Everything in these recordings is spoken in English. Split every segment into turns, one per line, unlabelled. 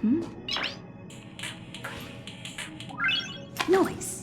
Hmm? Noise.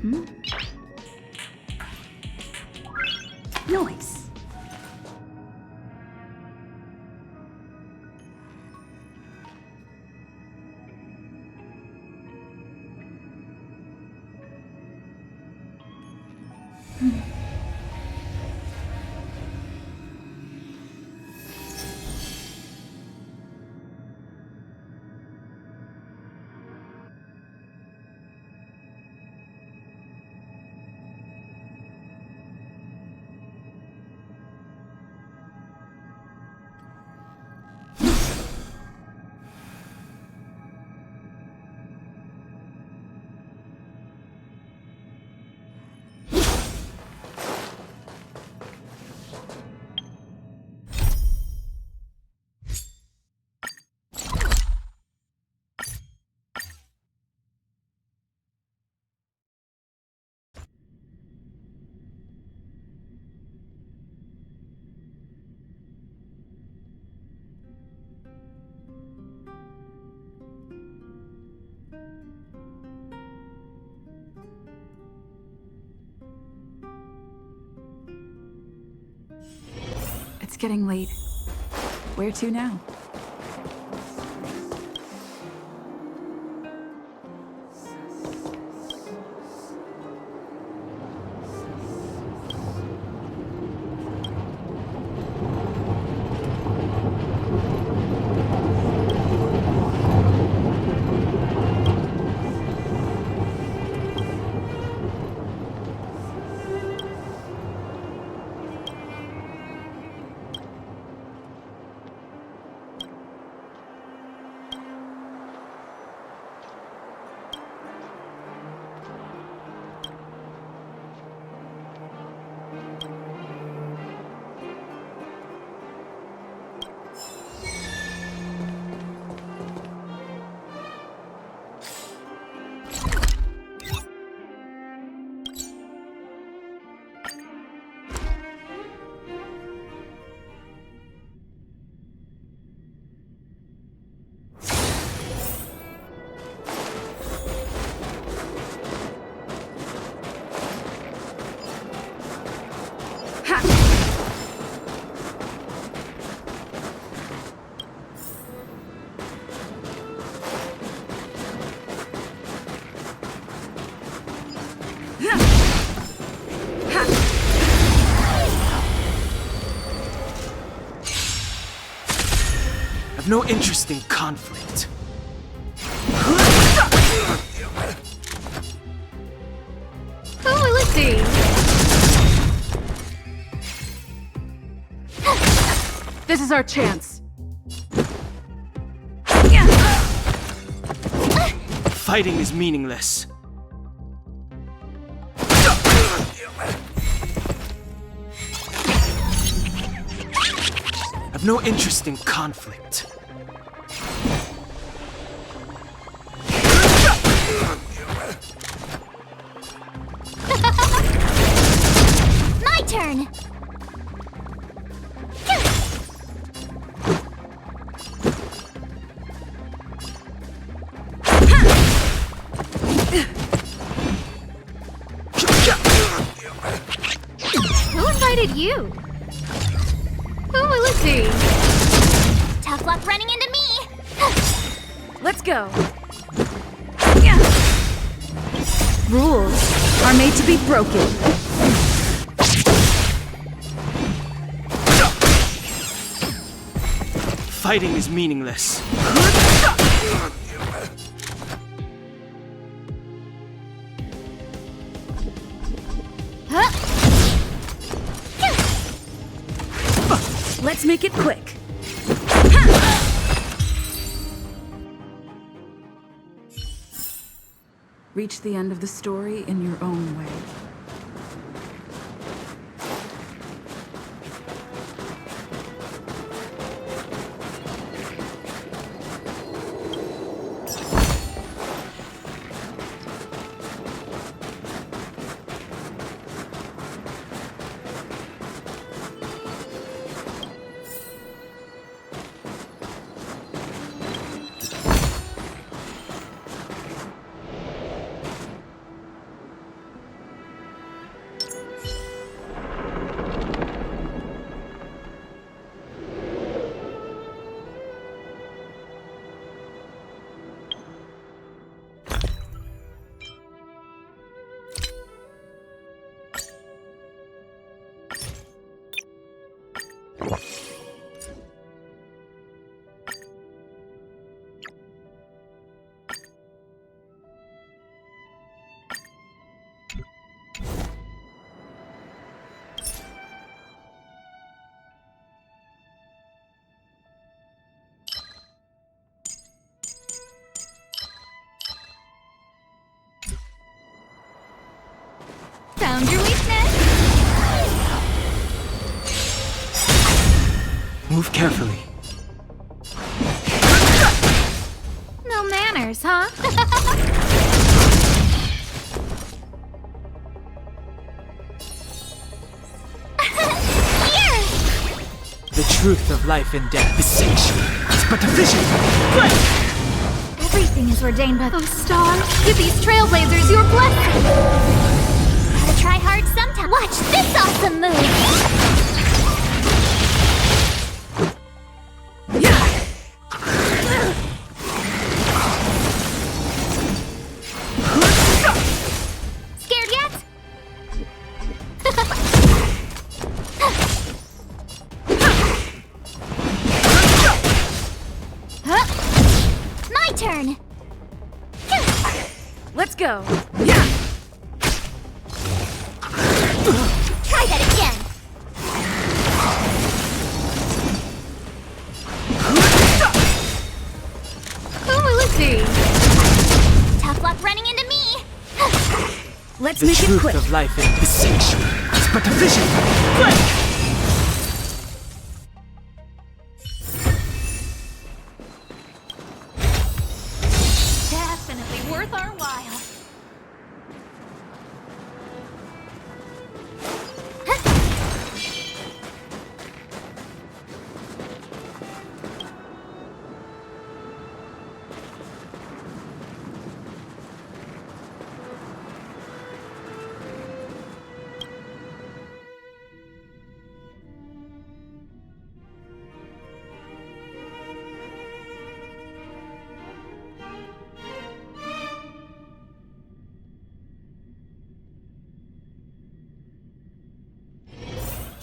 Hmm? Noise. It's getting late. Where to now?
I've no interest in conflict.
Oh, let's see.
This is our chance.
Fighting is meaningless. I've no interest in conflict.
My turn. Who invited you? Oh, let's see. Tough luck running into me.
Let's go. Rules are made to be broken.
Fighting is meaningless.
Let's make it quick. Reach the end of the story in your own way.
Found your weakness.
Move carefully.
No manners, huh? Here!
The truth of life and death is sanctuary. It's but a vision.
Everything is ordained by those stars. Give these trailblazers your blessing. Gotta try hard sometime. Watch this awesome move. Scared yet? My turn.
Let's go.
Try that again. Who will it be? Tough luck running into me.
Let's
The
make it
truth
quick.
of life and death is sanctuary. It's but a vision.
Definitely worth our while.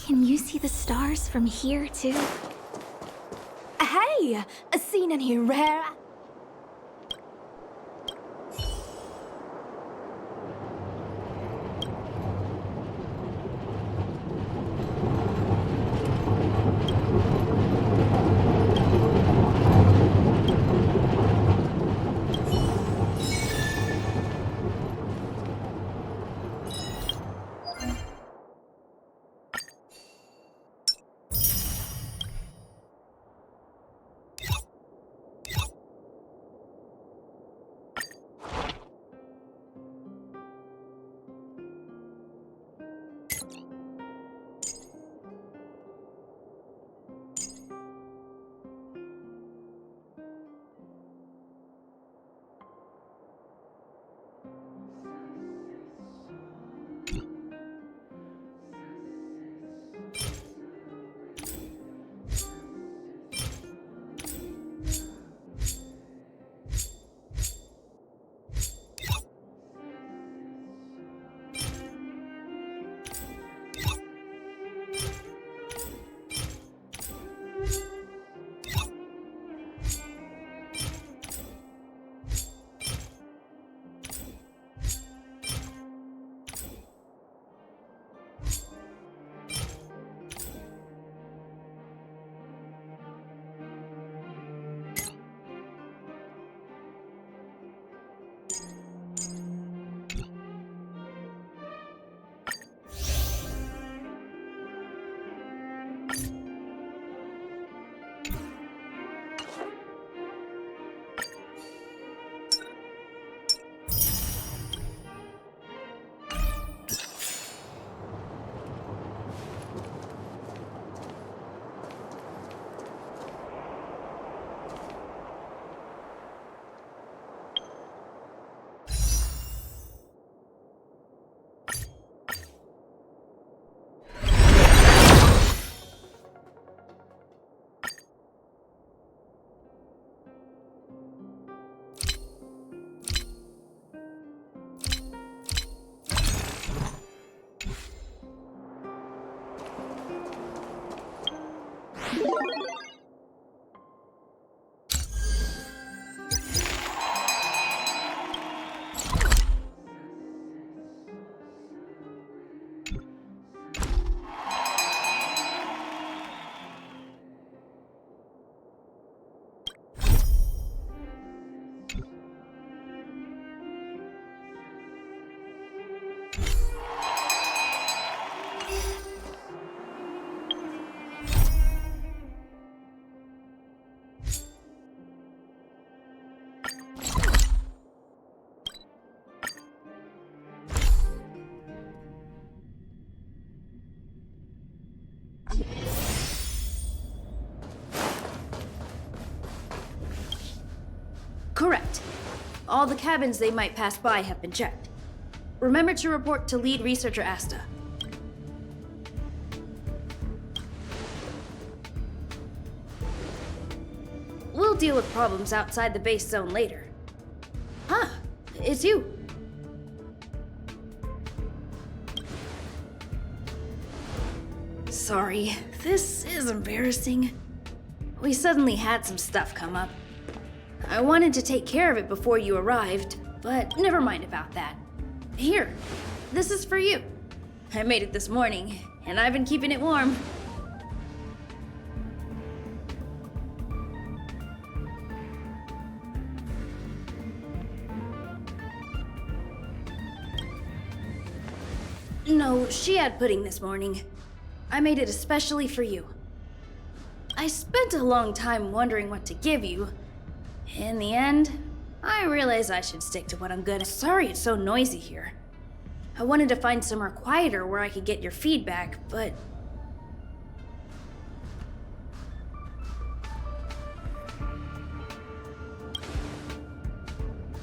Can you see the stars from here, too?
Hey, seen any rare?
Correct. All the cabins they might pass by have been checked. Remember to report to lead researcher Asta. We'll deal with problems outside the base zone later. Huh, it's you. Sorry, this is embarrassing. We suddenly had some stuff come up. I wanted to take care of it before you arrived, but never mind about that. Here, this is for you. I made it this morning, and I've been keeping it warm. No, she had pudding this morning. I made it especially for you. I spent a long time wondering what to give you. In the end, I realized I should stick to what I'm good at. Sorry it's so noisy here. I wanted to find somewhere quieter where I could get your feedback, but...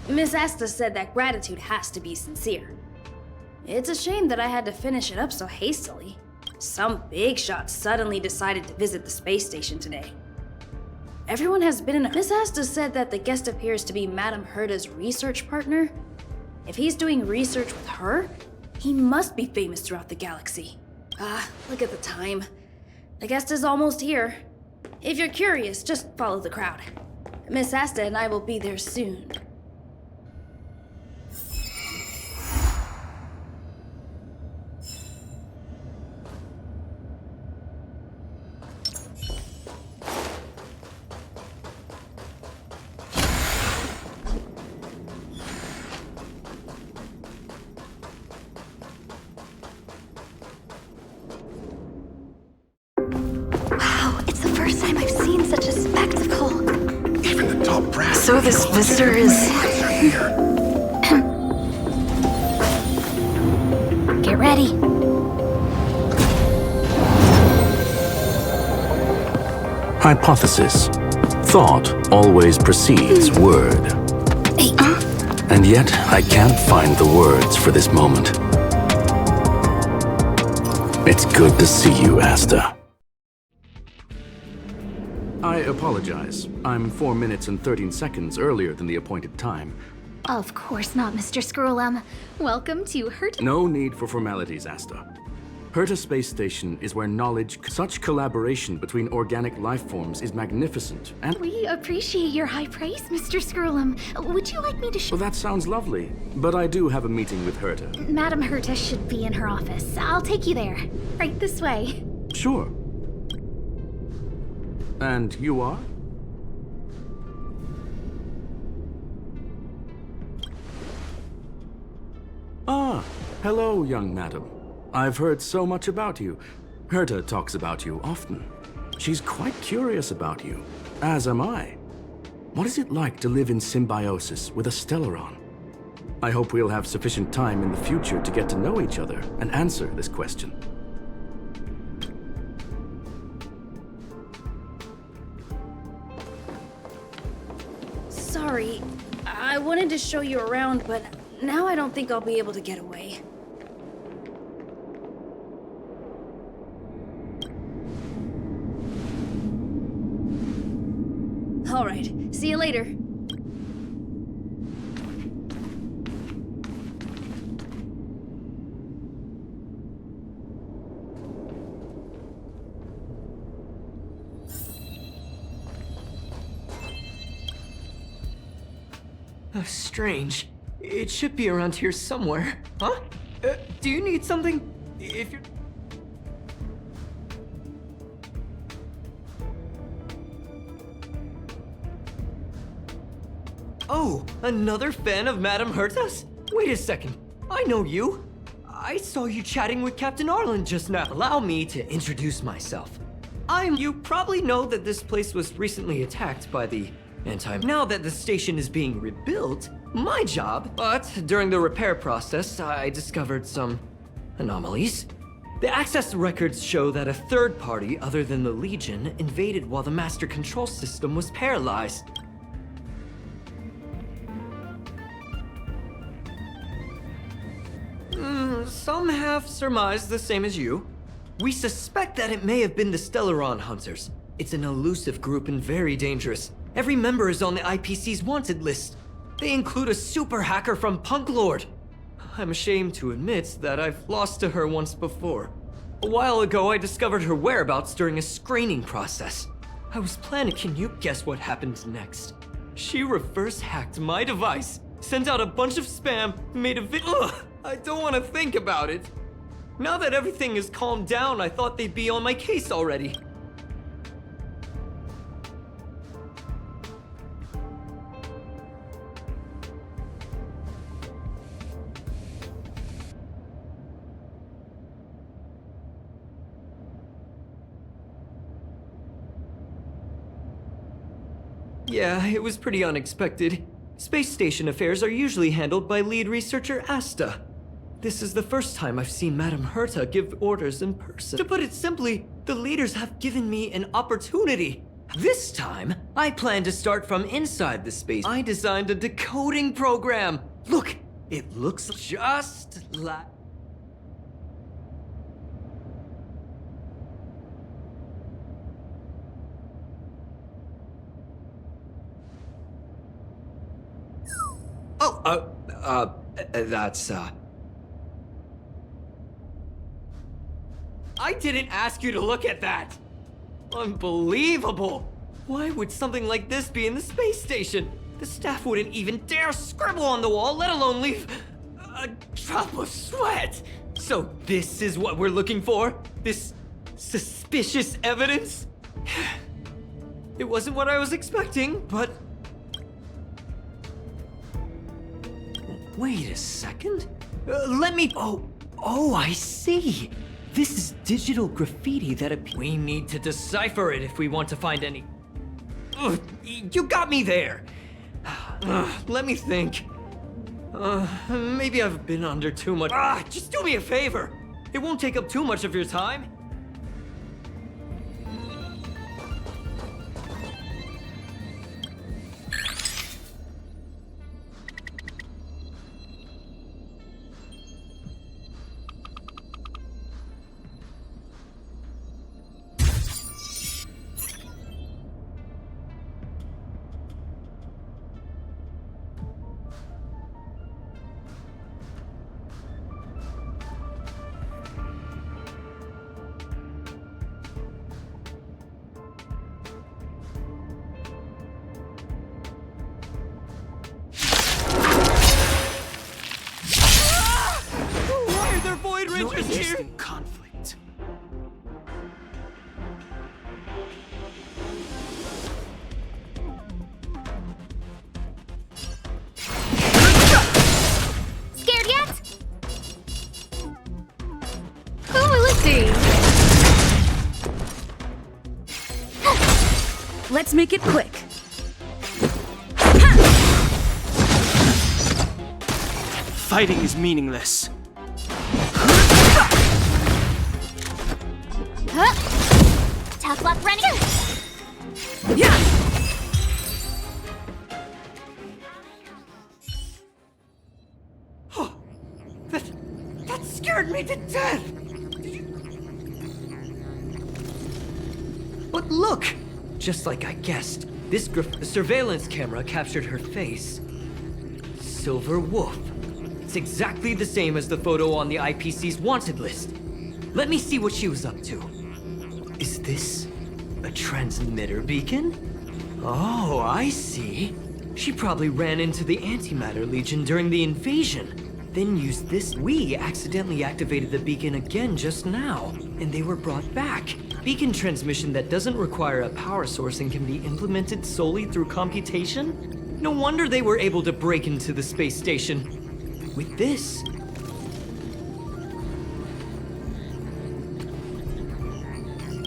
Miss Asta said that gratitude has to be sincere. It's a shame that I had to finish it up so hastily. Some big shot suddenly decided to visit the space station today. Everyone has been in a... Miss Asta said that the guest appears to be Madame Herta's research partner. If he's doing research with her, he must be famous throughout the galaxy. Look at the time. The guest is almost here. If you're curious, just follow the crowd. Miss Asta and I will be there soon.
First time I've seen such a spectacle.
Even the top brass.
So this visitor is... Get ready.
Hypothesis. Thought always precedes word. And yet, I can't find the words for this moment. It's good to see you, Asta. I apologize. I'm 4 minutes and 13 seconds earlier than the appointed time.
Of course not, Mr. Scrollum. Welcome to Herta.
No need for formalities, Asta. Herta Space Station is where knowledge, such collaboration between organic life forms is magnificent and...
We appreciate your high praise, Mr. Scrollum. Would you like me to
Well, that sounds lovely, but I do have a meeting with Herta.
Madame Herta should be in her office. I'll take you there. Right this way.
Sure. And you are? Ah, hello, young madam. I've heard so much about you. Herta talks about you often. She's quite curious about you, as am I. What is it like to live in symbiosis with a Stellaron? I hope we'll have sufficient time in the future to get to know each other and answer this question.
Sorry, I wanted to show you around, but now I don't think I'll be able to get away. All right, see you later.
Oh, strange. It should be around here somewhere. Huh? Do you need something? If you're... Oh, another fan of Madame Herta's? Wait a second. I know you. I saw you chatting with Captain Arlen just now. Allow me to introduce myself. You probably know that this place was recently attacked by the Now that the station is being rebuilt, my job, but during the repair process, I discovered some anomalies. The access records show that a third party other than the Legion invaded while the master control system was paralyzed. some have surmised the same as you. We suspect that it may have been the Stellaron Hunters. It's an elusive group and very dangerous. Every member is on the IPC's wanted list. They include a super hacker from Punk Lord. I'm ashamed to admit that I've lost to her once before. A while ago, I discovered her whereabouts during a screening process. I was planning. Can you guess what happened next? She reverse hacked my device, sent out a bunch of spam, made a Ugh! I don't want to think about it. Now that everything is calmed down, I thought they'd be on my case already. Yeah, it was pretty unexpected. Space station affairs are usually handled by lead researcher Asta. This is the first time I've seen Madame Herta give orders in person. To put it simply, the leaders have given me an opportunity. This time, I plan to start from inside the space. I designed a decoding program. Look, it looks just like... That's, I didn't ask you to look at that! Unbelievable! Why would something like this be in the space station? The staff wouldn't even dare scribble on the wall, let alone leave a drop of sweat! So this is what we're looking for? This suspicious evidence? It wasn't what I was expecting, but... Wait a second. Let me... Oh, I see. This is digital graffiti that we need to decipher it if we want to find any... Ugh, you got me there. Let me think. Maybe I've been under too much... just do me a favor. It won't take up too much of your time. Rangers here!
In conflict.
Scared yet? Who will it be?
Let's make it quick.
Fighting is meaningless.
Tough luck running.
Yeah!
That scared me to death! But look! Just like I guessed, this surveillance camera captured her face. Silver Wolf. It's exactly the same as the photo on the IPC's wanted list. Let me see what she was up to. Is this a transmitter beacon? Oh, I see. She probably ran into the Antimatter Legion during the invasion, then used this. We accidentally activated the beacon again just now, and they were brought back. Beacon transmission that doesn't require a power source and can be implemented solely through computation? No wonder they were able to break into the space station. With this,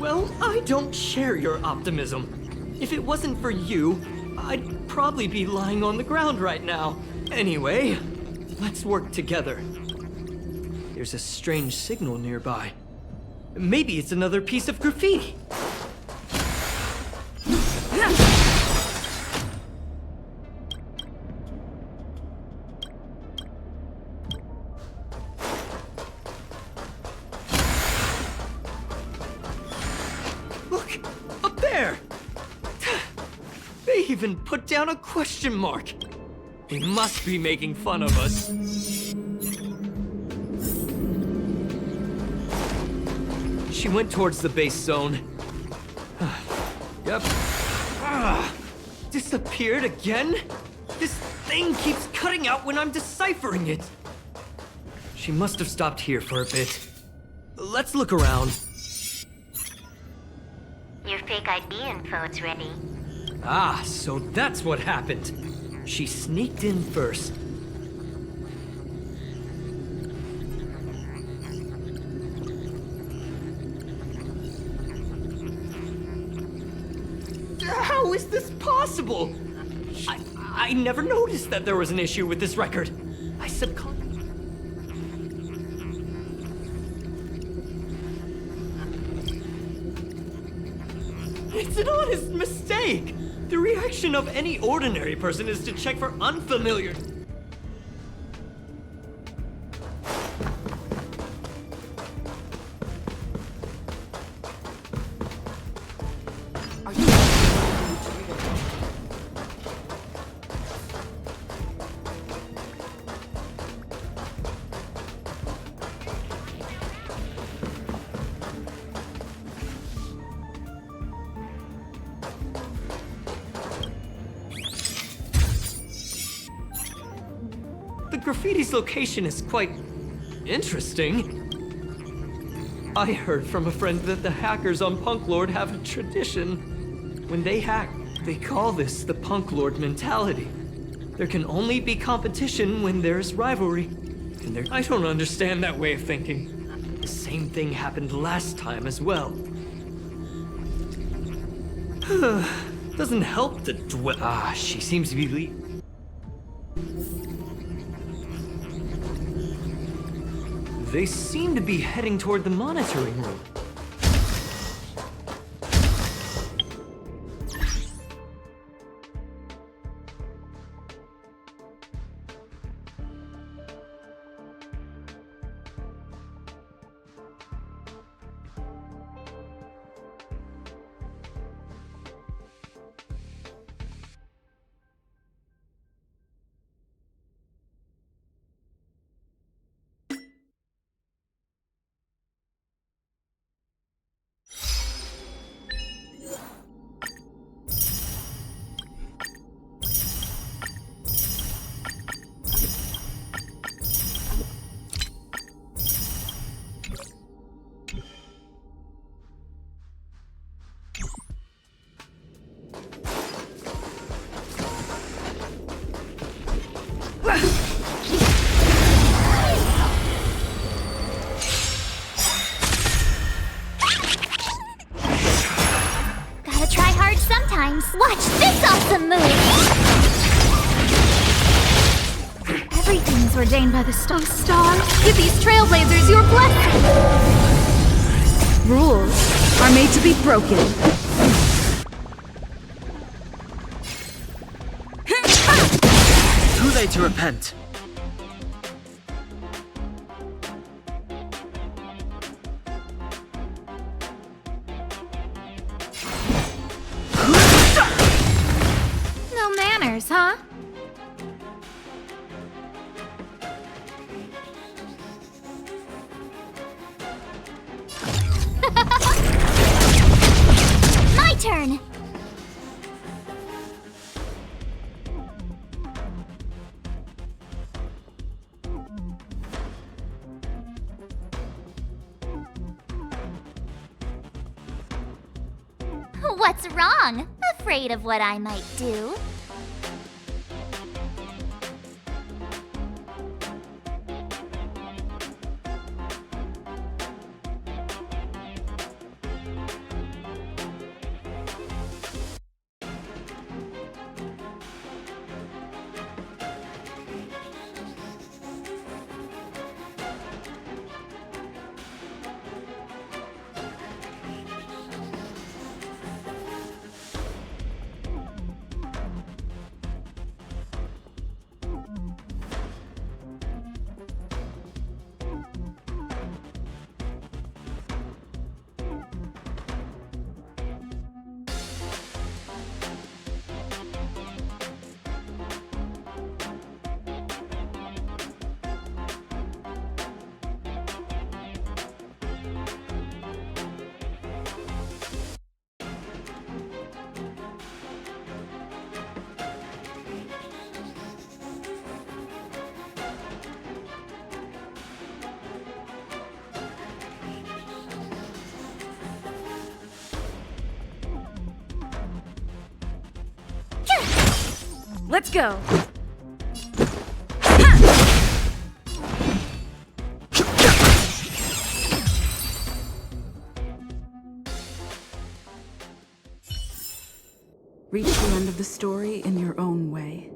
well, I don't share your optimism. If it wasn't for you, I'd probably be lying on the ground right now. Anyway, let's work together. There's a strange signal nearby. Maybe it's another piece of graffiti. They even put down a question mark. They must be making fun of us. She went towards the base zone. Yep. Disappeared again? This thing keeps cutting out when I'm deciphering it. She must have stopped here for a bit. Let's look around.
Your fake ID info's ready.
Ah, so that's what happened. She sneaked in first. How is this possible? I never noticed that there was an issue with this record. I subconsciously... It's an honest mistake! The reaction of any ordinary person is to check for unfamiliar... The graffiti's location is quite interesting. I heard from a friend that the hackers on Punk Lord have a tradition. When they hack, they call this the Punk Lord mentality. There can only be competition when there's rivalry. I don't understand that way of thinking. The same thing happened last time as well. Doesn't help to dwell. Ah, she seems to be They seem to be heading toward the monitoring room.
Gotta try hard sometimes. Watch this awesome move! Everything's ordained by the stars. Give these trailblazers your blessing!
Rules are made to be broken.
Too late to repent.
No manners, huh? My turn! What's wrong? Afraid of what I might do?
Let's go. Reach the end of the story in your own way.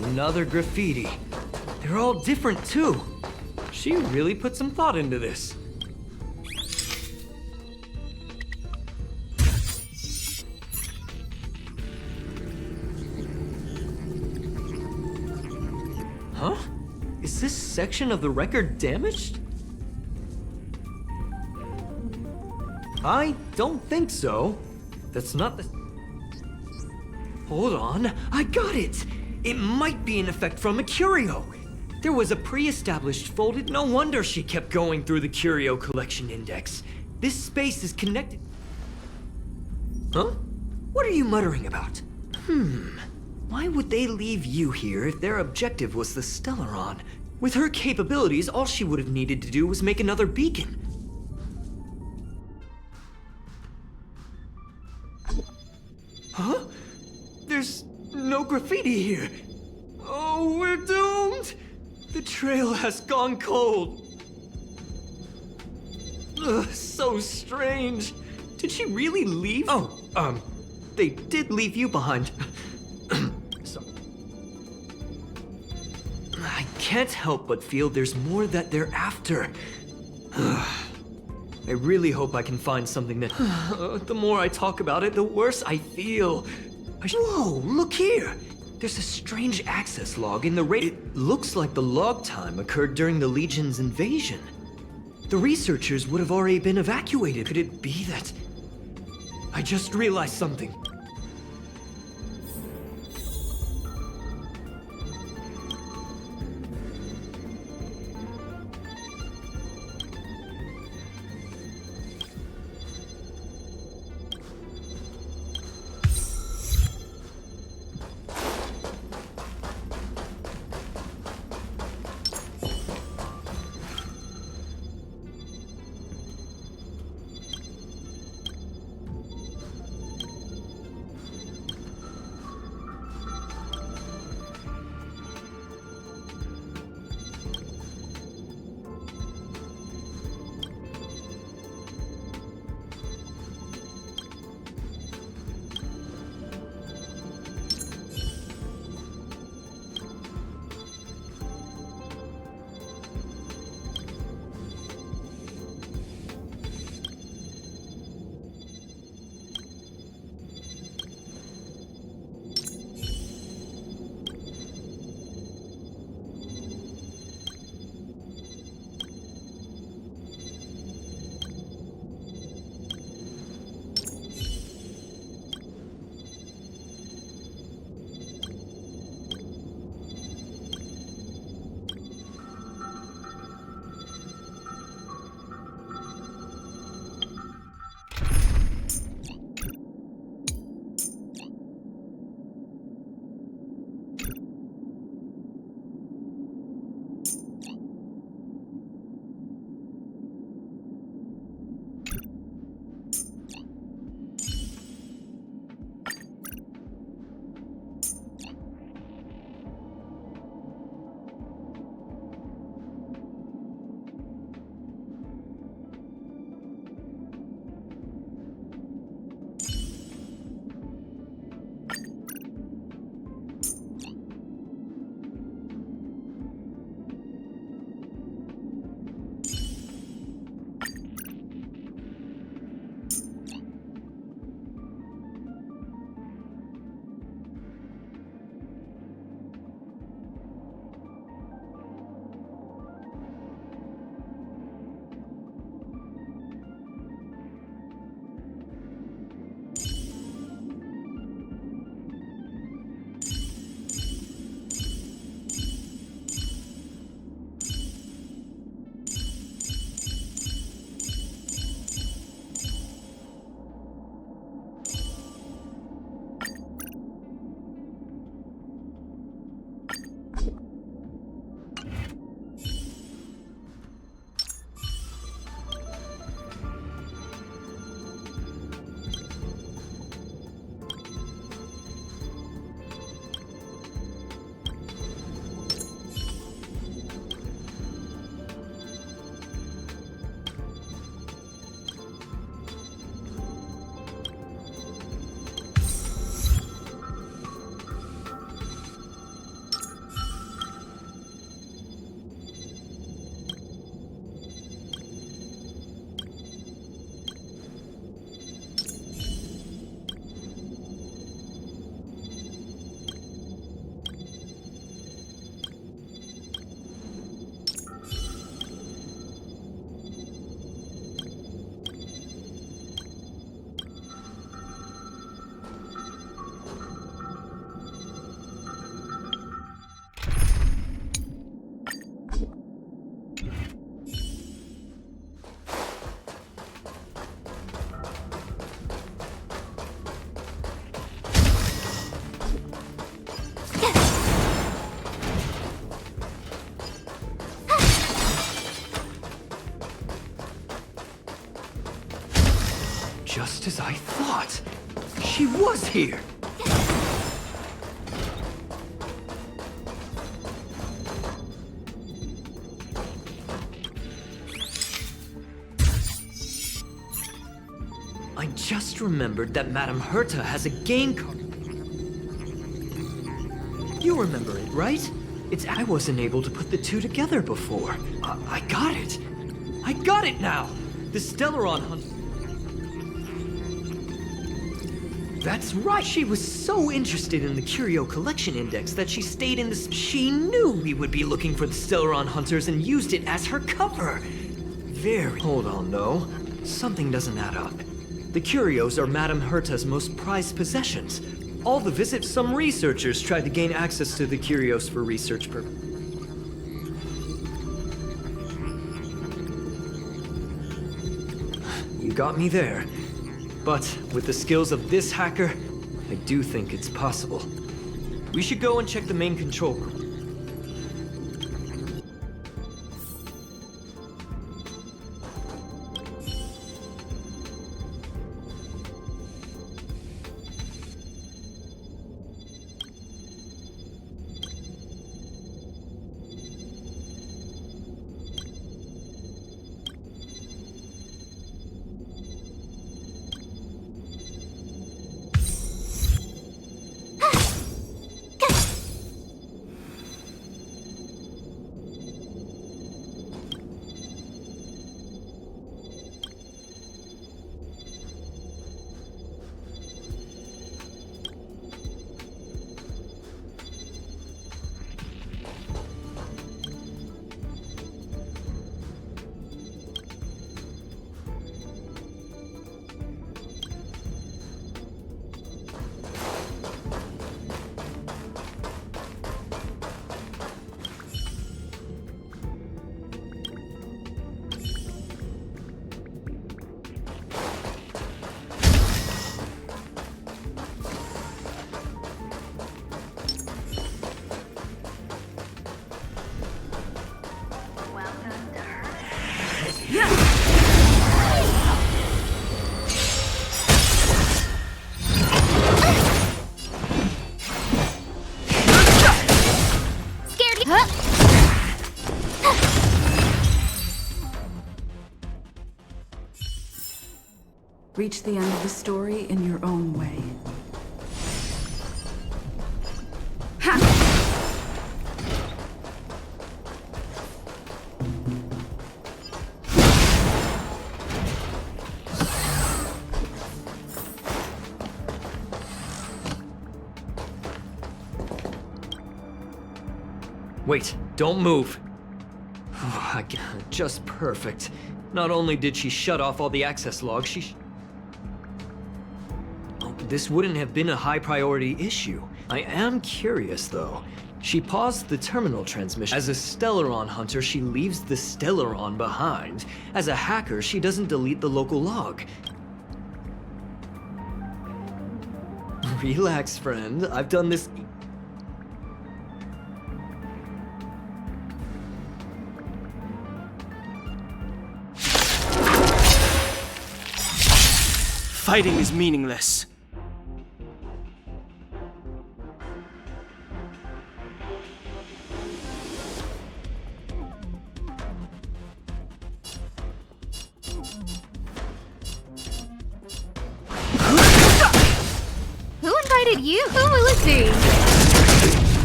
Another graffiti. They're all different too. She really put some thought into this. Huh? Is this section of the record damaged? I don't think so. That's not the... Hold on, I got it! It might be an effect from a curio. There was a pre-established folded. No wonder she kept going through the curio collection index. This space is connected. Huh? What are you muttering about? Why would they leave you here if their objective was the Stellaron? With her capabilities, all she would have needed to do was make another beacon. Huh? There's no graffiti here. Oh, we're doomed! The trail has gone cold. Ugh, so strange. Did she really leave? Oh, they did leave you behind. So, I can't help but feel there's more that they're after. I really hope I can find something that... the more I talk about it, the worse I feel. Whoa, look here! There's a strange access log in the It looks like the log time occurred during the Legion's invasion. The researchers would have already been evacuated. Could it be that... I just realized something. Just as I thought. She was here. I just remembered that Madame Herta has a game card. You remember it, right? I wasn't able to put the two together before. I got it. I got it now. The Stellaron hunt. That's right. She was so interested in the Curio Collection Index that she stayed in the... She knew we would be looking for the Stellaron Hunters and used it as her cover. Very... Hold on, though. Something doesn't add up. The curios are Madame Herta's most prized possessions. All the visits, some researchers tried to gain access to the curios for research purposes. You got me there. But with the skills of this hacker, I do think it's possible. We should go and check the main control room.
Reach the end of the story in your own way.
Wait, don't move. Just perfect. Not only did she shut off all the access logs, this wouldn't have been a high priority issue. I am curious though. She paused the terminal transmission. As a Stellaron hunter, she leaves the Stellaron behind. As a hacker, she doesn't delete the local log. Relax, friend. I've done this.
Fighting is meaningless.
Who invited you? Who will it be?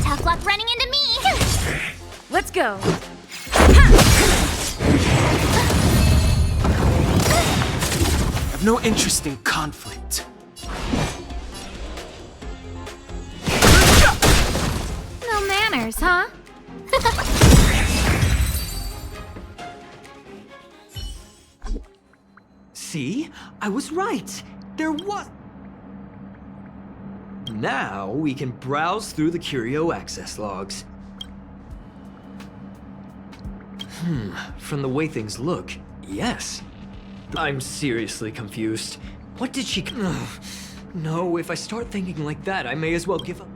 Tough luck running into me!
Let's go.
I have no interest in conflict.
No manners, huh?
See? I was right. There was... Now we can browse through the Curio access logs. From the way things look, yes. I'm seriously confused. What did she... No, if I start thinking like that, I may as well give up.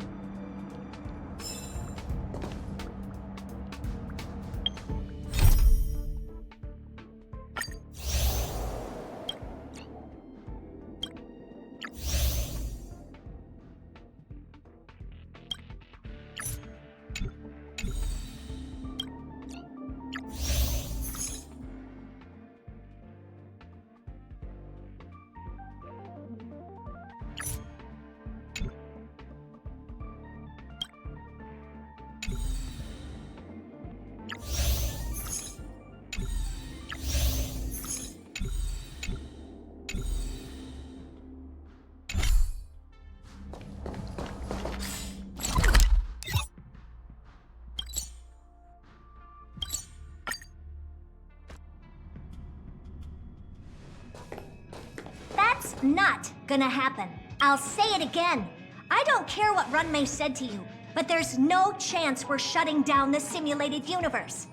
That's not gonna happen. I'll say it again. I don't care what Runmei said to you, but there's no chance we're shutting down the simulated universe.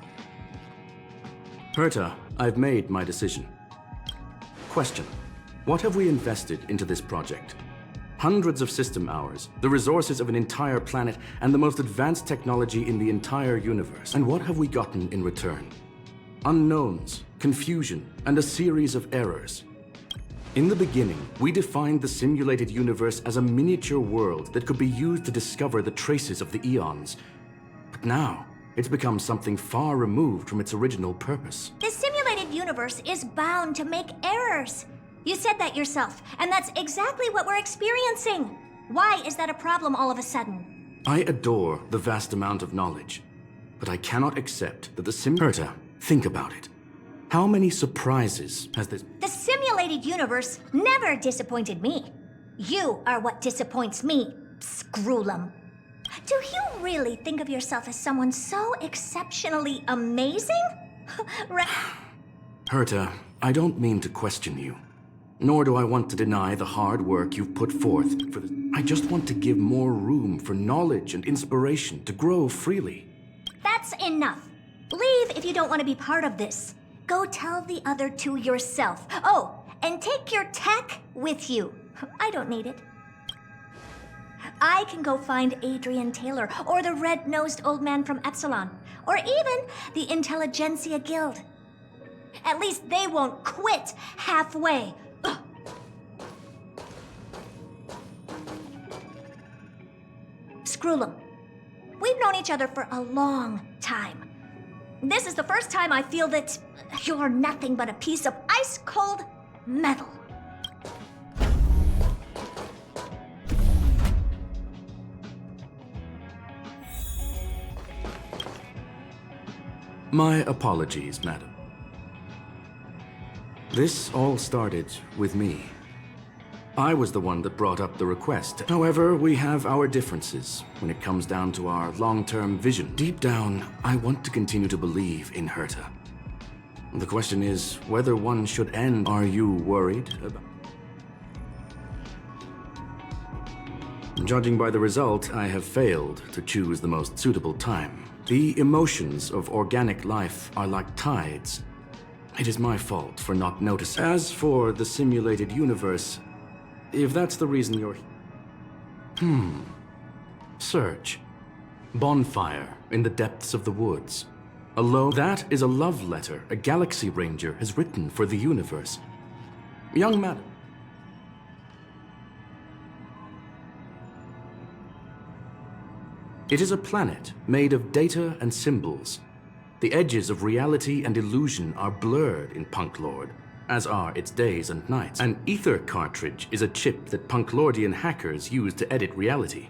Herta, I've made my decision. Question. What have we invested into this project? Hundreds of system hours, the resources of an entire planet, and the most advanced technology in the entire universe. And what have we gotten in return? Unknowns, confusion, and a series of errors. In the beginning, we defined the simulated universe as a miniature world that could be used to discover the traces of the eons. But now, it's become something far removed from its original purpose.
The simulated universe is bound to make errors. You said that yourself, and that's exactly what we're experiencing. Why is that a problem all of a sudden?
I adore the vast amount of knowledge, but I cannot accept that the Herta, think about it. How many surprises has this...
The simulated universe never disappointed me. You are what disappoints me, Scroolum. Do you really think of yourself as someone so exceptionally amazing?
Herta, I don't mean to question you. Nor do I want to deny the hard work you've put forth for this. I just want to give more room for knowledge and inspiration to grow freely.
That's enough. Leave if you don't want to be part of this. Go tell the other two yourself. Oh, and take your tech with you. I don't need it. I can go find Adrian Taylor, or the red-nosed old man from Epsilon, or even the Intelligentsia Guild. At least they won't quit halfway. Ugh. Scroolum, we've known each other for a long time. This is the first time I feel that you're nothing but a piece of ice-cold metal.
My apologies, madam. This all started with me. I was the one that brought up the request. However, we have our differences when it comes down to our long-term vision. Deep down, I want to continue to believe in Herta. The question is whether one should end. Are you worried about... Judging by the result, I have failed to choose the most suitable time. The emotions of organic life are like tides. It is my fault for not noticing. As for the simulated universe, if that's the reason you're... Search. Bonfire in the depths of the woods. Alone, that is a love letter a Galaxy Ranger has written for the universe. Young madam. It is a planet made of data and symbols. The edges of reality and illusion are blurred in Punk Lord, as are its days and nights. An ether cartridge is a chip that Punk Lordian hackers use to edit reality.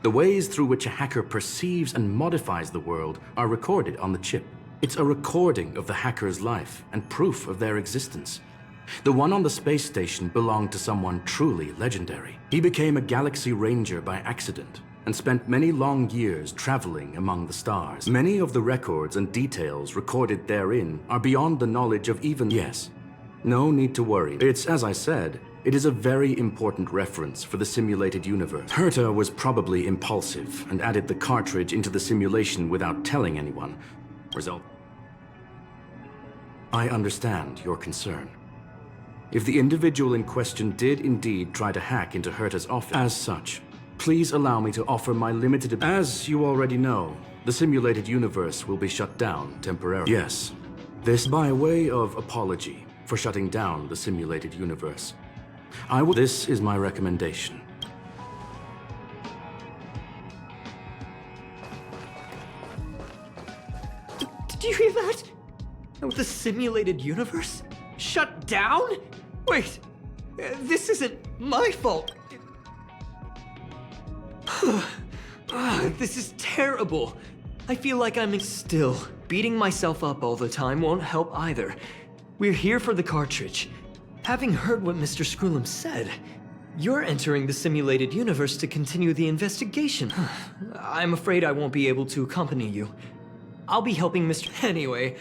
The ways through which a hacker perceives and modifies the world are recorded on the chip. It's a recording of the hacker's life and proof of their existence. The one on the space station belonged to someone truly legendary. He became a Galaxy Ranger by accident, and spent many long years traveling among the stars. Many of the records and details recorded therein are beyond the knowledge of even... Yes, no need to worry. It's, as I said, it is a very important reference for the simulated universe. Herta was probably impulsive and added the cartridge into the simulation without telling anyone. Result... I understand your concern. If the individual in question did indeed try to hack into Herta's office, as such, please allow me to offer my limited... As you already know, the simulated universe will be shut down temporarily. Yes, this by way of apology for shutting down the simulated universe. This is my recommendation.
Did you hear that? The simulated universe? Shut down? Wait, this isn't my fault. This is terrible. I feel like I'm still. Beating myself up all the time won't help either. We're here for the cartridge. Having heard what Mr. Scroolum said, you're entering the simulated universe to continue the investigation. I'm afraid I won't be able to accompany you. I'll be helping Mr. Anyway.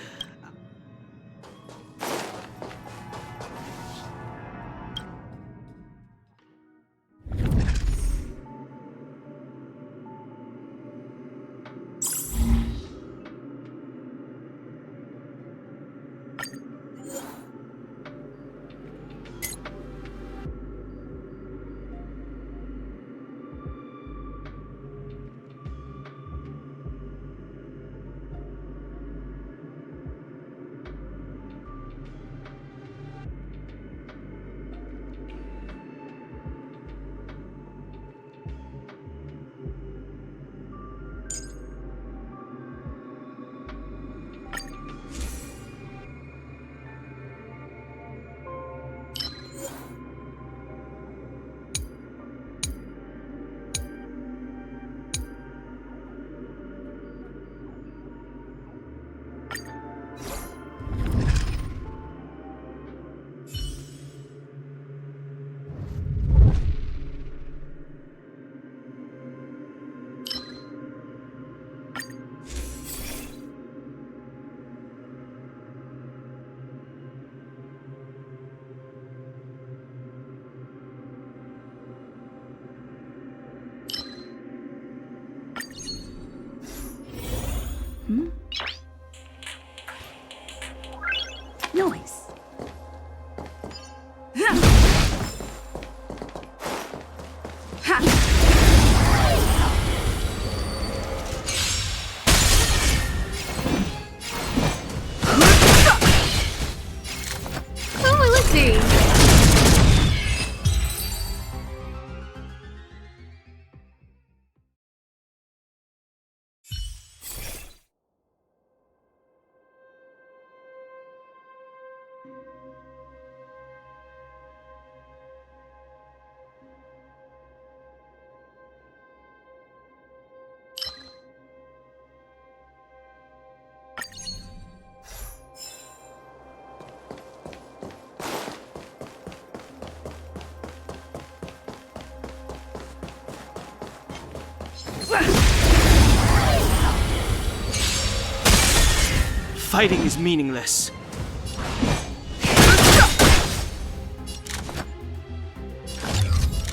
Fighting is meaningless.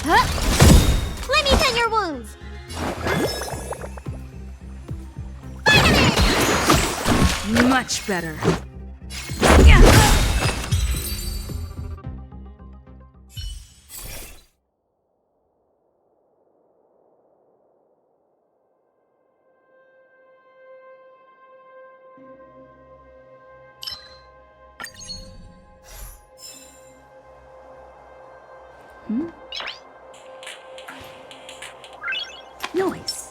Huh? Let me tend your wounds.
Much better. Noise.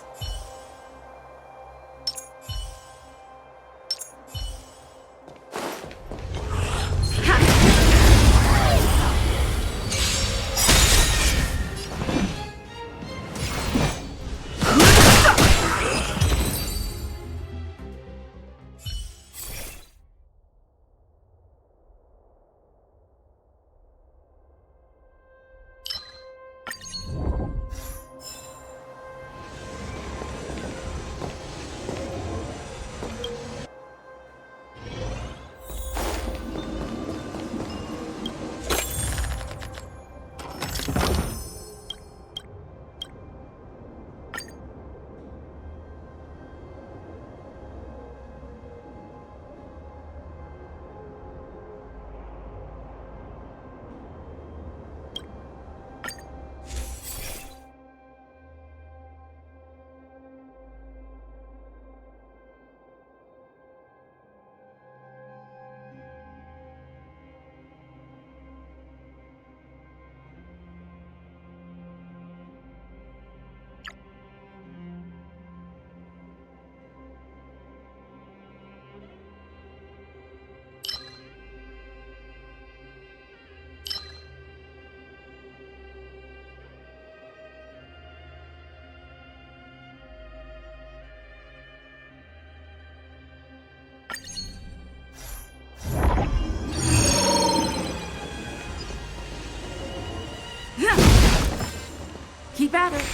Keep at it.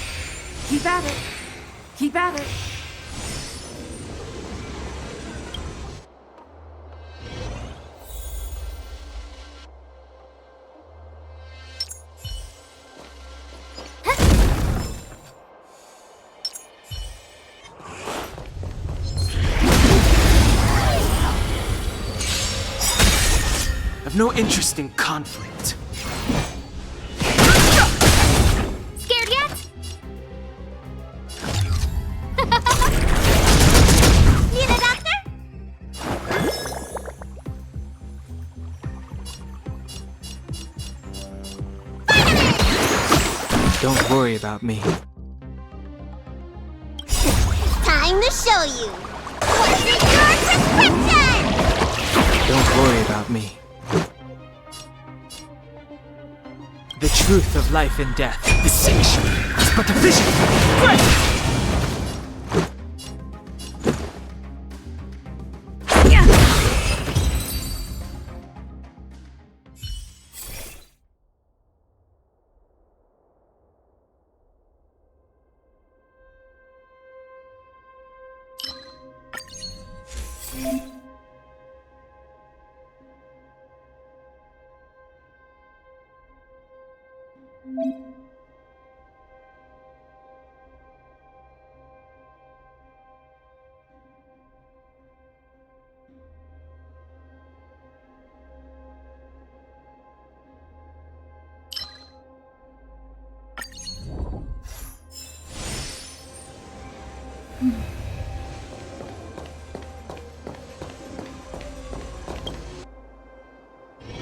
Keep at it. Keep at it.
I've no interest in conflict.
Scared yet? Need a doctor?
Don't worry about me.
Time to show you. What's in your prescription?
Don't worry about me. The truth of life and death. The sanctuary is but a vision. Break!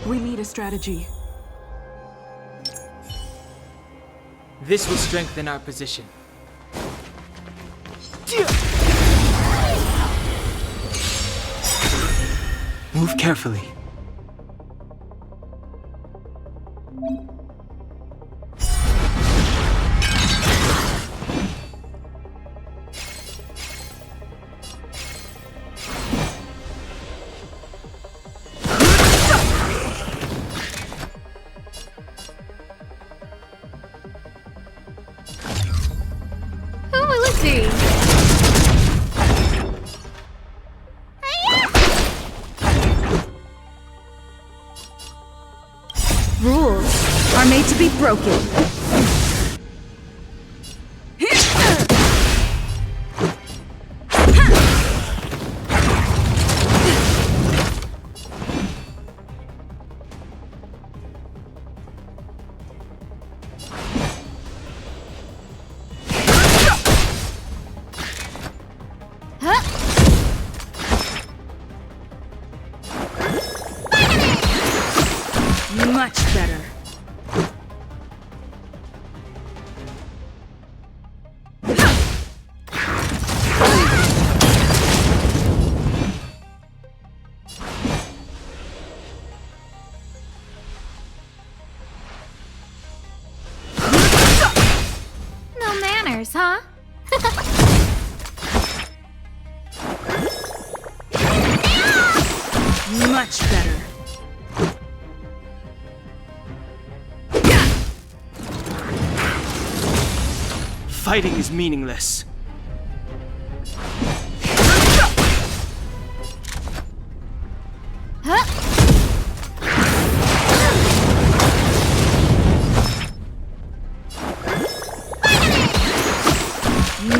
We need a strategy.
This will strengthen our position. Move carefully.
Who will it be?
Rules are made to be broken. Much better.
No manners, huh?
Much better.
Fighting is meaningless.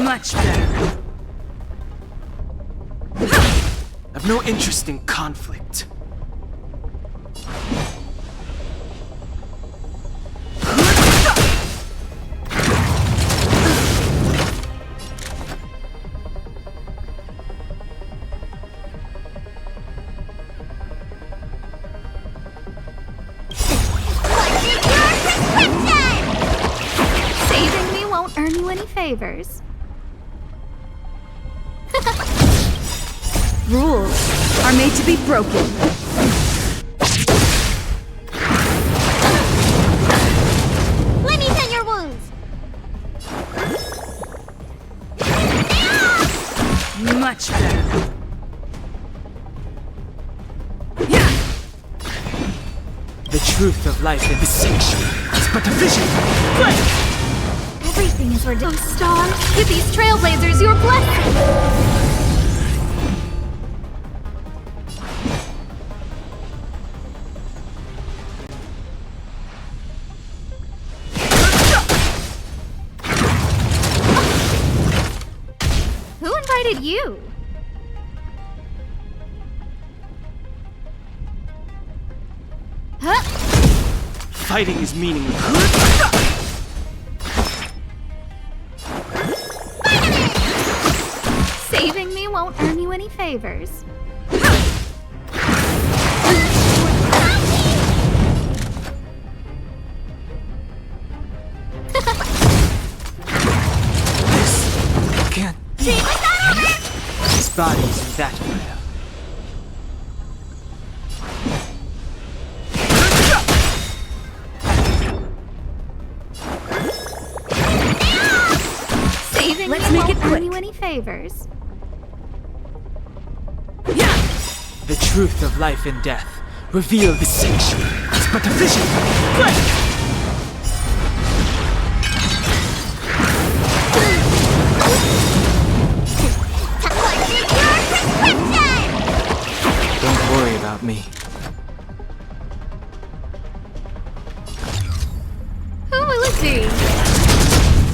Much better.
I've no interest in conflict.
Saving me won't earn you any favors.
Rules are made to be broken.
Let me tend your wounds.
Much better.
The truth of life in the sanctuary is but a vision.
Everything is ridiculous. Oh, Star, give these trailblazers your blessing. Who invited you? Huh?
Fighting is meaningless.
Saving me won't earn you any favors.
This can't be. His body isn't that frail.
Saving
Let's
me
make
won't
it
earn
quick.
you any favors.
The truth of life and death reveal the sanctuary. It's but a vision. Don't worry about me.
Who will it be?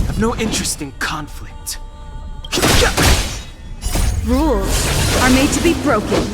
I've no interest in conflict.
Rules are made to be broken.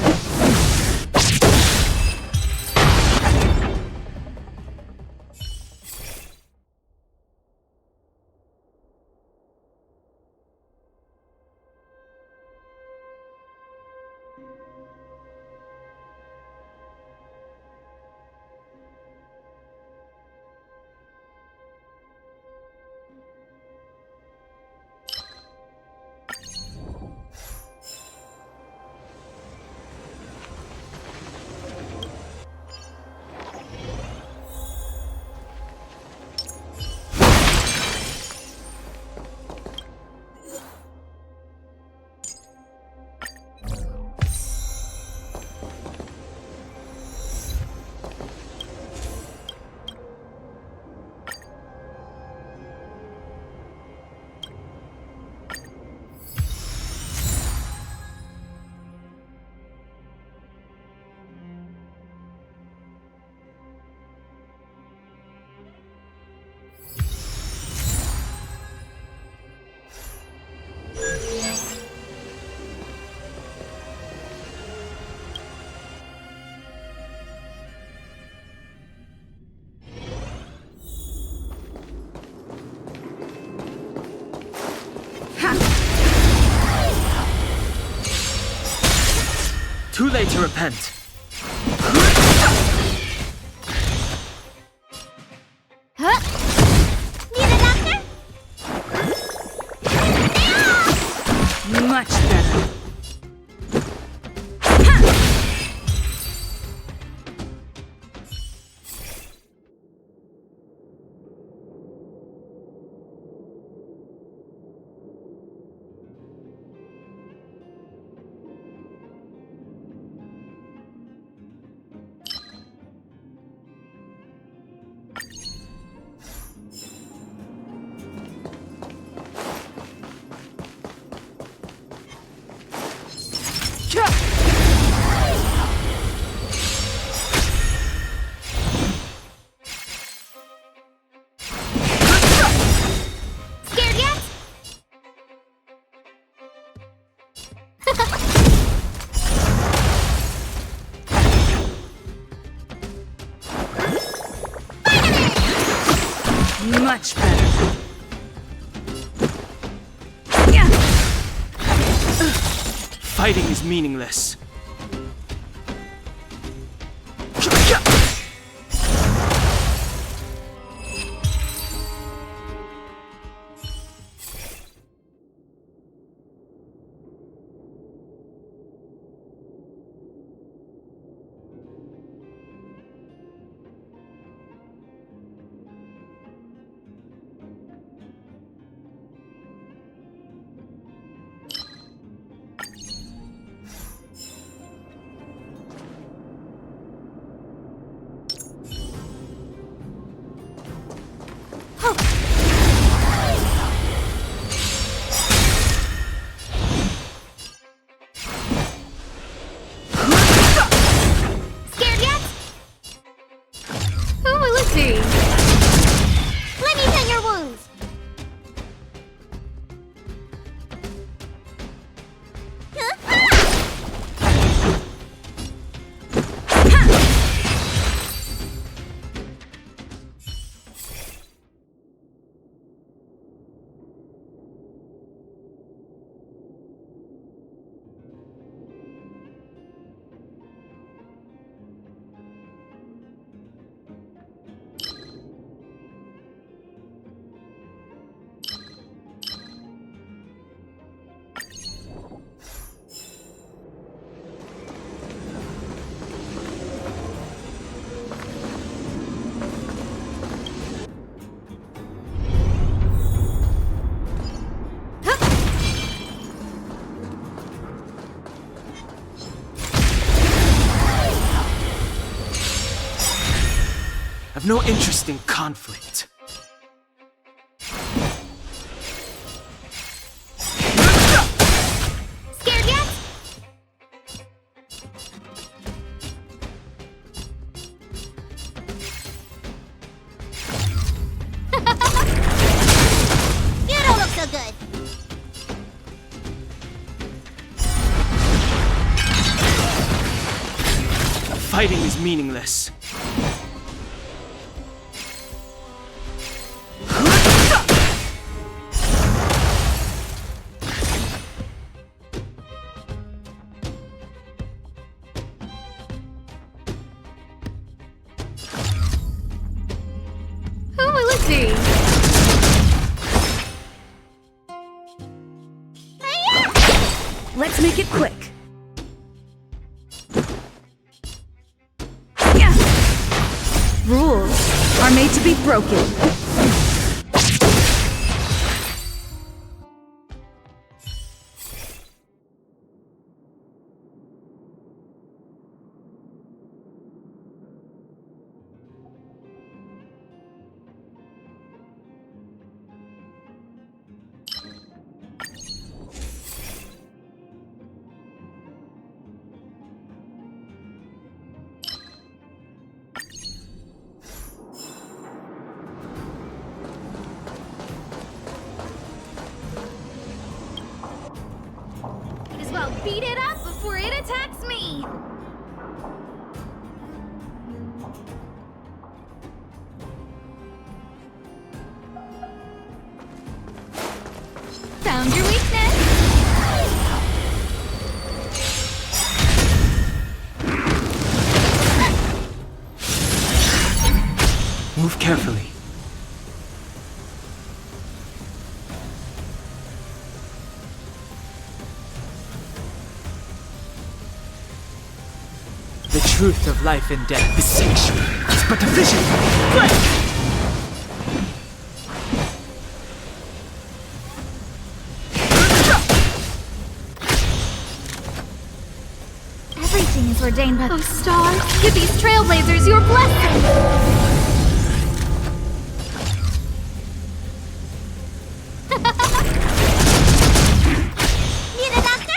Too late to repent.
Huh? Need a doctor?
Much better.
Scared yet?
Much better.
Fighting is meaningless.
Scared yet? Oh, let's see. Let me tend your wounds.
I've no interest in conflict.
Scared yet? You don't look so good.
Fighting is meaningless.
Oh, let's see. Let's make it quick. Rules are made to be broken.
Might as well beat it up before it attacks me. Found your weakness.
Move carefully. The truth of life and death. The sanctuary is but a vision. Break!
Everything is ordained by... Oh, Star, give these trailblazers your blessing! Need a doctor?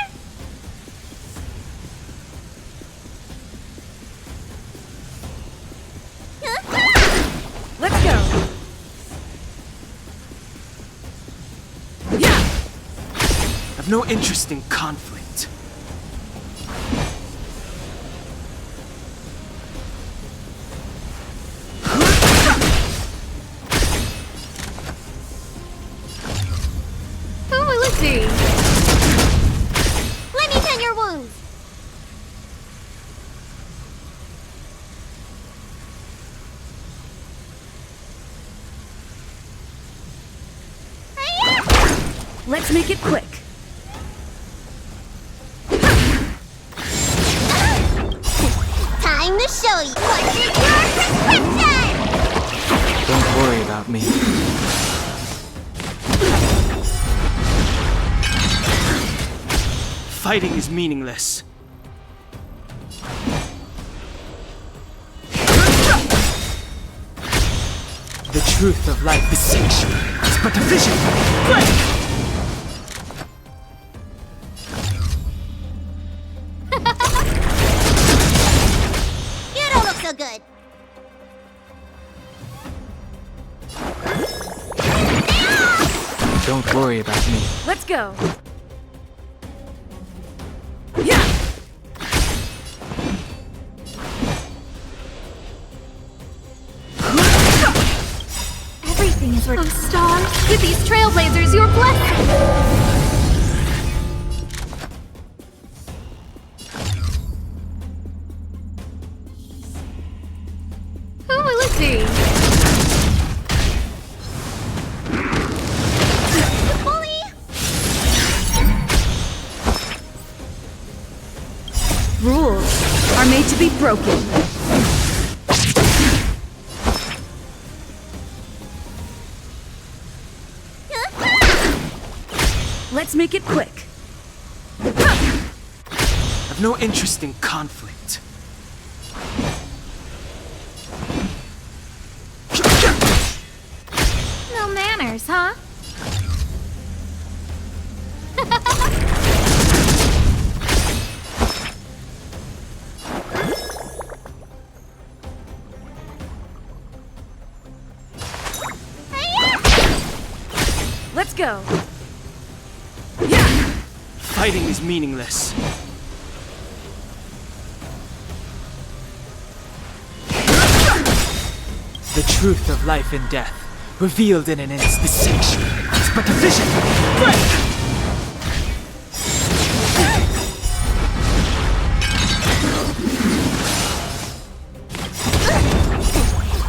Let's go. Yeah.
I've no interest in conflict.
Who will it be? Let me tend your wounds.
Let's make it quick.
Time to show you what's in your prescription!
Don't worry about me. Fighting is meaningless. The truth of life, the sanctuary, is but a vision. Break!
You don't look so good.
Don't worry about me.
Let's go. Yeah.
Everything is working. Oh, Star, give these trailblazers your blessing! Who will it be? Bully!
Rules are made to be broken. Let's make it quick.
I've no interest in conflict.
No manners, huh?
Let's go.
Fighting is meaningless. The truth of life and death, revealed in an instant. The sanctuary is but a vision. Break!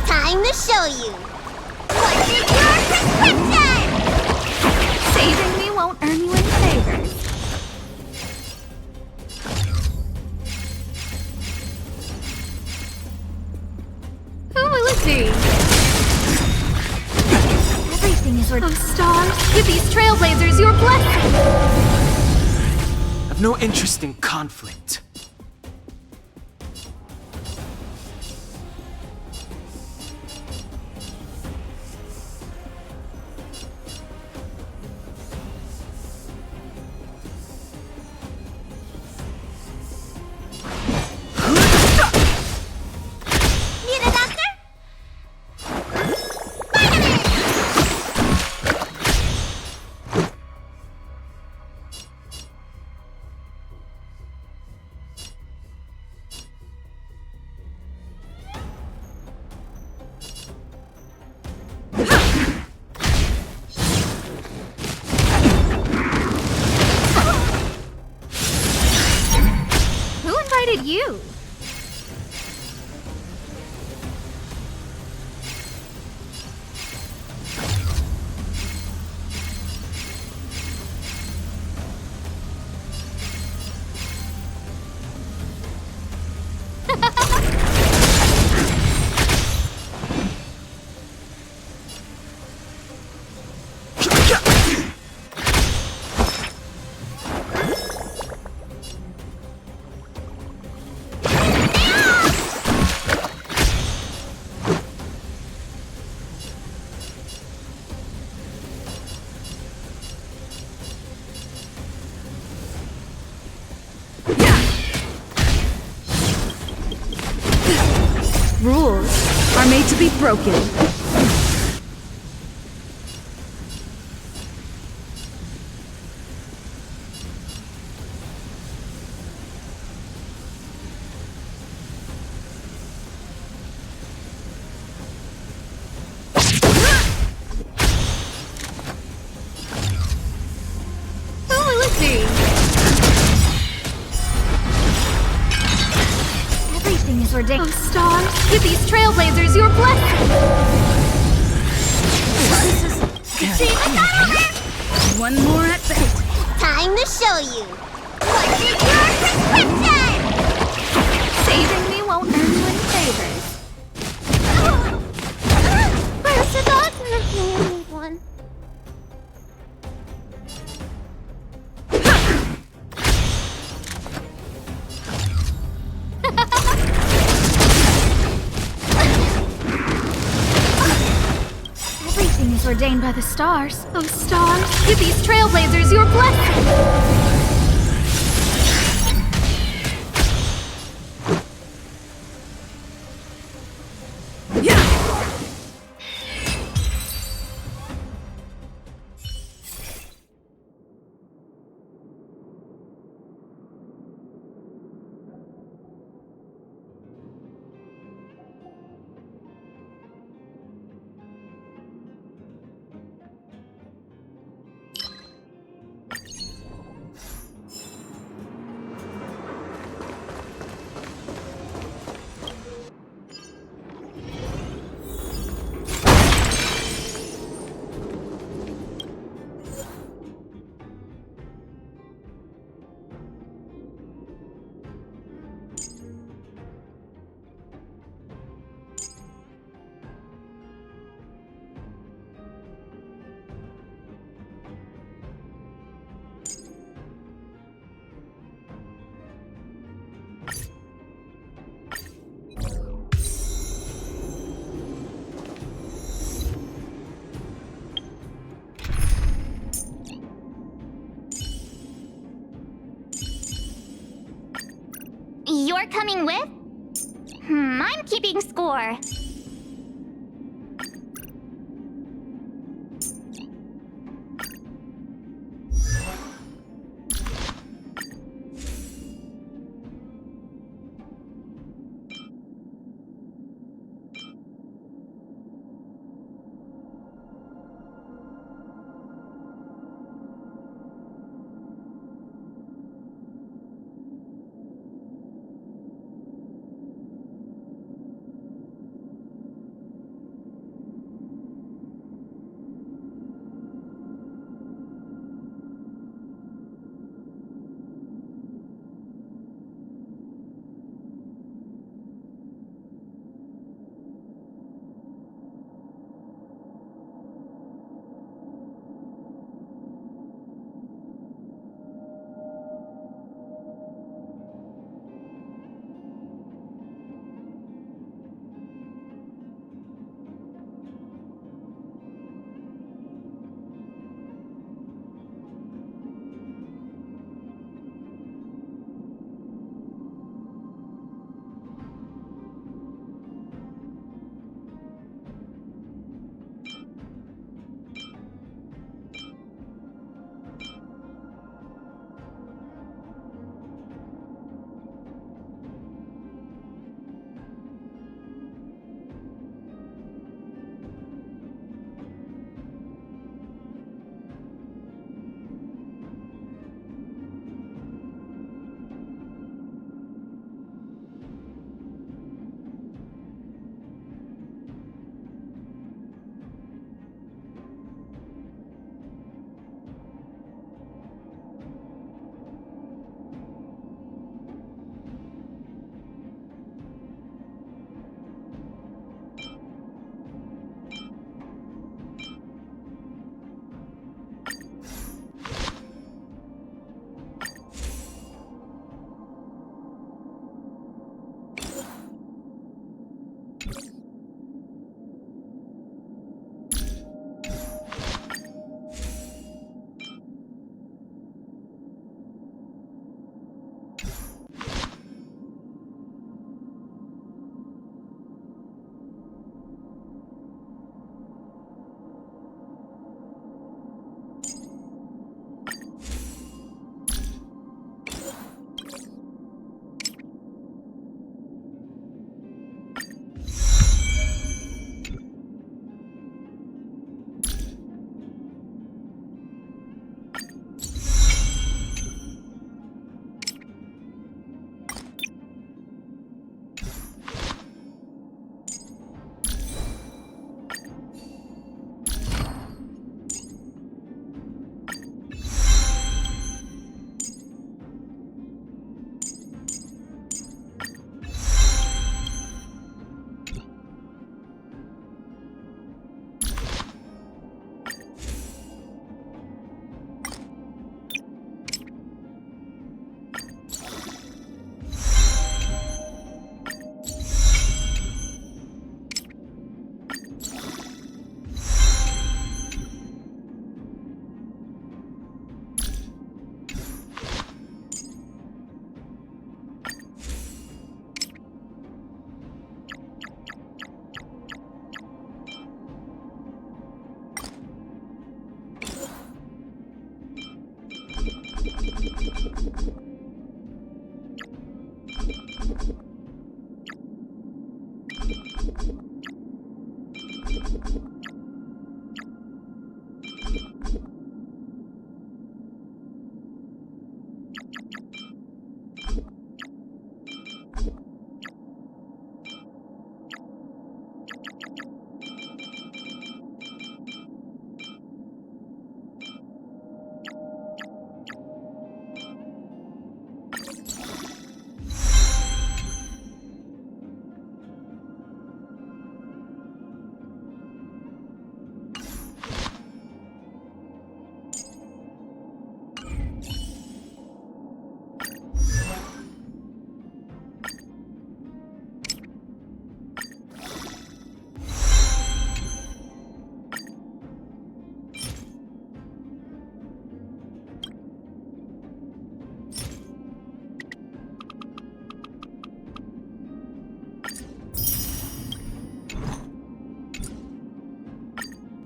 Time to show you what's in your prescription! Saving me won't earn you any favors. Who will it be? Everything is working. Oh, Star, give these trailblazers your blessing!
I've no interest in conflict.
Need a doctor? Who invited you?
made to be broken.
Who will it be? Everything is ordained. Oh, stars, give these trailblazers your blessing. See the
One more at bat.
Time to show you. What's in your prescription? Saving me won't earn you any favors. Where's the doctor if you need one? Everything is ordained by the stars. Oh, stars, give these trailblazers your blessing. You're coming with? I'm keeping score.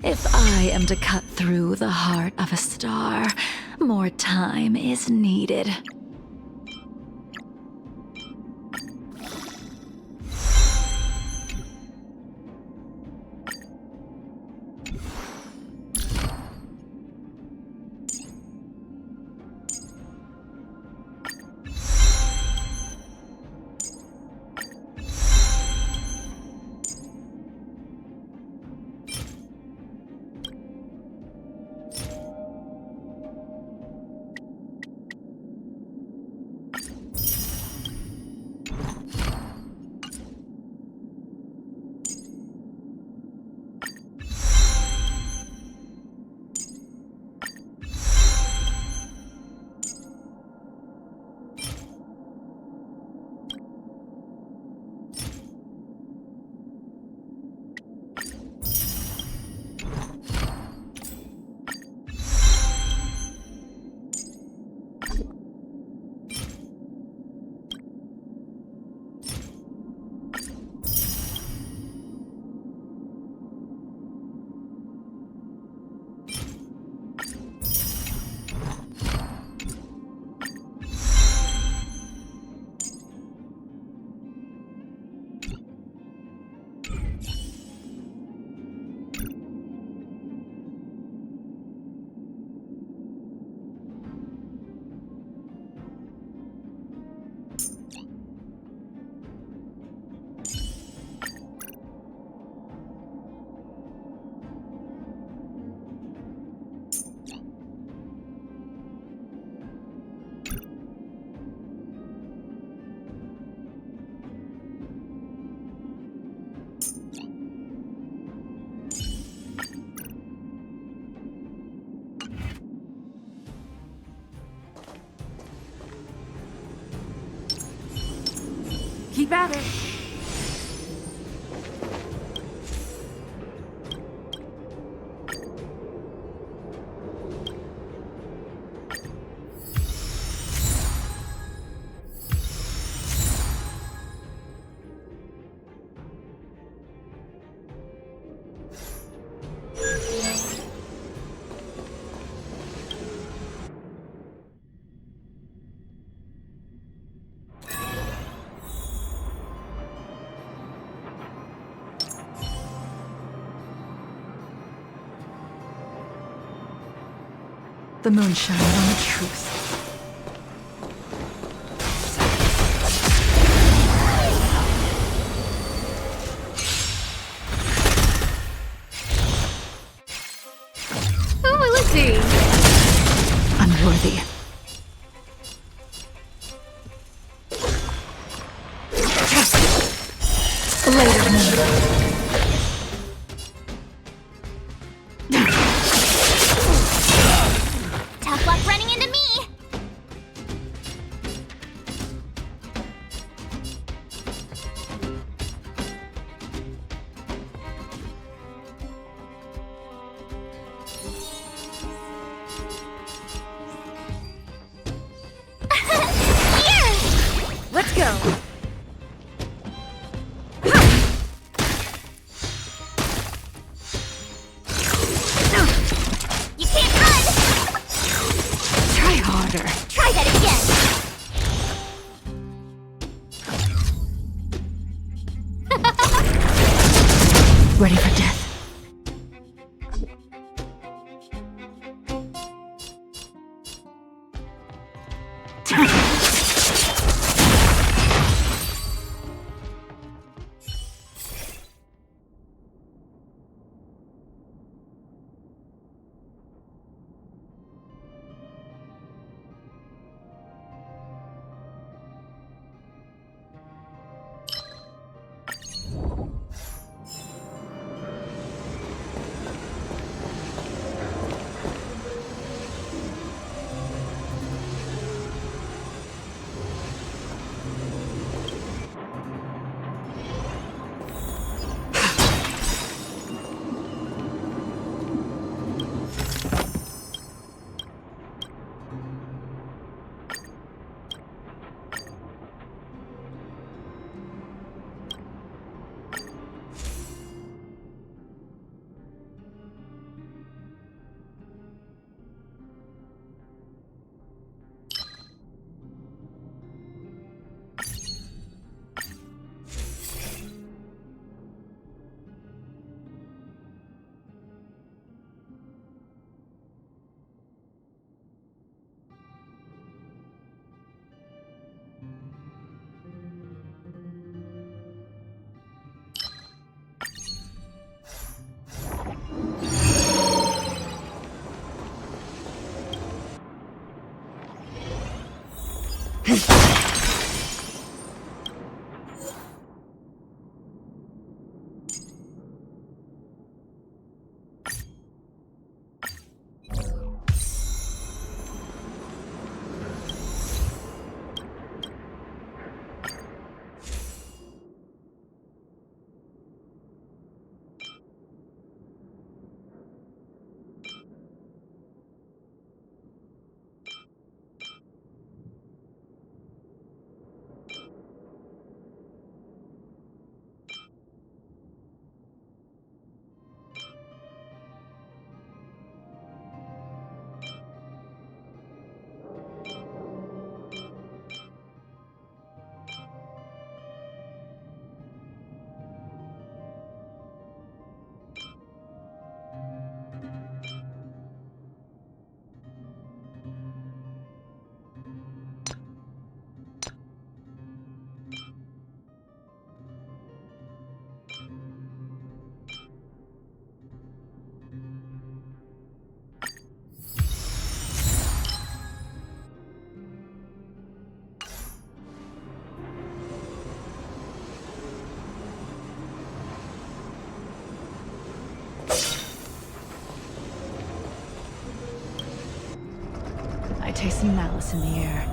If I am to cut through the heart of a star, more time is needed.
Keep at it.
The moonshine on the truth.
Who will it be?
Unworthy. Later, moon.
Tough luck running into me!
I taste some malice in the air.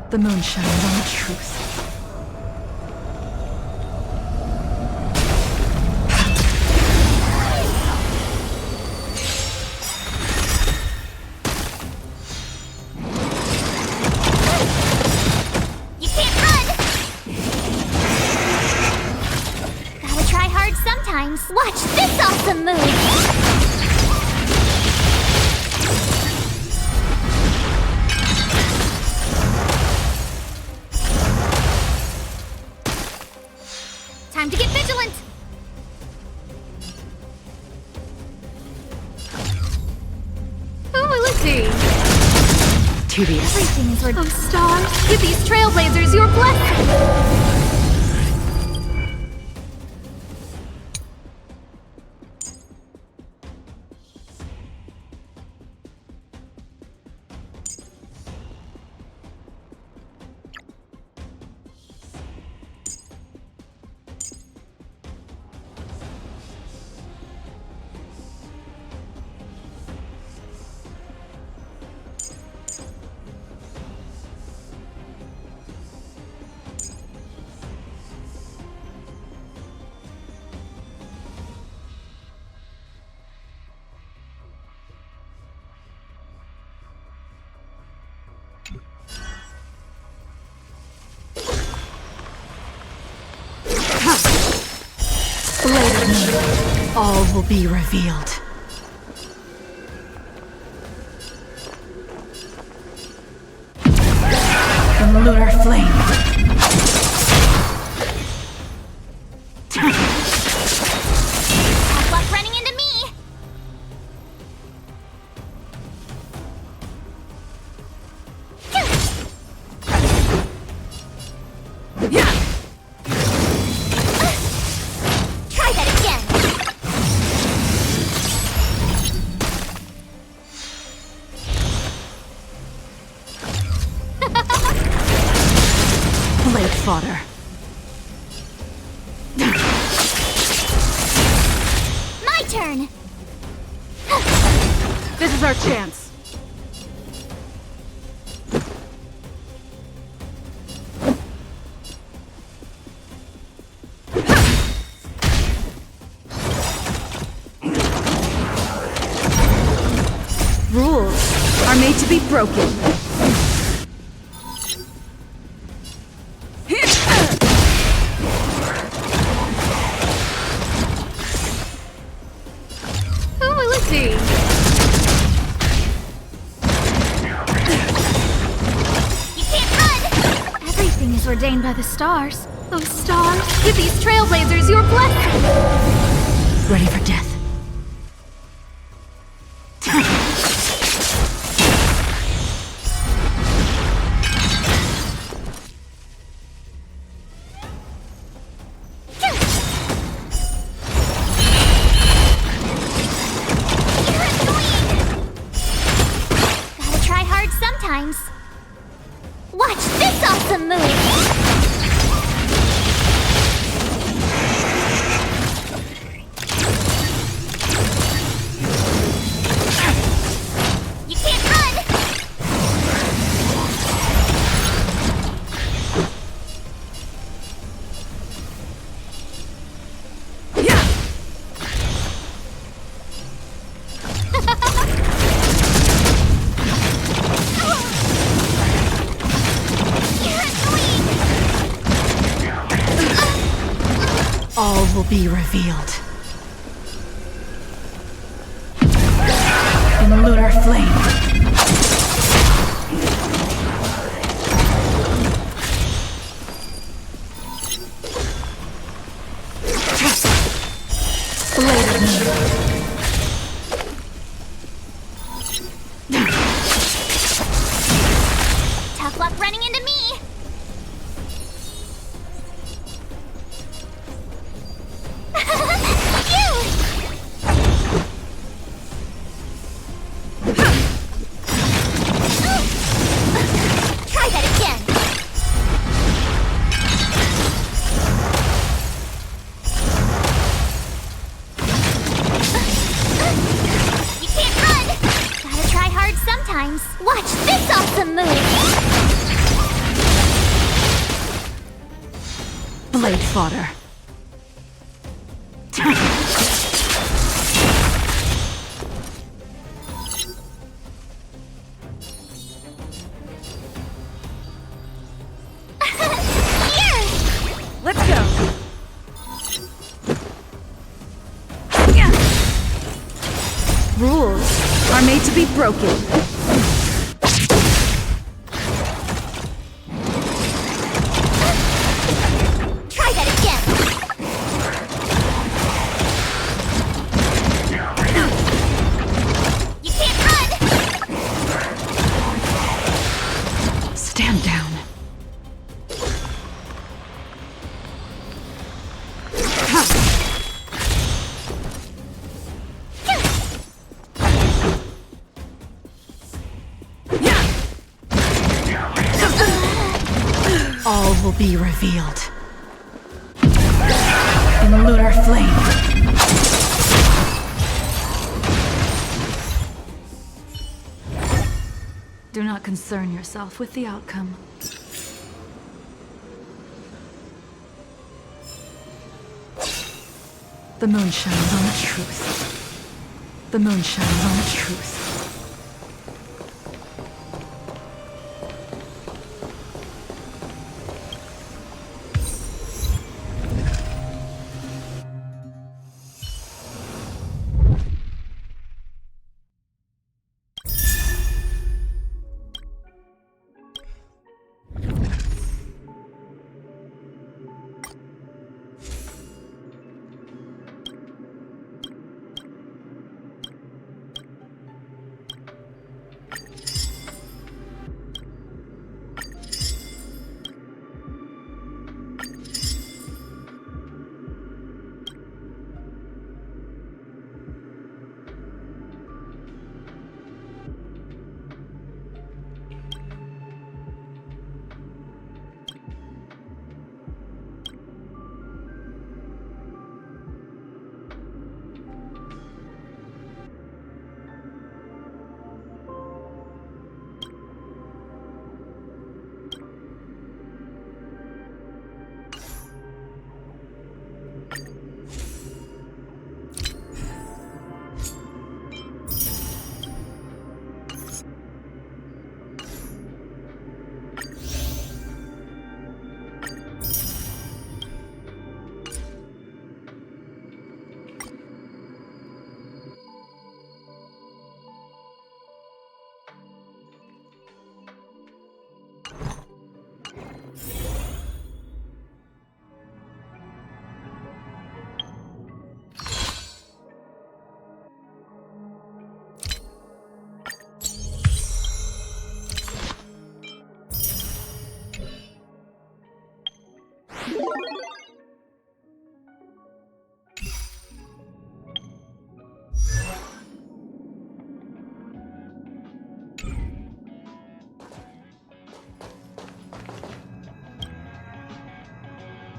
The moon shines on the truth.
You can't run! Gotta try hard sometimes. Watch this awesome move! Time to get vigilant! Oh, let's see.
Tedious.
Everything is worth. Oh, stars, give these trailblazers your blessing!
Later, all will be revealed. The lunar flame.
Have luck running into me! Try that again!
Late fodder.
My turn!
This is our chance. Rules are made to be broken. Oh, let's see.
You can't run! Everything is ordained by the stars. Those stars, give these trailblazers your blessing!
Ready for death.
Gotta try hard sometimes.
will be revealed. In lunar flame. Blade of moon.
Tough luck running into me! Try that again! You can't run! Gotta try hard sometimes. Watch this awesome move!
Blade fodder.
Let's go. Rules are made to be broken.
Try that again! You can't run!
Stand down. All will be revealed. In lunar flame. Do not concern yourself with the outcome. The moon shines on the truth. The moon shines on the truth.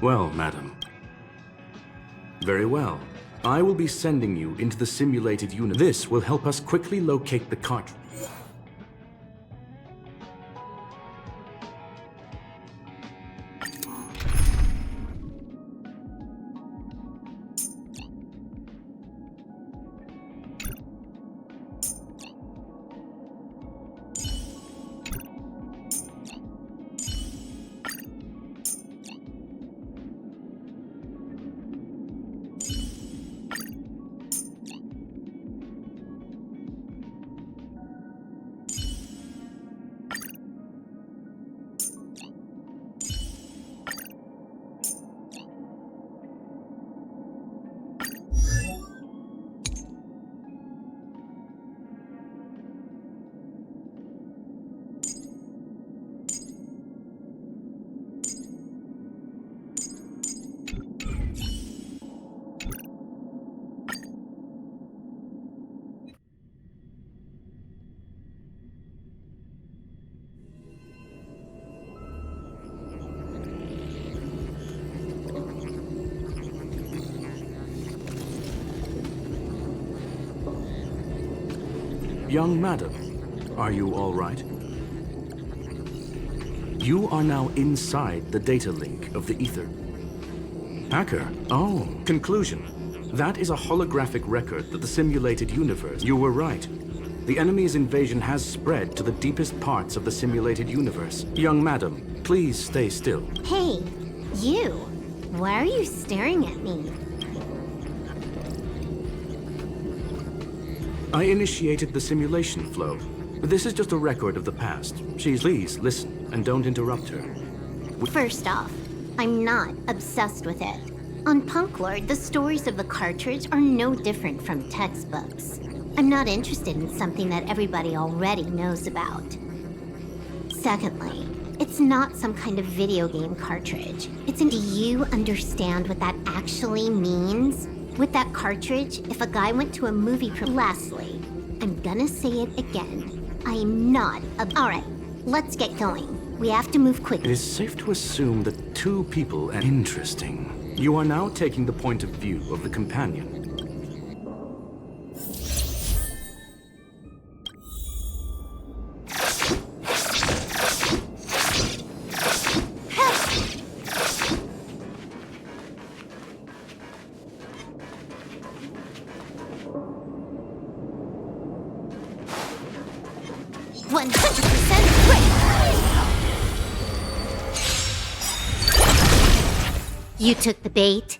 Well, madam. Very well. I will be sending you into the simulated unit. This will help us quickly locate the cartridge. Young madam, are you all right? You are now inside the data link of the ether. Hacker? Oh, conclusion. That is a holographic record of the simulated universe. You were right. The enemy's invasion has spread to the deepest parts of the simulated universe. Young madam, please stay still.
Hey, you. Why are you staring at me?
I initiated the simulation flow. This is just a record of the past. Please listen and don't interrupt her.
First off, I'm not obsessed with it. On Punk Lord, the stories of the cartridge are no different from textbooks. I'm not interested in something that everybody already knows about. Secondly, it's not some kind of video game cartridge. Do you understand what that actually means? With that cartridge, if a guy went to a movie Lastly, I'm gonna say it again. I am not Alright, let's get going. We have to move quickly.
It is safe to assume that two people and interesting. You are now taking the point of view of the companion.
You took the bait?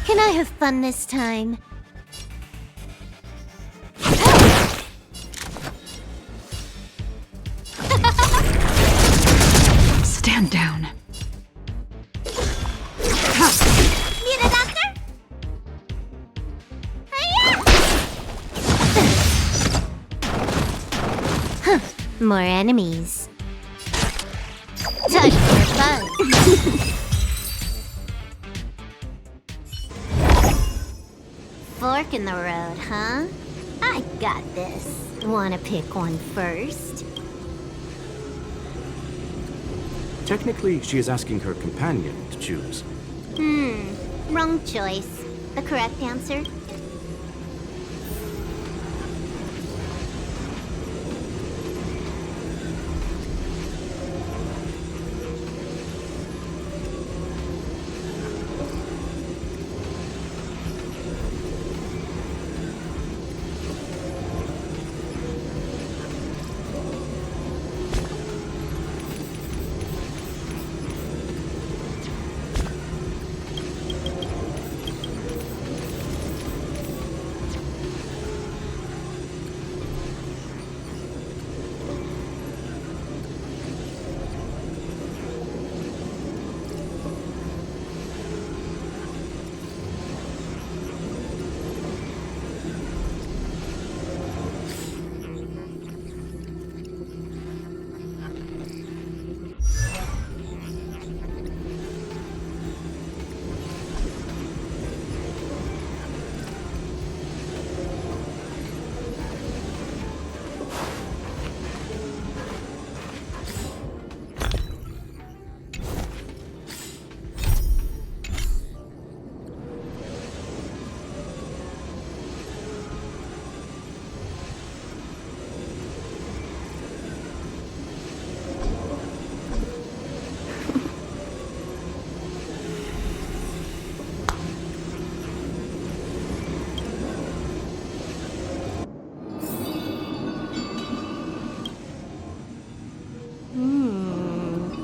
Can I have fun this time?
Stand down.
Need a doctor? Huh, more enemies. Time for fun. Fork in the road, huh? I got this. Wanna pick one first?
Technically, she is asking her companion to choose.
Wrong choice. The correct answer?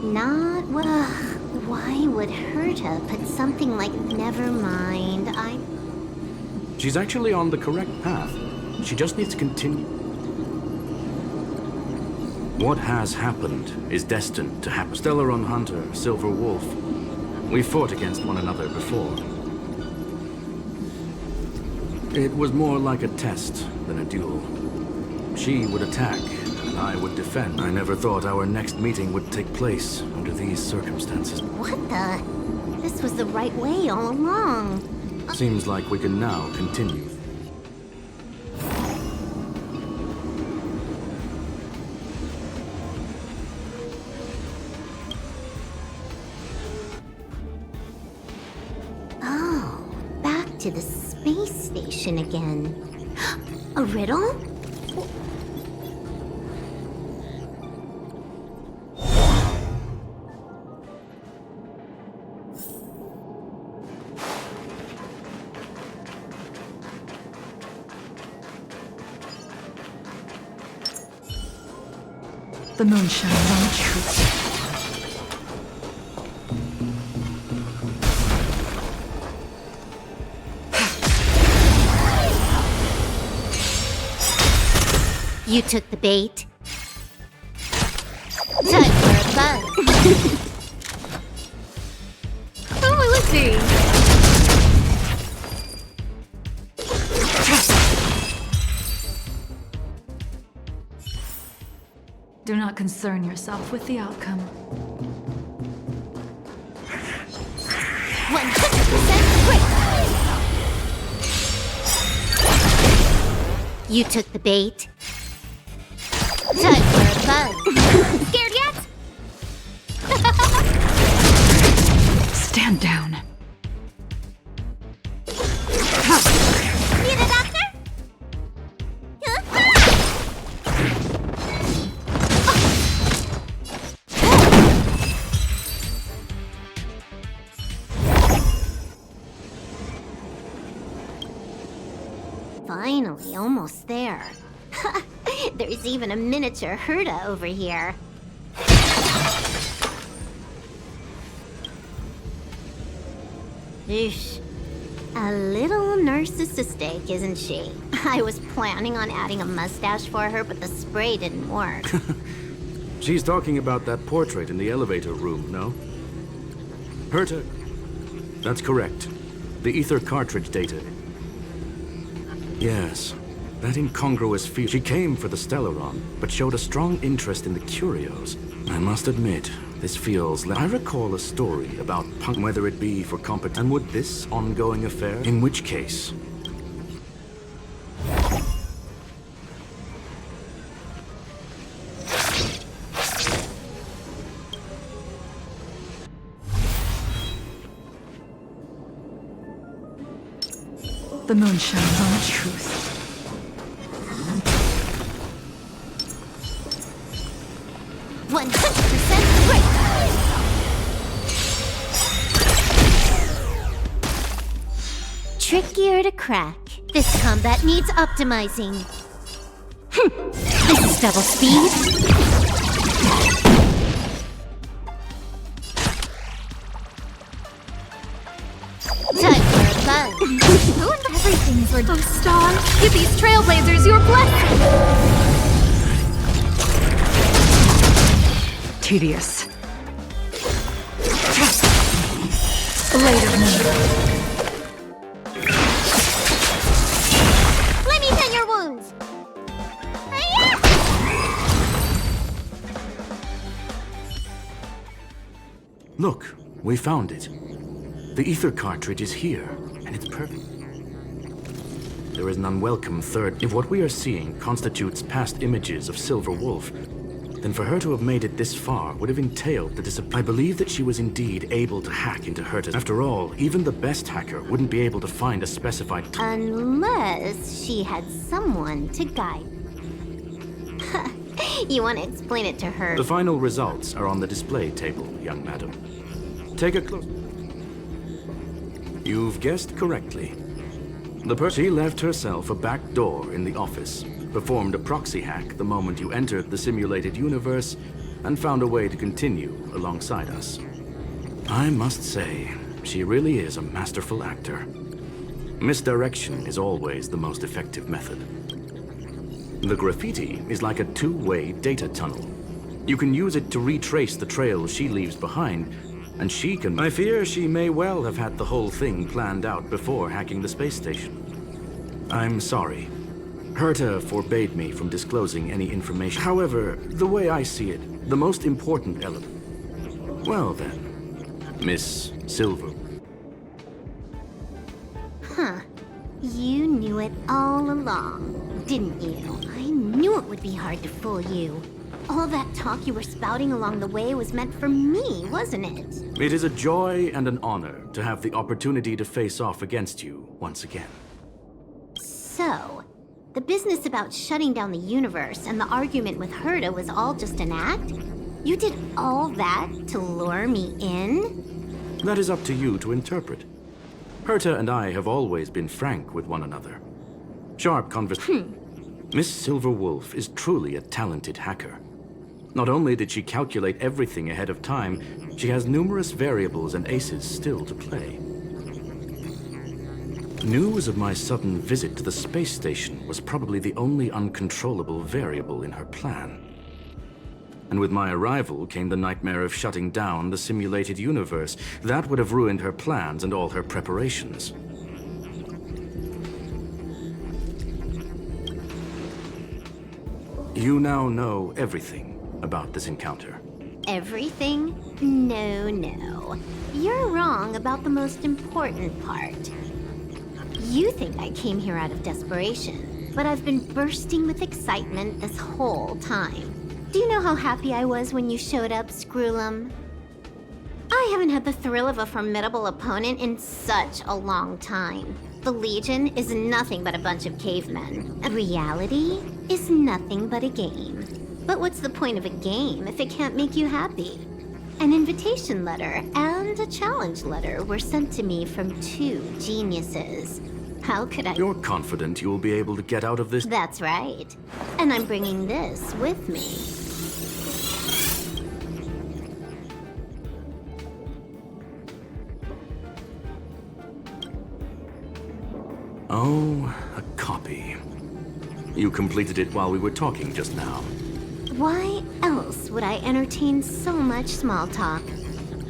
Not well. Why would Herta put something like never mind?
She's actually on the correct path. She just needs to continue. What has happened is destined to happen. Stellaron Hunter, Silver Wolf. We fought against one another before. It was more like a test than a duel. She would attack, and I would defend. I never thought our next meeting would take place under these circumstances.
What the? This was the right way all along.
Seems like we can now continue.
space station again. A riddle?
The moon shines on the truth.
You took the bait. Time for a buzz. Oh, let's see.
Do not concern yourself with the outcome.
100% quick. You took the bait. Time for a buzz. Scared yet?
Stand down.
Need a doctor? Finally, almost there. There's even a miniature Herta over here. Eesh. A little narcissistic, isn't she? I was planning on adding a mustache for her, but the spray didn't work.
She's talking about that portrait in the elevator room, no? Herta. That's correct. The ether cartridge data. Yes. That incongruous feel. She came for the Stellaron, but showed a strong interest in the curios. I must admit, this feels like... I recall a story about punk, whether it be for competence. And would this ongoing affair? In which case...
The moon shines on the truth.
Trickier to crack. This combat needs optimizing. This is double speed. Time for a buzz.
Everything's for those stars. Give these trailblazers your blessing.
Tedious. Later, moon.
Let me tend your wounds.
Look, we found it. The ether cartridge is here, and it's perfect. There is an unwelcome third. If what we are seeing constitutes past images of Silver Wolf, then for her to have made it this far would have entailed the disappearance. I believe that she was indeed able to hack into Herta. After all, even the best hacker wouldn't be able to find a specified...
Unless she had someone to guide. You want to explain it to her?
The final results are on the display table, young madam. Take a close... You've guessed correctly. She left herself a back door in the office, performed a proxy hack the moment you entered the simulated universe, and found a way to continue alongside us. I must say, she really is a masterful actor. Misdirection is always the most effective method. The graffiti is like a two-way data tunnel. You can use it to retrace the trails she leaves behind, and she can... I fear she may well have had the whole thing planned out before hacking the space station. I'm sorry. Herta forbade me from disclosing any information. However, the way I see it, the most important element... Well then, Miss Silver.
Huh. You knew it all along, didn't you? I knew it would be hard to fool you. All that talk you were spouting along the way was meant for me, wasn't it?
It is a joy and an honor to have the opportunity to face off against you once again.
So, the business about shutting down the universe and the argument with Herta was all just an act? You did all that to lure me in?
That is up to you to interpret. Herta and I have always been frank with one another. Sharp conversation. Miss Silverwolf is truly a talented hacker. Not only did she calculate everything ahead of time, she has numerous variables and aces still to play. News of my sudden visit to the space station was probably the only uncontrollable variable in her plan. And with my arrival came the nightmare of shutting down the simulated universe. That would have ruined her plans and all her preparations. You now know everything about this encounter.
Everything? No. You're wrong about the most important part. You think I came here out of desperation, but I've been bursting with excitement this whole time. Do you know how happy I was when you showed up, Screwlum? I haven't had the thrill of a formidable opponent in such a long time. The Legion is nothing but a bunch of cavemen. Reality is nothing but a game. But what's the point of a game if it can't make you happy? An invitation letter and a challenge letter were sent to me from two geniuses. How could I—
You're confident you'll be able to get out of this?
That's right. And I'm bringing this with me.
Oh, a copy. You completed it while we were talking just now.
Why else would I entertain so much small talk?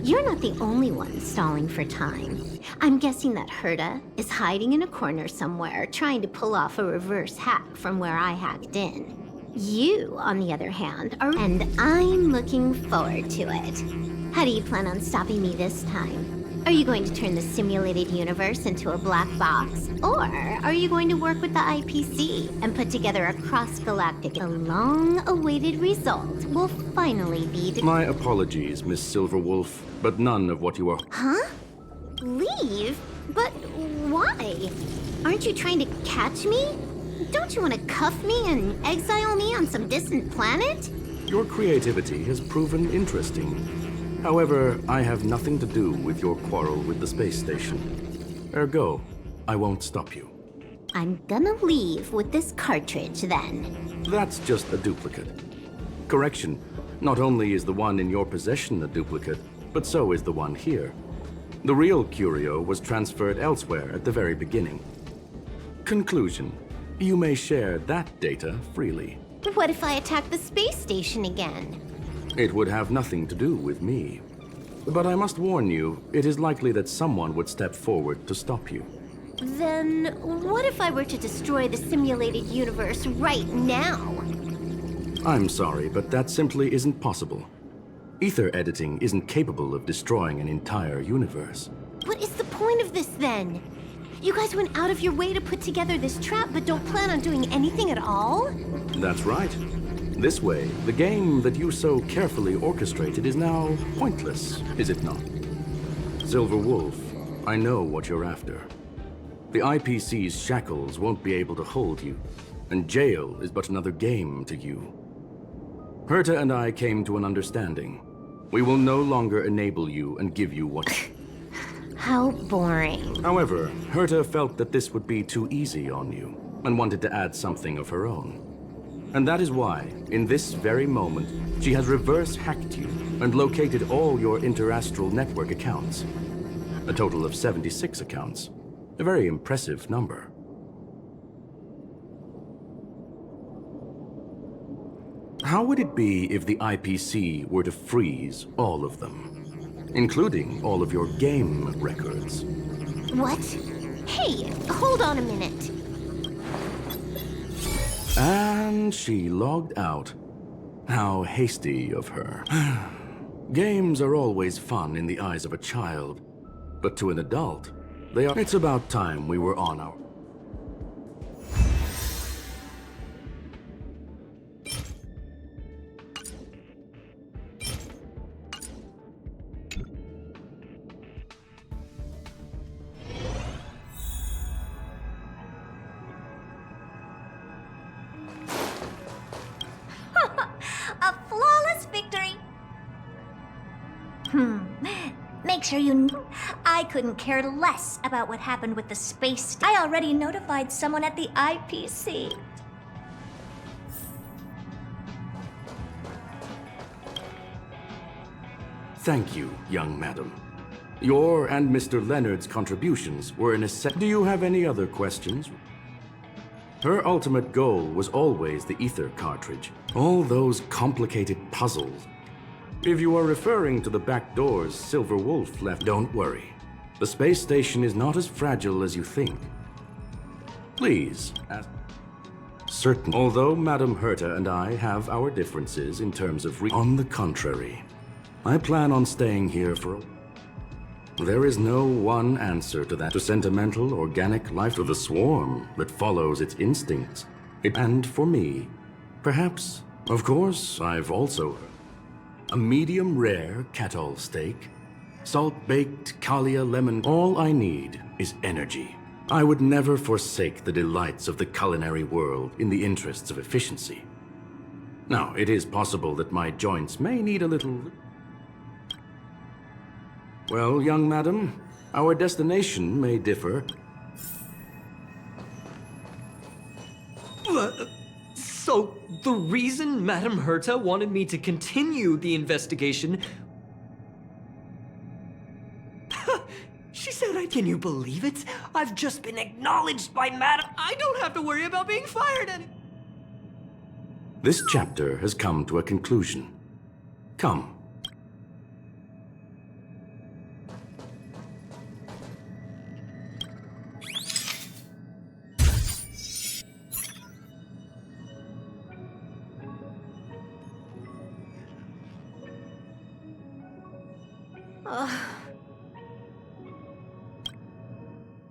You're not the only one stalling for time. I'm guessing that Herta is hiding in a corner somewhere, trying to pull off a reverse hack from where I hacked in. You, on the other hand, are— And I'm looking forward to it. How do you plan on stopping me this time? Are you going to turn the simulated universe into a black box? Or are you going to work with the IPC and put together a cross-galactic— The long-awaited result will finally be—
My apologies, Miss Silverwolf, but none of what you are—
Huh? Leave? But why? Aren't you trying to catch me? Don't you want to cuff me and exile me on some distant planet?
Your creativity has proven interesting. However, I have nothing to do with your quarrel with the space station. Ergo, I won't stop you.
I'm gonna leave with this cartridge, then.
That's just a duplicate. Correction, not only is the one in your possession a duplicate, but so is the one here. The real curio was transferred elsewhere at the very beginning. Conclusion, you may share that data freely.
What if I attack the space station again?
It would have nothing to do with me. But I must warn you, it is likely that someone would step forward to stop you.
Then what if I were to destroy the simulated universe right now?
I'm sorry, but that simply isn't possible. Ether editing isn't capable of destroying an entire universe.
What is the point of this, then? You guys went out of your way to put together this trap, but don't plan on doing anything at all?
That's right. This way, the game that you so carefully orchestrated is now pointless, is it not? Silver Wolf, I know what you're after. The IPC's shackles won't be able to hold you, and jail is but another game to you. Herta and I came to an understanding. We will no longer enable you and give you what—
How boring.
However, Herta felt that this would be too easy on you, and wanted to add something of her own. And that is why, in this very moment, she has reverse-hacked you and located all your interastral network accounts. A total of 76 accounts. A very impressive number. How would it be if the IPC were to freeze all of them, including all of your game records?
What? Hey, hold on a minute.
And she logged out. How hasty of her. Games are always fun in the eyes of a child, but to an adult, they are— It's about time we were on our—
sure you I couldn't care less about what happened with the space. I already notified someone at the IPC.
Thank you, young madam. Your and Mr. Leonard's contributions were Do you have any other questions? Her ultimate goal was always the ether cartridge. All those complicated puzzles. If you are referring to the back doors Silver Wolf left, don't worry. The space station is not as fragile as you think. Please, certain. Although Madam Herta and I have our differences in terms of on the contrary, I plan on staying here for There is no one answer to that. To sentimental, organic life, to the swarm that follows its instincts. And for me, perhaps, of course, I've also a medium rare Catol steak, salt-baked Kalia lemon. All I need is energy. I would never forsake the delights of the culinary world in the interests of efficiency. Now, it is possible that my joints may need a little... Well, young madam, our destination may differ.
So, the reason Madame Herta wanted me to continue the investigation... She said can you believe it? I've just been acknowledged by Madame... I don't have to worry about being fired any...
This chapter has come to a conclusion. Come.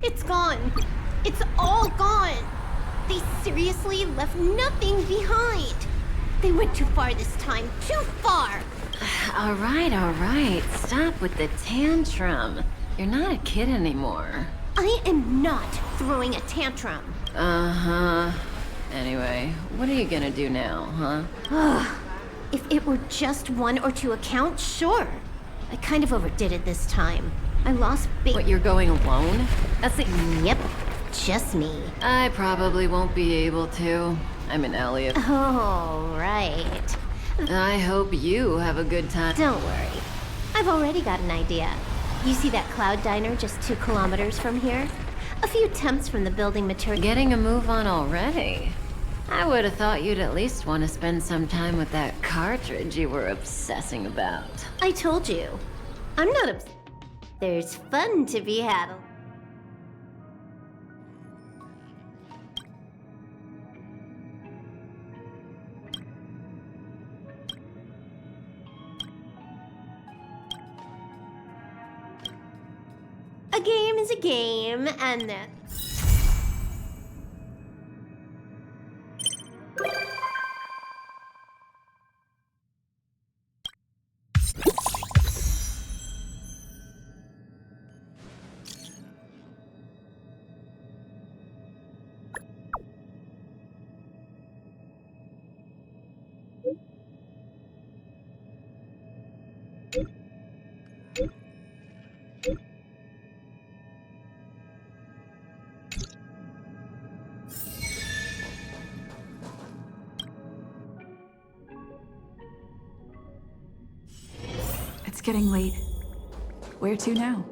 It's gone. It's all gone. They seriously left nothing behind. They went too far this time. Too far.
All right. Stop with the tantrum. You're not a kid anymore.
I am not throwing a tantrum.
Uh-huh. Anyway, what are you gonna do now, huh?
If it were just 1 or 2 accounts, sure. I kind of overdid it this time. I lost big...
What, you're going alone? That's it.
Yep, just me.
I probably won't be able to. I'm in Elliot.
Oh, right.
I hope you have a good time.
Don't worry. I've already got an idea. You see that cloud diner just 2 kilometers from here? A few temps from the building material...
Getting a move on already? I would have thought you'd at least want to spend some time with that cartridge you were obsessing about.
I told you. I'm not There's fun to be had. A game is a game, and
It's getting late. Where to now?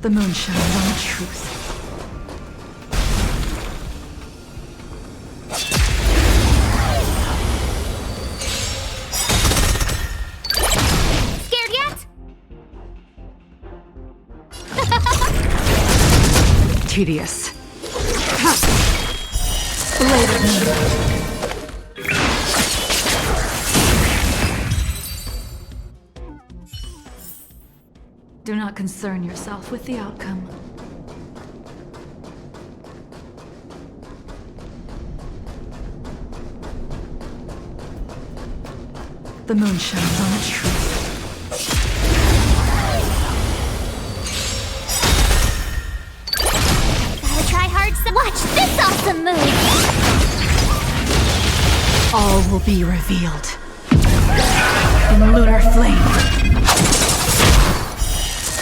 The moon shines on the truth.
Scared yet?
Tedious. Blade of moon. Do not concern yourself with the outcome. The moon shines on the truth.
Gotta try hard some. Watch this awesome move!
All will be revealed. In lunar flame.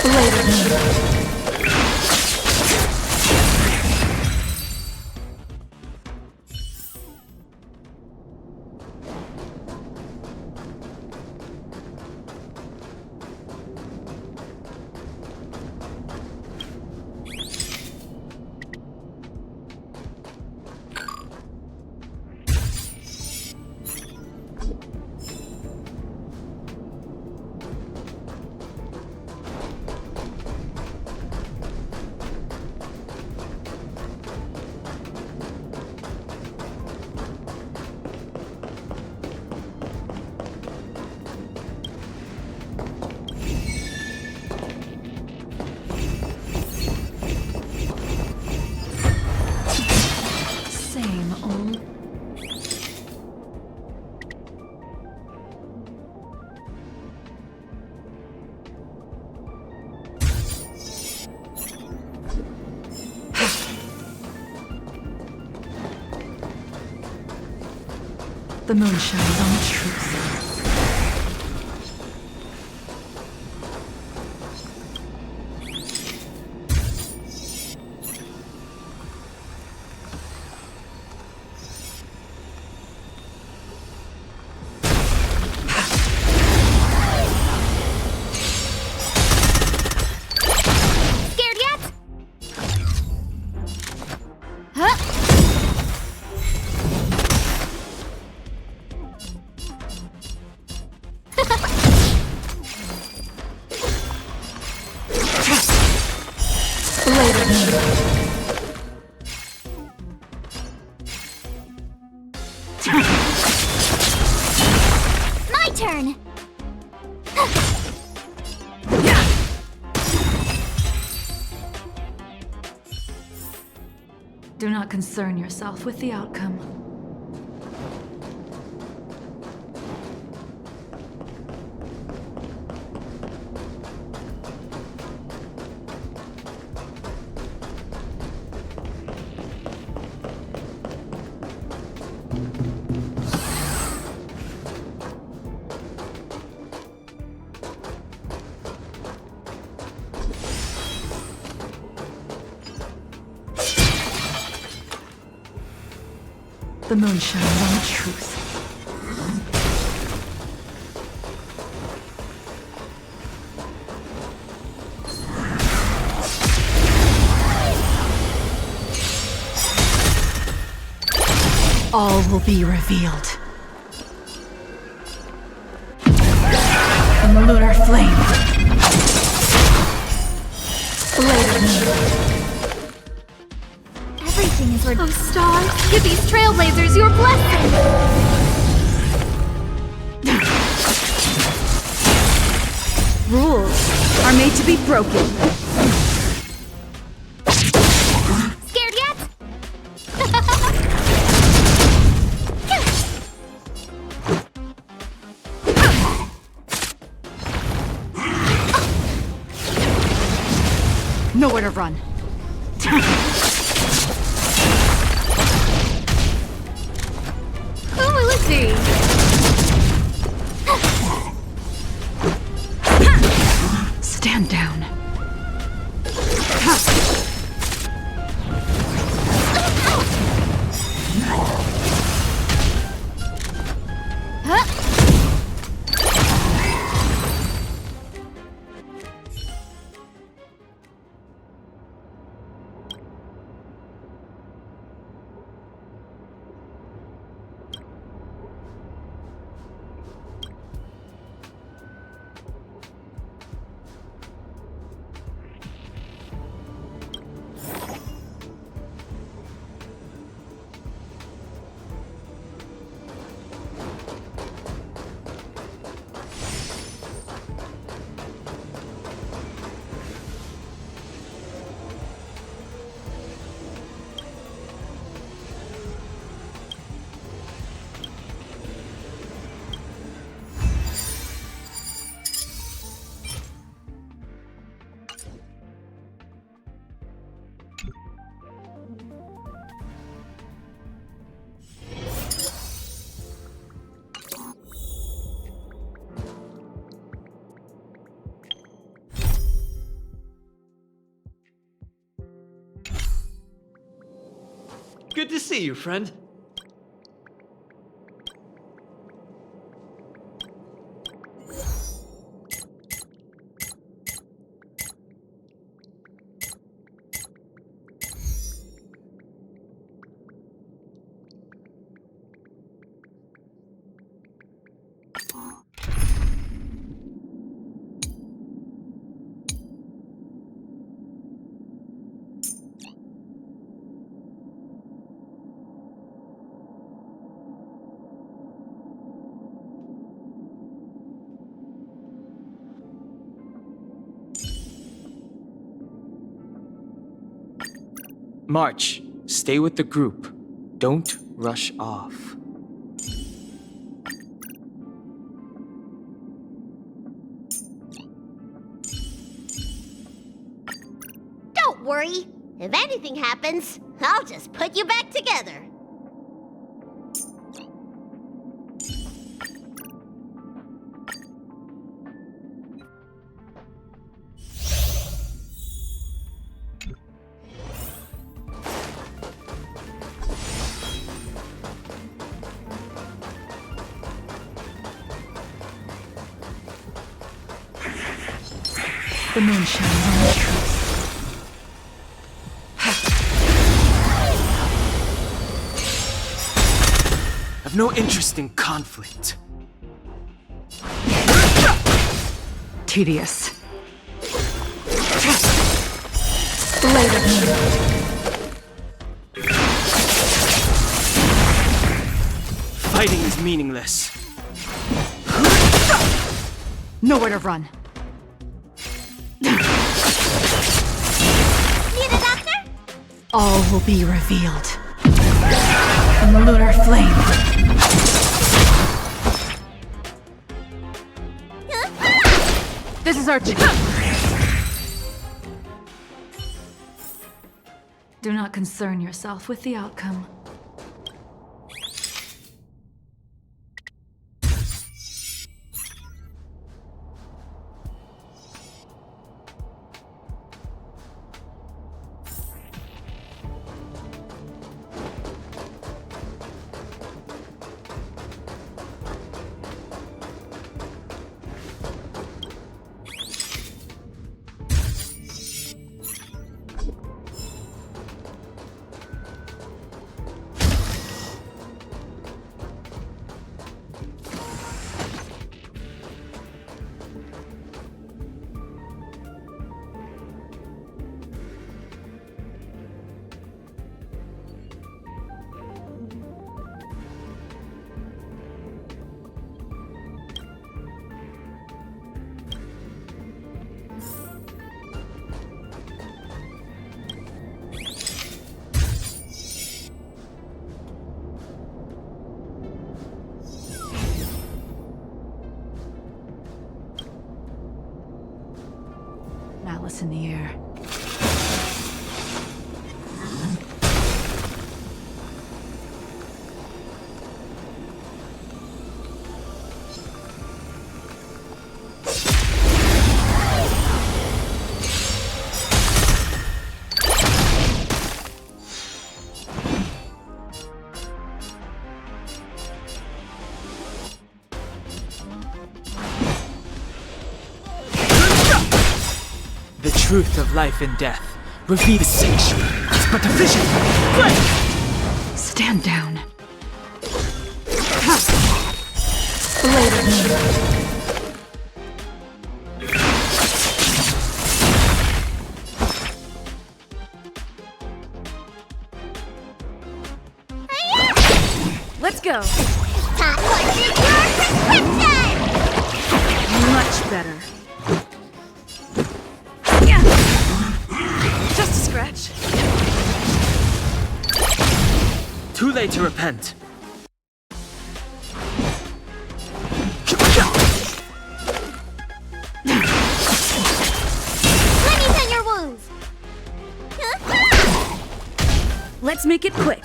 Blade of moon. Same old. The moon shines on the truth.
Scared yet? Huh?
Blade of moon.
My turn!
Do not concern yourself with the outcome. The moon shines on the truth. All will be revealed. In the lunar flame. Blade of moon.
Everything is Oh, stars, give these trailblazers your blessing!
Rules are made to be broken.
Scared yet?
Nowhere to run.
Who will it be?
Stand down.
Good to see you, friend.
March, stay with the group. Don't rush off.
Don't worry. If anything happens, I'll just put you back together.
The moon shines on the truth.
I've no interest in conflict.
Tedious. Blade of moon.
Fighting is meaningless.
Nowhere to run.
Need a doctor?
All will be revealed. In the lunar flame. This is our chance. Do not concern yourself with the outcome. Malice in the air.
The truth of life and death. Reveal the sanctuary. It's but a vision. Break!
Stand down. Blade of moon.
Let's go.
Time for your prescription!
Much better. Just a scratch.
Too late to repent.
Let me tend your wounds.
Let's make it quick.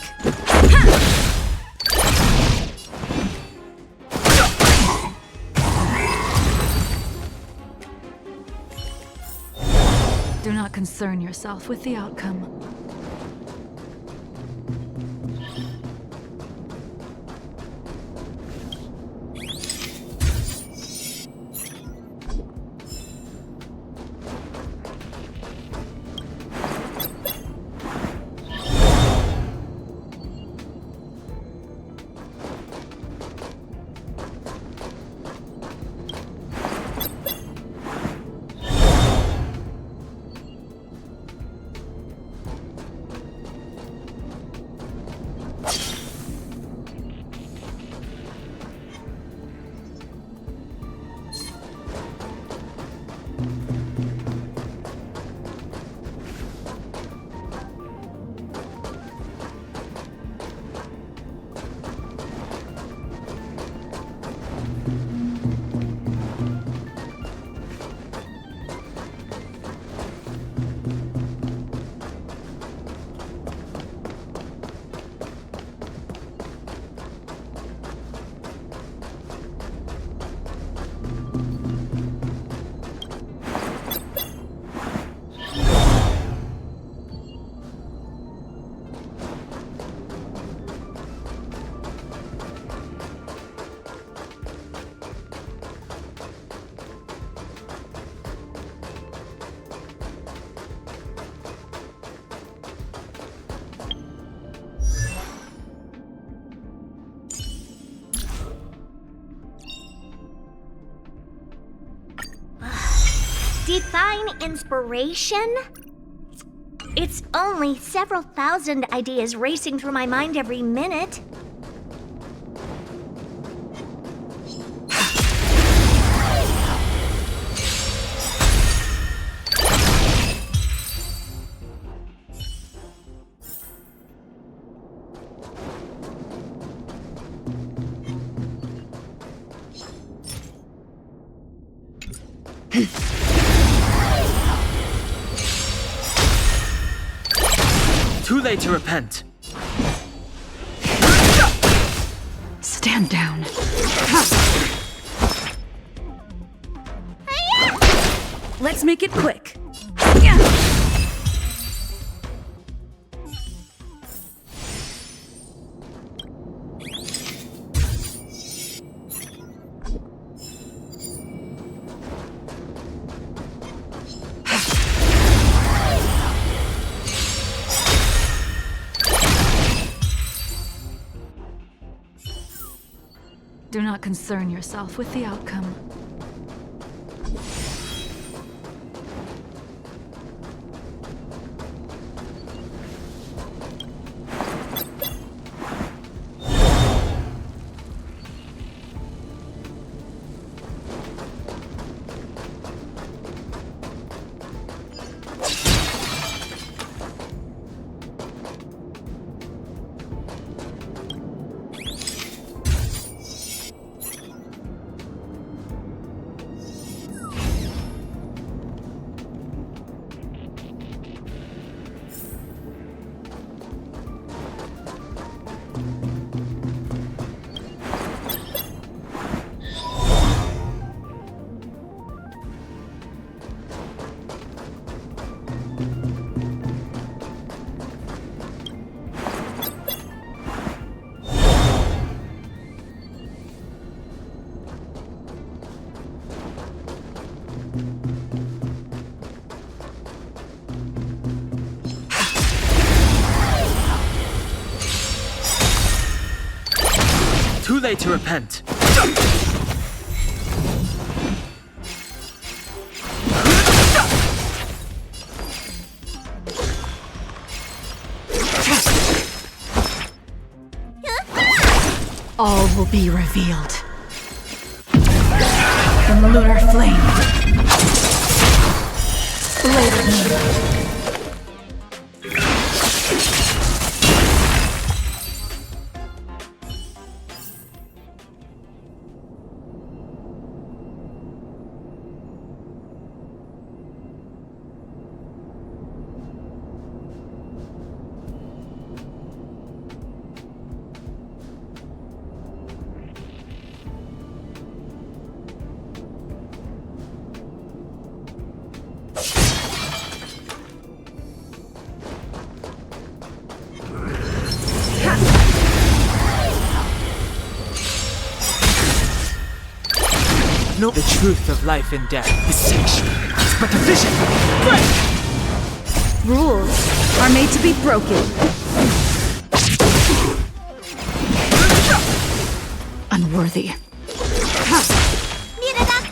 Do not concern yourself with the outcome.
Define inspiration? It's only several thousand ideas racing through my mind every minute.
Too late to repent.
Stand down.
Let's make it quick.
Do not concern yourself with the outcome.
Too late to repent.
All will be revealed. In the lunar flame. Blade of me.
No, the truth of life and death is sanctuary. It's but a vision. Break!
Rules are made to be broken.
Unworthy.
Need a doctor?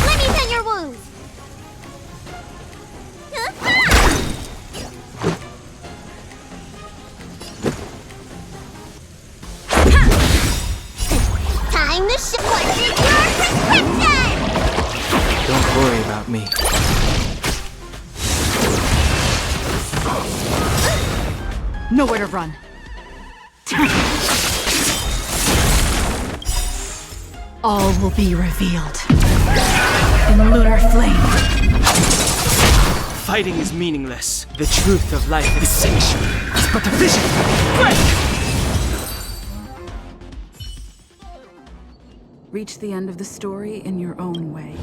Let me tend your wounds.
Time to show what is your prescription!
Don't worry about me.
Nowhere to run. All will be revealed. In the lunar flame.
Fighting is meaningless. The truth of life is sanctuary. It's but a vision. Break!
Reach the end of the story in your own way.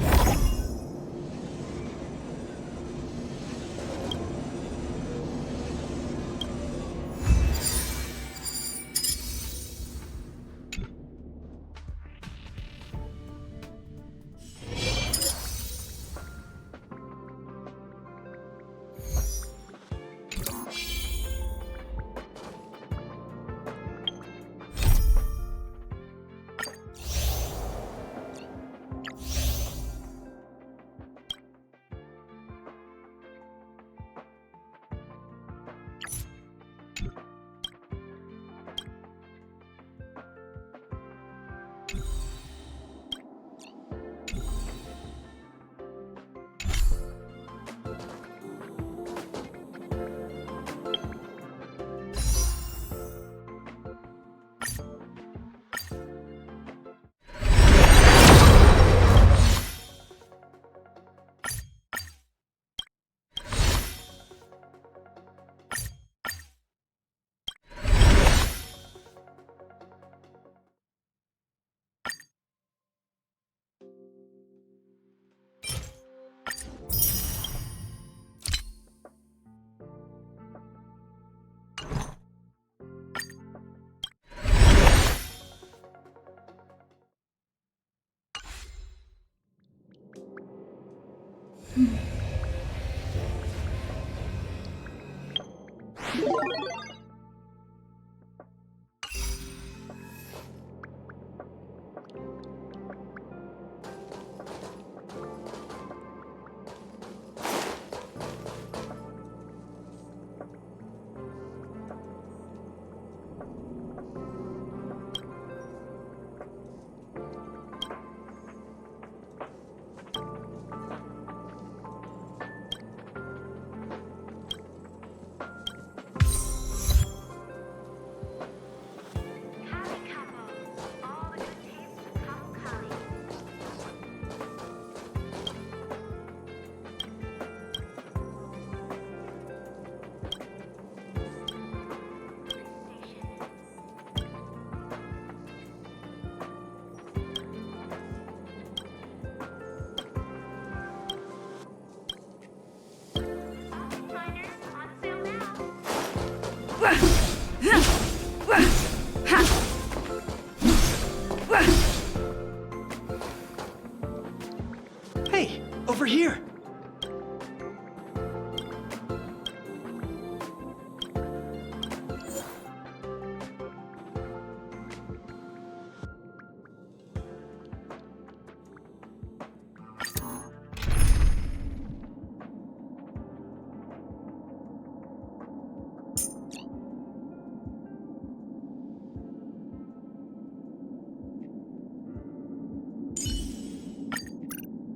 Hey, over here!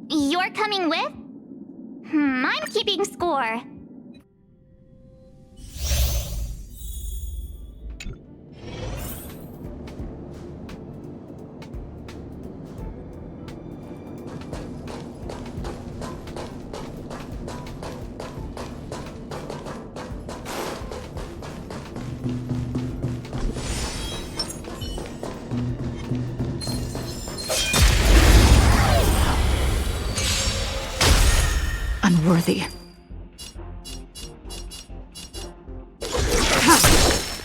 You're coming with? I'm keeping score.
Unworthy.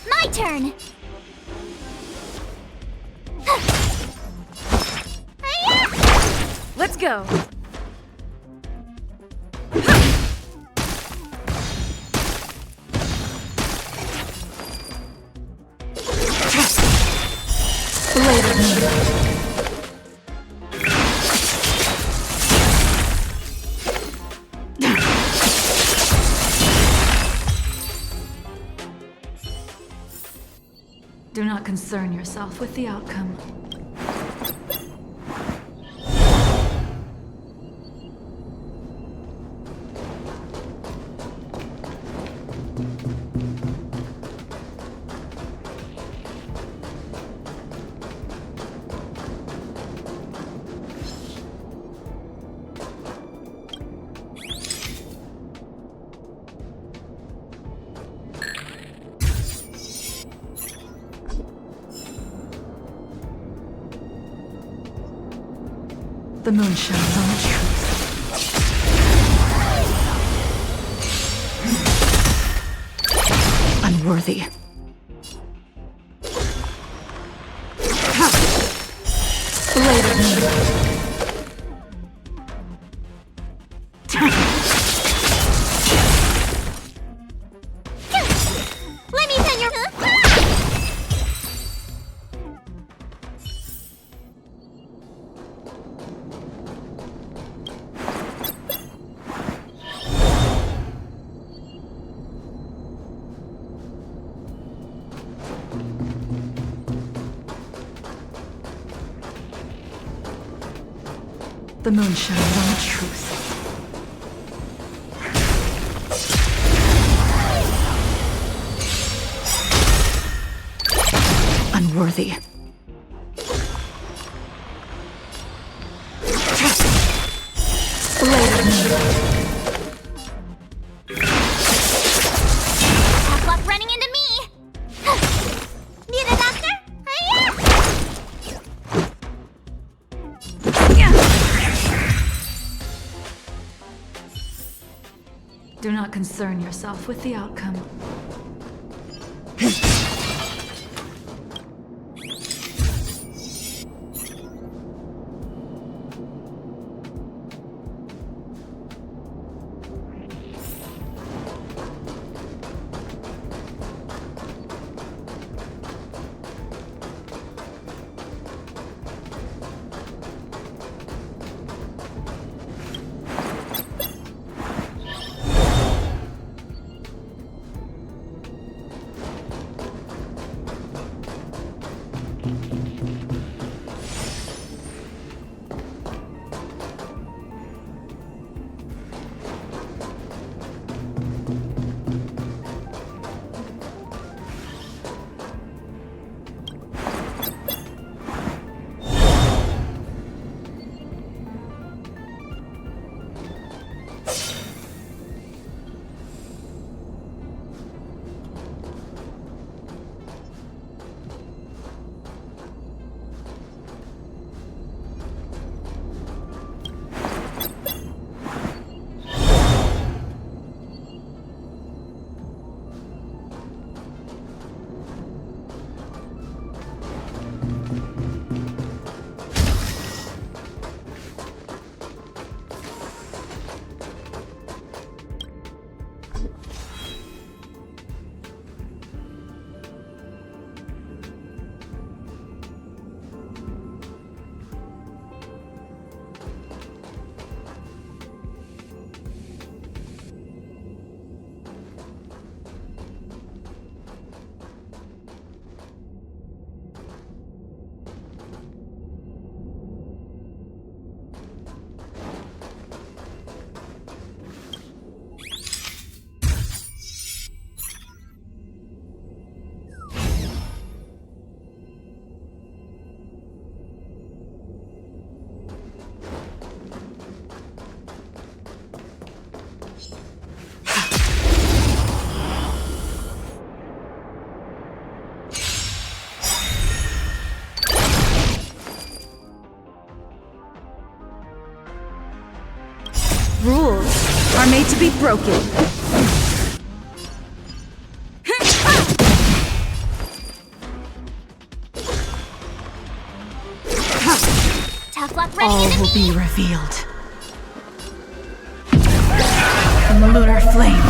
My turn!
Let's go!
Do not concern yourself with the outcome. The moon shines on the truth. Unworthy. Blade of me.
Let me pin your...
The moon shines on the truth. Unworthy. Blade of me.
Tough luck running into me! Need a doctor?
Do not concern yourself with the outcome.
Rules are made to be broken.
Tough luck ready
All
in
will
the
be revealed. In the lunar flame.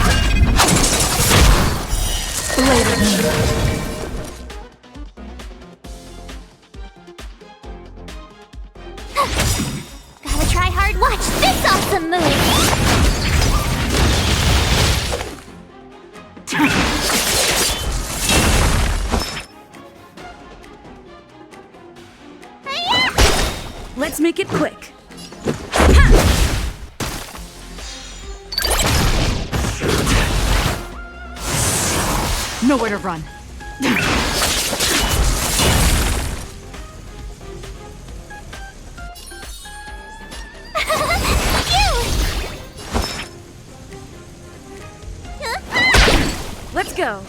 Blade of me.
Gotta try hard. Watch this awesome move.
Let's make it quick.
Nowhere to run.
Let's go.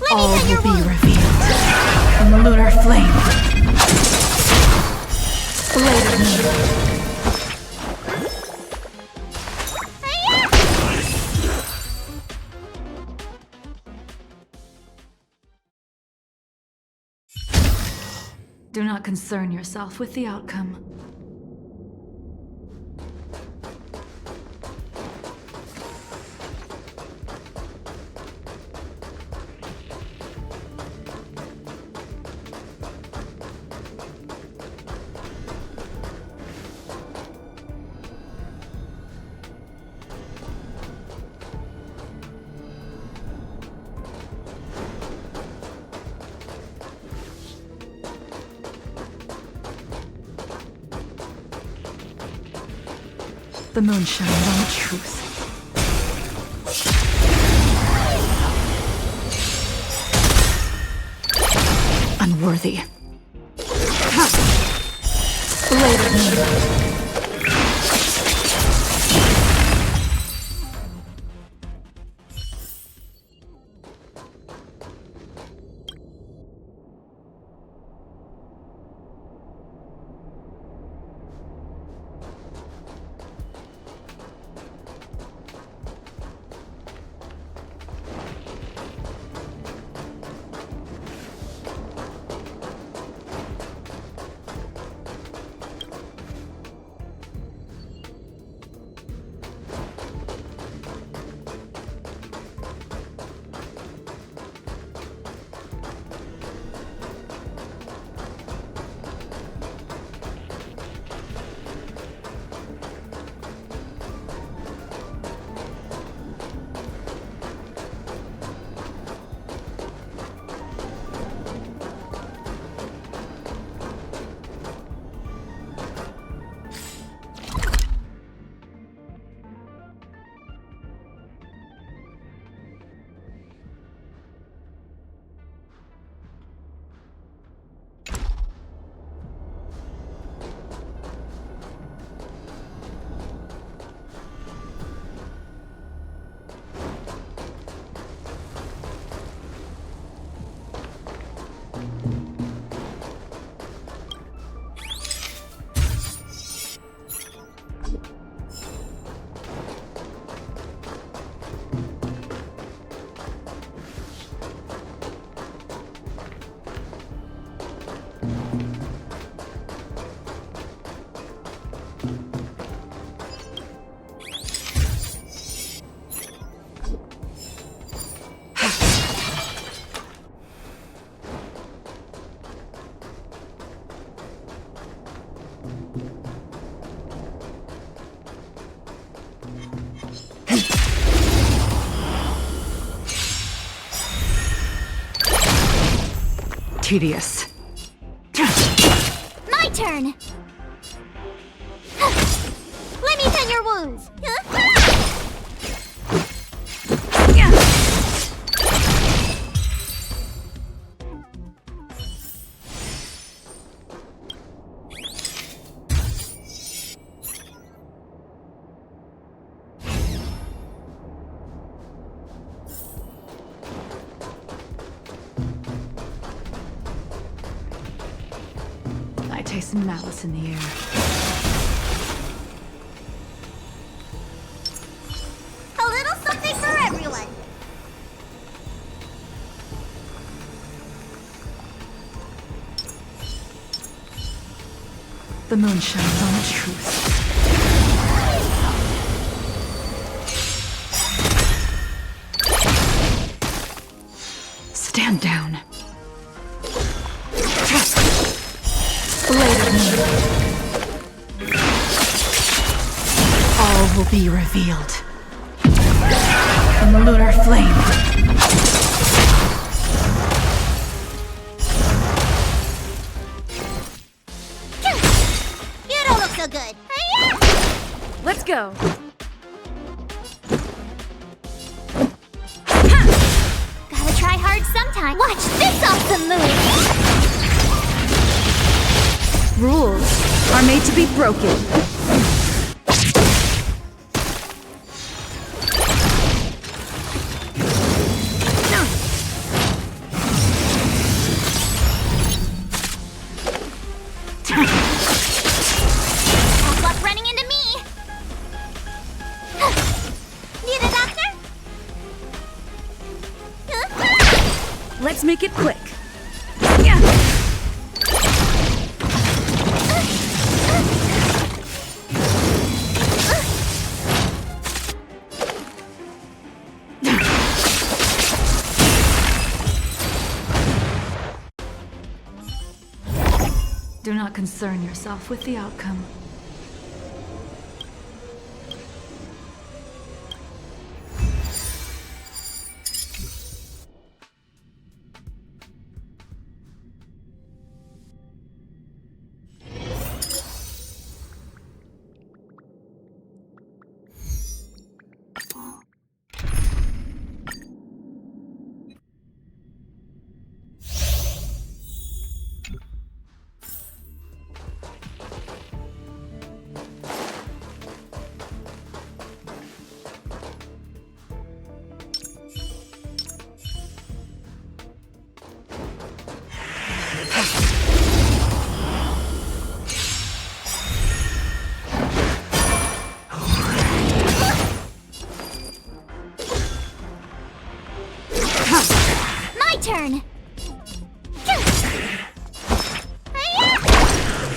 All will be revealed. In the lunar flame. Blade of me. Do not concern yourself with the outcome. The moon shines on the truth. Unworthy. Blade of me. Tedious.
My turn. Let me tend your wounds.
taste malice in the air.
A little something for everyone.
The moon shines on truth. Stand down. Blade of me. All will be revealed. In the lunar flame.
You don't look so good.
Let's go.
Gotta try hard sometime. Watch this awesome move!
Rules are made to be broken.
Tough luck running into me! Need a doctor?
Let's make it quick.
Do not concern yourself with the outcome.
Turn.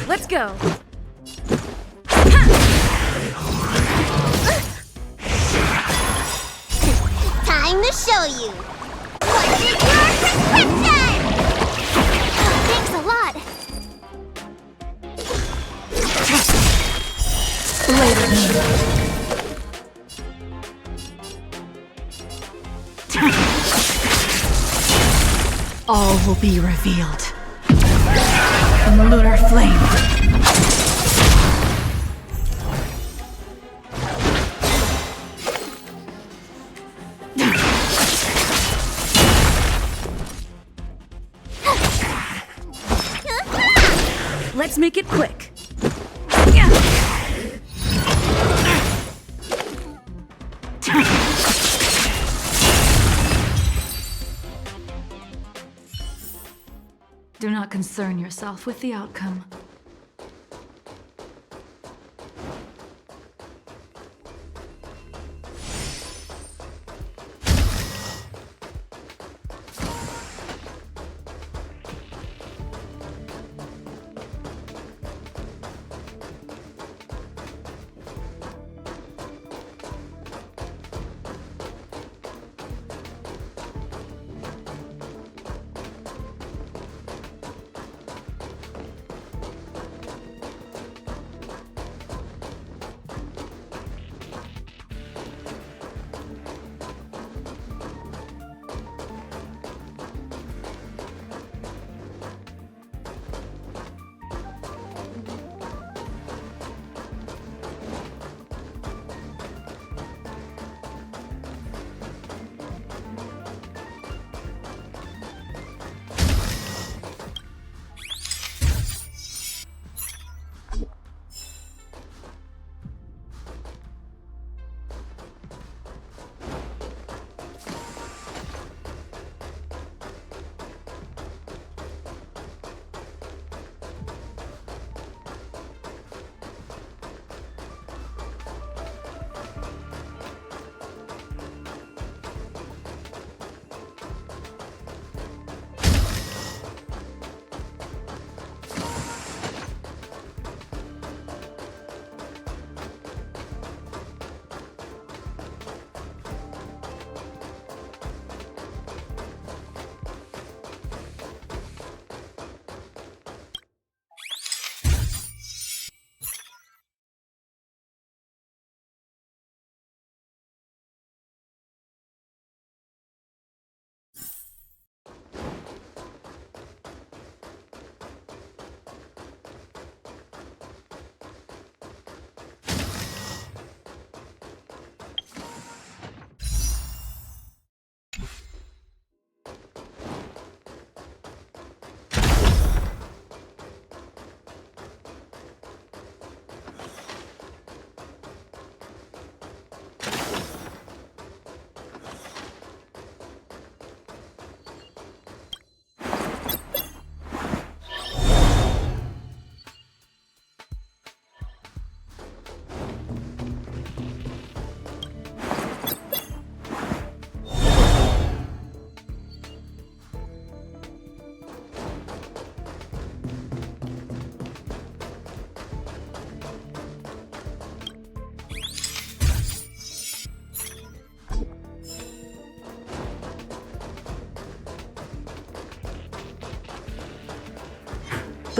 Let's go.
Time to show you. What's your prescription?
Thanks a lot.
Blade of me. All will be revealed. In the lunar flame.
Let's make it quick.
Do not concern yourself with the outcome.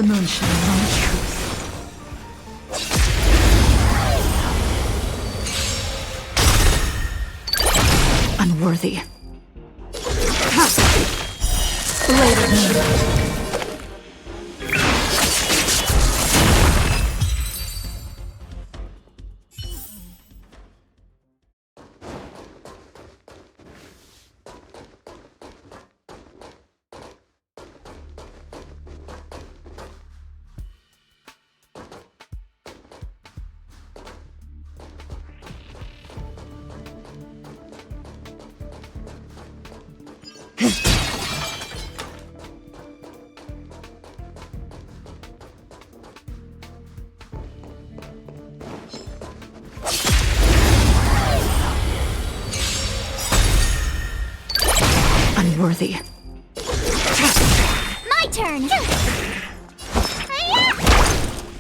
The moon shines on the truth. Unworthy. Blade of moon. Unworthy.
My turn!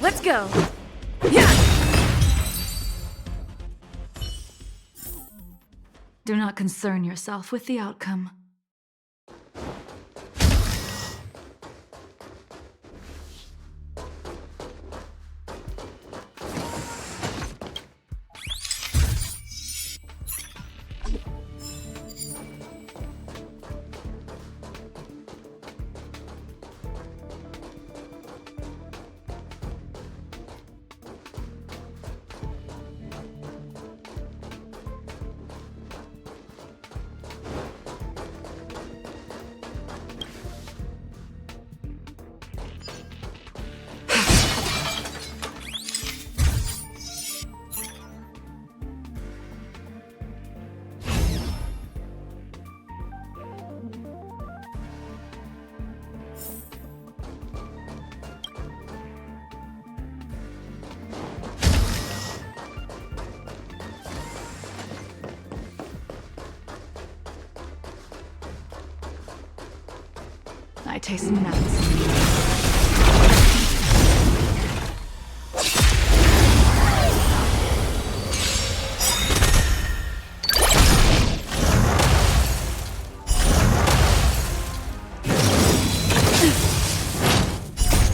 Let's go.
Do not concern yourself with the outcome. I taste nuts.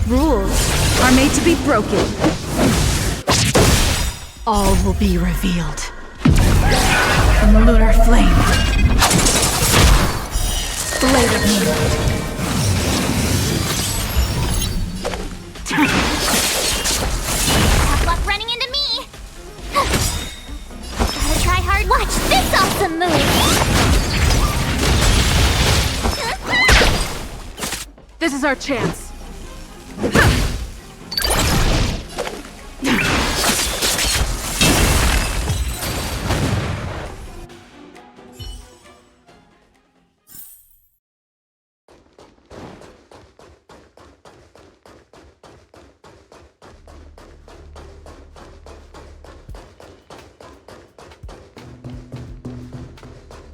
Rules are made to be broken.
All will be revealed. In the lunar flame. Blade of moon.
Have luck running into me! Gotta try hard. Watch this awesome move!
This is our chance.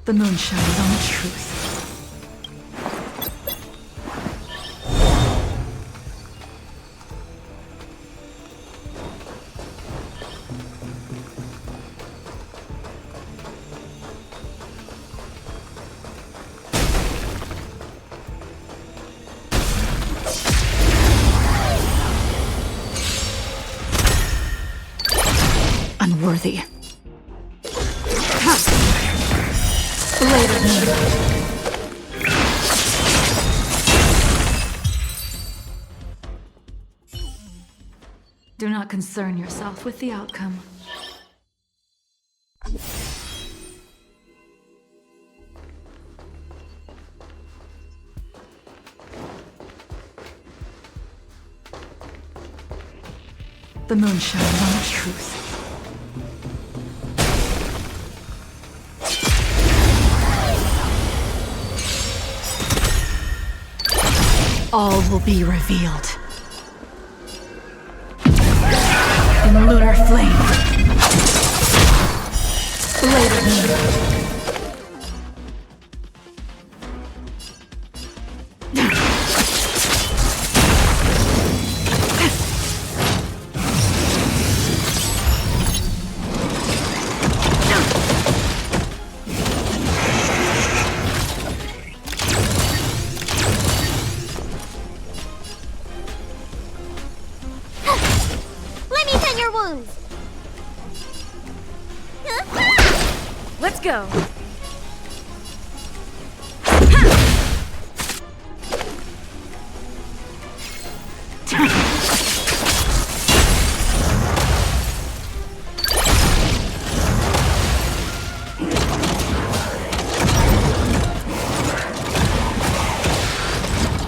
The moon shines on the truth. Unworthy. Blade of moon. Do not concern yourself with the outcome. The moon shines on the truth. All will be revealed. In the lunar flame. Blade of moon.
wounds!
Let's go.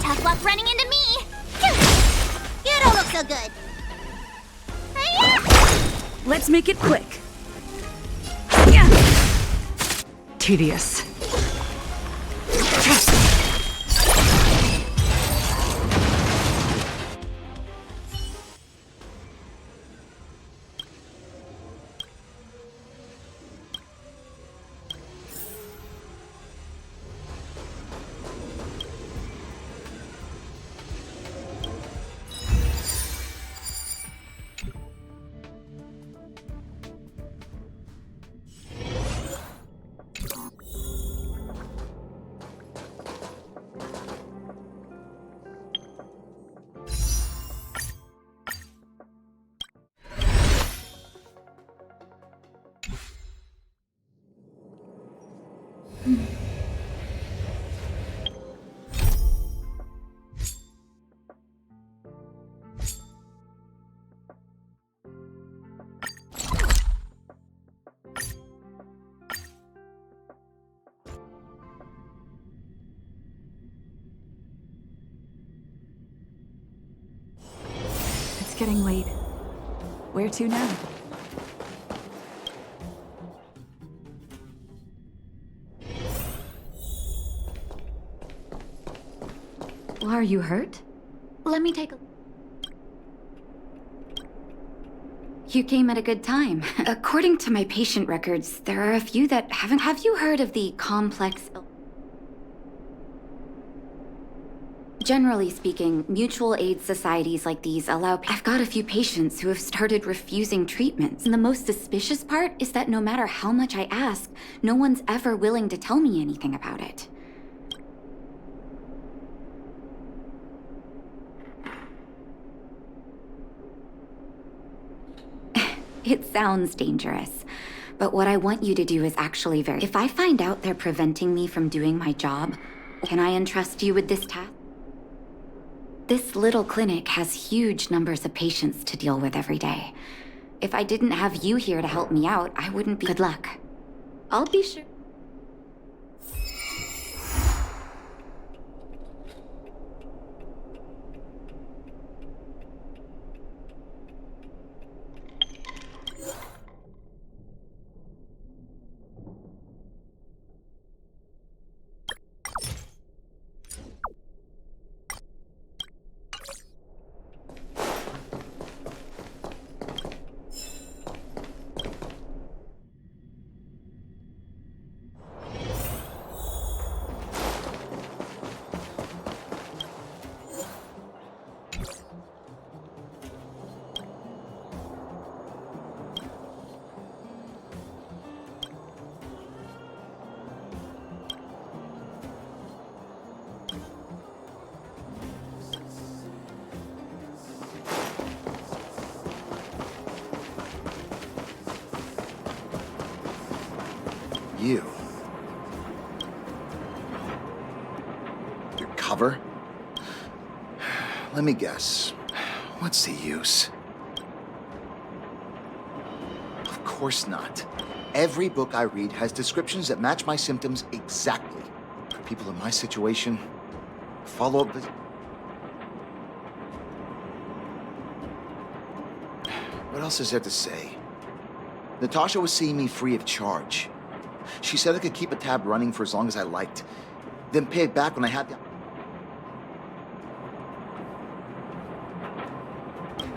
Tough luck running into me! You don't look so good.
Let's make it quick.
Tedious. It's getting late. Where to now? Are you hurt?
Let me take a... You came at a good time. According to my patient records, there are a few that haven't... Have you heard of the complex... Generally speaking, mutual aid societies like these allow... I've got a few patients who have started refusing treatments. And the most suspicious part is that no matter how much I ask, no one's ever willing to tell me anything about it. It sounds dangerous, but what I want you to do is actually very... If I find out they're preventing me from doing my job, can I entrust you with this task? This little clinic has huge numbers of patients to deal with every day. If I didn't have you here to help me out, I wouldn't be... Good luck. I'll be sure...
You. Your cover? Let me guess. What's the use? Of course not. Every book I read has descriptions that match my symptoms exactly. For people in my situation, follow-up... What else is there to say? Natasha was seeing me free of charge. She said I could keep a tab running for as long as I liked, then pay it back when I had the...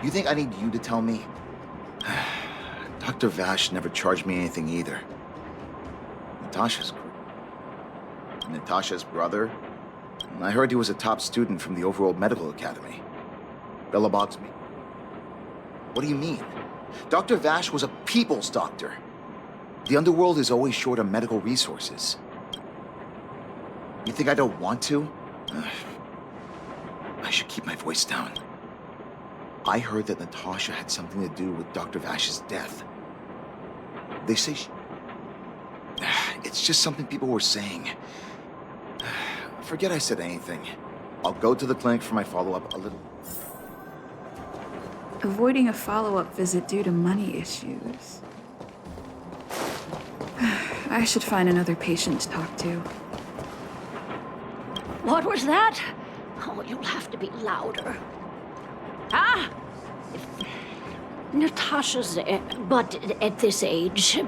You think I need you to tell me? Dr. Vash never charged me anything either. Natasha's brother? I heard he was a top student from the Overworld Medical Academy. Bellabog's me. What do you mean? Dr. Vash was a people's doctor. The underworld is always short on medical resources. You think I don't want to? I should keep my voice down. I heard that Natasha had something to do with Dr. Vash's death. They say she... It's just something people were saying. Forget I said anything. I'll go to the clinic for my follow-up a little...
Avoiding a follow-up visit due to money issues. I should find another patient to talk to.
What was that? Oh, you'll have to be louder. Ah! Natasha's there, but at this age,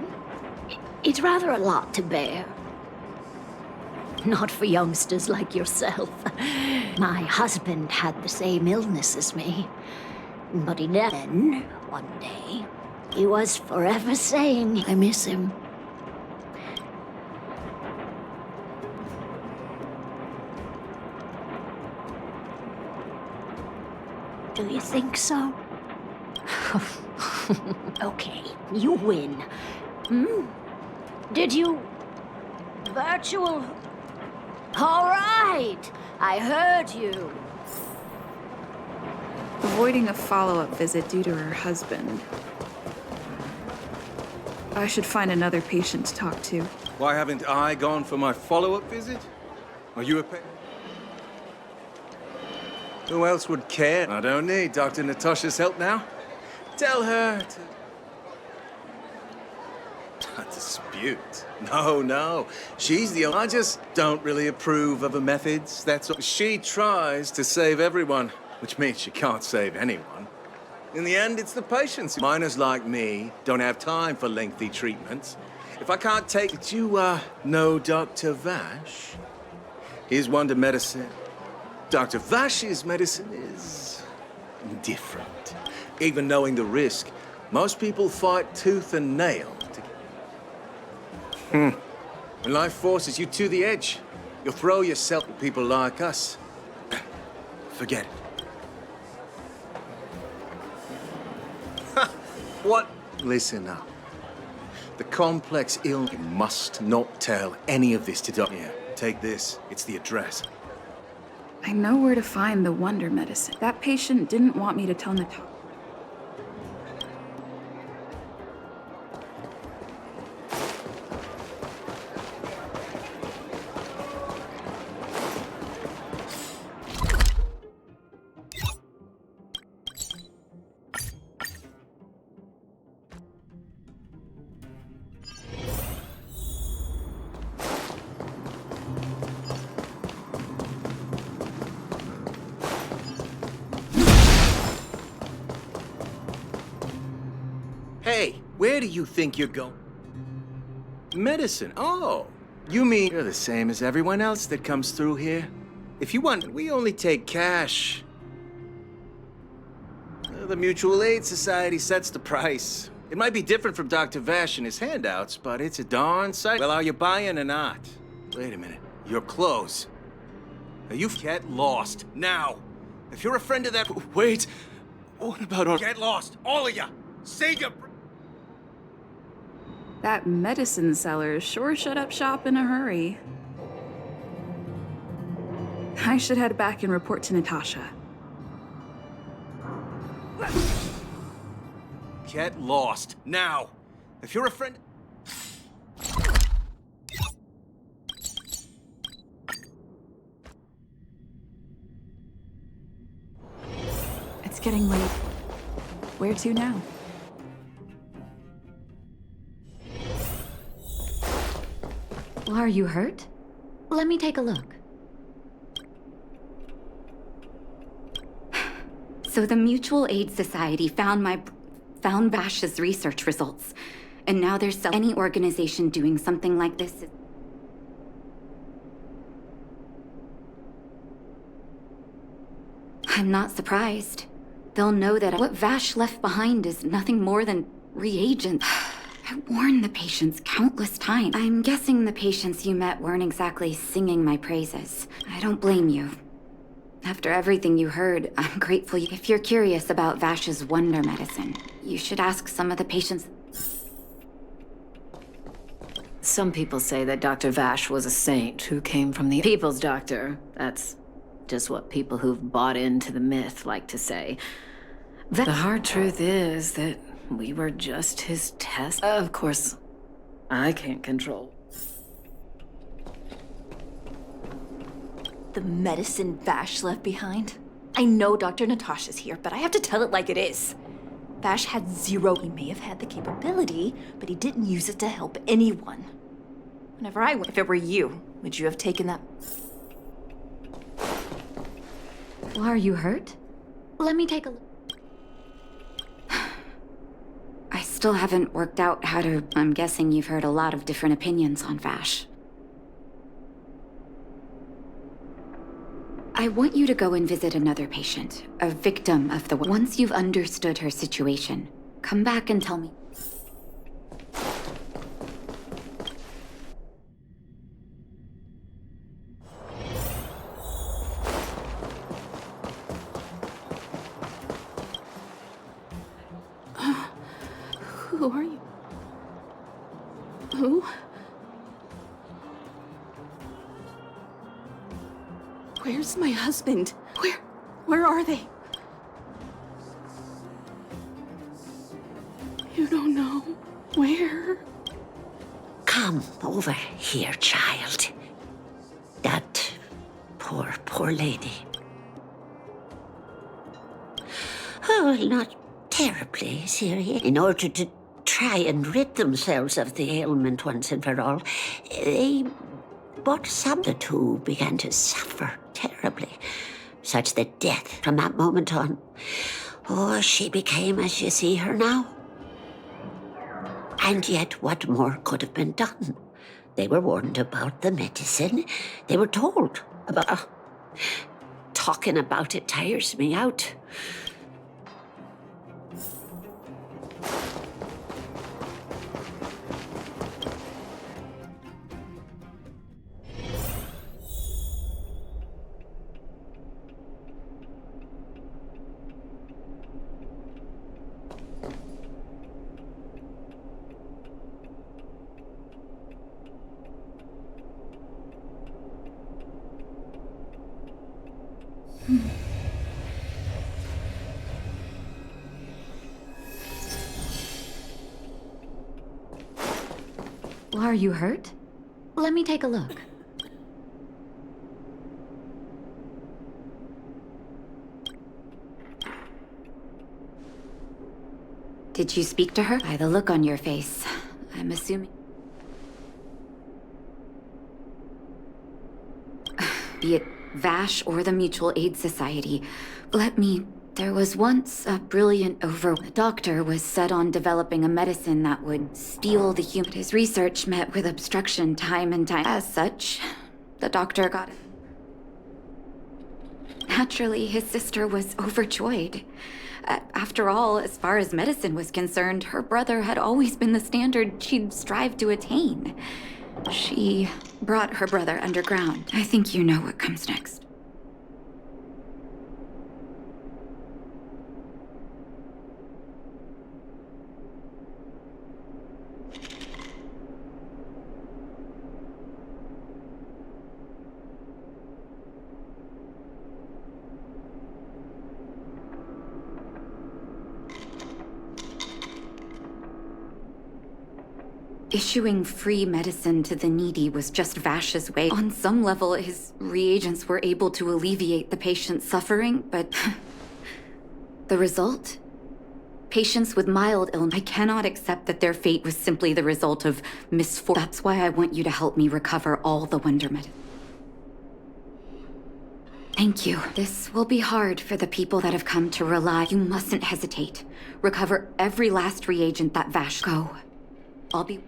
it's rather a lot to bear. Not for youngsters like yourself. My husband had the same illness as me. But then, one day, he was forever saying, I miss him. Do you think so? Okay, you win. Hmm? Did you... virtual... All right, I heard you.
Avoiding a follow-up visit due to her husband. I should find another patient to talk to.
Why haven't I gone for my follow-up visit? Are you a pa... Who else would care? I don't need Dr. Natasha's help now. Tell her to... dispute? No. She's the only... I just don't really approve of her methods, that's all. She tries to save everyone, which means she can't save anyone. In the end, it's the patients. Minors like me don't have time for lengthy treatments. If I can't take... Did you, know Dr. Vash? His wonder medicine. Dr. Vash's medicine is... different. Even knowing the risk, most people fight tooth and nail to... When life forces you to the edge, you'll throw yourself at people like us. Forget it. What? Listen up. The complex illness... You must not tell any of this to Doc. Here, take this. It's the address.
I know where to find the wonder medicine. That patient didn't want me to tell Natasha.
Hey, where do you think you're going? Medicine? Oh, you mean you're the same as everyone else that comes through here? If you want, we only take cash. The Mutual Aid Society sets the price. It might be different from Dr. Vash and his handouts, but it's a darn sight. Well, are you buying or not? Wait a minute. Your clothes. Now, you get lost, now. If you're a friend of that... Wait. What about our... Get lost, all of you. Save your...
That medicine seller sure shut up shop in a hurry. I should head back and report to Natasha.
Get lost, now. If you're a friend...
It's getting late. Where to now?
Are you hurt? Let me take a look. So the Mutual Aid Society found Vash's research results. And now there's any organization doing something like this. I'm not surprised. They'll know that what Vash left behind is nothing more than reagents. I warned the patients countless times. I'm guessing the patients you met weren't exactly singing my praises. I don't blame you. After everything you heard, I'm grateful. If you're curious about Vash's wonder medicine, you should ask some of the patients.
Some people say that Dr. Vash was a saint who came from the people's doctor. That's just what people who've bought into the myth like to say.
The hard truth is that we were just his test. Of course, I can't control.
The medicine Vash left behind? I know Dr. Natasha's here, but I have to tell it like it is. Vash had zero. He may have had the capability, but he didn't use it to help anyone. Whenever I went, if it were you, would you have taken that?
Well, are you hurt? Let me take a look. I still haven't worked out how to... I'm guessing you've heard a lot of different opinions on Vash. I want you to go and visit another patient, a victim of the... Once you've understood her situation, come back and tell me.
Who are you? Who? Where's my husband? Where are they? You don't know. Where?
Come over here, child. That poor lady. Oh, not terribly serious. In order to try and rid themselves of the ailment once and for all, but some of the two began to suffer terribly, such that death, from that moment on, she became as you see her now. And yet, what more could have been done? They were warned about the medicine. They were told about... talking about it tires me out.
Well, are you hurt? Let me take a look. Did you speak to her? By the look on your face, I'm assuming... Be it Vash or the Mutual Aid Society, there was once a brilliant The doctor was set on developing a medicine that would steal the human. His research met with obstruction time and time. As such, the doctor got it. Naturally, his sister was overjoyed. After all, as far as medicine was concerned, her brother had always been the standard she'd strived to attain. She brought her brother underground. I think you know what comes next. Issuing free medicine to the needy was just Vash's way. On some level, his reagents were able to alleviate the patient's suffering, but the result? Patients with mild illness. I cannot accept that their fate was simply the result of misfortune. That's why I want you to help me recover all the Wonder Medicine. Thank you. This will be hard for the people that have come to rely. You mustn't hesitate. Recover every last reagent that Vash. Go. I'll be...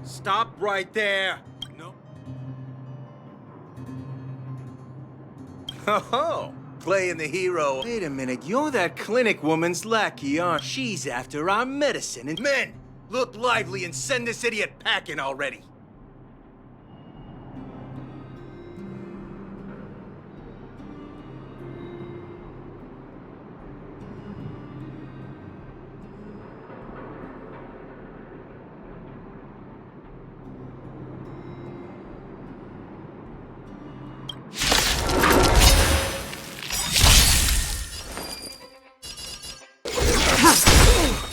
Stop right there! No.
Oh, playing the hero. Wait a minute, you're that clinic woman's lackey, aren't you? She's after our medicine. And men, look lively and send this idiot packing already.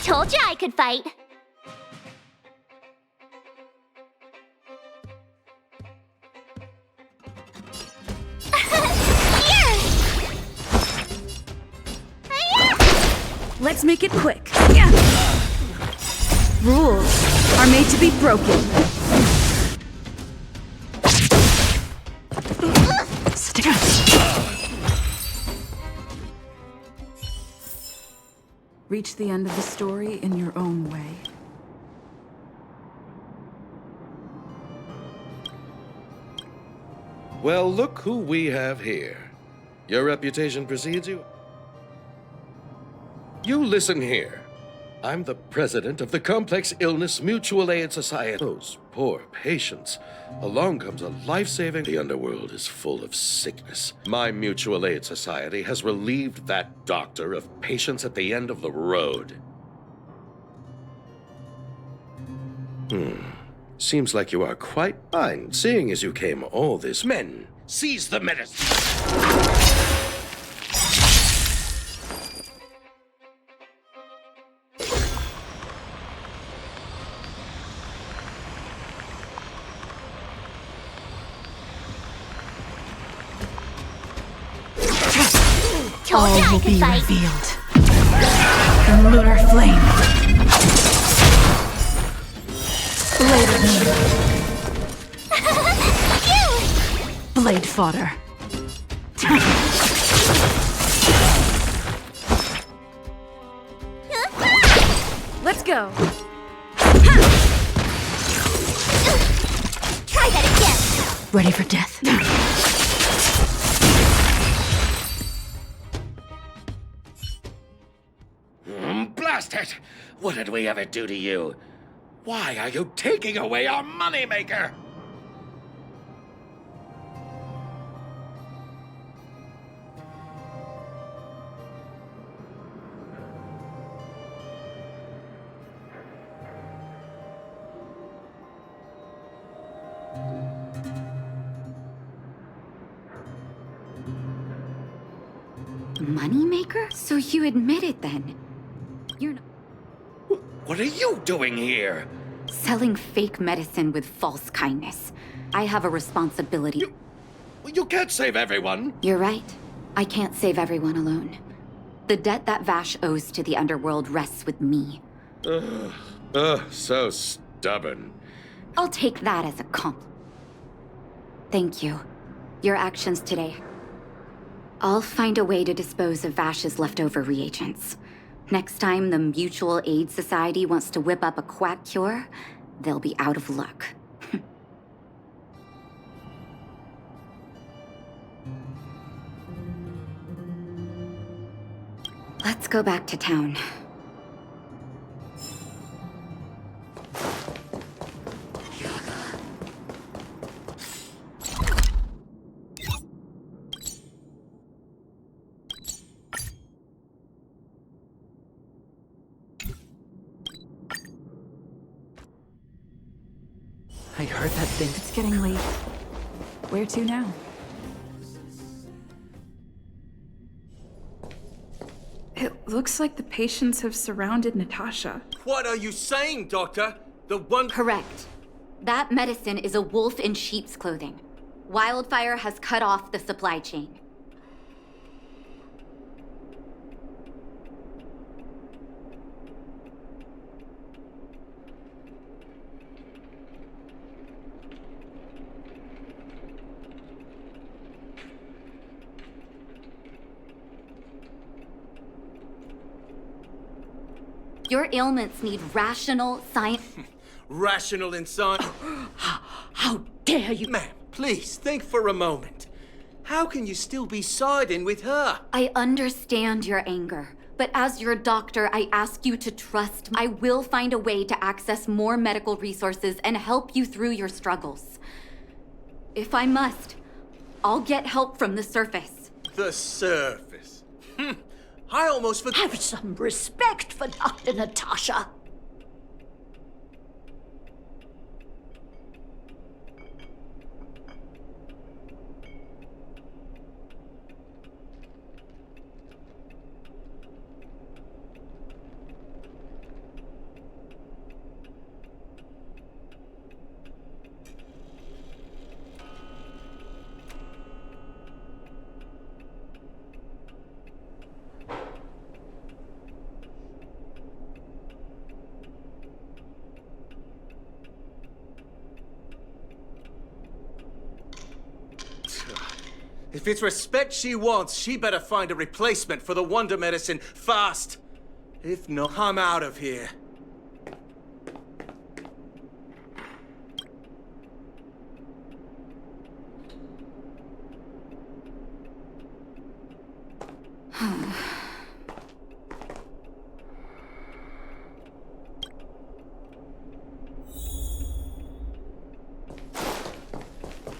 Told you I could fight.
Let's make it quick. Yeah. Rules are made to be broken. Reach the end of the story in your own way.
Well, look who we have here. Your reputation precedes you? You listen here. I'm the president of the Complex Illness Mutual Aid Society. Those poor patients. Along comes a life-saving... The underworld is full of sickness. My mutual aid society has relieved that doctor of patients at the end of the road. Seems like you are quite fine, seeing as you came all this... Men, seize the medicine!
All will be revealed in lunar flame. Blade fodder.
Let's go.
Try that again.
Ready for death.
Blast it! What did we ever do to you? Why are you taking away our moneymaker?
Moneymaker? So you admit it then? You're not...
What are you doing here?
Selling fake medicine with false kindness. I have a responsibility.
You can't save everyone.
You're right. I can't save everyone alone. The debt that Vash owes to the underworld rests with me.
So stubborn.
I'll take that as a compliment. Thank you. Your actions today. I'll find a way to dispose of Vash's leftover reagents. Next time the Mutual Aid Society wants to whip up a quack cure, they'll be out of luck. Let's go back to town.
I heard that thing. It's getting late. Where to now? It looks like the patients have surrounded Natasha.
What are you saying, Doctor? The one...
Correct. That medicine is a wolf in sheep's clothing. Wildfire has cut off the supply chain. Your ailments need rational science.
Rational and science.
How dare you?
Ma'am, please, think for a moment. How can you still be siding with her?
I understand your anger, but as your doctor, I ask you to trust. I will find a way to access more medical resources and help you through your struggles. If I must, I'll get help from the surface.
The surface? I almost forgot.
Have some respect for Dr. Natasha.
If it's respect she wants, she better find a replacement for the wonder medicine fast. If not, I'm out of here.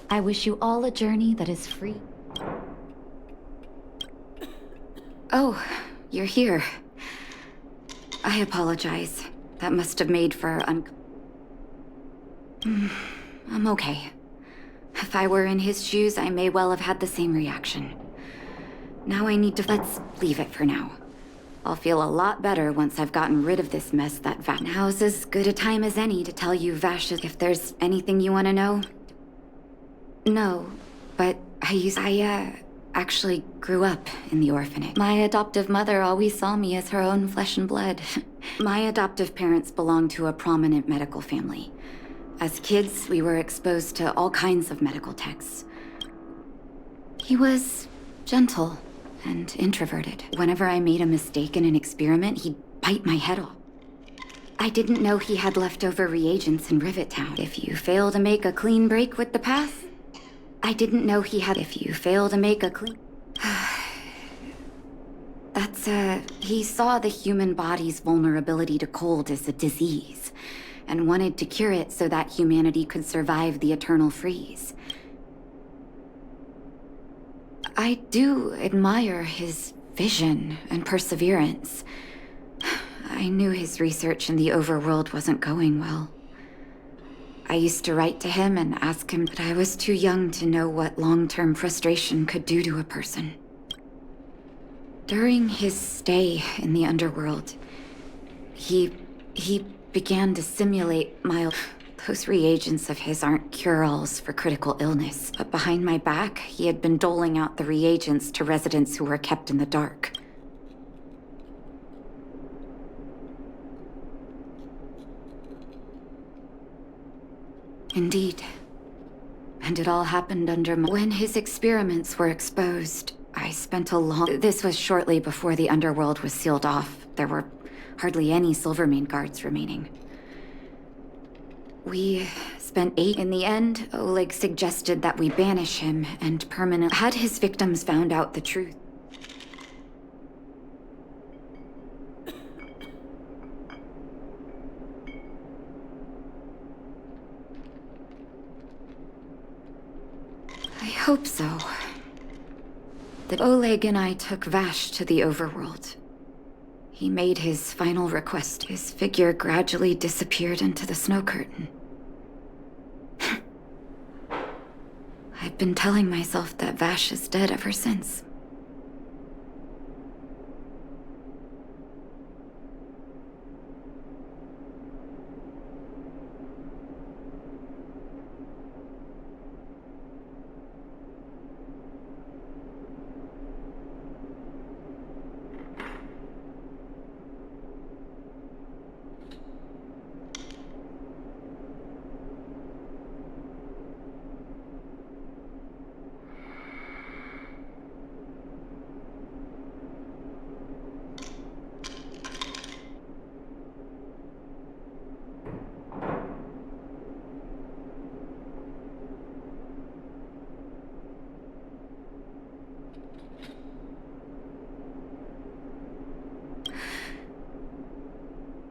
I wish you all a journey that is free. Oh, you're here. I apologize. That must have made for I'm okay. If I were in his shoes, I may well have had the same reaction. Now I need to... Let's leave it for now. I'll feel a lot better once I've gotten rid of this mess that Vash... Now's as good a time as any to tell you Vash if there's anything you want to know. No, but I actually grew up in the orphanage. My adoptive mother always saw me as her own flesh and blood. My adoptive parents belonged to a prominent medical family. As kids, we were exposed to all kinds of medical texts. He was gentle and introverted. Whenever I made a mistake in an experiment, he'd bite my head off. I didn't know he had leftover reagents in Rivet Town. If you fail to make a clean break with the path, I didn't know he had... If you fail to make a clean... He saw the human body's vulnerability to cold as a disease, and wanted to cure it so that humanity could survive the eternal freeze. I do admire his vision and perseverance. I knew his research in the overworld wasn't going well. I used to write to him and ask him, but I was too young to know what long-term frustration could do to a person. During his stay in the underworld, he began to simulate mild... Those reagents of his aren't cure-alls for critical illness, but behind my back, he had been doling out the reagents to residents who were kept in the dark. Indeed. And it all happened under my... When his experiments were exposed, I spent a long... This was shortly before the underworld was sealed off. There were hardly any Silvermane guards remaining. We spent 8... In the end, Oleg suggested that we banish him and permanently... Had his victims found out the truth. I hope so. That Oleg and I took Vash to the overworld. He made his final request. His figure gradually disappeared into the snow curtain. I've been telling myself that Vash is dead ever since.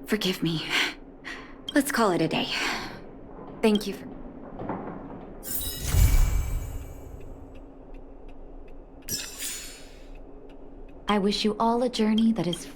Forgive me. Let's call it a day. Thank you for... I wish you all a journey that is...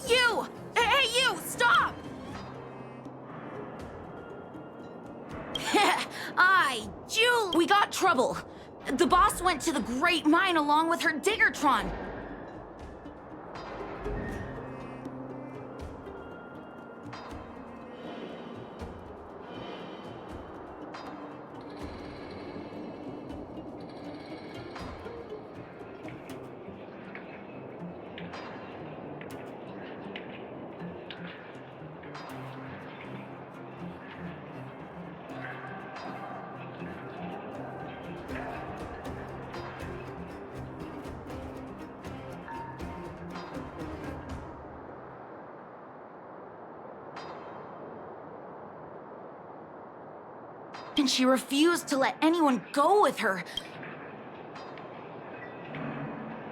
You! Hey, you! Stop! Julie! We got trouble. The boss went to the Great Mine along with her Diggertron. And she refused to let anyone go with her.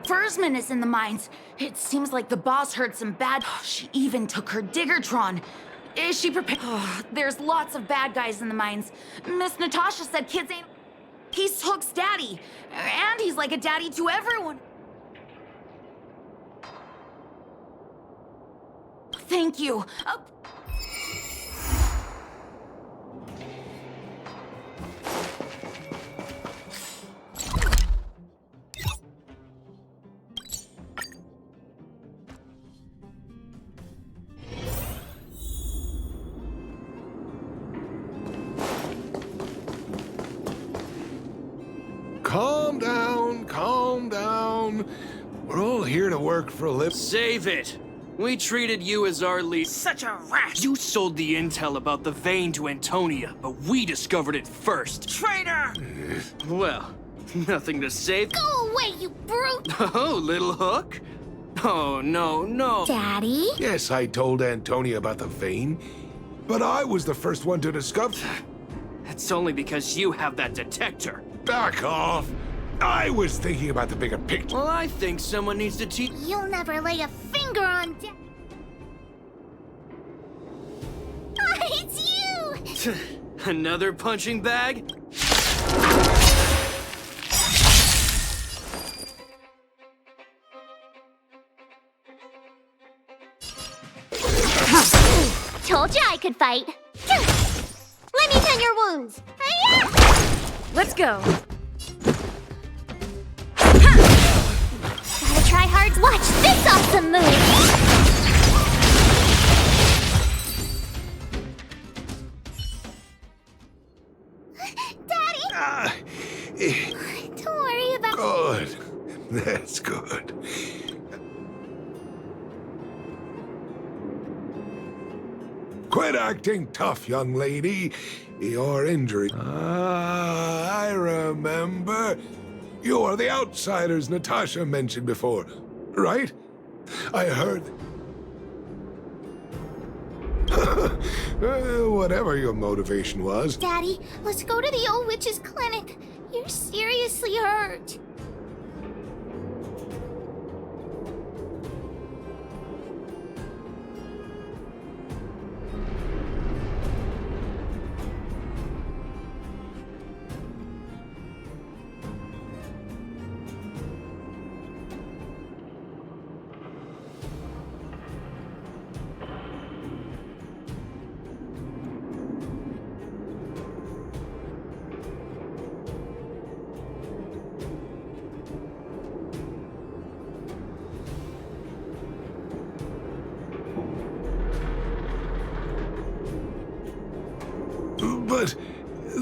Fursman is in the mines. It seems like the boss heard some bad... She even took her Diggertron. Is she prepared? There's lots of bad guys in the mines. Miss Natasha said kids ain't... He's Hook's daddy. And he's like a daddy to everyone. Thank you.
Calm down, calm down. We're all here to work for a living.
Save it! We treated you as our lead.
Such a rat!
You sold the intel about the vein to Antonia, but we discovered it first.
Traitor!
Well, nothing to save.
Go away, you brute!
Oh, little Hook? Oh, no.
Daddy?
Yes, I told Antonia about the vein, but I was the first one to discover.
It's only because you have that detector.
Back off! I was thinking about the bigger picture.
Well, I think someone needs to teach...
You'll never lay a finger on It's you!
Another punching bag?
Told you I could fight. Let me tend your wounds.
Let's go.
Gotta try hard. Watch this awesome move. Daddy! Don't worry about...
Good. That's good. Quit acting tough, young lady. Your injury... I remember. You are the outsiders Natasha mentioned before, right? I heard... Whatever your motivation was.
Daddy, let's go to the old witch's clinic. You're seriously hurt.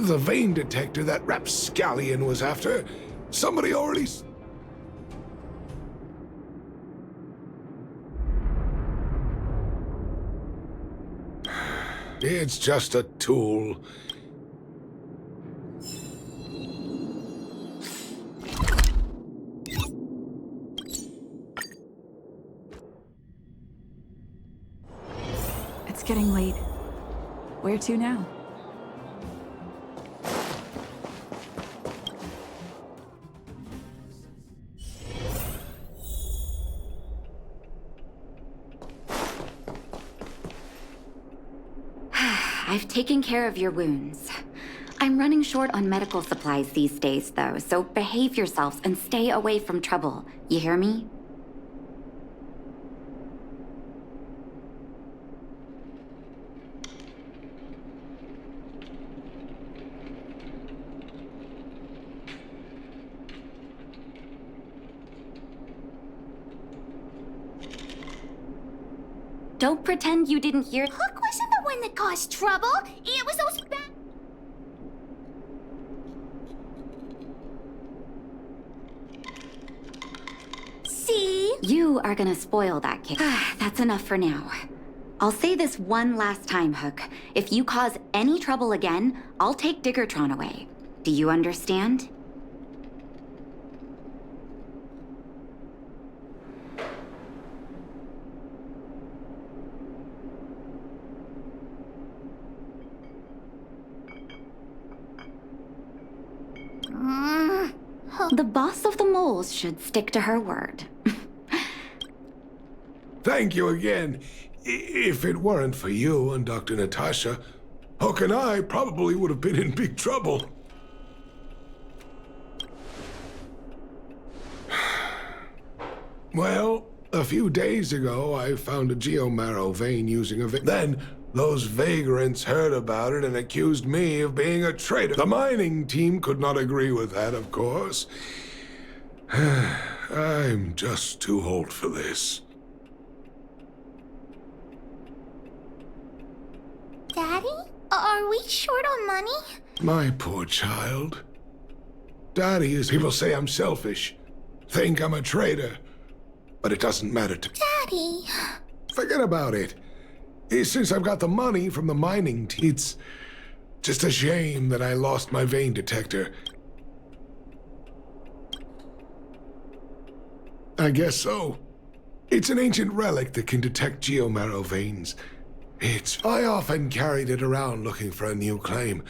The vein detector that rapscallion was after. Somebody already... It's just a tool.
It's getting late. Where to now?
I've taken care of your wounds. I'm running short on medical supplies these days, though, so behave yourselves and stay away from trouble. You hear me? Don't pretend you didn't hear.
Hook wasn't the one that caused trouble. It was those bad. See?
You are gonna spoil that kid. That's enough for now. I'll say this one last time, Hook. If you cause any trouble again, I'll take Diggertron away. Do you understand? The boss of the moles should stick to her word.
Thank you again. If it weren't for you and Dr. Natasha, Hook and I probably would have been in big trouble. Well, a few days ago, I found a geomarrow vein using a vein. Then, those vagrants heard about it and accused me of being a traitor. The mining team could not agree with that, of course. I'm just too old for this.
Daddy? Are we short on money?
My poor child. Daddy is... People say I'm selfish. Think I'm a traitor. But it doesn't matter to...
Daddy...
Forget about it. Since I've got the money from the mining team, it's just a shame that I lost my vein detector. I guess so. It's an ancient relic that can detect geomarrow veins. I often carried it around looking for a new claim.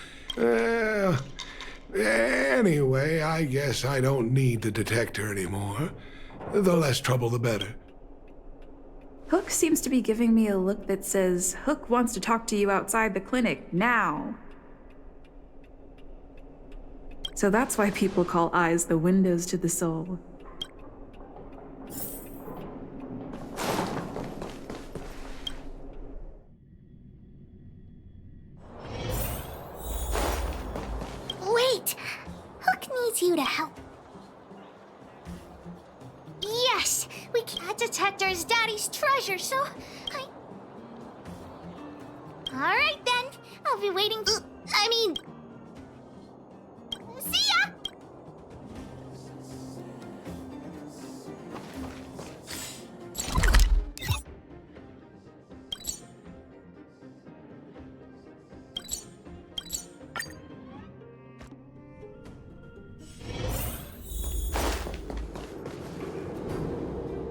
Anyway, I guess I don't need the detector anymore. The less trouble, the better.
Hook seems to be giving me a look that says, Hook wants to talk to you outside the clinic, now. So that's why people call eyes the windows to the soul.
Wait! Hook needs you to help. Yes! That detector is Daddy's treasure, so Alright then. I'll be waiting. See ya!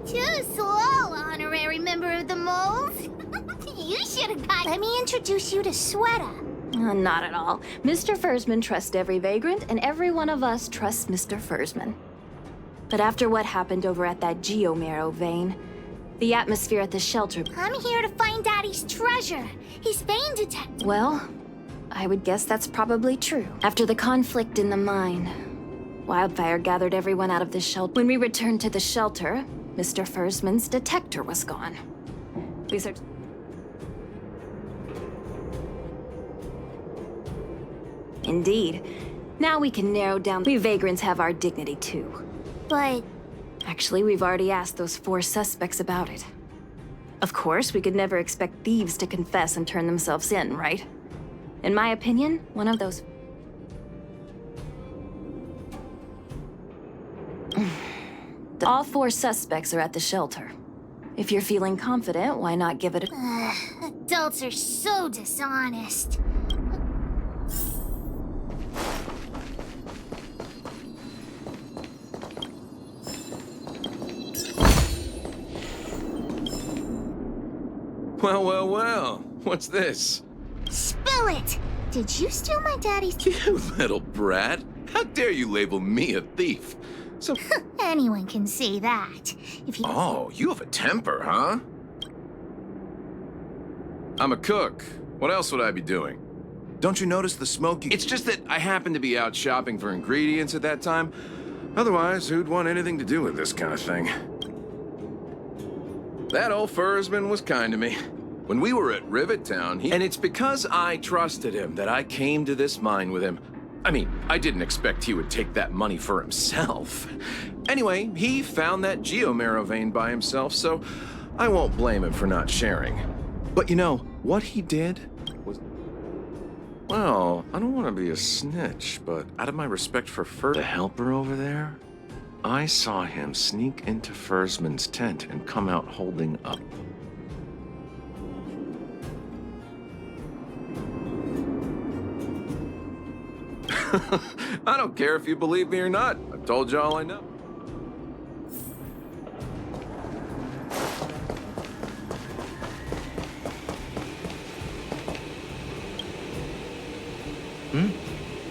Too slow, honorary member of the moles. You should have got. Let me introduce you to Sweater.
Not at all. Mr. Fursman trusts every vagrant, and every one of us trusts Mr. Fursman. But after what happened over at that geomarrow vein, the atmosphere at the shelter...
I'm here to find Daddy's treasure. His vein detector.
Well, I would guess that's probably true. After the conflict in the mine, Wildfire gathered everyone out of the shelter. When we returned to the shelter, Mr. Fursman's detector was gone. We searched... Indeed. Now we can narrow down. We vagrants have our dignity, too.
But...
Actually, we've already asked those 4 suspects about it. Of course, we could never expect thieves to confess and turn themselves in, right? In my opinion, one of those... All 4 suspects are at the shelter. If you're feeling confident, why not give it a...
Adults are so dishonest.
Well, well, well. What's this?
Spill it! Did you steal my daddy's...
You little brat. How dare you label me a thief? So...
Anyone can say that. If you...
Oh, you have a temper, huh? I'm a cook. What else would I be doing? Don't you notice the smoke? It's just that I happened to be out shopping for ingredients at that time. Otherwise, who'd want anything to do with this kind of thing? That old Fursman was kind to me. When we were at Rivet Town, and it's because I trusted him that I came to this mine with him. I mean, I didn't expect he would take that money for himself. Anyway, he found that geomarrow vein by himself, so I won't blame him for not sharing. But you know, what he did was... Well, I don't want to be a snitch, but out of my respect for the helper over there, I saw him sneak into Fursman's tent and come out holding up. I don't care if you believe me or not. I've told you all I know.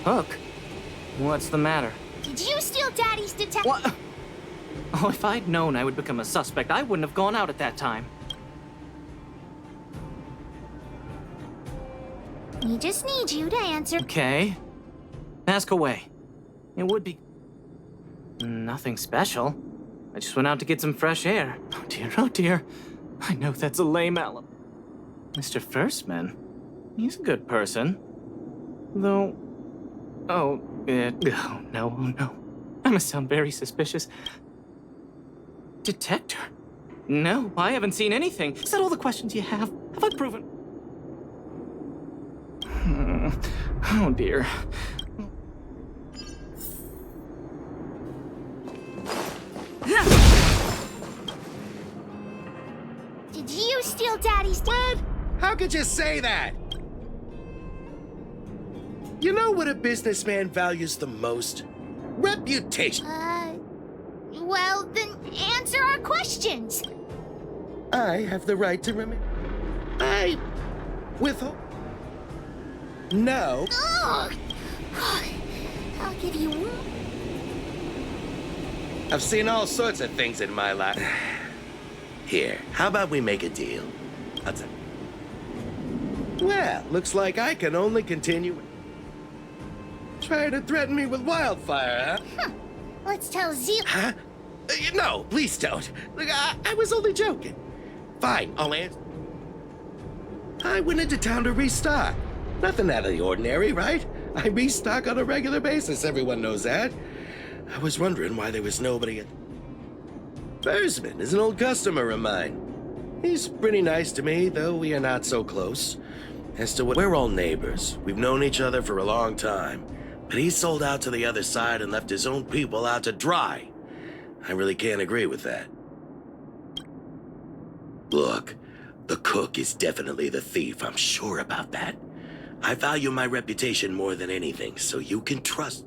Hook? What's the matter?
Did you steal Daddy's detective?
What? Oh, if I'd known I would become a suspect, I wouldn't have gone out at that time.
We just need you to answer.
Okay. Ask away. It would be... nothing special. I just went out to get some fresh air. Oh dear, oh dear. I know that's a lame alibi. Mr. Firstman, he's a good person. Though... Oh, oh no, oh no. I must sound very suspicious. Detector? No, I haven't seen anything. Is that all the questions you have? Have I proven... Oh dear.
Did you steal Daddy's...
What? How could you say that? You know what a businessman values the most? Reputation.
Well, then answer our questions.
I have the right to remain. I withhold. No.
Ugh. I'll give you one.
I've seen all sorts of things in my life. Here, how about we make a deal? I'll tell you. Well, looks like I can only continue. Trying to threaten me with wildfire, huh?
Let's tell Zero.
Huh? No, please don't. Look, I was only joking. Fine, I'll answer. I went into town to restock. Nothing out of the ordinary, right? I restock on a regular basis, everyone knows that. I was wondering why there was nobody at... Fursman is an old customer of mine. He's pretty nice to me, though we are not so close. As to what... We're all neighbors. We've known each other for a long time. But he sold out to the other side and left his own people out to dry. I really can't agree with that. Look, the cook is definitely the thief. I'm sure about that. I value my reputation more than anything, so you can trust.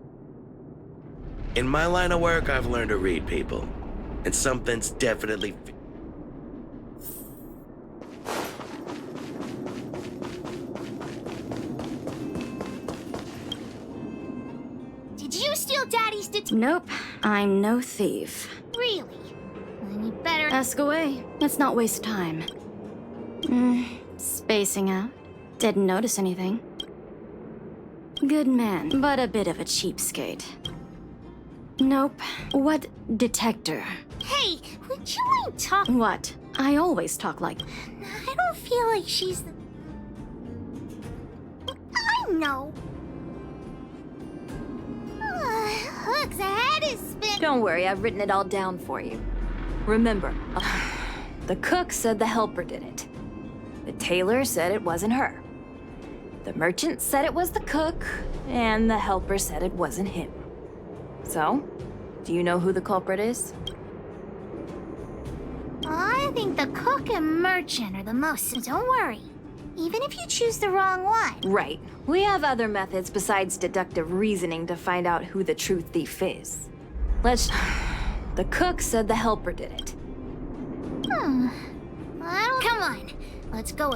In my line of work, I've learned to read people. And something's definitely...
Did you steal Daddy's
Nope, I'm no thief.
Really? Then you better...
Ask away. Let's not waste time. Spacing out. Didn't notice anything. Good man, but a bit of a cheapskate. Nope. What detector?
Hey, would you mind talking?
What? I always talk like...
I don't feel like she's the... I know. Hook's head is spinning.
Don't worry, I've written it all down for you. Remember, the cook said the helper did it. The tailor said it wasn't her. The merchant said it was the cook, and the helper said it wasn't him. So, Do you know who the culprit is?
I think the cook and merchant are the most, so don't worry. Even if you choose the wrong one.
Right. We have other methods besides deductive reasoning to find out who the true thief is. The cook said the helper did it.
Come on, let's go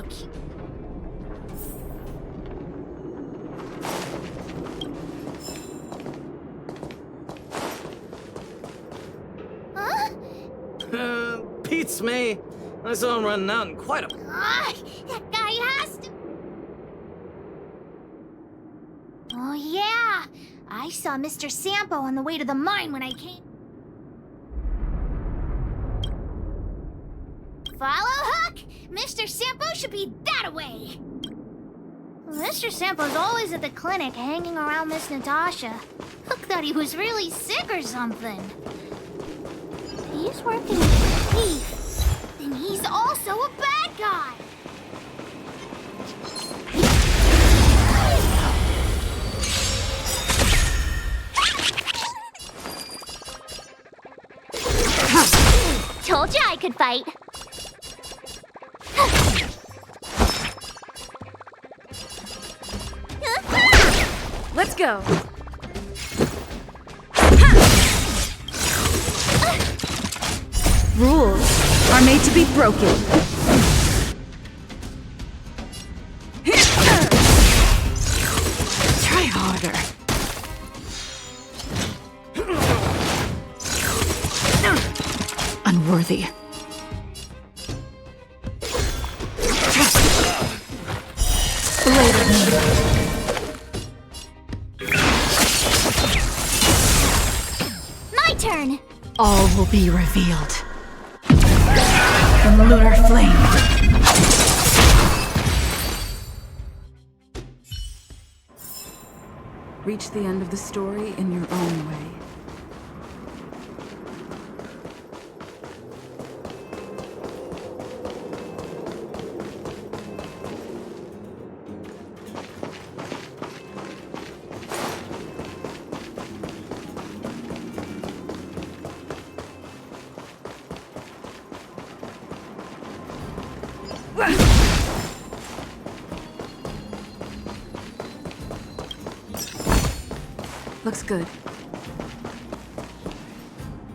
Beats me. I saw him running out in quite a...
that guy has to... Oh yeah, I saw Mr. Sampo on the way to the mine when I came. Follow Hook! Mr. Sampo should be that way! Mr. Sampo's always at the clinic hanging around Miss Natasha. Hook thought he was really sick or something. He's working with the thief. Then he's also a bad guy! Told you I could fight.
Let's go. Rules are made to be broken.
Try harder. Unworthy. Blade of me.
My turn!
All will be revealed. In the lunar flame.
Reach the end of the story in your own way. Looks good.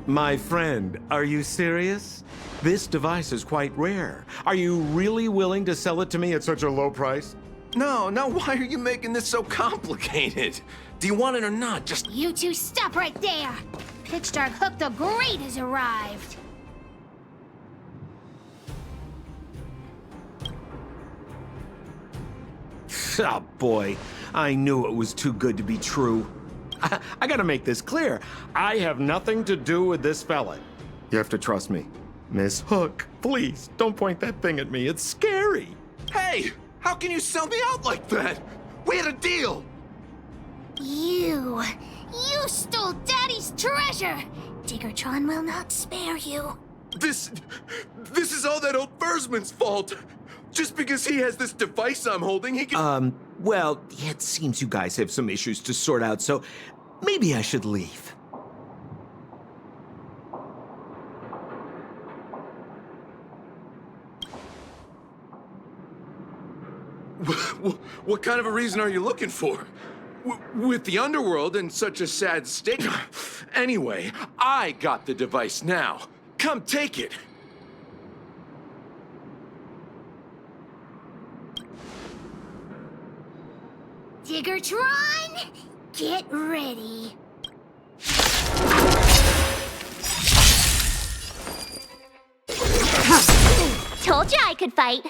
My friend, are you serious? This device is quite rare. Are you really willing to sell it to me at such a low price?
No, why are you making this so complicated? Do you want it or not? Just...
You two stop right there! Pitch Dark Hook the Great has arrived!
Oh boy, I knew it was too good to be true. I gotta make this clear. I have nothing to do with this fella. You have to trust me. Miss Hook, please, don't point that thing at me. It's scary.
Hey, how can you sell me out like that? We had a deal.
You stole Daddy's treasure! Diggertron will not spare you.
This is all that old Versman's fault. Just because he has this device I'm holding, he can...
Well, it seems you guys have some issues to sort out, so maybe I should leave.
What kind of a reason are you looking for? With the underworld in such a sad state... Anyway, I got the device now. Come take it.
Diggertron, get ready. Told you I could fight.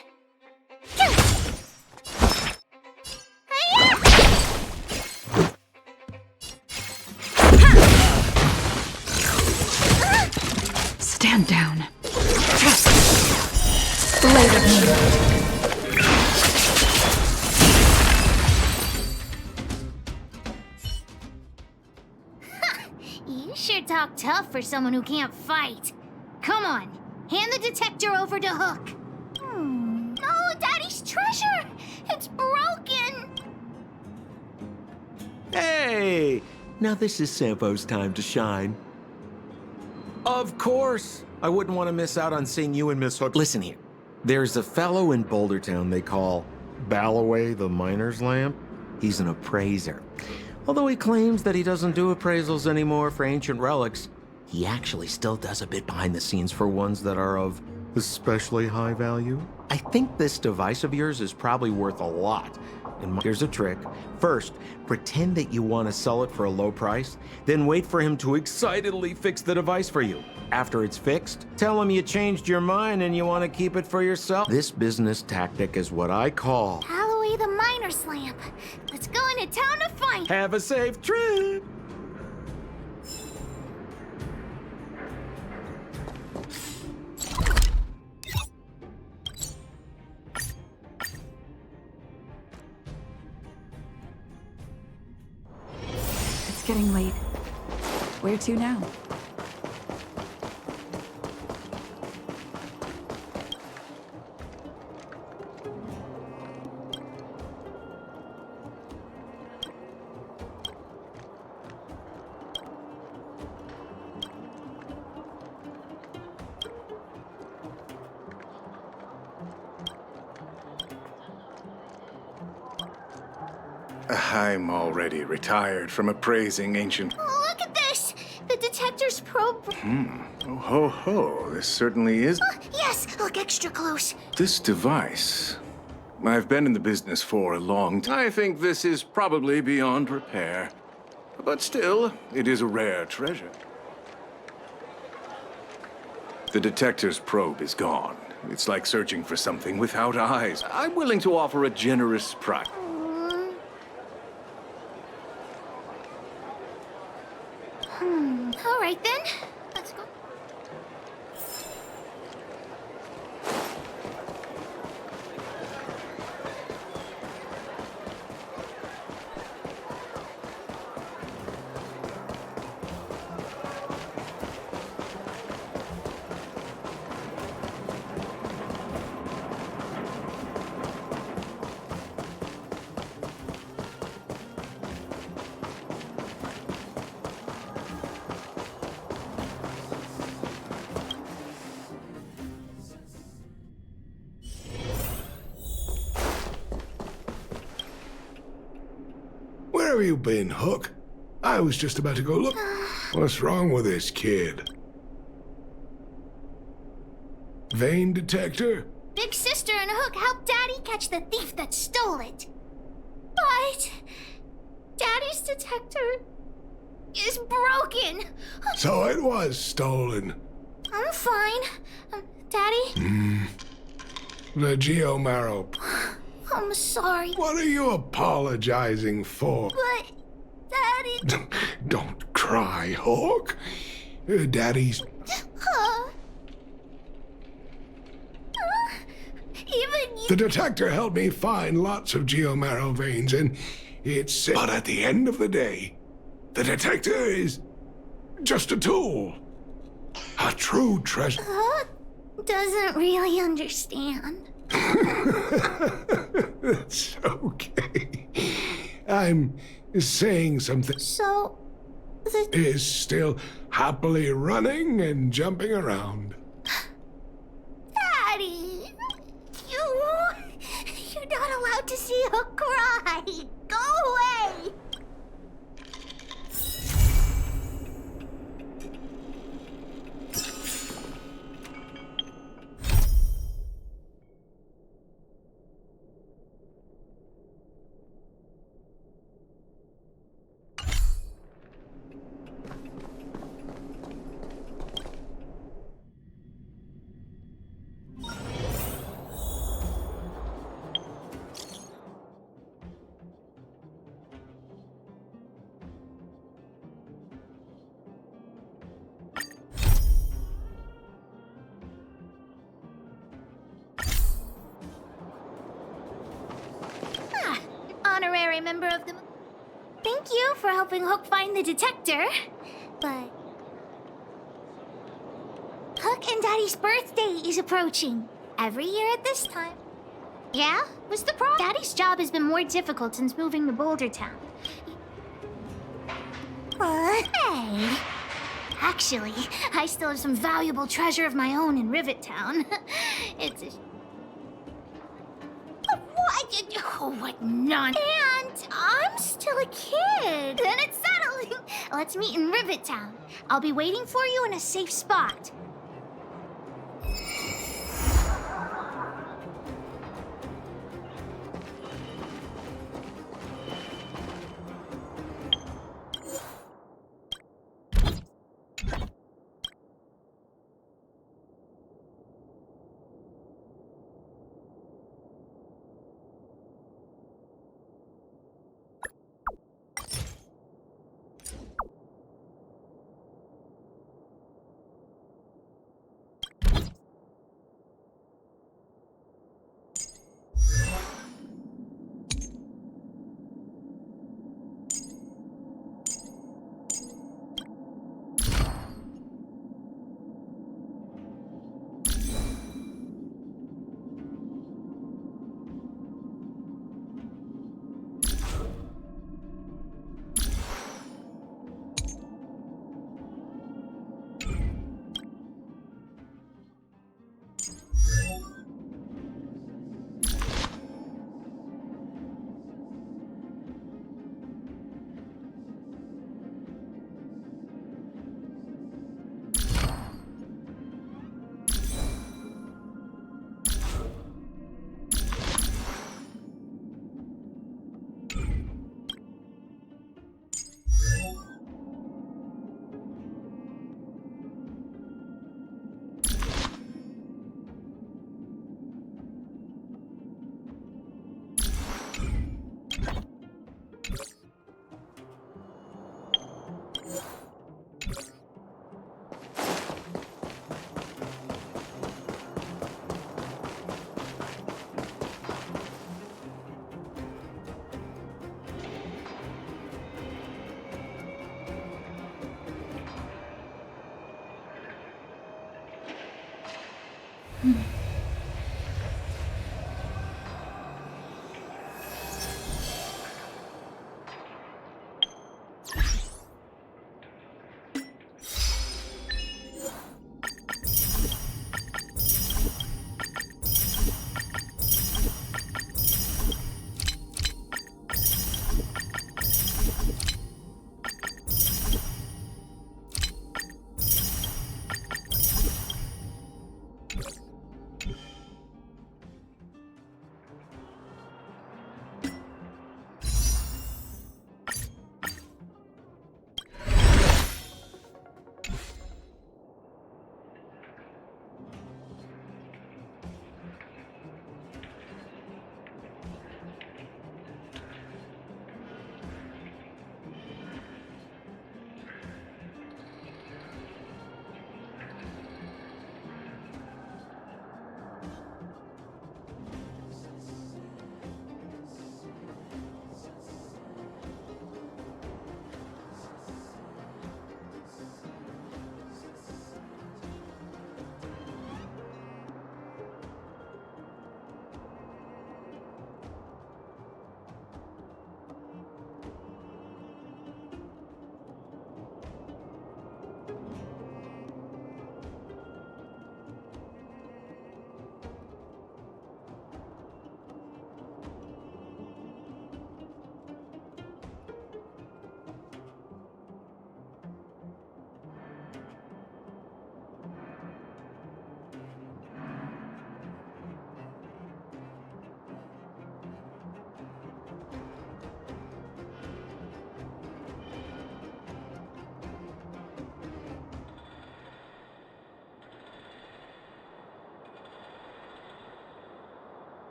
Stand down. Blade of me.
You sure talk tough for someone who can't fight. Come on, hand the detector over to Hook. No, Daddy's treasure! It's broken!
Hey! Now this is Sampo's time to shine. Of course! I wouldn't want to miss out on seeing you and Miss Hook. Listen here. There's a fellow in Bouldertown they call Balloway the Miner's Lamp. He's an appraiser. Although he claims that he doesn't do appraisals anymore for ancient relics, he actually still does a bit behind the scenes for ones that are of especially high value. I think this device of yours is probably worth a lot. And here's a trick. First, pretend that you want to sell it for a low price, then wait for him to excitedly fix the device for you. After it's fixed, tell him you changed your mind and you want to keep it for yourself. This business tactic is what I call
Balloway the Miner's Lamp. Let's go into town to find.
have a safe trip.
It's getting late. Where to now?
I'm already retired from appraising ancient...
Oh, look at this! The detector's probe.
Oh, ho, ho. This certainly is...
Yes, look extra close.
This device... I've been in the business for a long time. I think this is probably beyond repair. But still, it is a rare treasure. The detector's probe is gone. It's like searching for something without eyes. I'm willing to offer a generous price.
All right then. Let's go.
Where have you been, Hook? I was just about to go look. What's wrong with this kid? Vein detector?
Big Sister and Hook helped Daddy catch the thief that stole it. But Daddy's detector is broken.
So it was stolen.
I'm fine. Daddy?
The Geomarrow.
I'm sorry.
What are you apologizing for?
But, Daddy...
Don't cry, Hawk. Daddy's...
Even you...
The detector helped me find lots of Geomarrow veins, and it's... But at the end of the day, the detector is just a tool. A true treasure.
doesn't really understand.
It's okay. I'm saying something.
So,
is still happily running and jumping around.
Daddy, you're not allowed to see her cry. Go away. Honorary member of the... Thank you for helping Hook find the detector. But... Hook and Daddy's birthday is approaching. Every year at this time. Yeah? What's the problem? Daddy's job has been more difficult since moving to Bouldertown. Hey. Actually, I still have some valuable treasure of my own in Rivet Town. It's a... What? Oh, what nonsense. And I'm still a kid. Then it's settling. Let's meet in Rivet Town. I'll be waiting for you in a safe spot.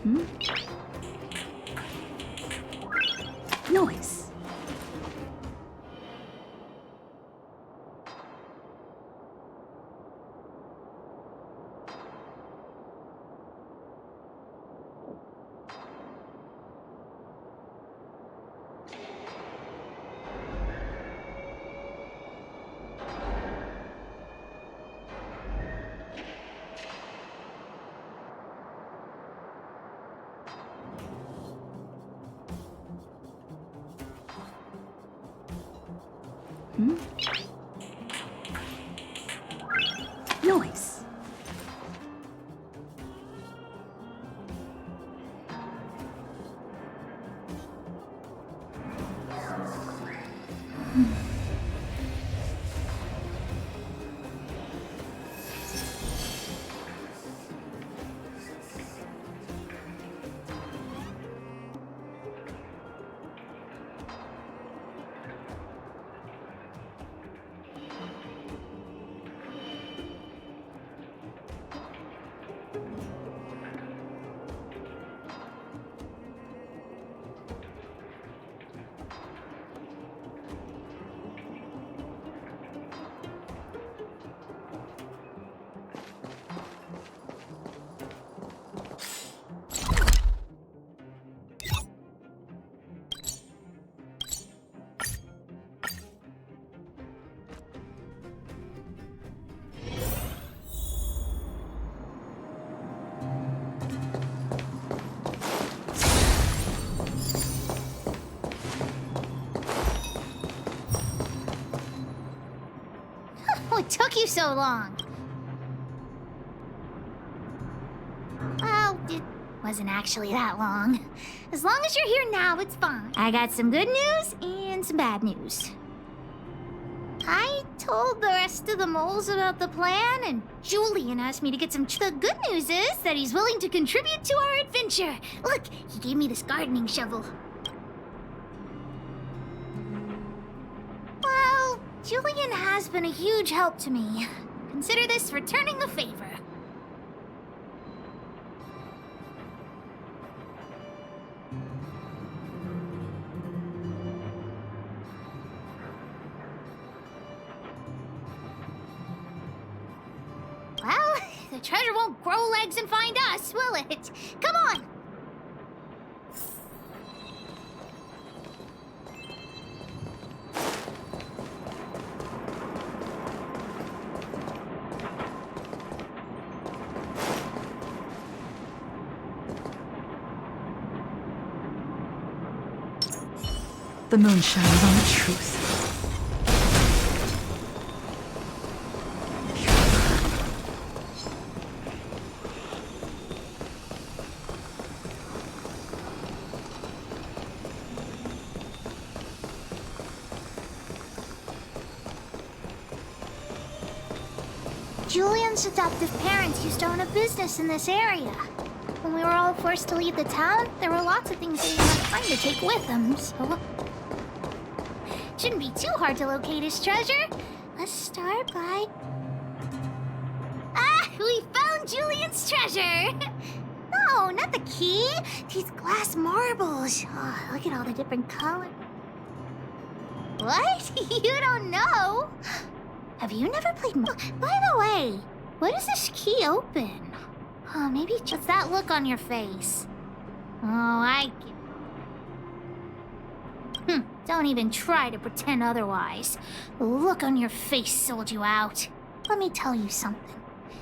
Noise. Noise.
What took you so long? Well, it wasn't actually that long. As long as you're here now, it's fine. I got some good news and some bad news. I told the rest of the moles about the plan, and Julian asked me to get some. The good news is that he's willing to contribute to our adventure. Look, he gave me this gardening shovel. Well, Julian has been a huge help to me. Consider this returning a favor. Well, the treasure won't grow legs and find us, will it? Come on!
The moon shines on the truth.
Julian's adoptive parents used to own a business in this area. When we were all forced to leave the town, there were lots of things they didn't have time to take with them, so... It shouldn't be too hard to locate his treasure. Let's start by... Ah! We found Julian's treasure! No, not the key. These glass marbles. Oh, look at all the different colors. What? You don't know? Have you never played By the way, what does this key open? Oh, maybe what's that look on your face? Oh, I get... Don't even try to pretend otherwise. The look on your face sold you out. Let me tell you something.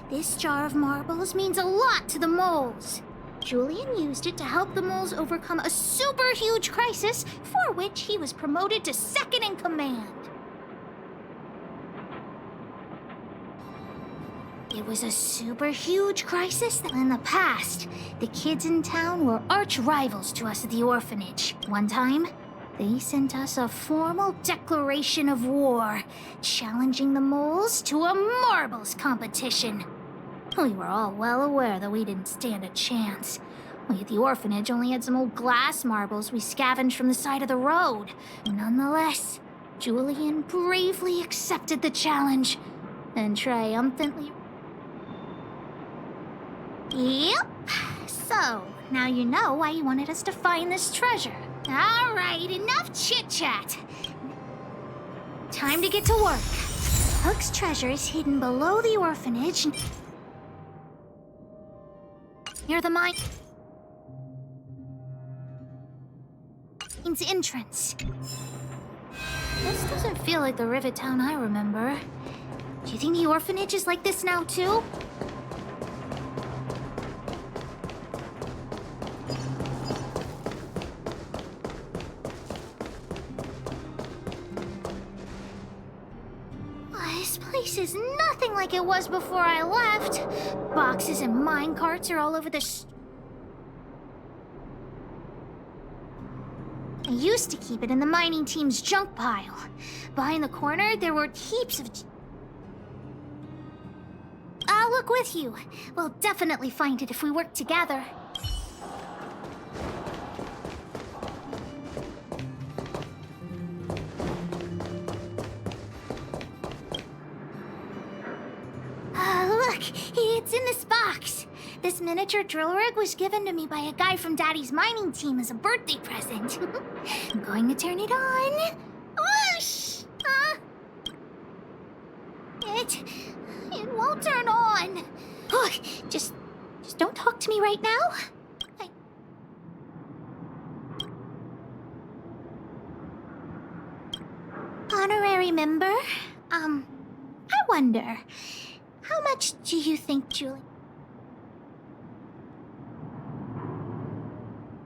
This jar of marbles means a lot to the moles. Julian used it to help the moles overcome a super huge crisis for which he was promoted to second in command. It was a super huge crisis that in the past, the kids in town were arch rivals to us at the orphanage. One time, they sent us a formal declaration of war, challenging the moles to a marbles competition. We were all well aware that we didn't stand a chance. We at the orphanage only had some old glass marbles we scavenged from the side of the road. Nonetheless, Julian bravely accepted the challenge and triumphantly... Yep. So, Now you know why you wanted us to find this treasure. All right, enough chit-chat. Time to get to work. Hook's treasure is hidden below the orphanage near the mine's entrance. This doesn't feel like the Rivet Town I remember. Do you think the orphanage is like this now, too? This place is nothing like it was before I left. Boxes and minecarts are all over the I used to keep it in the mining team's junk pile. Behind the corner, there were heaps of... I'll look with you. We'll definitely find it if we work together. Look, it's in this box. This miniature drill rig was given to me by a guy from Daddy's mining team as a birthday present. I'm going to turn it on. Whoosh! It won't turn on. Look, just don't talk to me right now. Honorary member, I wonder, how much do you think Julie...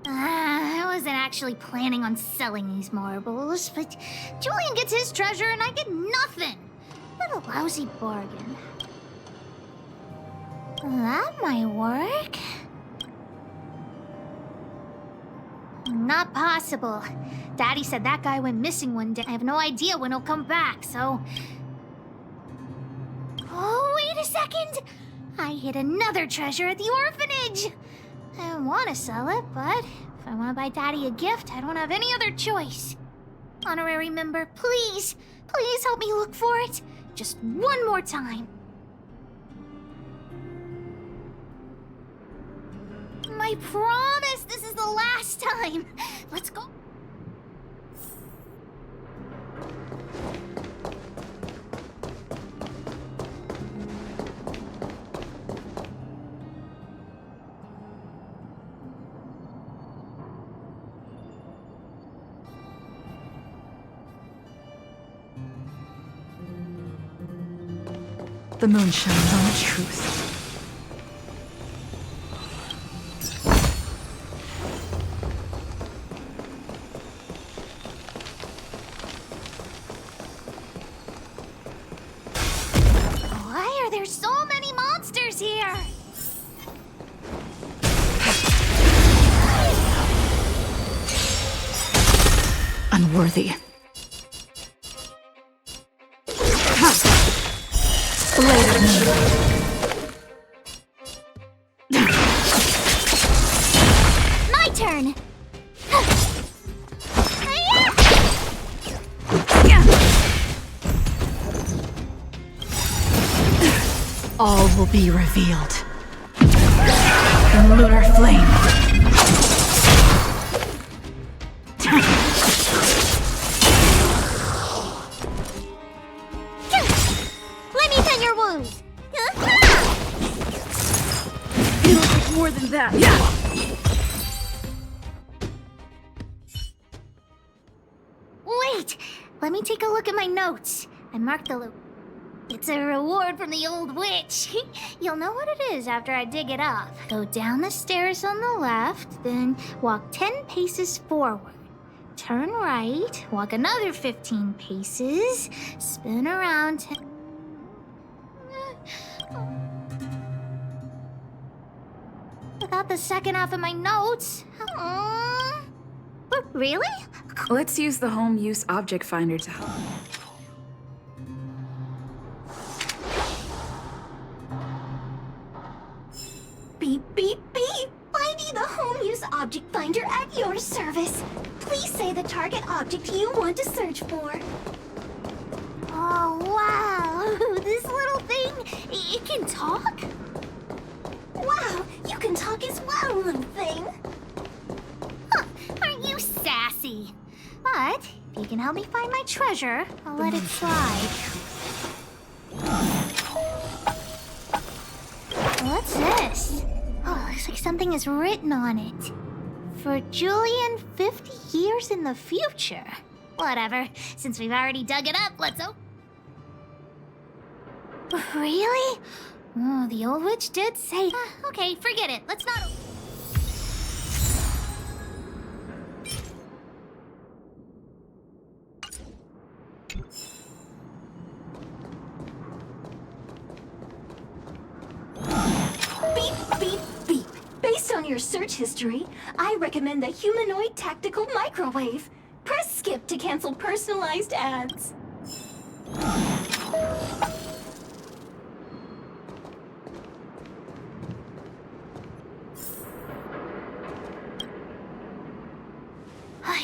I wasn't actually planning on selling these marbles, but Julian gets his treasure and I get nothing. What a lousy bargain. That might work. Not possible. Daddy said that guy went missing one day. I have no idea when he'll come back, so... Oh, wait a second! I hid another treasure at the orphanage! I don't want to sell it, but if I want to buy Daddy a gift, I don't have any other choice. Honorary member, please help me look for it. Just one more time. I promise this is the last time. Let's go.
The moon shines on the truth.
Why are there so many monsters here?
Unworthy.
My turn!
All will be revealed. In lunar flame.
Let me tend your wounds!
It'll take more than that.
Wait! Let me take a look at my notes. I marked the loop. It's a reward from the old witch. You'll know what it is after I dig it up. Go down the stairs on the left, then walk 10 paces forward. Turn right, walk another 15 paces, spin around 10... Forgot the second half of my notes. Really?
Let's use the home use object finder to help.
Beep, beep, beep! Finding the home use object finder at your service. Please say the target object you want to search for.
Oh, wow. This little thing, it can talk?
Wow, you You can talk as well, little thing.
Huh, aren't you sassy? But if you can help me find my treasure, I'll let it slide. What's this? Oh, looks like something is written on it. For Julian, 50 years in the future. Whatever. Since we've already dug it up, let's open. Really? Oh, the old witch did say. Okay, forget it. Let's not.
Beep, beep, beep. Based on your search history, I recommend the humanoid tactical microwave. Press skip to cancel personalized ads.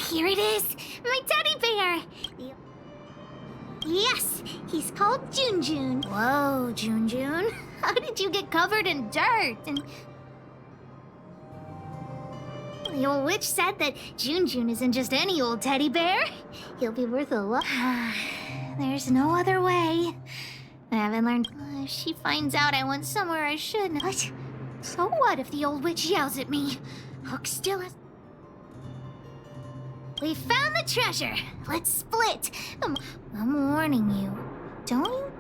Here it is, my teddy bear. Yes, he's called Junjun. Whoa, Junjun. How did you get covered in dirt? And the old witch said that Junjun isn't just any old teddy bear. He'll be worth a lot. There's no other way. I haven't learned. If she finds out I went somewhere I shouldn't. What? So what if the old witch yells at me? Hook still has. We found the treasure. Let's split. I'm warning you. Don't you?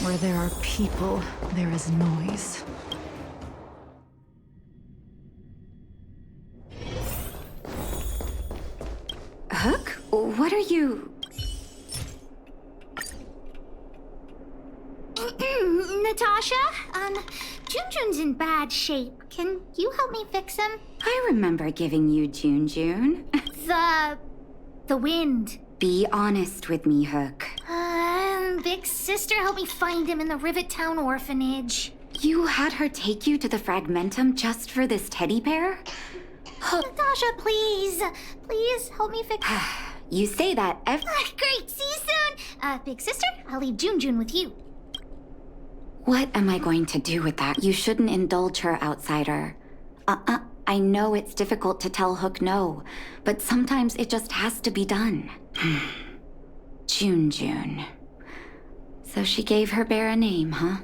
Where there are people, there is noise.
Hook? What are you...
Natasha? Junjun's in bad shape. Can you help me fix him?
I remember giving you Junjun.
The wind.
Be honest with me, Hook.
Big sister helped me find him in the Rivet Town orphanage.
You had her take you to the Fragmentum just for this teddy bear?
Natasha, please. Please help me fix him.
You say that every...
Great, see you soon. Big sister, I'll leave Junjun with you.
What am I going to do with that? You shouldn't indulge her, outsider. I know it's difficult to tell Hook no, but sometimes it just has to be done. Junjun. So she gave her bear a name, huh?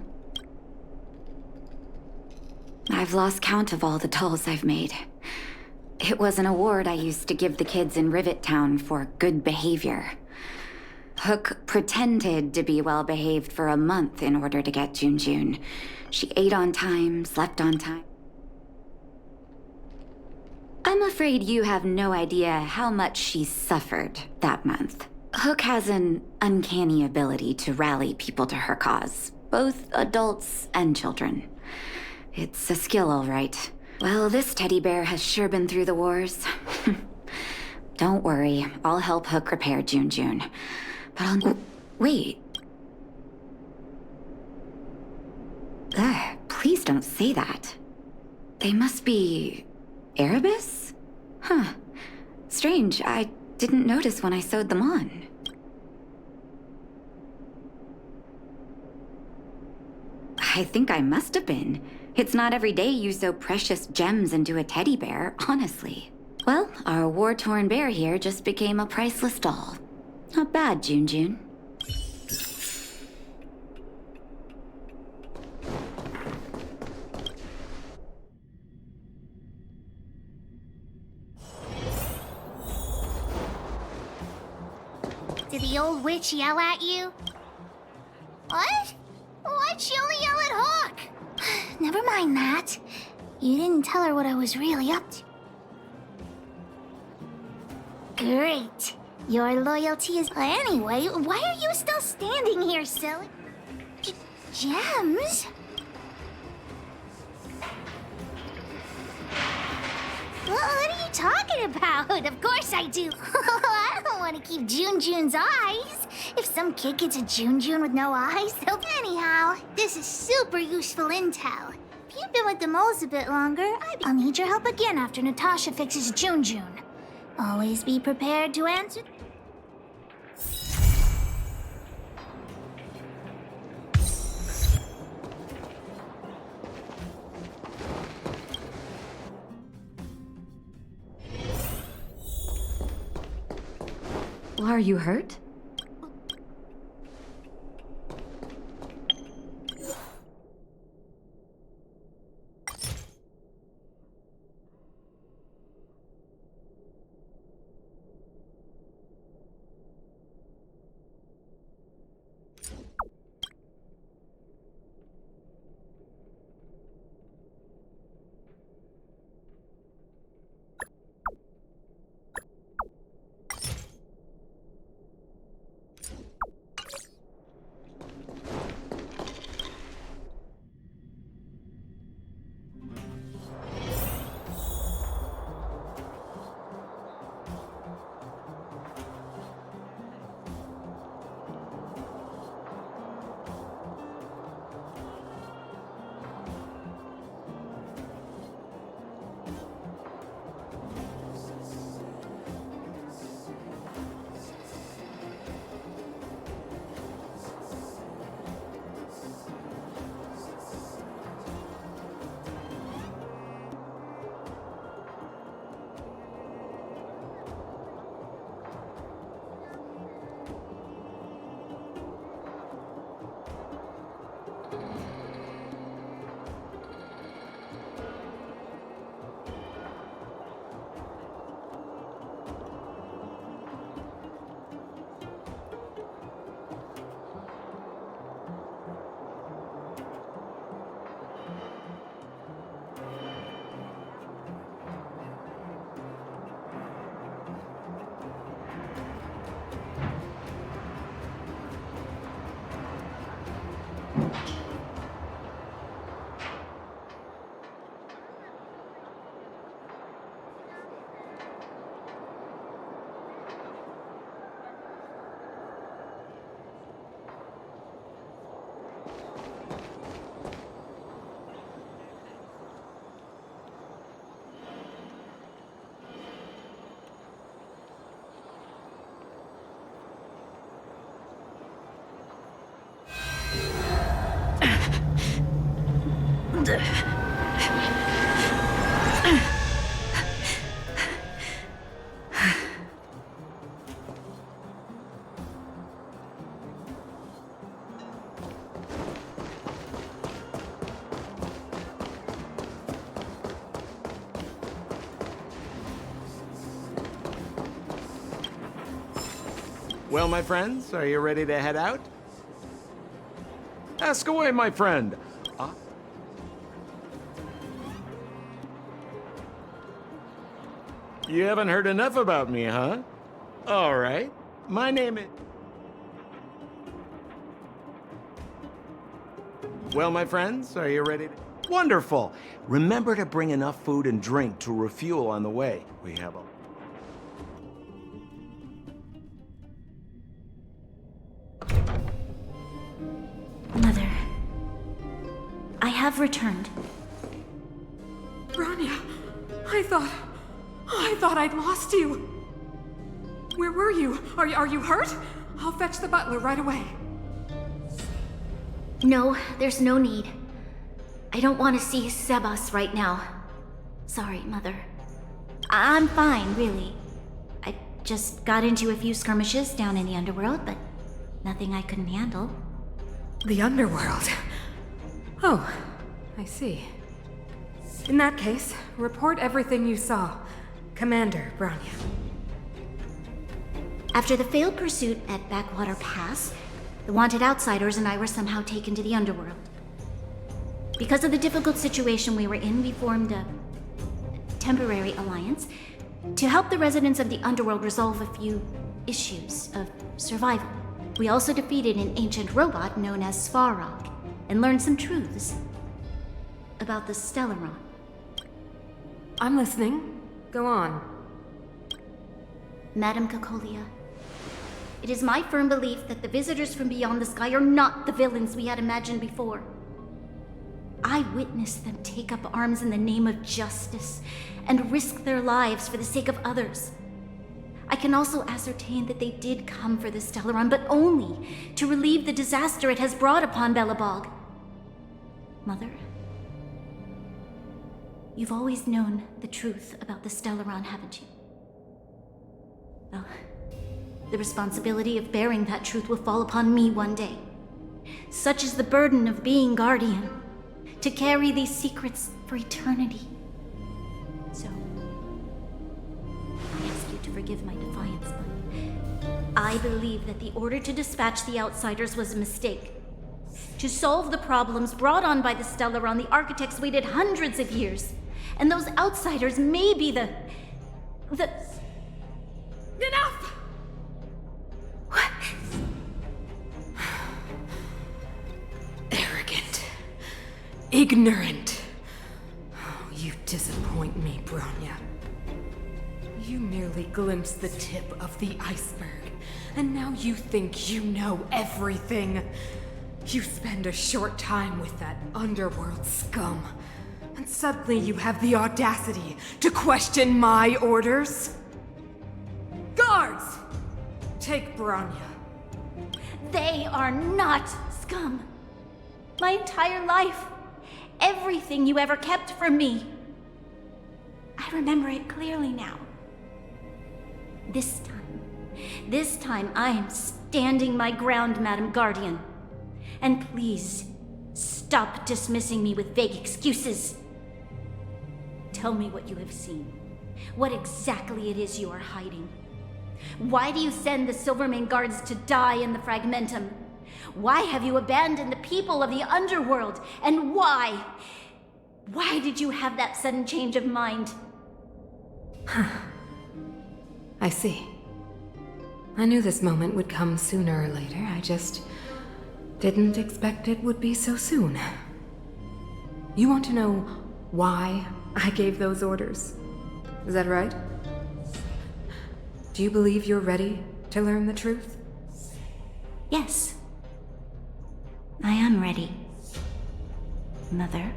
I've lost count of all the dolls I've made. It was an award I used to give the kids in Rivet Town for good behavior. Hook pretended to be well-behaved for a month in order to get Junjun. She ate on time, slept on time. I'm afraid you have no idea how much she suffered that month. Hook has an uncanny ability to rally people to her cause, both adults and children. It's a skill, all right. Well, this teddy bear has sure been through the wars. Don't worry, I'll help Hook repair Junjun. But I'll... Wait. Please don't say that. They must be... Erebus? Huh. Strange, I didn't notice when I sewed them on. I think I must have been. It's not every day you sew precious gems into a teddy bear, honestly. Well, our war-torn bear here just became a priceless doll. Not bad, Junjun.
Did the old witch yell at you? What? Why'd she only yell at Hawk? Never mind that. You didn't tell her what I was really up to. Great. Your loyalty is... Anyway, why are you still standing here, silly? Gems? What are you talking about? Of course I do. I don't want to keep Junjun's eyes. If some kid gets a Junjun with no eyes, they'll... Anyhow, this is super useful intel. If you've been with the moles a bit longer, I'll need your help again after Natasha fixes June. Always be prepared to answer.
Are you hurt?
Well, my friends, are you ready to head out? Ask away, my friend. You haven't heard enough about me, huh? All right. My name is... Well, my friends, are you ready to... Wonderful. Remember to bring enough food and drink to refuel on the way. We have a...
Mother, I have returned.
Branya, I thought I'd lost you. Where were you? Are you hurt? I'll fetch the butler right away.
No, there's no need. I don't want to see Sebas right now. Sorry, Mother. I'm fine, really. I just got into a few skirmishes down in the underworld, but nothing I couldn't handle.
The underworld? Oh, I see. In that case, report everything you saw. Commander Branya.
After the failed pursuit at Backwater Pass, the wanted outsiders and I were somehow taken to the underworld. Because of the difficult situation we were in, we formed a temporary alliance to help the residents of the underworld resolve a few issues of survival. We also defeated an ancient robot known as Svarog and learned some truths about the Stellaron.
I'm listening. Go on.
Madam Cacolia, it is my firm belief that the visitors from beyond the sky are not the villains we had imagined before. I witnessed them take up arms in the name of justice and risk their lives for the sake of others. I can also ascertain that they did come for the Stellaron, but only to relieve the disaster it has brought upon Belobog. Mother, you've always known the truth about the Stellaron, haven't you? Well, the responsibility of bearing that truth will fall upon me one day. Such is the burden of being Guardian, to carry these secrets for eternity. So, I ask you to forgive my defiance, but I believe that the order to dispatch the Outsiders was a mistake. To solve the problems brought on by the Stellaron, the architects waited hundreds of years. And those Outsiders may be the...
Enough!
What?
Arrogant. Ignorant. Oh, you disappoint me, Bronya. You merely glimpsed the tip of the iceberg, and now you think you know everything. You spend a short time with that underworld scum, and suddenly you have the audacity to question my orders? Guards! Take Bronya.
They are not scum. My entire life, everything you ever kept from me. I remember it clearly now. This time I am standing my ground, Madam Guardian. And please, stop dismissing me with vague excuses. Tell me what you have seen. What exactly it is you are hiding. Why do you send the Silvermane Guards to die in the Fragmentum? Why have you abandoned the people of the underworld? And why? Why did you have that sudden change of mind?
I see. I knew this moment would come sooner or later. I just didn't expect it would be so soon. You want to know why I gave those orders? Is that right? Do you believe you're ready to learn the truth?
Yes. I am ready. Mother.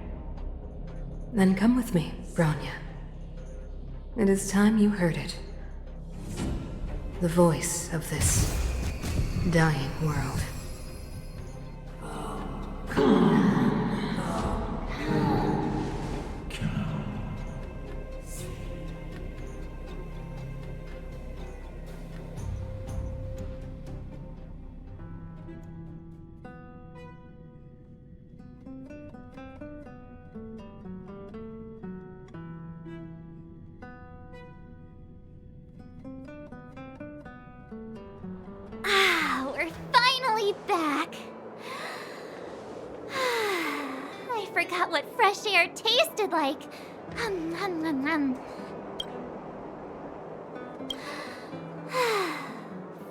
Then come with me, Bronya. It is time you heard it. The voice of this dying world.
We're finally back. I forgot what fresh air tasted like.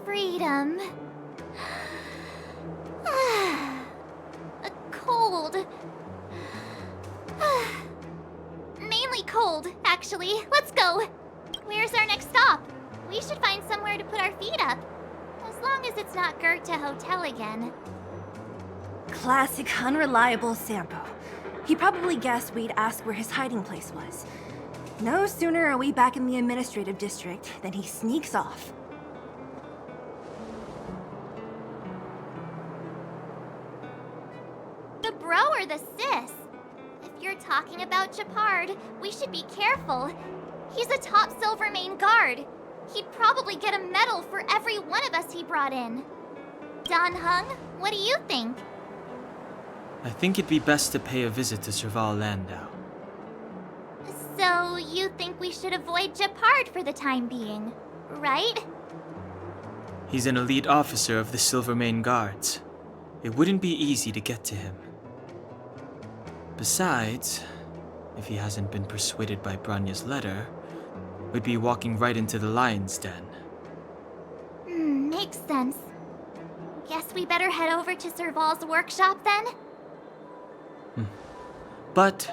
Freedom. Cold. Mainly cold, actually. Let's go. Where's our next stop? We should find somewhere to put our feet up. As long as it's not Goethe Hotel again.
Classic unreliable Sampo. He probably guessed we'd ask where his hiding place was. No sooner are we back in the administrative district than he sneaks off.
The bro or the sis? If you're talking about Japard, we should be careful. He's a top Silvermane guard. He'd probably get a medal for every one of us he brought in. Don Hung, what do you think?
I think it'd be best to pay a visit to Serval Landau.
So, you think we should avoid Japard for the time being, right?
He's an elite officer of the Silvermane Guards. It wouldn't be easy to get to him. Besides, if he hasn't been persuaded by Branya's letter, we'd be walking right into the lion's den.
Makes sense. Guess we better head over to Serval's workshop then?
But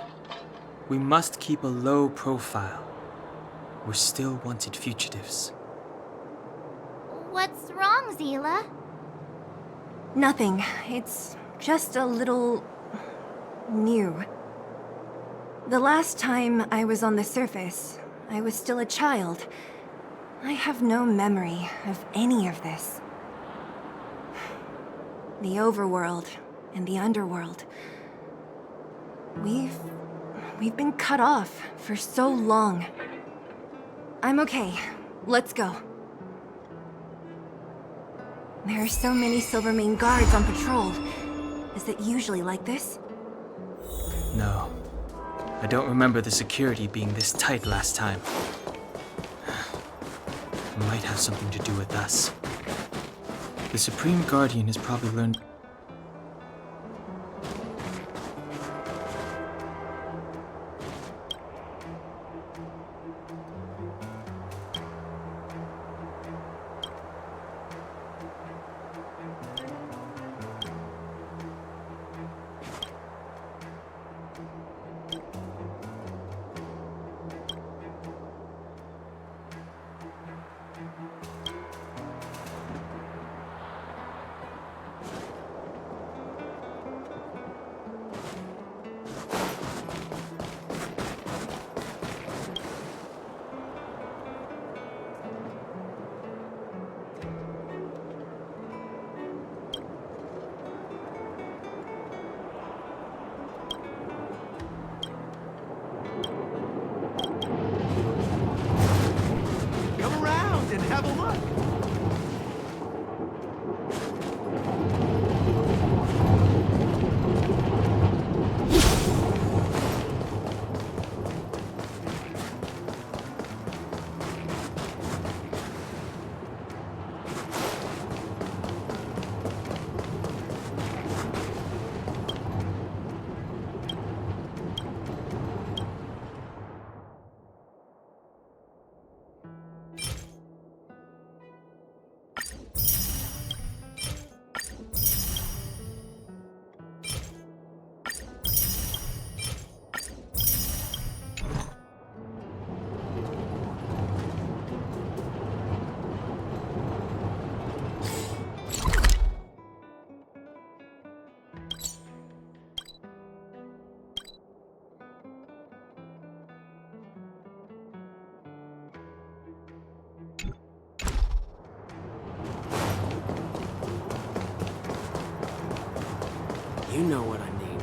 we must keep a low profile. We're still wanted fugitives.
What's wrong, Zila?
Nothing. It's just a little... new.
The last time I was on the surface, I was still a child. I have no memory of any of this. The overworld and the underworld. We've been cut off for so long. I'm okay. Let's go. There are so many Silvermane guards on patrol. Is it usually like this?
No. I don't remember the security being this tight last time. It might have something to do with us. The Supreme Guardian has probably learned...
Come around and have a look.
You know what I mean.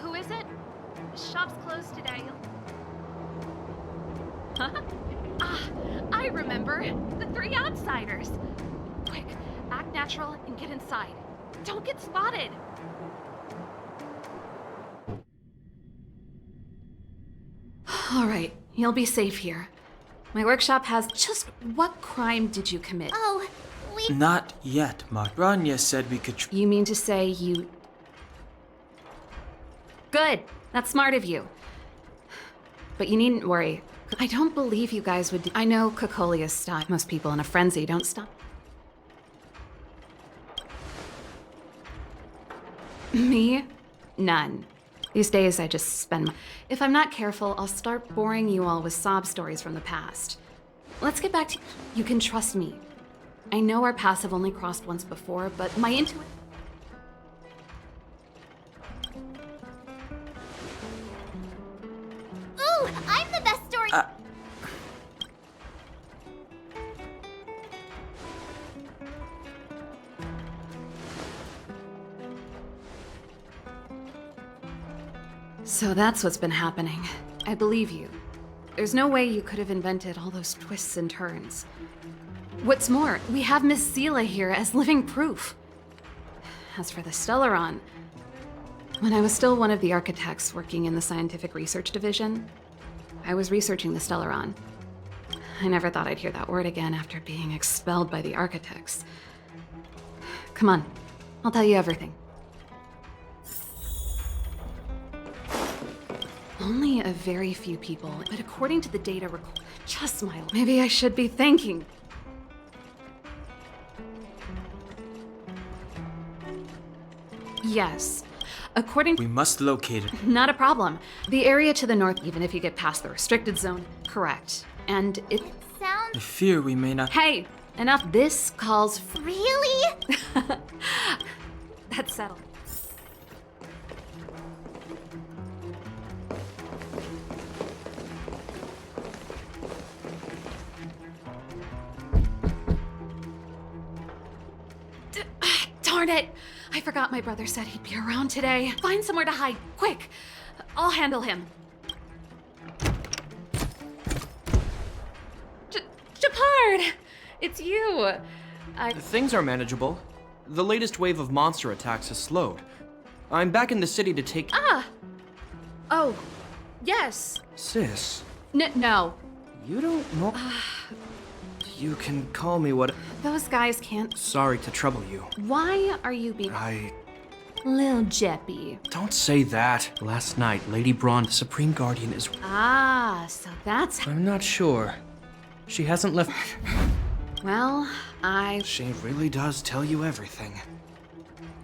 Who is it? Shop's closed today. Huh? Ah, I remember. The three outsiders. Quick, act natural and get inside. Don't get spotted.
All right, you'll be safe here. My workshop has... Just what crime did you commit?
Oh, we...
Not yet, Mark. Rania said we could...
You mean to say you... Good. That's smart of you. But you needn't worry. I don't believe you guys would... I know Cocolia's style. Most people in a frenzy don't stop. Me? None. These days I just spend my... If I'm not careful, I'll start boring you all with sob stories from the past. Let's get back to... You can trust me. I know our paths have only crossed once before, but my intuition...
Ooh, I'm the best story...
So that's what's been happening. I believe you. There's no way you could have invented all those twists and turns. What's more, we have Miss Sela here as living proof. As for the Stellaron, when I was still one of the architects working in the scientific research division, I was researching the Stellaron. I never thought I'd hear that word again after being expelled by the architects. Come on, I'll tell you everything. Only a very few people, but according to the data just my... Maybe I should be thanking... Yes. According...
We must locate it.
Not a problem. The area to the north, even if you get past the restricted zone, correct. And it...
I fear we may not...
Hey, enough. This calls for...
Really?
That's settled. Darn it! I forgot my brother said he'd be around today. Find somewhere to hide, quick! I'll handle him. Shepard! It's you!
Things are manageable. The latest wave of monster attacks has slowed. I'm back in the city to take...
Ah! Oh, yes.
Sis,
No.
you don't know... You can call me what...
Those guys can't...
Sorry to trouble you.
Why are you being... Lil Jeppy.
Don't say that. Last night, Lady Braun, the Supreme Guardian, is...
Ah, so that's...
I'm not sure. She hasn't left...
Well,
She really does tell you everything.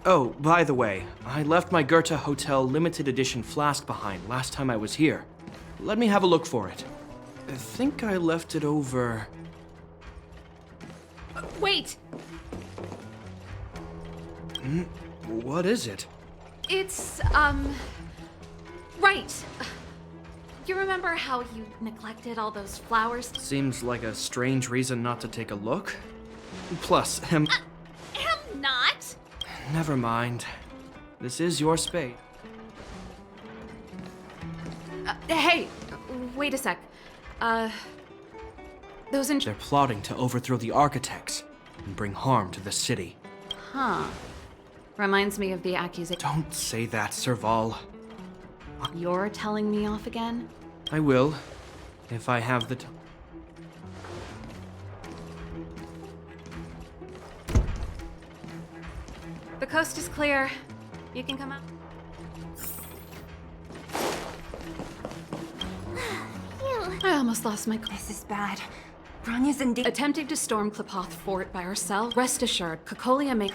Oh, by the way, I left my Goethe Hotel limited edition flask behind last time I was here. Let me have a look for it. I think I left it over...
Wait!
What is it?
It's, right. You remember how you neglected all those flowers?
Seems like a strange reason not to take a look. Plus,
Am not?
Never mind. This is your space.
Hey, wait a sec.
They're plotting to overthrow the architects and bring harm to the city.
Huh. Reminds me of the accusation.
Don't say that, Serval.
You're telling me off again?
I will, if I have the time.
The coast is clear. You can come out. I almost lost my...
This is bad. Bronya's indeed...
Attempting to storm Klipoth Fort by ourselves? Rest assured, Kokolia may...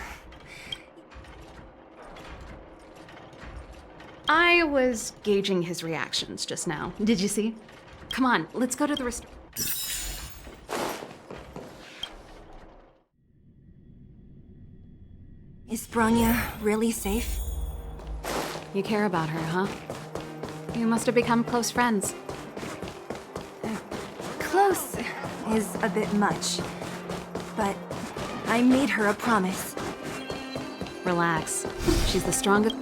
I was gauging his reactions just now. Did you see? Come on, let's go to the
Is Bronya really safe?
You care about her, huh? You must have become close friends.
Close is a bit much, but I made her a promise.
Relax. She's the strongest...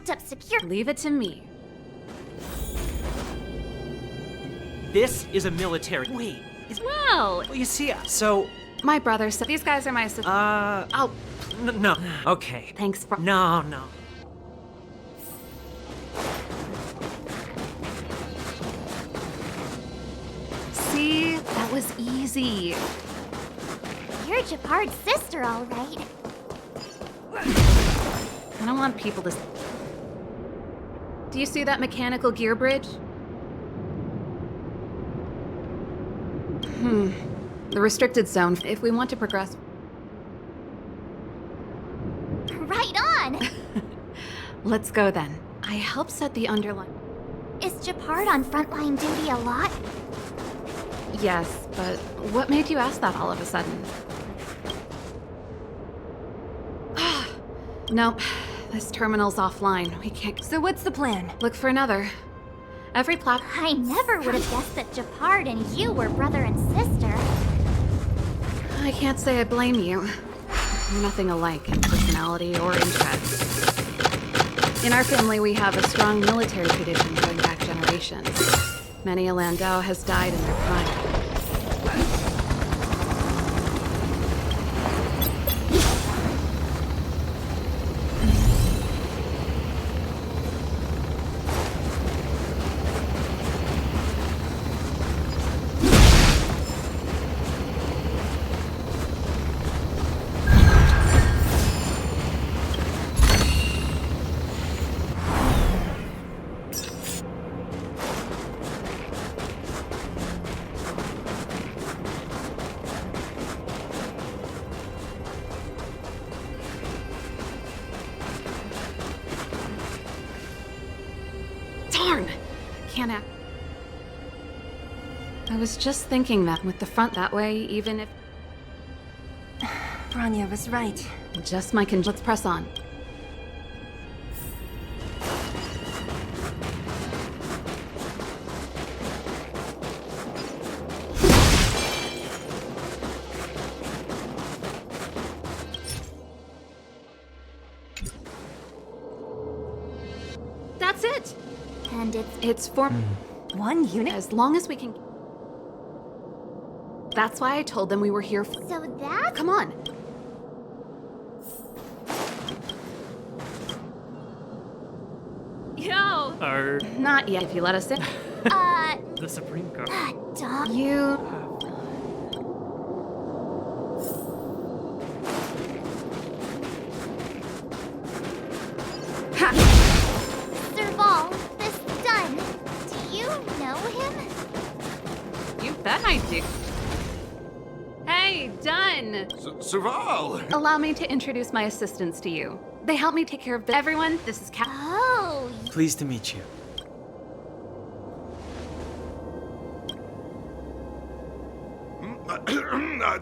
backed up secure.
Leave it to me.
This is a military. Wait.
Well,
You see, so.
my brother said these guys are my assistants.
Oh. No. Okay.
Thanks for.
No.
See, that was easy.
You're Japard's sister, all right.
I don't want people to. Do you see that mechanical gear bridge? The restricted zone. If we want to progress.
Right on!
Let's go then. I help set the underline.
Is Japard on frontline duty a lot?
Yes, but what made you ask that all of a sudden? Nope. This terminal's offline. We can't.
So what's the plan?
Look for another. Every plat.
I never would have guessed that Japard and you were brother and sister.
I can't say I blame you. We're nothing alike in personality or interest. In our family, we have a strong military tradition going back generations. Many a Landau has died in their prime. Darn! Can't act. I was just thinking that with the front that way, even if.
Bronya was right.
Just my let's press on. That's it!
And
It's for
one unit?
As long as we can. That's why I told them we were here.
So that?
Come on. Yo! Not yet, if you let us in.
The Supreme Court.
Duh.
You.
Serval, this done. Do you know him?
You bet I do. Hey, done!
Serval!
Allow me to introduce my assistants to you. They help me take care of everyone. This is Cat.
Oh.
Pleased to meet you.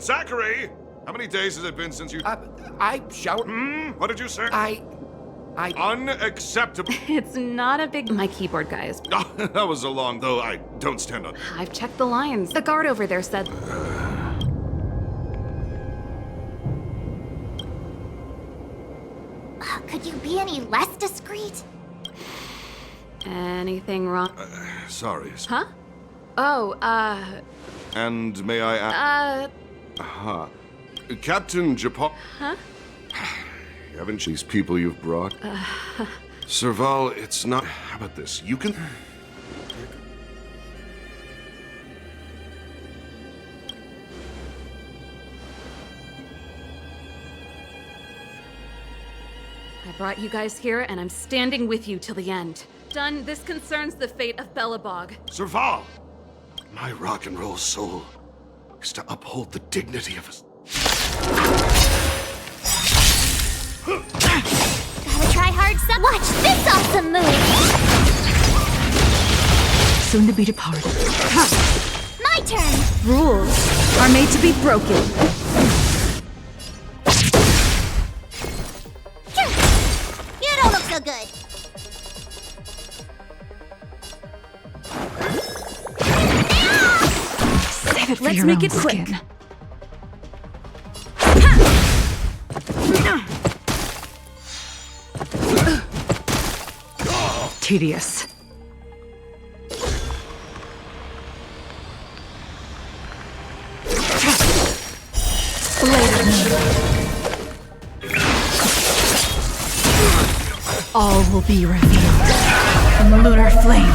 Zachary! How many days has it been since you...
I showered...
What did you say?
I...
Unacceptable.
It's not a big. My keyboard guy is.
That was a long, though I don't stand on.
I've checked the lines. The guard over there said.
Could you be any less discreet?
Anything wrong?
Sorry.
Huh? Oh,
And may I ask... Captain Japar...
Huh?
Haven't these people you've brought? Serval, it's not... How about this? You can...
I brought you guys here, and I'm standing with you till the end. Done. This concerns the fate of Bellabog.
Serval! My rock and roll soul is to uphold the dignity of us.
Gotta try hard, son. Watch this awesome move!
Soon to be departed.
My turn!
Rules are made to be broken.
You don't look so good.
Save it for
Let's
your
make
own
it quick.
skin. Tedious. All will be revealed in the lunar flame.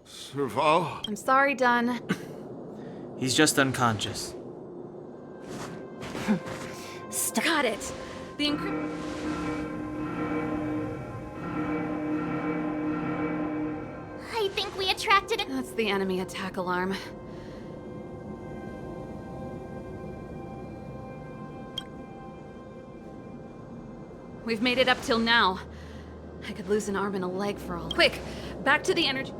Serval?
I'm sorry, Dunn.
He's just unconscious.
Got it. The
I think we attracted a...
That's the enemy attack alarm. We've made it up till now. I could lose an arm and a leg for all. Quick, back to the energy.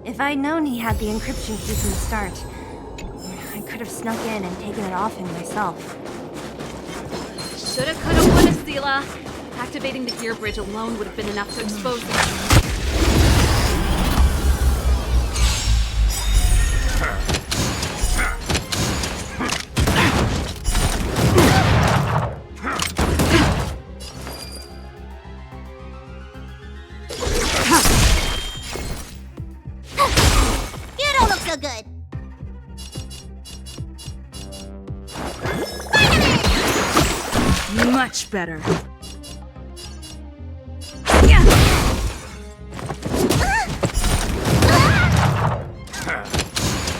If I'd known he had the encryption key from the start, I could have snuck in and taken it off him myself.
Shoulda, coulda, woulda, Sela. Activating the gear bridge alone would have been enough to expose it.
You don't look so good.
Much better.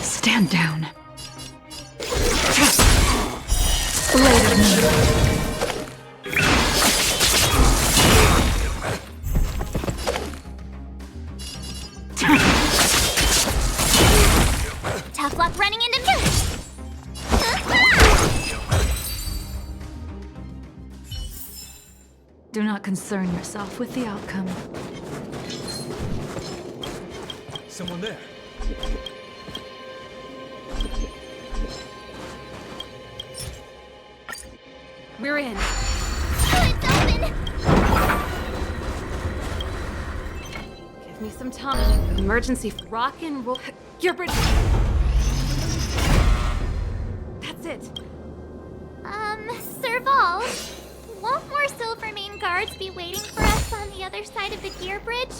Stand down. Blade of me.
Tough luck running into me.
Do not concern yourself with the outcome.
Someone there.
We're in.
It's open.
Give me some time. Emergency rock and roll. Gear bridge. That's it.
Serval, won't more Silvermane guards be waiting for us on the other side of the gear bridge?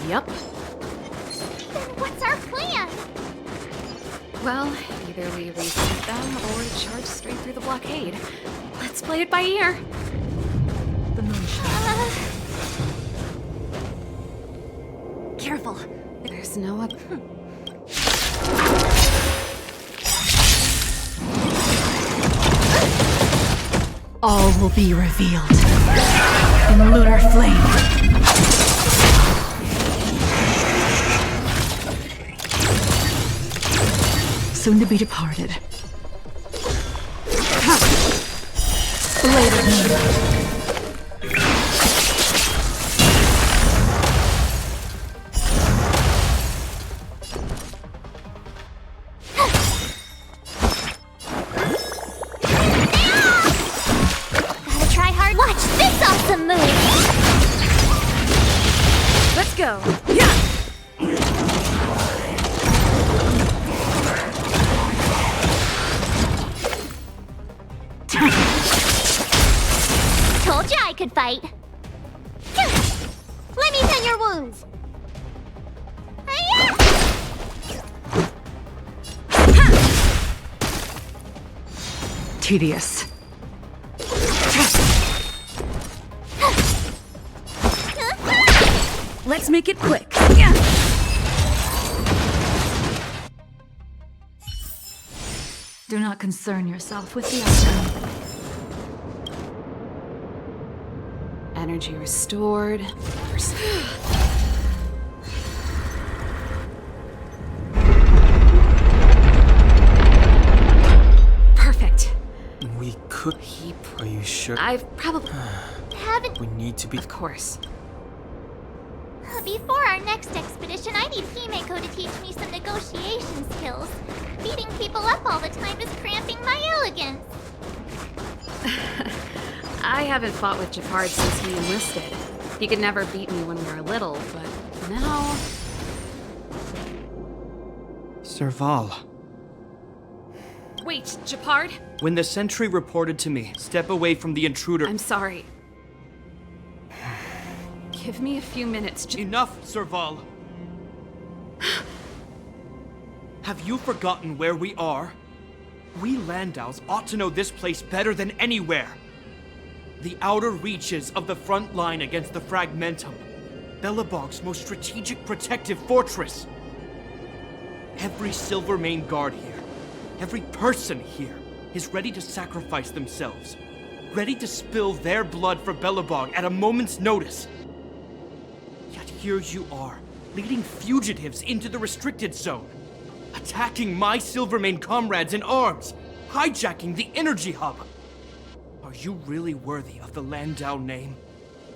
Yep.
Then what's our plan?
Well, either we reset them or charge straight through the blockade. Let's play it by ear.
The moonshine.
Careful. There's no up.
All will be revealed in the lunar flame. Soon to be departed. Blade of me.
Gotta try hard. Watch this awesome move.
Let's go.
Told you I could fight. Let me tend your wounds.
Tedious.
Let's make it quick.
Do not concern yourself with the outcome.
Energy restored. Perfect.
We could. Are you sure?
I've probably
Haven't.
We need to be.
Of course.
Before our next expedition, I need Himeko to teach me some negotiation skills. Beating people up all the time is cramping my elegance.
I haven't fought with Jafar since he enlisted. He could never beat me when we were little, but now...
Serval.
Wait, Japard?
When the sentry reported to me, step away from the intruder.
I'm sorry. Give me a few minutes.
Enough, Serval. Have you forgotten where we are? We Landows ought to know this place better than anywhere. The outer reaches of the front line against the Fragmentum. Belobog's most strategic protective fortress. Every Silvermane guard here, every person here, is ready to sacrifice themselves. Ready to spill their blood for Belobog at a moment's notice. Yet here you are, leading fugitives into the restricted zone. Attacking my Silvermane comrades in arms. Hijacking the energy hub. Are you really worthy of the Landau name?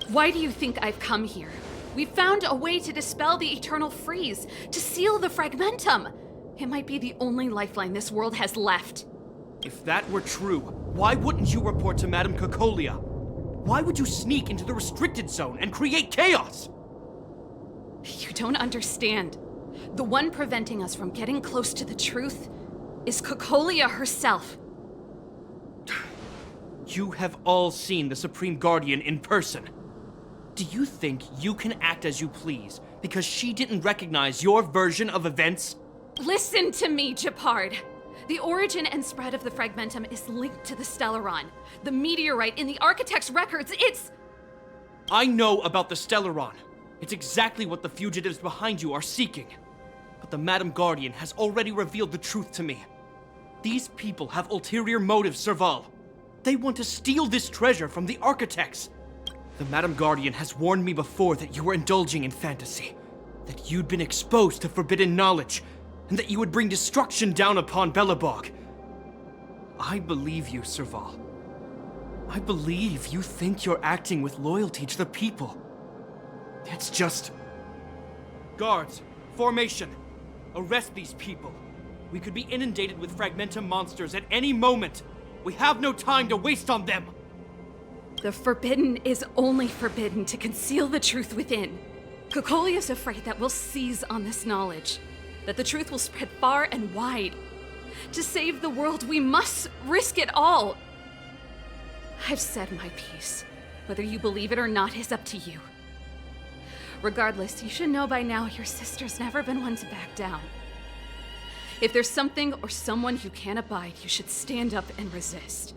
Why do you think I've come here? We found a way to dispel the eternal freeze, to seal the Fragmentum. It might be the only lifeline this world has left.
If that were true, why wouldn't you report to Madame Cocolia? Why would you sneak into the restricted zone and create chaos?
You don't understand. The one preventing us from getting close to the truth is Cocolia herself.
You have all seen the Supreme Guardian in person. Do you think you can act as you please because she didn't recognize your version of events?
Listen to me, Japard. The origin and spread of the Fragmentum is linked to the Stellaron. The meteorite in the Architect's records, it's...
I know about the Stellaron. It's exactly what the fugitives behind you are seeking. But the Madam Guardian has already revealed the truth to me. These people have ulterior motives, Serval. They want to steal this treasure from the Architects. The Madam Guardian has warned me before that you were indulging in fantasy. That you'd been exposed to forbidden knowledge, and that you would bring destruction down upon Belobog. I believe you, Serval. I believe you think you're acting with loyalty to the people. It's just... Guards, formation. Arrest these people. We could be inundated with Fragmentum monsters at any moment. We have no time to waste on them.
The forbidden is only forbidden to conceal the truth within. Cocolia's afraid that we'll seize on this knowledge, that the truth will spread far and wide. To save the world, we must risk it all. I've said my piece. Whether you believe it or not is up to you. Regardless, you should know by now your sister's never been one to back down. If there's something or someone you can't abide, you should stand up and resist.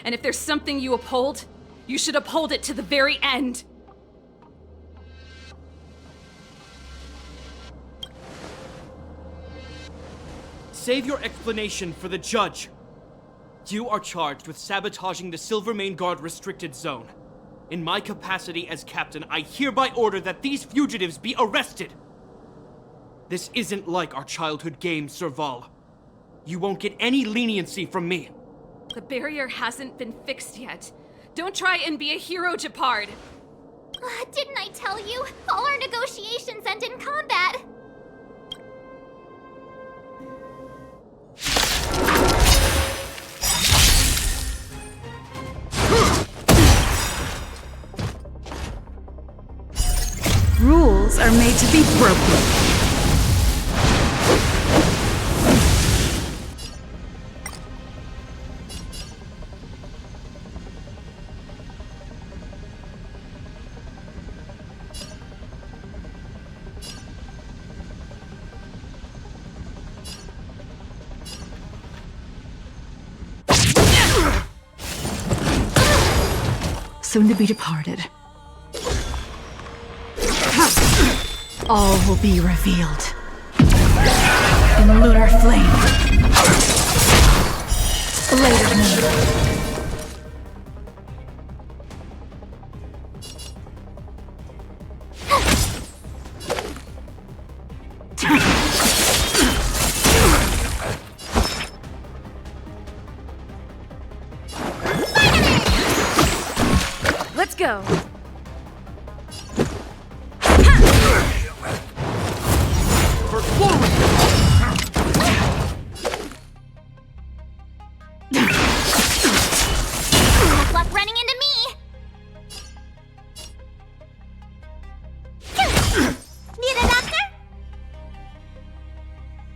And if there's something you uphold, you should uphold it to the very end.
Save your explanation for the judge. You are charged with sabotaging the Silvermane Guard restricted zone. In my capacity as captain, I hereby order that these fugitives be arrested. This isn't like our childhood game, Serval. You won't get any leniency from me.
The barrier hasn't been fixed yet. Don't try and be a hero, Japard.
Didn't I tell you? All our negotiations end in combat.
Rules are made to be broken. Soon to be departed. All will be revealed in lunar flame. Later moon.
Let's go.
Luck running into me. Need a doctor?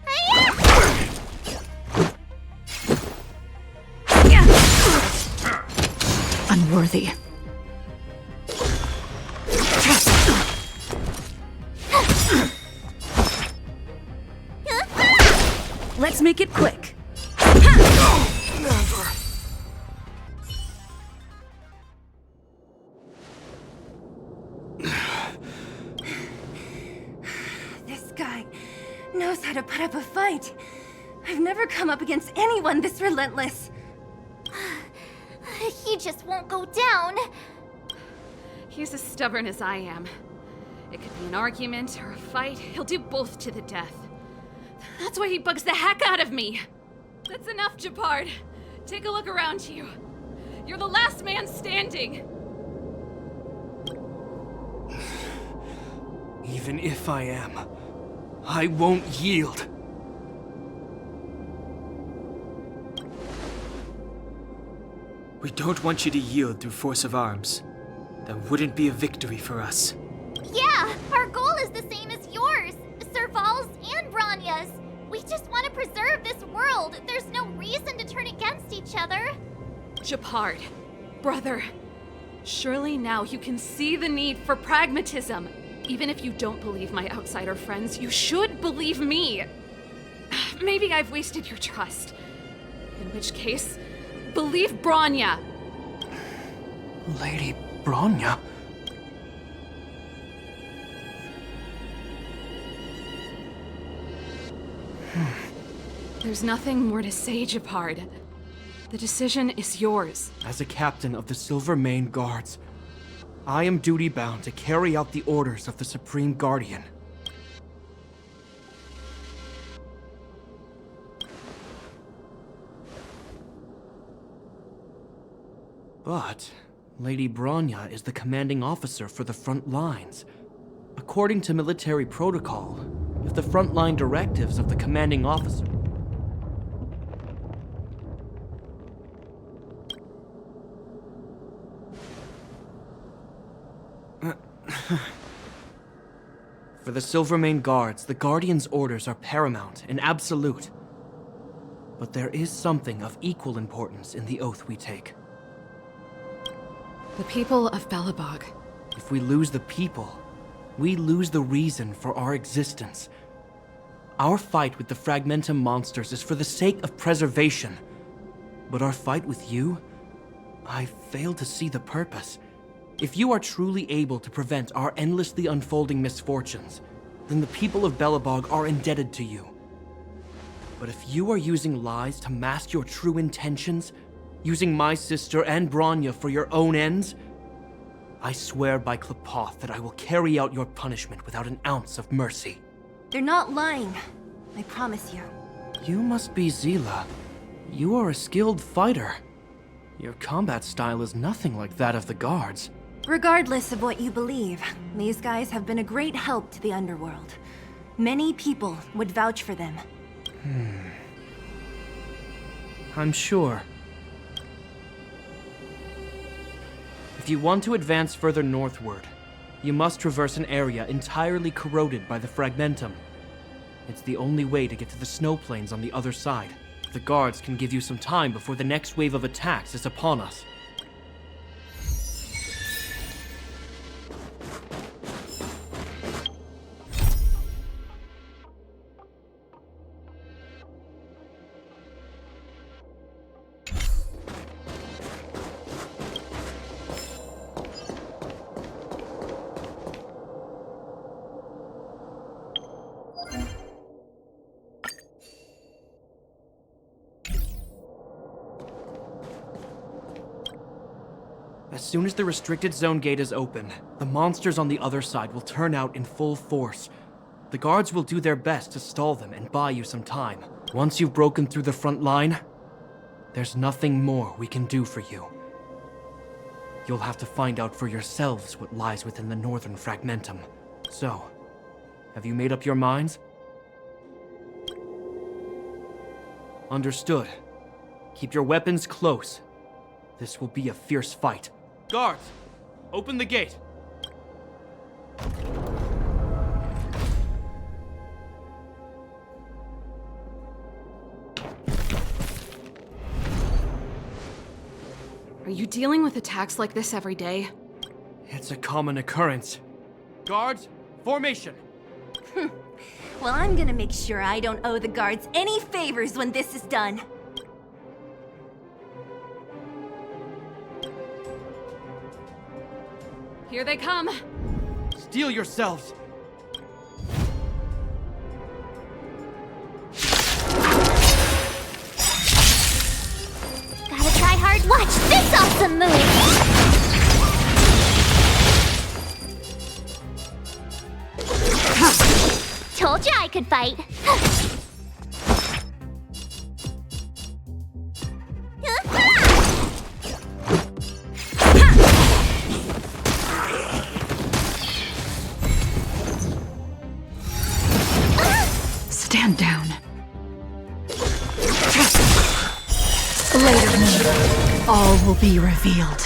Hiya!
worthy.
Let's make it quick.
Never.
This guy knows how to put up a fight. I've never come up against anyone this relentless.
He just won't go down.
He's as stubborn as I am. It could be an argument or a fight. He'll do both to the death. That's why he bugs the heck out of me. That's enough, Japard. Take a look around you. You're the last man standing.
Even if I am, I won't yield.
We don't want you to yield through force of arms. That wouldn't be a victory for us.
Yeah, our goal is the same as yours, Serval's and Branya's. We just want to preserve this world. There's no reason to turn against each other.
Japard, brother, surely now you can see the need for pragmatism. Even if you don't believe my outsider friends, you should believe me. Maybe I've wasted your trust. In which case, believe Branya.
Lady Branya?
There's nothing more to say, Japard. The decision is yours.
As a captain of the Silvermane Guards, I am duty-bound to carry out the orders of the Supreme Guardian. But Lady Branya is the commanding officer for the front lines. According to military protocol, if the frontline directives of the commanding officer For the Silvermane Guards, the Guardian's orders are paramount and absolute. But there is something of equal importance in the oath we take.
The people of Belobog.
If we lose the people, we lose the reason for our existence. Our fight with the Fragmentum monsters is for the sake of preservation. But our fight with you? I fail to see the purpose. If you are truly able to prevent our endlessly unfolding misfortunes, then the people of Belobog are indebted to you. But if you are using lies to mask your true intentions, using my sister and Branya for your own ends, I swear by Klapoth that I will carry out your punishment without an ounce of mercy.
They're not lying. I promise you.
You must be Zila. You are a skilled fighter. Your combat style is nothing like that of the guards.
Regardless of what you believe, these guys have been a great help to the underworld. Many people would vouch for them.
I'm sure. If you want to advance further northward, you must traverse an area entirely corroded by the Fragmentum. It's the only way to get to the snow plains on the other side. The guards can give you some time before the next wave of attacks is upon us. As soon as the restricted zone gate is open, the monsters on the other side will turn out in full force. The guards will do their best to stall them and buy you some time. Once you've broken through the front line, there's nothing more we can do for you. You'll have to find out for yourselves what lies within the northern Fragmentum. So, have you made up your minds? Understood. Keep your weapons close. This will be a fierce fight. Guards, open the gate.
Are Are you dealing with attacks like this every day?
It's a common occurrence. Guards, formation!
Well, I'm gonna make sure I don't owe the guards any favors when this is done.
Here they come!
Steel yourselves!
Gotta try hard. Watch this awesome move! Told you I could fight.
Stand down. Later, all will be revealed.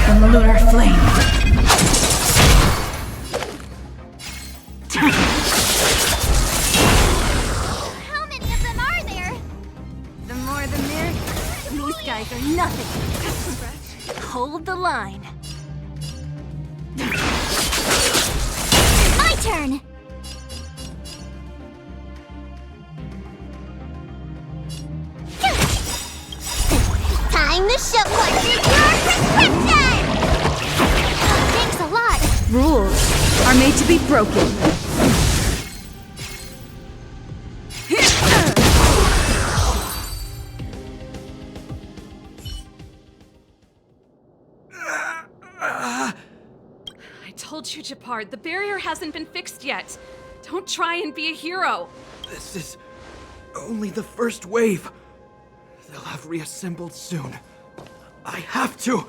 The lunar flame.
How many of them are there?
The more the merrier. These guys are nothing. Hold the line.
My turn! Time to show what is your prescription! Thanks a lot.
Rules are made to be broken.
I told you, Japard, the barrier hasn't been fixed yet. Don't try and be a hero.
This is only the first wave. They'll have reassembled soon. I have to!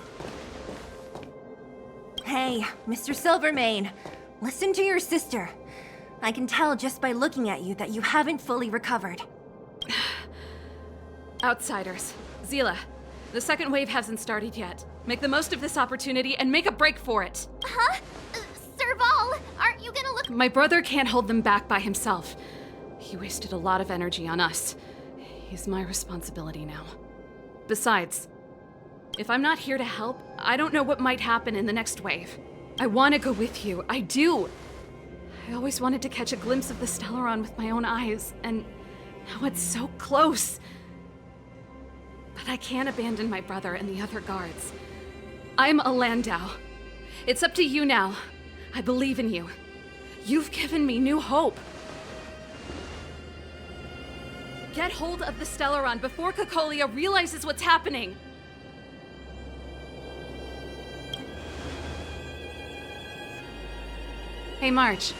Hey, Mr. Silvermane, listen to your sister. I can tell just by looking at you that you haven't fully recovered.
Outsiders. Zila, the second wave hasn't started yet. Make the most of this opportunity and make a break for it.
Huh? Serval, aren't you gonna look—
My brother can't hold them back by himself. He wasted a lot of energy on us. He's my responsibility now. Besides, if I'm not here to help, I don't know what might happen in the next wave. I want to go with you. I do. I always wanted to catch a glimpse of the Stellaron with my own eyes, and now it's so close. But I can't abandon my brother and the other guards. I'm a Landau. It's up to you now. I believe in you. You've given me new hope. Get hold of the Stellaron before Cocolia realizes what's happening. Hey, March.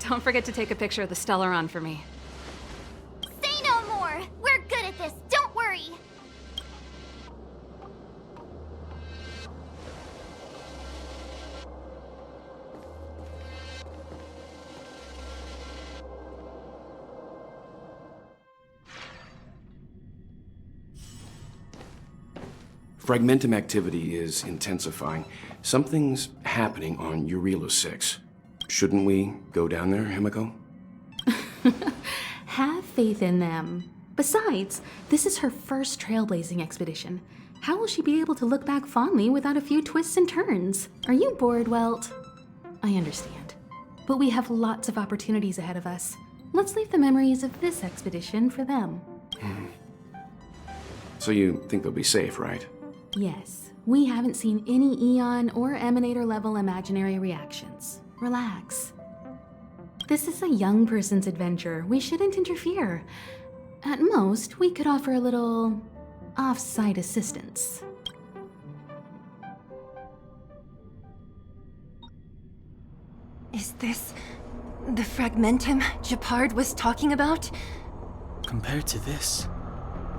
Don't forget to take a picture of the Stellaron for me.
Say no more! We're good at this, don't worry!
Fragmentum activity is intensifying. Something's happening on Eurela 6. Shouldn't we go down there, Himiko?
Have faith in them. Besides, this is her first trailblazing expedition. How will she be able to look back fondly without a few twists and turns? Are you bored, Welt? I understand. But we have lots of opportunities ahead of us. Let's leave the memories of this expedition for them.
So you think they'll be safe, right?
Yes, we haven't seen any Eon or Emanator level imaginary reactions. Relax. This is a young person's adventure. We shouldn't interfere. At most, we could offer a little off-site assistance.
Is this the Fragmentum Japard was talking about?
Compared to this,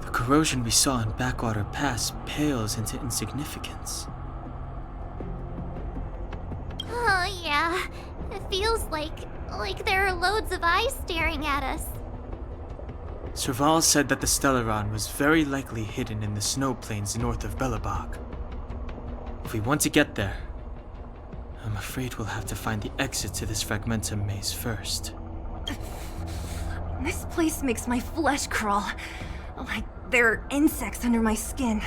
the corrosion we saw in Backwater Pass pales into insignificance.
Oh yeah, it feels like there are loads of eyes staring at us.
Serval said that the Stellaron was very likely hidden in the snow plains north of Belobog. If we want to get there, I'm afraid we'll have to find the exit to this Fragmentum maze first.
This place makes my flesh crawl. Like there are insects under my skin.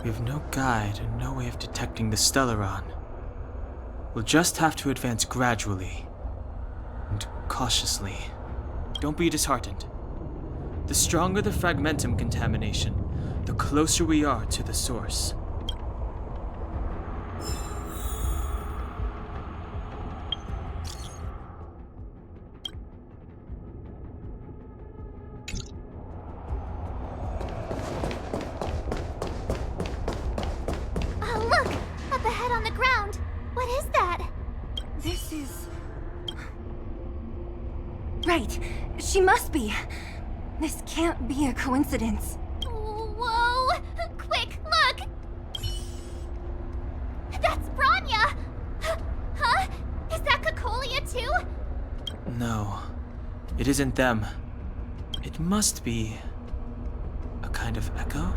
We have no guide and no way of detecting the Stellaron. We'll just have to advance gradually and cautiously. Don't be disheartened. The stronger the fragmentum contamination, the closer we are to the source.
Oh, look! Up ahead on the ground! What is that?
This is... Right. She must be. This can't be a coincidence.
Whoa! Quick, look! That's Bronya! Huh? Is that Cocolia too?
No, it isn't them. It must be a kind of echo?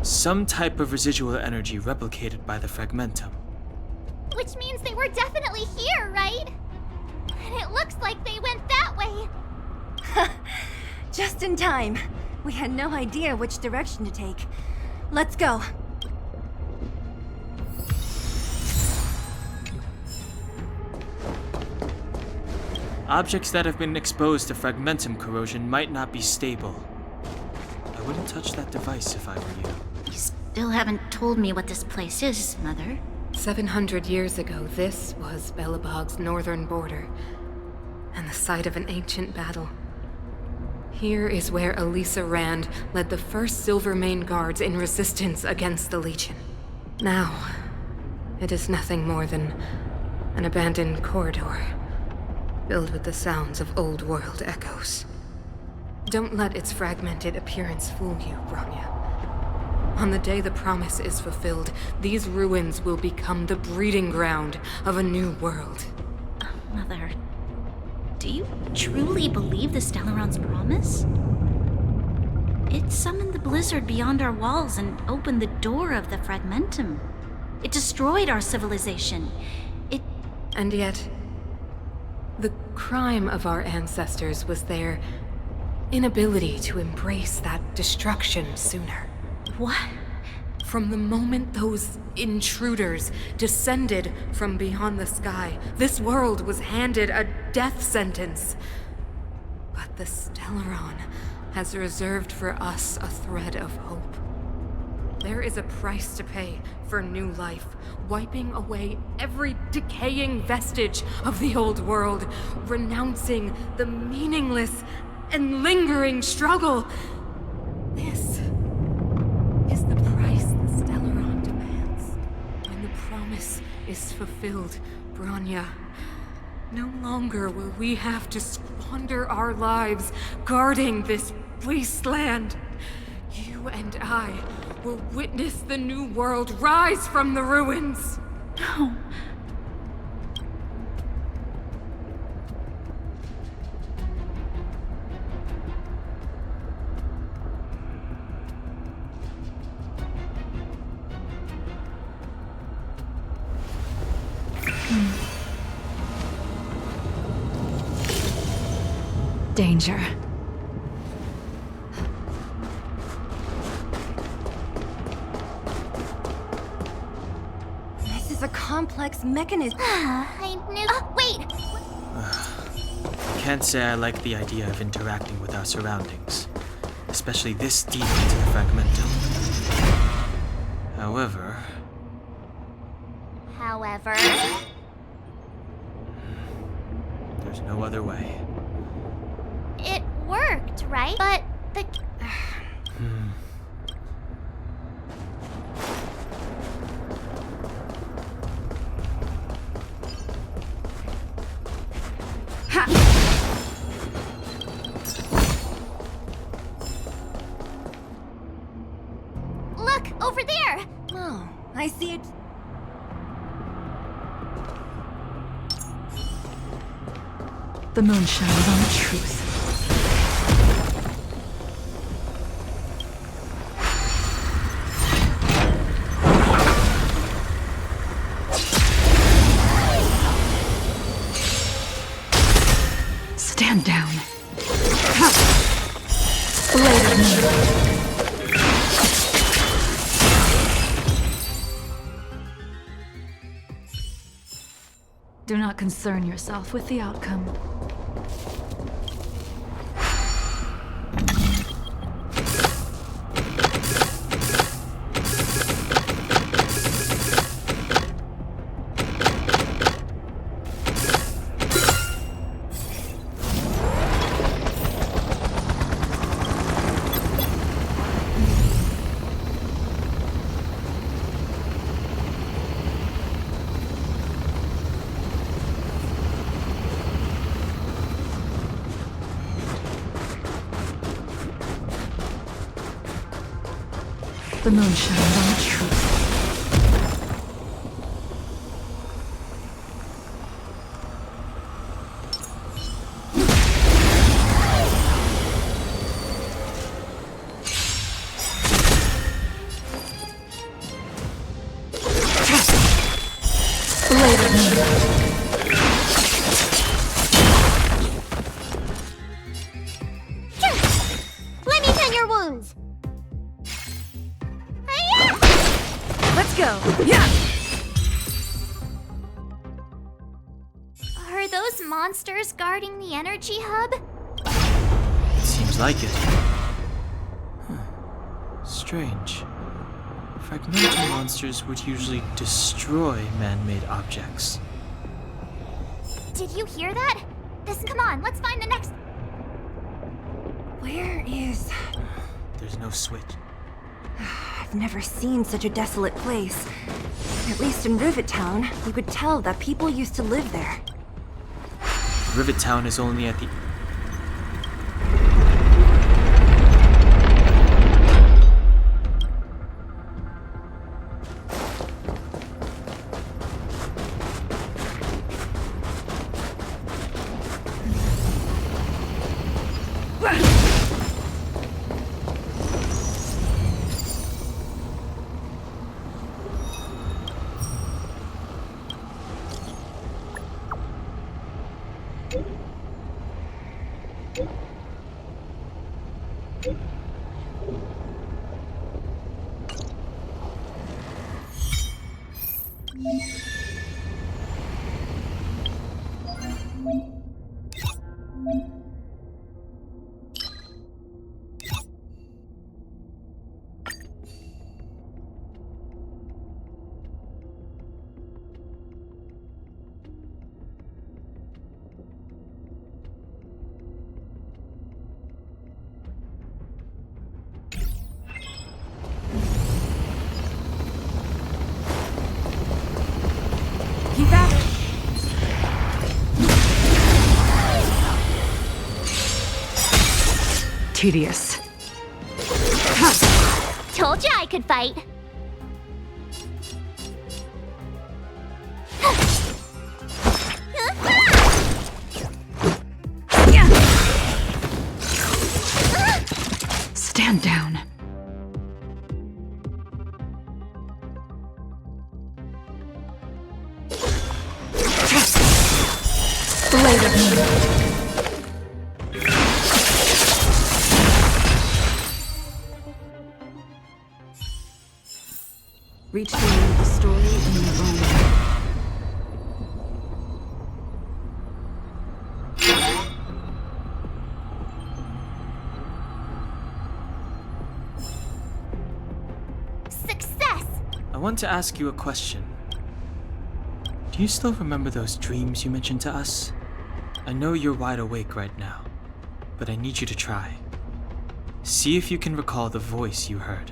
Some type of residual energy replicated by the fragmentum.
Which means they were definitely here, right? And it looks like they went that way.
Just in time. We had no idea which direction to take. Let's go.
Objects that have been exposed to fragmentum corrosion might not be stable. I wouldn't touch that device if I were you.
You still haven't told me what this place is, Mother.
700 years ago, this was Belobog's northern border, and the site of an ancient battle. Here is where Elisa Rand led the first Silvermane Guards in resistance against the Legion. Now, it is nothing more than an abandoned corridor, filled with the sounds of old-world echoes. Don't let its fragmented appearance fool you, Bronya. On the day the promise is fulfilled, these ruins will become the breeding ground of a new world.
Mother, do you truly believe the Stellaron's promise? It summoned the blizzard beyond our walls and opened the door of the fragmentum. It destroyed our civilization.
And yet, the crime of our ancestors was their inability to embrace that destruction sooner.
What?
From the moment those intruders descended from beyond the sky, this world was handed a death sentence. But the Stellaron has reserved for us a thread of hope. There is a price to pay for new life, wiping away every decaying vestige of the old world, renouncing the meaningless and lingering struggle. This is the price the Stellaron demands. When the promise is fulfilled, Bronya, no longer will we have to squander our lives guarding this wasteland. You and I will witness the new world rise from the ruins.
No.
Danger.
This is a complex mechanism.
I knew. Wait!
I can't say I like the idea of interacting with our surroundings, especially this deep into the fragmentum. However... There's no other way.
It worked, right? But the... Look, over there!
Oh, I see it.
The moonshine is on the truth. Stand down. not concern yourself with the outcome. The moon shines on the truth. Blade of moon.
Let me tend your wounds.
Let's go. Yeah.
Are those monsters guarding the energy hub?
Seems like it. Strange. Fragmental monsters would usually destroy man-made objects.
Did you hear that? Come on, let's find the next.
Where is...
There's no switch.
I've never seen such a desolate place. At least in Rivet Town, you could tell that people used to live there.
Rivet Town is only at the...
Keep at it.
Tedious.
Told you I could fight.
Stand down. Blade of moon.
Reach the end of the story in your own way.
Success!
I want to ask you a question. Do you still remember those dreams you mentioned to us? I know you're wide awake right now, but I need you to try. See if you can recall the voice you heard.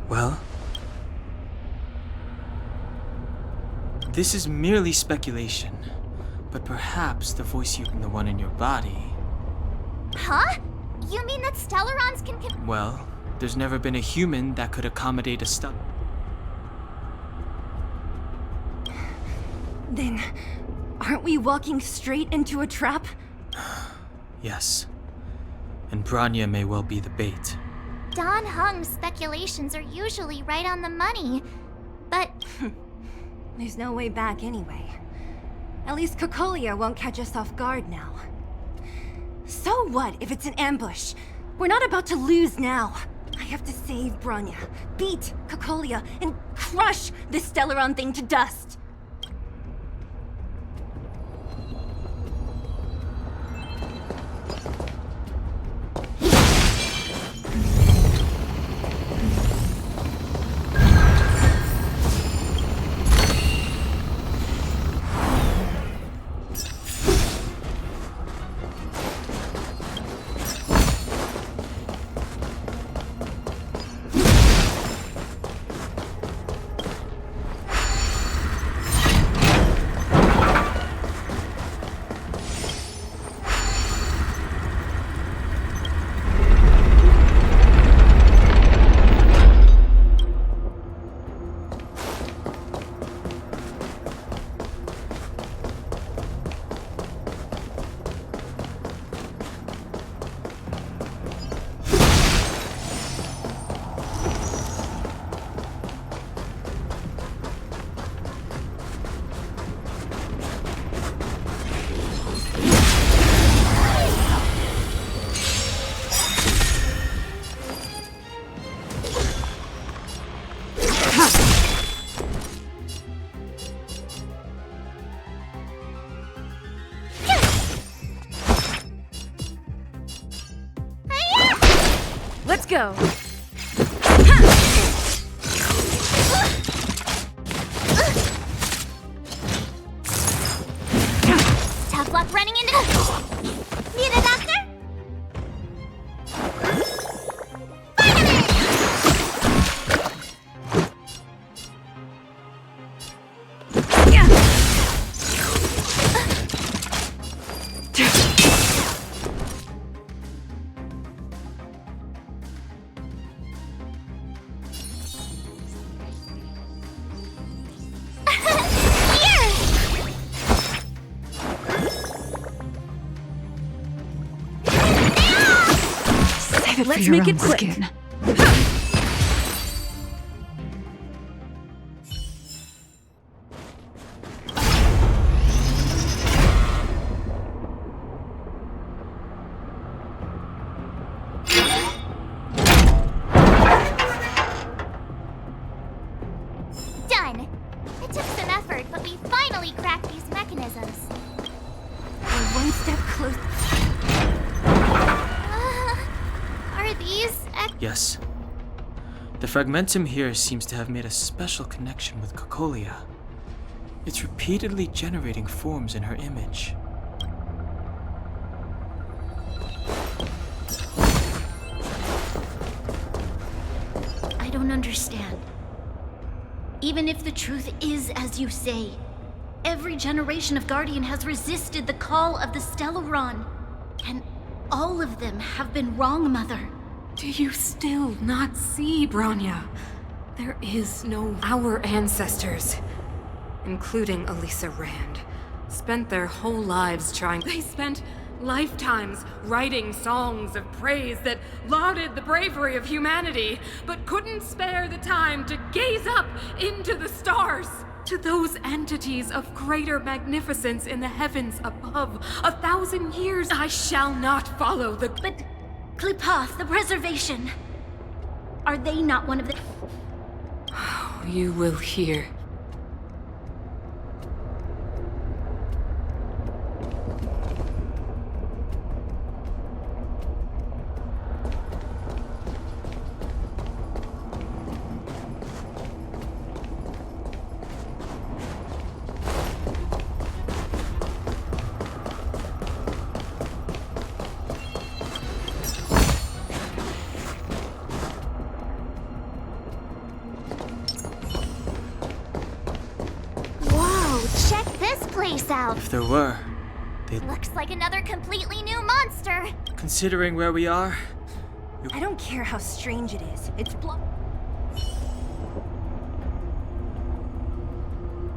Well, this is merely speculation, but perhaps the voice the one in your body.
Huh? You mean that Stellarons can...
Well, there's never been a human that could accommodate a
Then, aren't we walking straight into a trap?
Yes. And Branya may well be the bait.
Don Hung's speculations are usually right on the money, but...
There's no way back anyway. At least Cocolia won't catch us off guard now. So what if it's an ambush? We're not about to lose now. I have to save Bronya, beat Cocolia, and crush this Stellaron thing to dust.
Let's go.
Tough luck running into... Need a doctor?
Let's make it quick.
Skin.
Done. It took some effort, but we finally cracked these mechanisms.
We're one step closer.
Are these...
Yes. The fragmentum here seems to have made a special connection with Cocolia. It's repeatedly generating forms in her image.
I don't understand. Even if the truth is as you say, every generation of Guardian has resisted the call of the Stellaron. And all of them have been wrong, Mother.
Do you still not see, Bronya? There is no... Our ancestors, including Elisa Rand, spent their whole lives trying... They spent lifetimes writing songs of praise that lauded the bravery of humanity, but couldn't spare the time to gaze up into the stars. To those entities of greater magnificence in the heavens above. 1,000 years I shall not follow the...
But Klipoth, the preservation. Are they not one of the...
You will hear.
Check this place out.
If there were, they'd...
Looks like another completely new monster.
Considering where we are...
I don't care how strange it is. It's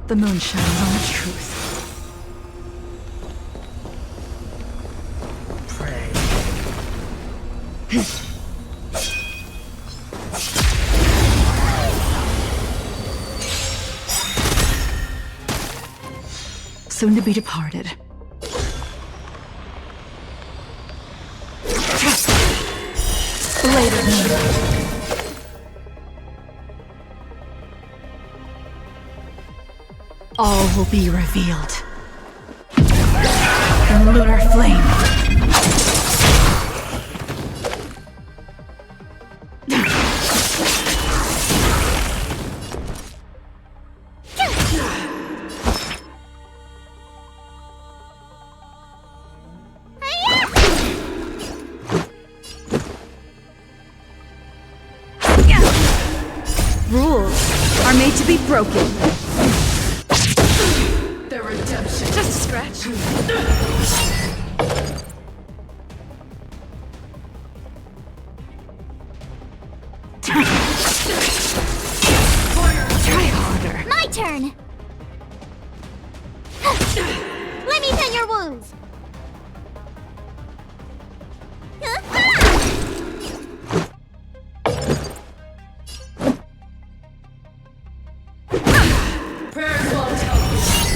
The moon shines on the truth.
Pray.
soon to be departed. Blade of Moonlight. All will be revealed. In lunar flame.
Rules are made to be broken.
The redemption. Just a scratch.
Try harder.
My turn! Let me tend your wounds!
Prayers won't help you.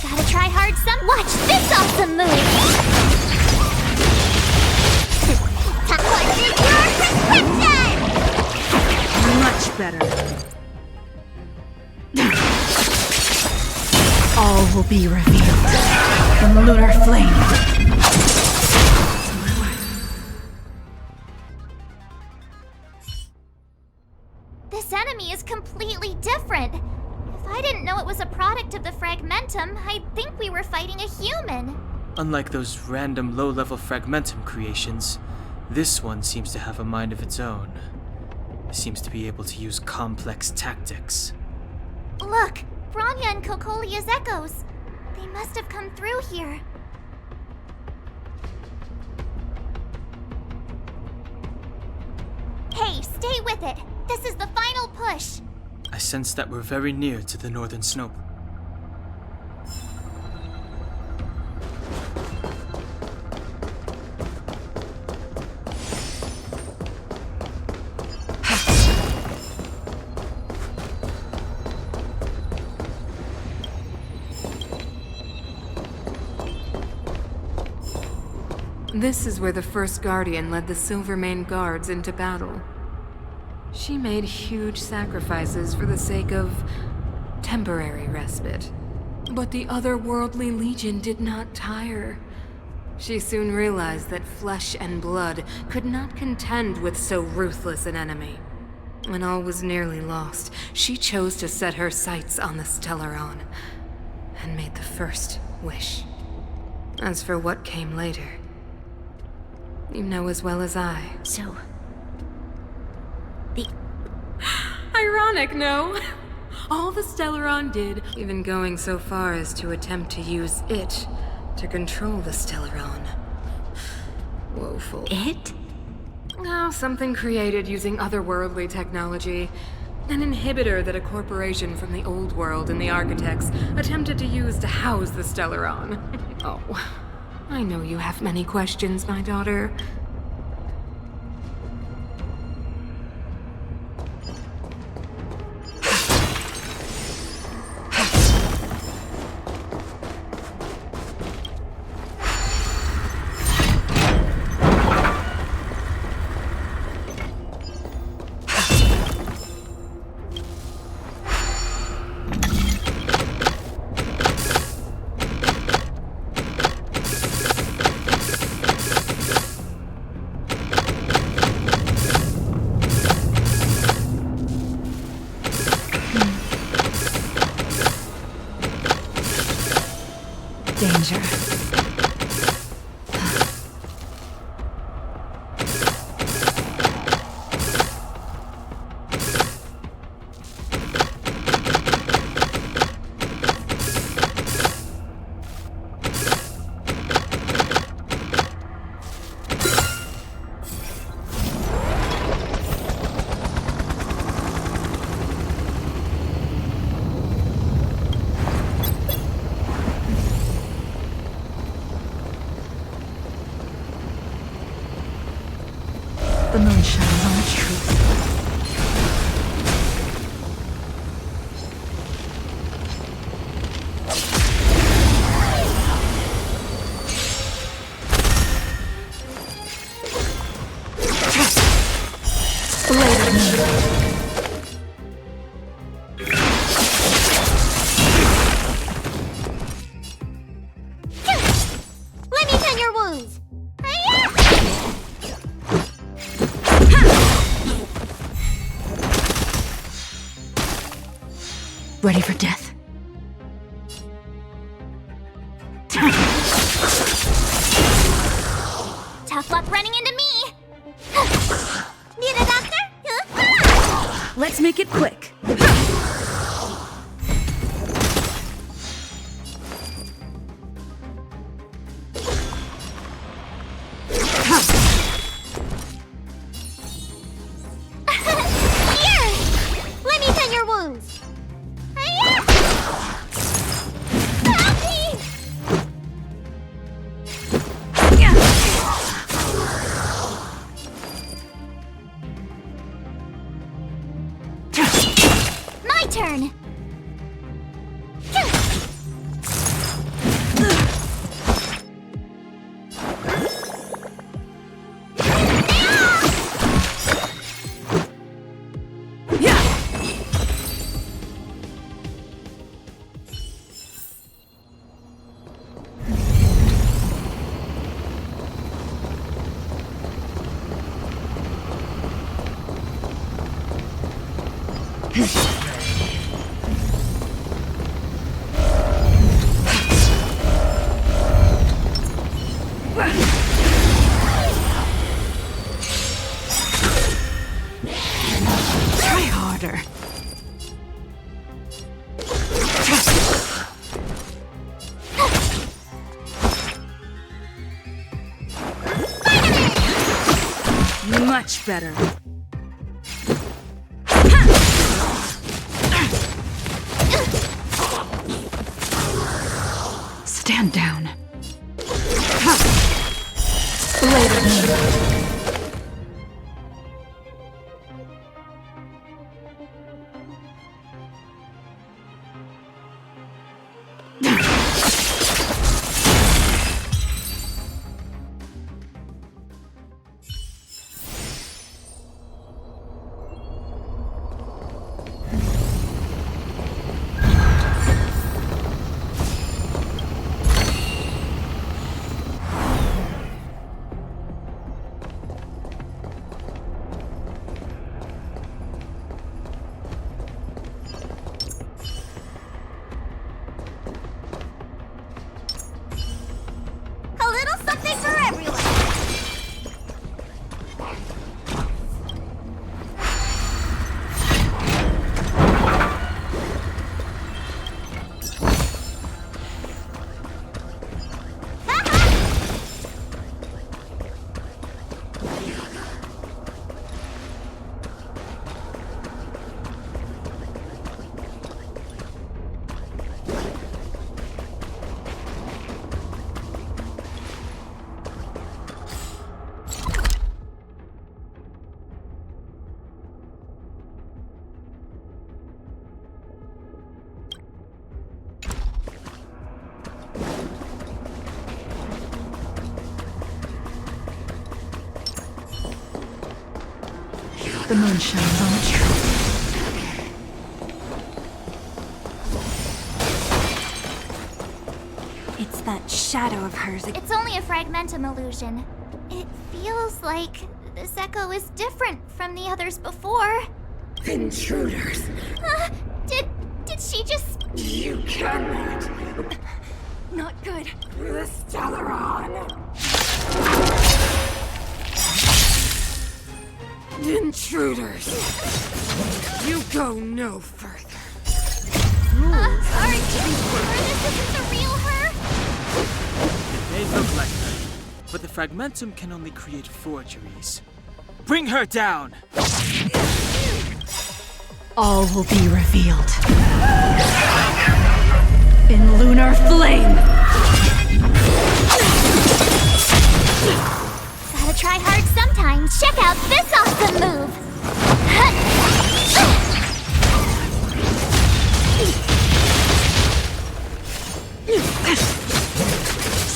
Gotta try hard some. Watch this awesome move! What's your prescription?
Much better. All will be revealed in the lunar flame.
This enemy is completely different. If I didn't know it was a product of the Fragmentum, I'd think we were fighting a human.
Unlike those random low-level Fragmentum creations, this one seems to have a mind of its own. It seems to be able to use complex tactics.
Look, Bronya and Cocolia's echoes. They must have come through here. Hey, stay with it. This is the final push.
I sense that we're very near to the northern snope.
This is where the first Guardian led the Silvermane Guards into battle. She made huge sacrifices for the sake of temporary respite. But the otherworldly Legion did not tire. She soon realized that flesh and blood could not contend with so ruthless an enemy. When all was nearly lost, she chose to set her sights on the Stellaron and made the first wish. As for what came later, you know as well as I.
So,
ironic, no? All the Stellaron did, even going so far as to attempt to use it to control the Stellaron. Woeful.
It?
Oh, something created using otherworldly technology. An inhibitor that a corporation from the old world and the Architects attempted to use to house the Stellaron. Oh, I know you have many questions, my daughter.
Danger. The moon shines on the truth.
Let me tend your wounds.
Ready for death.
Tough luck running into me. Need a doctor?
Let's make it quick.
Here! Let me tend your wounds. Help me! My turn.
Try harder.
Much better.
Stand down. Blade of me.
A little something for everyone.
The moon shines on the truth.
It's that shadow of hers.
It's only a fragmentum illusion. It feels like this echo is different from the others before.
Intruders.
Did she just...
You cannot.
Not good.
The Stellaron.
Intruders! You go no further.
Sorry, to be sure this isn't the real her?
It may look like her, but the fragmentum can only create forgeries. Bring her down!
All will be revealed. In lunar flame!
Gotta try hard sometimes. Check out this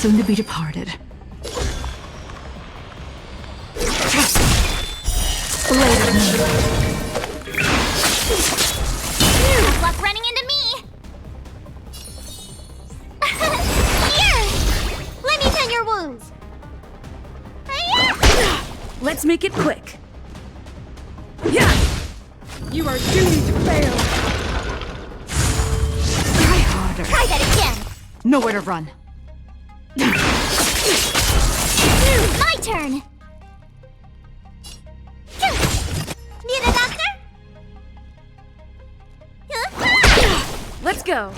soon to be departed. Blade of me.
Tough luck running into me! Here! Let me tend your wounds.
Let's make it quick. Yeah! You are doomed to fail!
Try harder.
Try that again!
Nowhere to run.
My turn! Need a doctor?
Let's go!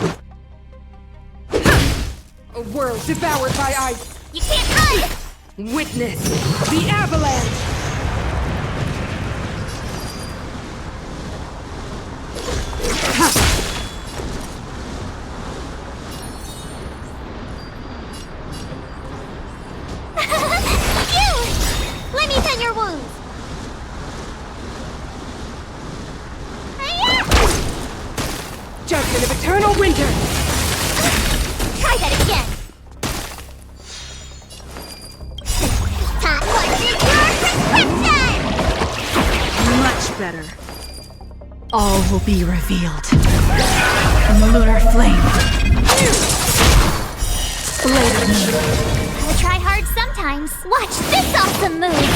A world devoured by ice!
You can't run!
Witness the avalanche!
Let me tend your wounds.
Judgment of eternal winter!
Try that again. Top prescription!
Much better.
All will be revealed. In the lunar flame. Blade of me.
Gotta try hard sometimes. Watch this awesome move!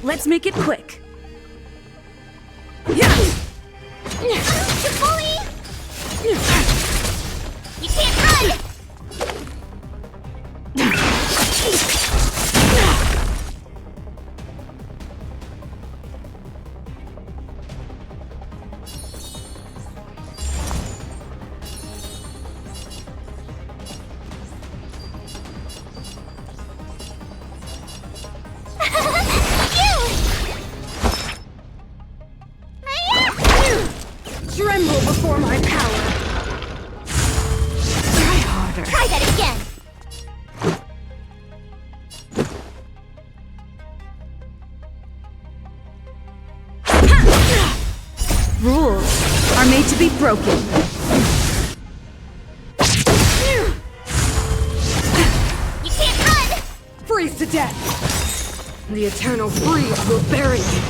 Let's make it quick.
You can't run!
Tremble before my power!
Try harder.
Try that again!
Rules are made to be broken.
You can't run!
Freeze to death! The eternal freeze will bury you.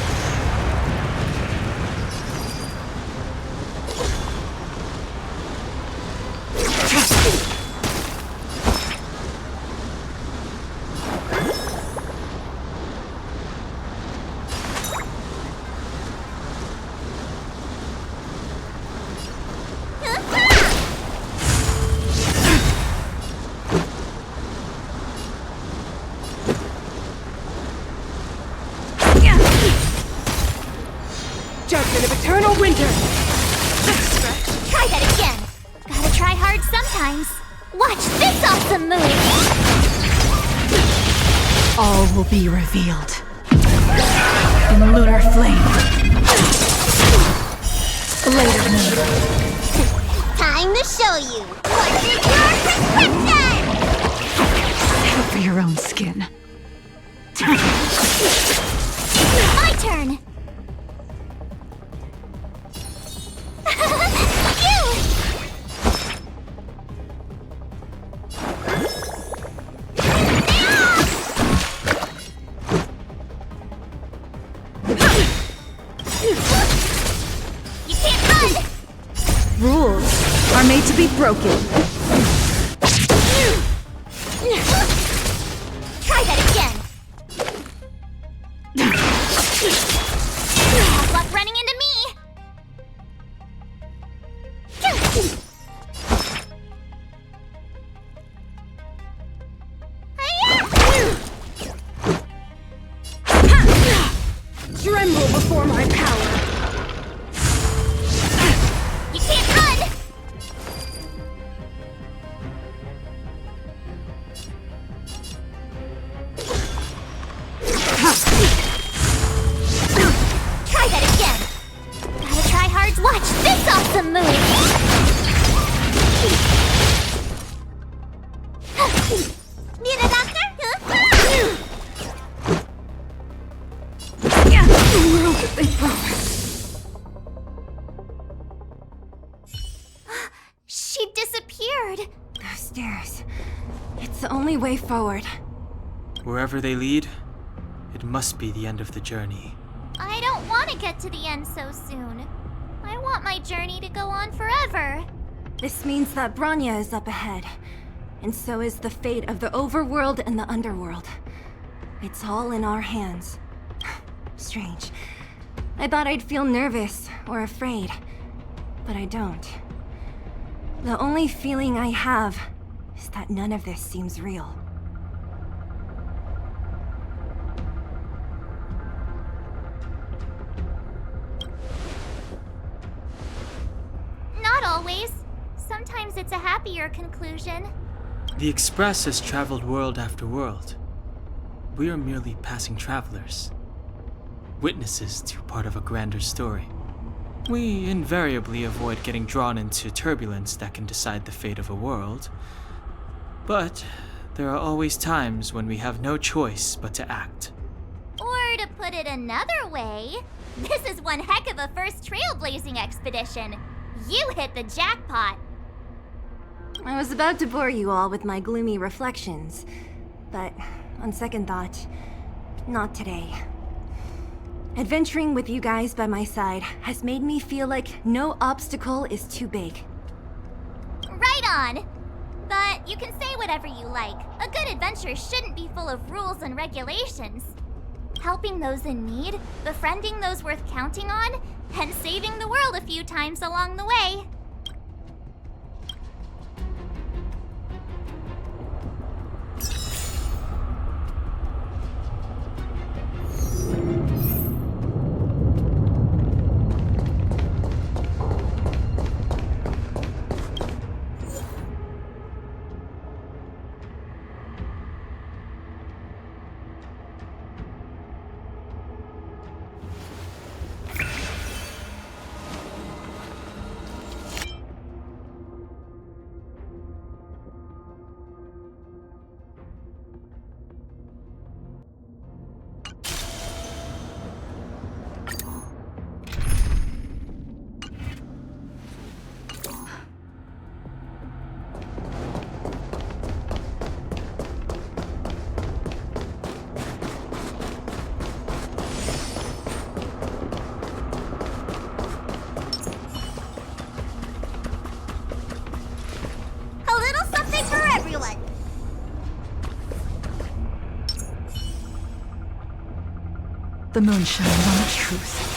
Judgment of eternal winter!
Try that again! Gotta try hard sometimes. Watch this awesome move!
All will be revealed. In the lunar flame. Blade of me.
Time to show you! What is your prescription?
Settle for your own skin.
My turn! You can't run!
Rules are made to be broken.
Try that again! Have luck running into me!
Tremble before my power!
You can't run!
Those stairs. It's the only way forward.
Wherever they lead, it must be the end of the journey.
I don't want to get to the end so soon. I want my journey to go on forever.
This means that Bronya is up ahead. And so is the fate of the overworld and the underworld. It's all in our hands. Strange. I thought I'd feel nervous or afraid, but I don't. The only feeling I have is that none of this seems real.
Not always. Sometimes it's a happier conclusion.
The Express has traveled world after world. We are merely passing travelers, witnesses to part of a grander story. We invariably avoid getting drawn into turbulence that can decide the fate of a world. But there are always times when we have no choice but to act.
Or to put it another way, this is one heck of a first trailblazing expedition. You hit the jackpot.
I was about to bore you all with my gloomy reflections, but on second thought, not today. Adventuring with you guys by my side has made me feel like no obstacle is too big.
Right on. But you can say whatever you like. A good adventure shouldn't be full of rules and regulations. Helping those in need, befriending those worth counting on, and saving the world a few times along the way.
The moon shines on the truth.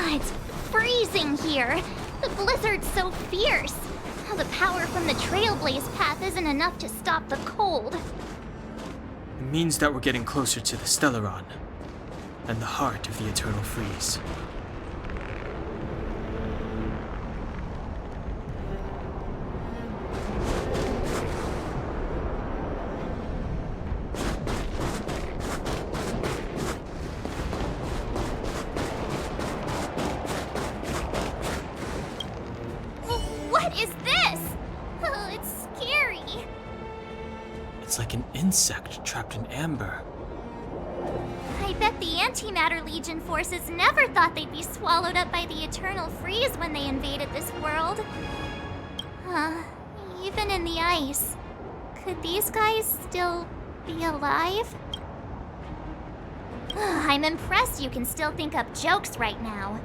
It's freezing here. The blizzard's so fierce. The power from the Trailblaze path isn't enough to stop the cold.
It means that we're getting closer to the Stellaron, and the heart of the Eternal Freeze.
What is this? Oh, it's scary.
It's like an insect trapped in amber.
I bet the Antimatter Legion forces never thought they'd be swallowed up by the Eternal Freeze when they invaded this world. Even in the ice, could these guys still be alive? I'm impressed you can still think up jokes right now.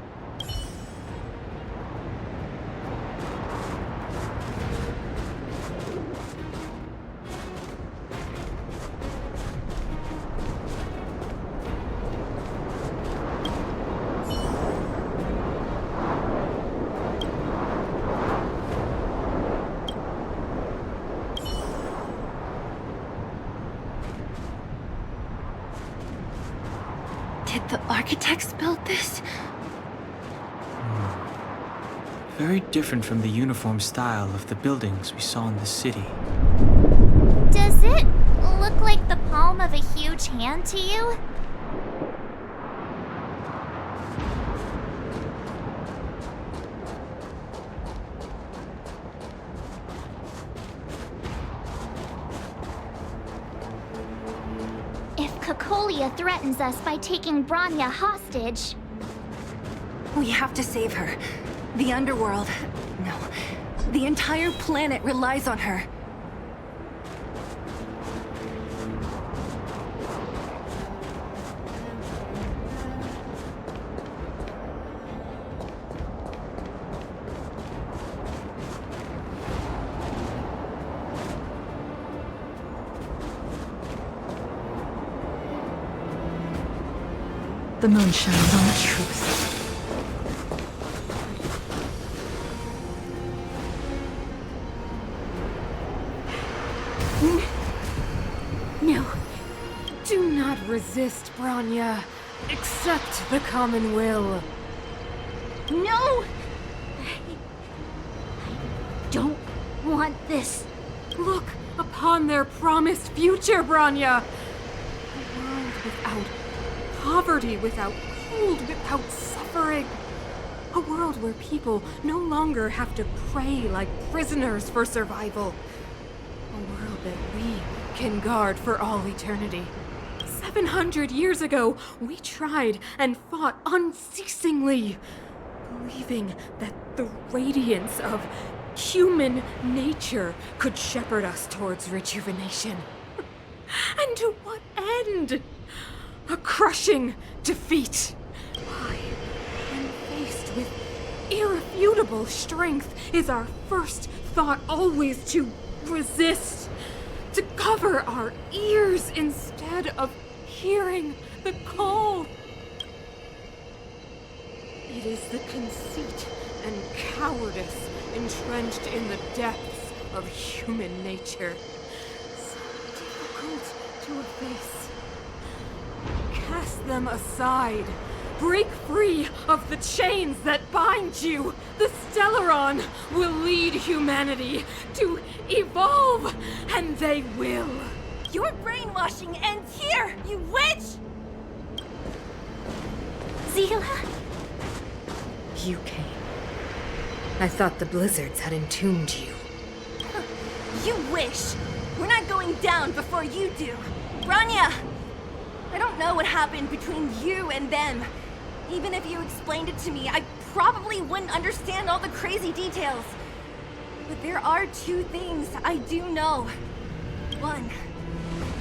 Did the architects build this?
Very different from the uniform style of the buildings we saw in the city.
Does it look like the palm of a huge hand to you? Cocolia threatens us by taking Bronya hostage.
We have to save her. The underworld. No. The entire planet relies on her.
The moon shines on the truth.
No. Do not resist, Bronya. Accept the common will.
No! I don't want this.
Look upon their promised future, Bronya. A world without poverty, without cold, without suffering. A world where people no longer have to pray like prisoners for survival. A world that we can guard for all eternity. 700 years ago, we tried and fought unceasingly, believing that the radiance of human nature could shepherd us towards rejuvenation. And to what end? A crushing defeat. Why, when faced with irrefutable strength, is our first thought always to resist, to cover our ears instead of hearing the call? It is the conceit and cowardice entrenched in the depths of human nature, so difficult to efface. Cast them aside. Break free of the chains that bind you. The Stellaron will lead humanity to evolve, and they will.
Your brainwashing ends here, you witch!
Zila?
You came. I thought the blizzards had entombed you.
You wish! We're not going down before you do. Bronya! I don't know what happened between you and them. Even if you explained it to me, I probably wouldn't understand all the crazy details. But there are two things I do know. One,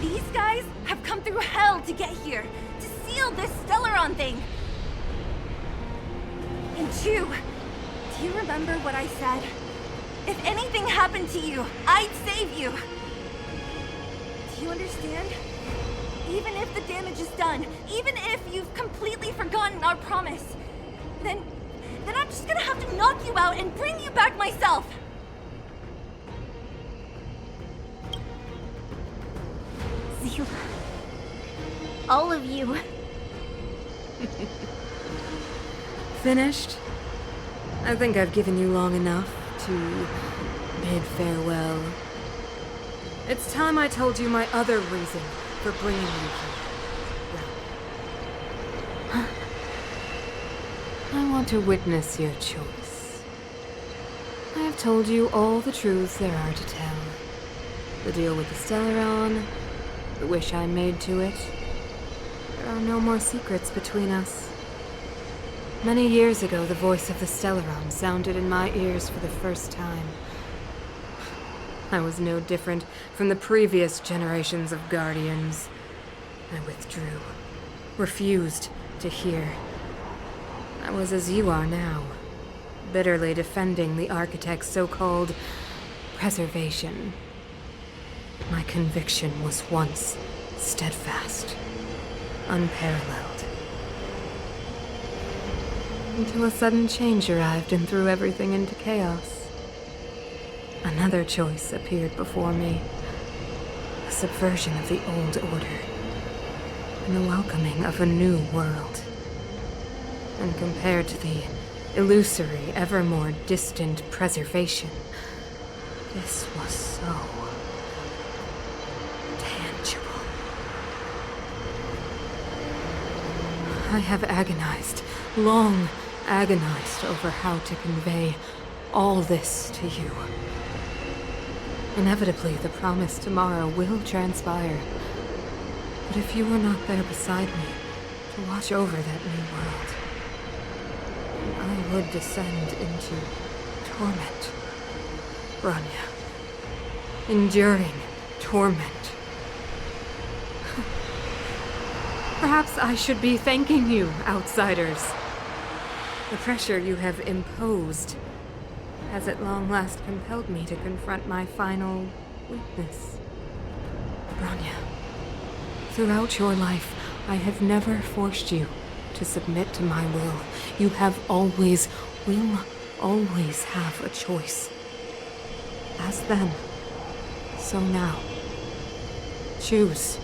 these guys have come through hell to get here, to seal this Stellaron thing. And two, do you remember what I said? If anything happened to you, I'd save you. Do you understand? Even if the damage is done, even if you've completely forgotten our promise, then I'm just gonna have to knock you out and bring you back myself.
Zila. All of you.
Finished? I think I've given you long enough to bid farewell. It's time I told you my other reason for bringing you here. I want to witness your choice. I have told you all the truths there are to tell. The deal with the Stellaron, the wish I made to it. There are no more secrets between us. Many years ago, the voice of the Stellaron sounded in my ears for the first time. I was no different from the previous generations of Guardians. I withdrew, refused to hear. I was as you are now, bitterly defending the Architect's so-called preservation. My conviction was once steadfast, unparalleled. Until a sudden change arrived and threw everything into chaos. Another choice appeared before me. A subversion of the old order. And the welcoming of a new world. And compared to the illusory, ever more distant preservation, this was so tangible. I have agonized, long agonized over how to convey all this to you. Inevitably, the promised tomorrow will transpire. But if you were not there beside me to watch over that new world, I would descend into torment. Bronya. Enduring torment. Perhaps I should be thanking you, outsiders. The pressure you have imposed has at long last compelled me to confront my final weakness. Bronya, throughout your life, I have never forced you to submit to my will. You have always, will always have a choice. As then, so now. Choose,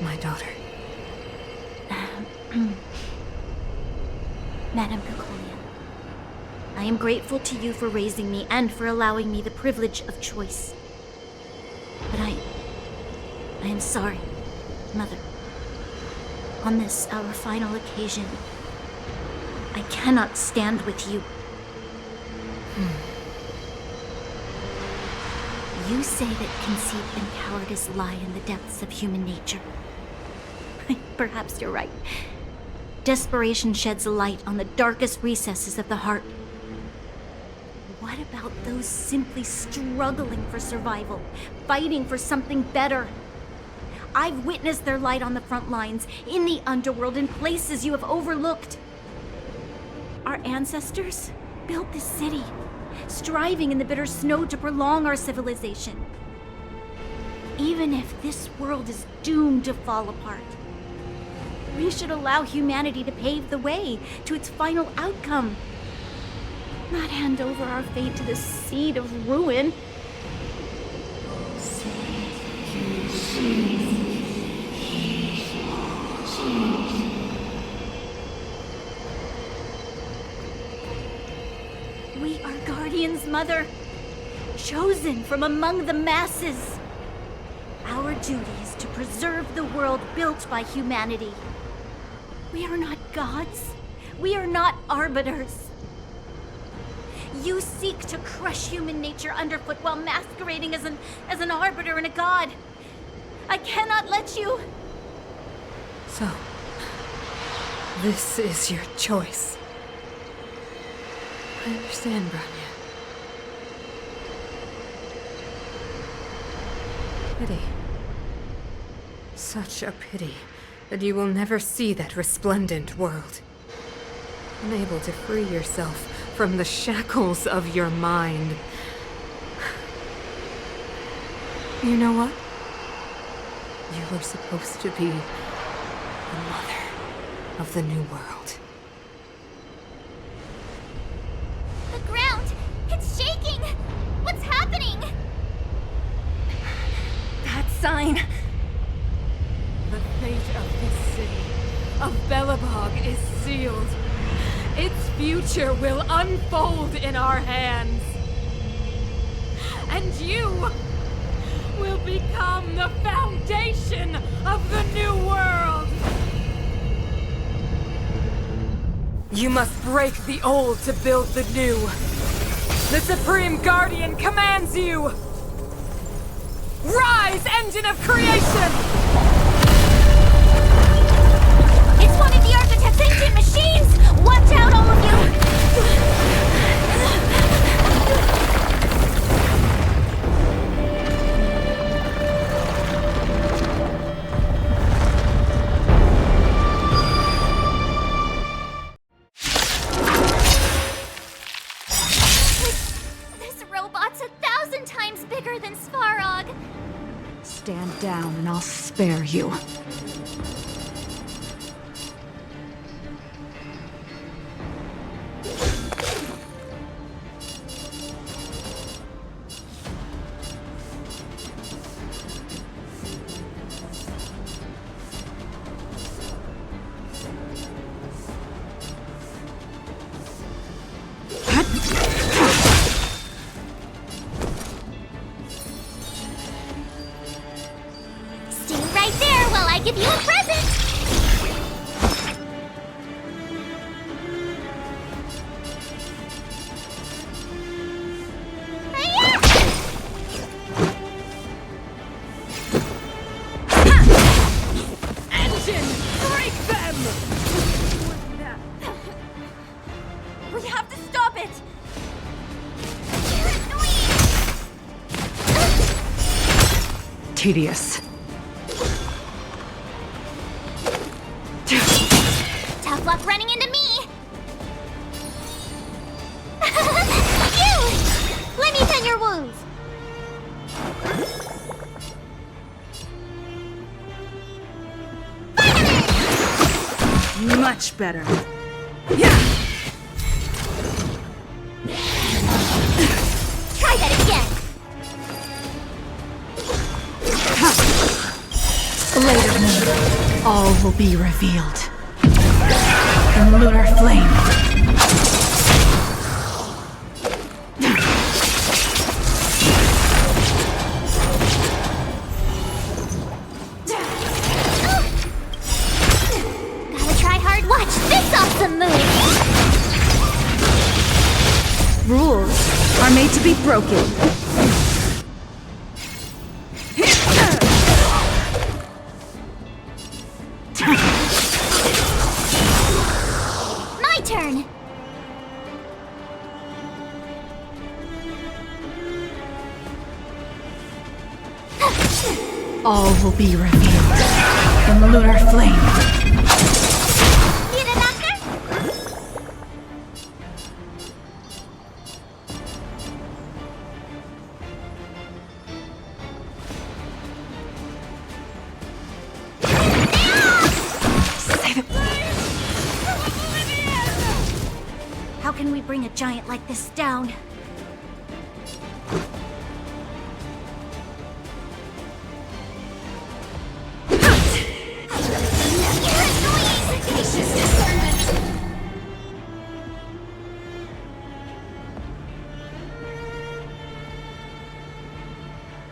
my daughter.
Madame Cocolia, I am grateful to you for raising me and for allowing me the privilege of choice. But I am sorry, Mother. On this, our final occasion, I cannot stand with you. You say that conceit and cowardice lie in the depths of human nature. Perhaps you're right. Desperation sheds a light on the darkest recesses of the heart. What about those simply struggling for survival, fighting for something better? I've witnessed their light on the front lines, in the underworld, in places you have overlooked. Our ancestors built this city, striving in the bitter snow to prolong our civilization. Even if this world is doomed to fall apart, we should allow humanity to pave the way to its final outcome. Not hand over our fate to the seed of ruin. We are guardians, Mother, chosen from among the masses. Our duty is to preserve the world built by humanity. We are not gods. We are not arbiters. You seek to crush human nature underfoot while masquerading as an arbiter and a god. I cannot let you.
So, this is your choice. I understand, Bronya. Pity. Such a pity that you will never see that resplendent world. Unable to free yourself from the shackles of your mind. You know what? You were supposed to be the mother of the new world.
The ground! It's shaking! What's happening?
That sign!
The fate of this city, of Belobog, is sealed. Its future will unfold in our hands. And you will become the foundation of the new world. You must break the old to build the new. The Supreme Guardian commands you! Rise, engine of creation!
It's one of the Architect's ancient machines! Watch out, all of you! This robot's 1,000 times bigger than Svarog.
Stand down and I'll spare you.
Stay right there while I give you a present! Hiya!
tedious.
Tough luck running into me! You! Let me tend your wounds!
Much better.
Try that again!
Later, all will be revealed. In lunar flame.
Gotta try hard. Watch this awesome move!
Rules are made to be broken.
My turn!
All will be revealed. In lunar flame.
Need a knocker? How can we bring a giant like this down?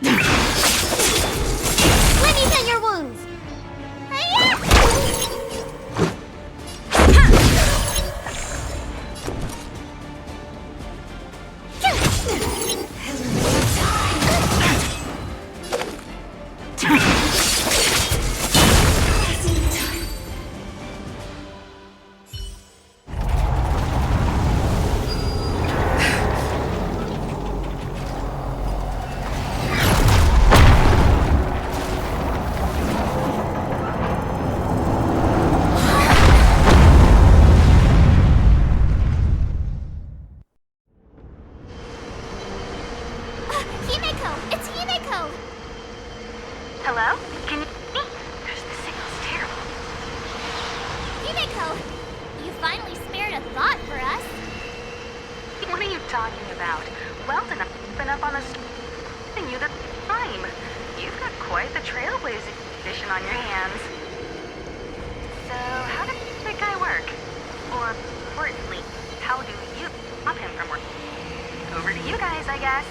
Let me tend your wounds! Himeko! It's Himeko!
Hello? Can you hear me? The signal's terrible.
Himeko! You finally spared a thought for us.
What are you talking about? Weldon, I've been up on the giving you the time. You've got quite the trailblazing edition on your hands. So, how does the guy work? Or, importantly, how do you stop him from working? Over to you guys, I guess.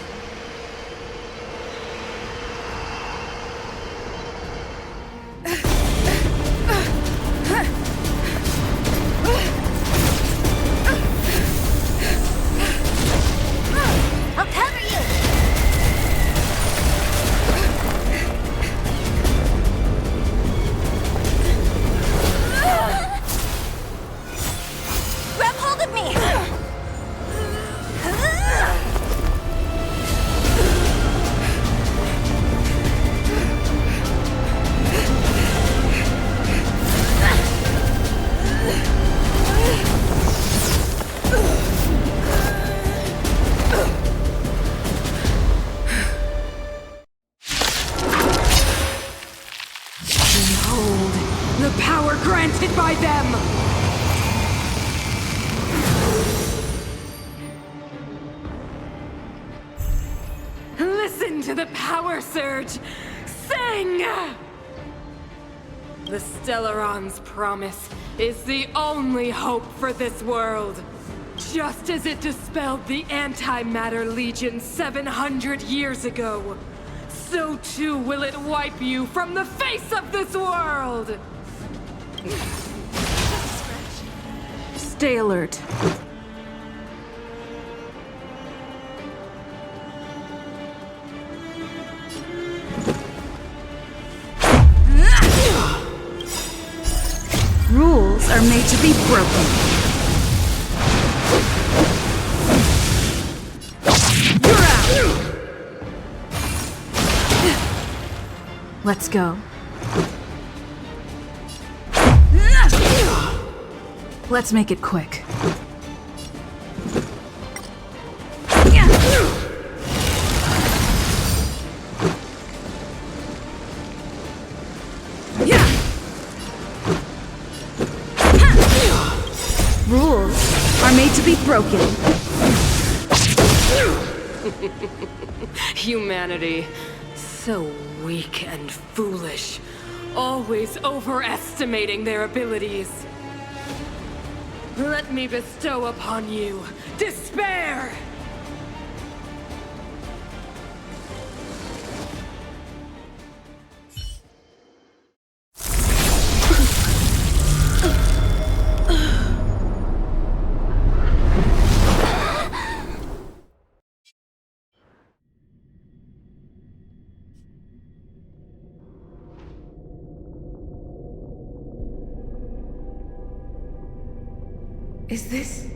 I'll cover you! Grab hold of me!
Behold, the power granted by them! Listen to the power surge! Sing! The Stellaron's promise is the only hope for this world. Just as it dispelled the Antimatter Legion 700 years ago, so too will it wipe you from the face of this world! Stay alert. Rules are made to be broken. You're out!
Let's go. Let's make it quick. Rules are made to be broken.
Humanity. So weak and foolish. Always overestimating their abilities. Let me bestow upon you despair!
Is this...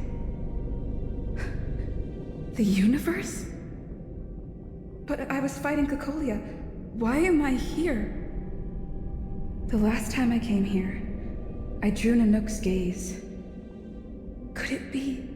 the universe? But I was fighting Cocolia. Why am I here? The last time I came here, I drew Nanook's gaze. Could it be?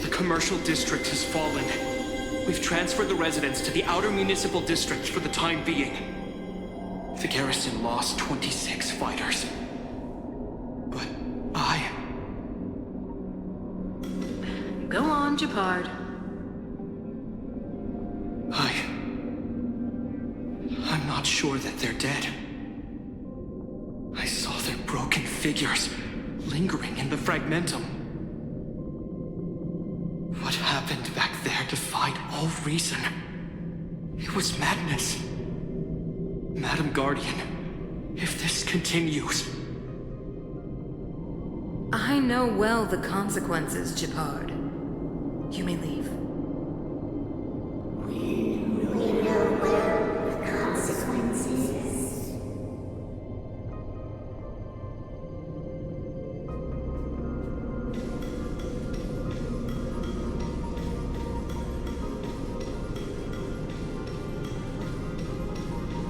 The commercial district has fallen. We've transferred the residents to the outer municipal district for the time being. The garrison lost 26 fighters. But
Go on, Japard.
I'm not sure that they're dead. I saw their broken figures lingering in the fragmentum. What happened back there defied all reason. It was madness. Madam Guardian, if this continues...
I know well the consequences, Japard. You may leave.
We know well the consequences.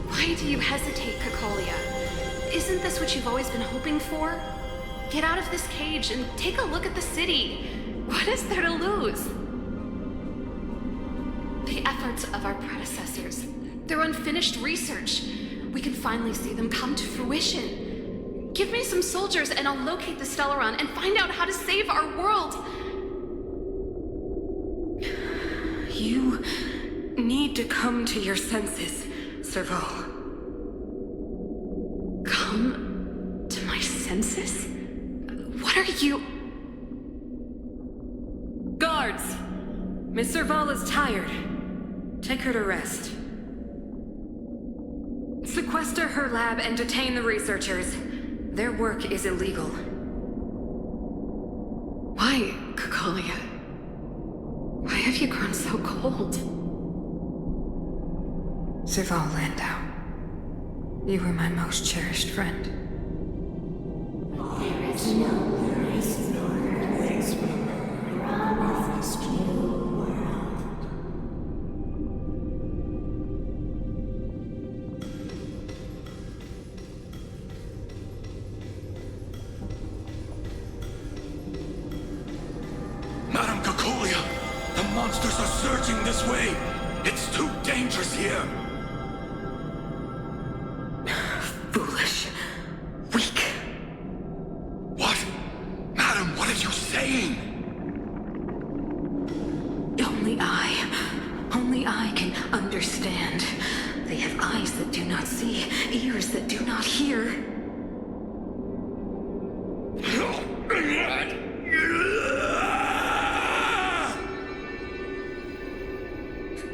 Why do you hesitate, Cocolia? Isn't this what you've always been hoping for? Get out of this cage and take a look at the city. What is there to lose? The efforts of our predecessors, their unfinished research. We can finally see them come to fruition. Give me some soldiers and I'll locate the Stellaron and find out how to save our world.
You need to come to your senses, Serval.
Come to my senses? What are you...
Guards! Miss Serval is tired. Take her to rest. Sequester her lab and detain the researchers. Their work is illegal.
Why, Cocolia? Why have you grown so cold?
Serval Landau. You were my most cherished friend.
There is no place nor place promised you world.
Madam Cocolia, the monsters are surging this way. It's too dangerous here.
Foolish. Weak.
What? Madam, what are you saying?
Only I can understand. They have eyes that do not see, ears that do not hear.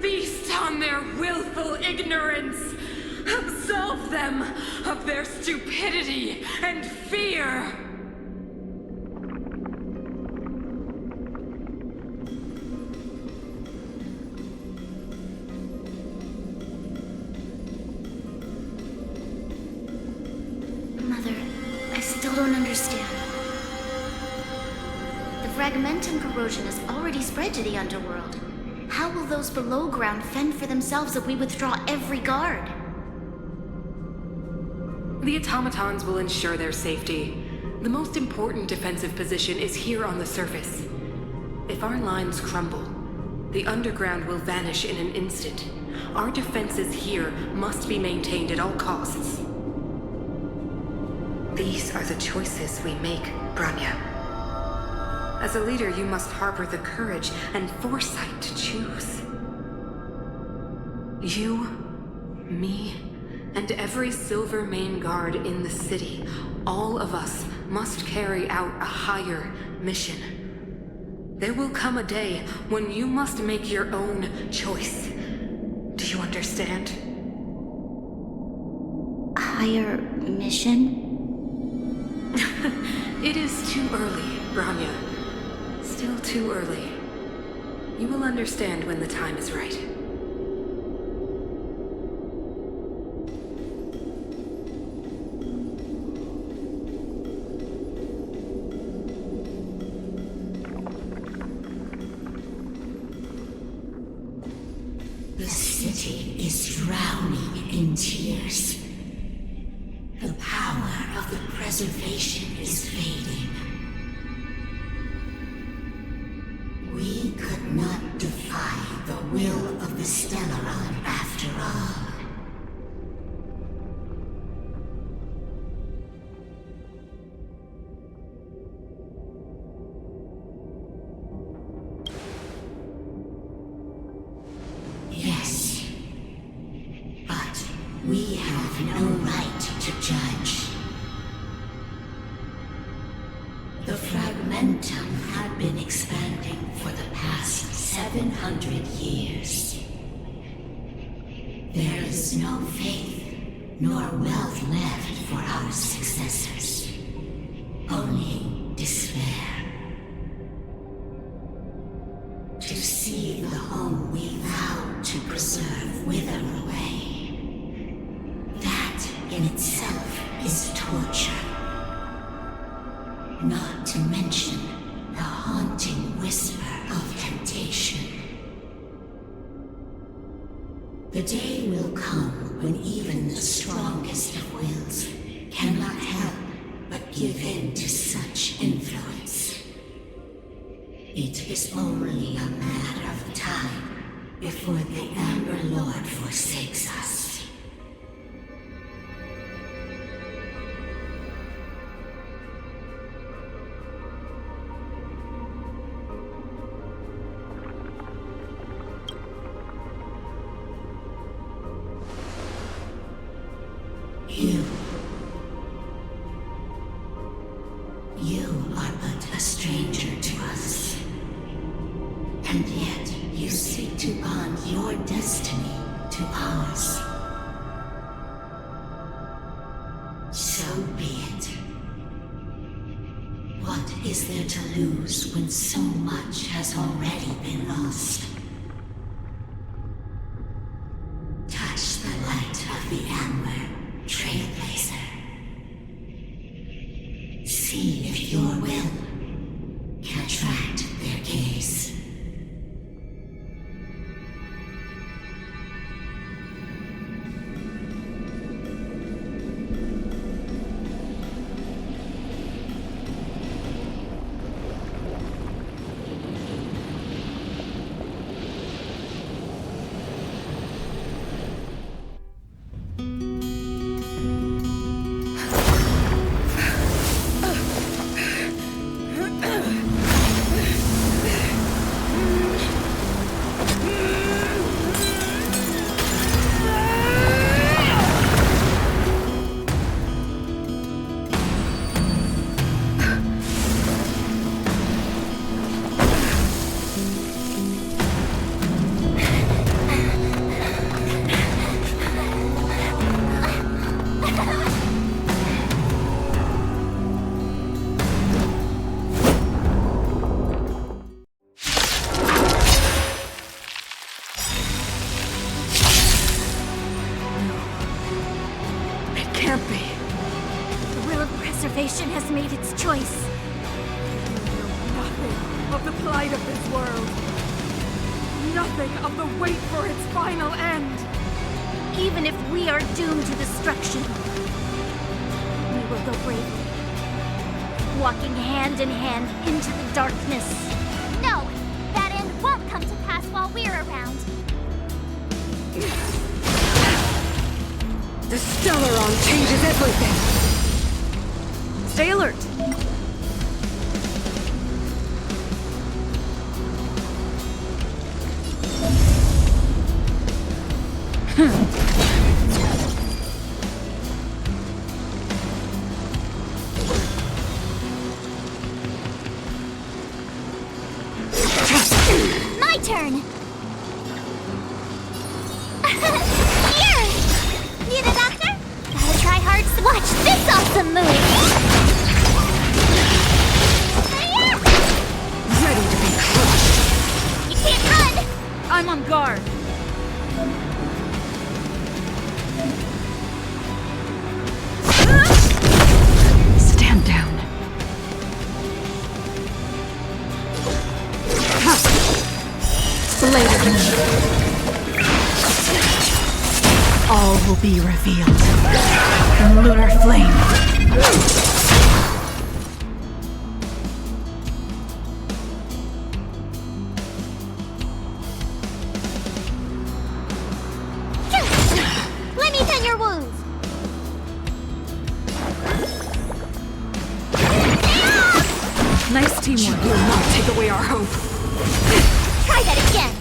Feast on their willful ignorance! Absolve them of their stupidity and fear!
understand. The fragmentum corrosion has already spread to the underworld. How will those below ground fend for themselves if we withdraw every guard?
The automatons will ensure their safety. The most important defensive position is here on the surface. If our lines crumble, the underground will vanish in an instant. Our defenses here must be maintained at all costs. These are the choices we make, Bronya. As a leader, you must harbor the courage and foresight to choose. You, me, and every Silver Main guard in the city, all of us must carry out a higher mission. There will come a day when you must make your own choice. Do you understand?
A higher mission?
It is too early, Bronya. Still too early. You will understand when the time is right.
The city is drowning in tears. The power of the preservation is fading. We could not defy the will of the Stellaron after all. Yes, but we have no right to judge. The fragmentum had been expanding for the past 700 years. There is no faith nor wealth left for our successors. Only despair. To see the home we vowed to preserve wither away. That in itself is torture. Not to mention the haunting whisper of temptation. The day will come when even the strongest of wills cannot help but give in to such influence. It is only a matter of time before the Amber Lord forsakes us. You are but a stranger to us. And yet you seek to bond your destiny to ours. So be it. What is there to lose when so much has already been lost? Touch the light of the Amber, Trailblazer. See if your will can attract their gaze.
salvation has made its choice.
Nothing of the plight of this world. Nothing of the wait for its final end.
Even if we are doomed to destruction, we will go bravely, walking hand in hand into the darkness.
No, that end won't come to pass while we're around.
The Stellaron changes everything! Stay alert!
My turn! Here! Need a doctor? Gotta try hard. Watch this awesome move!
Ready to be crushed!
You can't run!
I'm on guard.
Stand down.
All will be revealed in lunar flame.
Let me tend your wounds!
Nice teamwork. You will not take away our hope.
Try that again!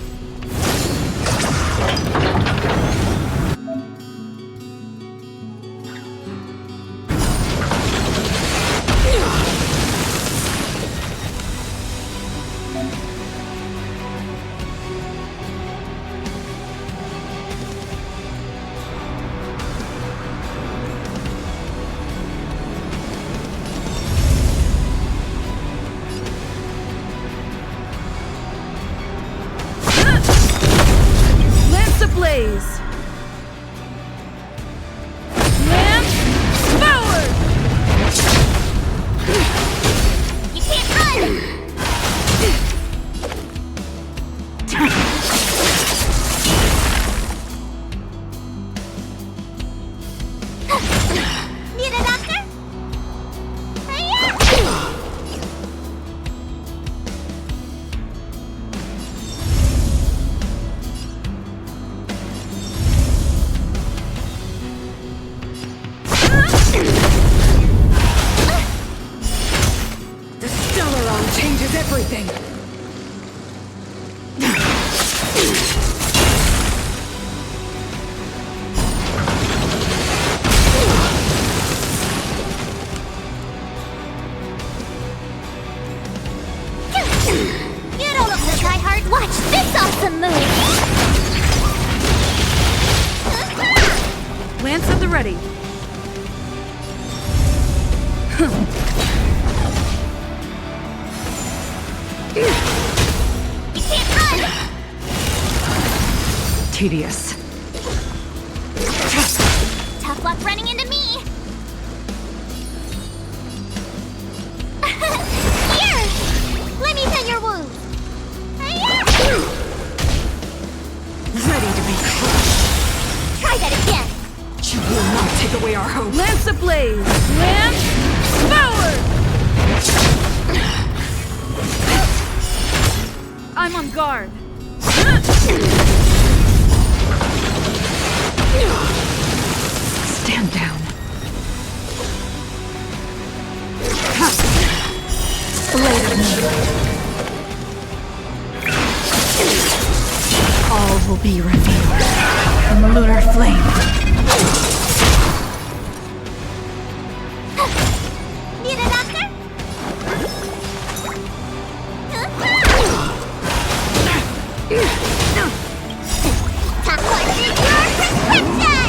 Lance ablaze! Lance forward!
You can't run! Need a doctor?
The Stellaron changes everything!
You don't look so try hard. Watch this awesome move!
Lance at the ready.
You can't run!
Tedious.
Tough luck running into me! Here! Let me tend your wounds!
Ready to be crushed.
Try that again!
You will not take away our hope. Lance ablaze! Lance forward! I'm on guard. Stand down.
Blade of me. All will be revealed in the lunar flame.
Need a doctor? Top one is your prescription!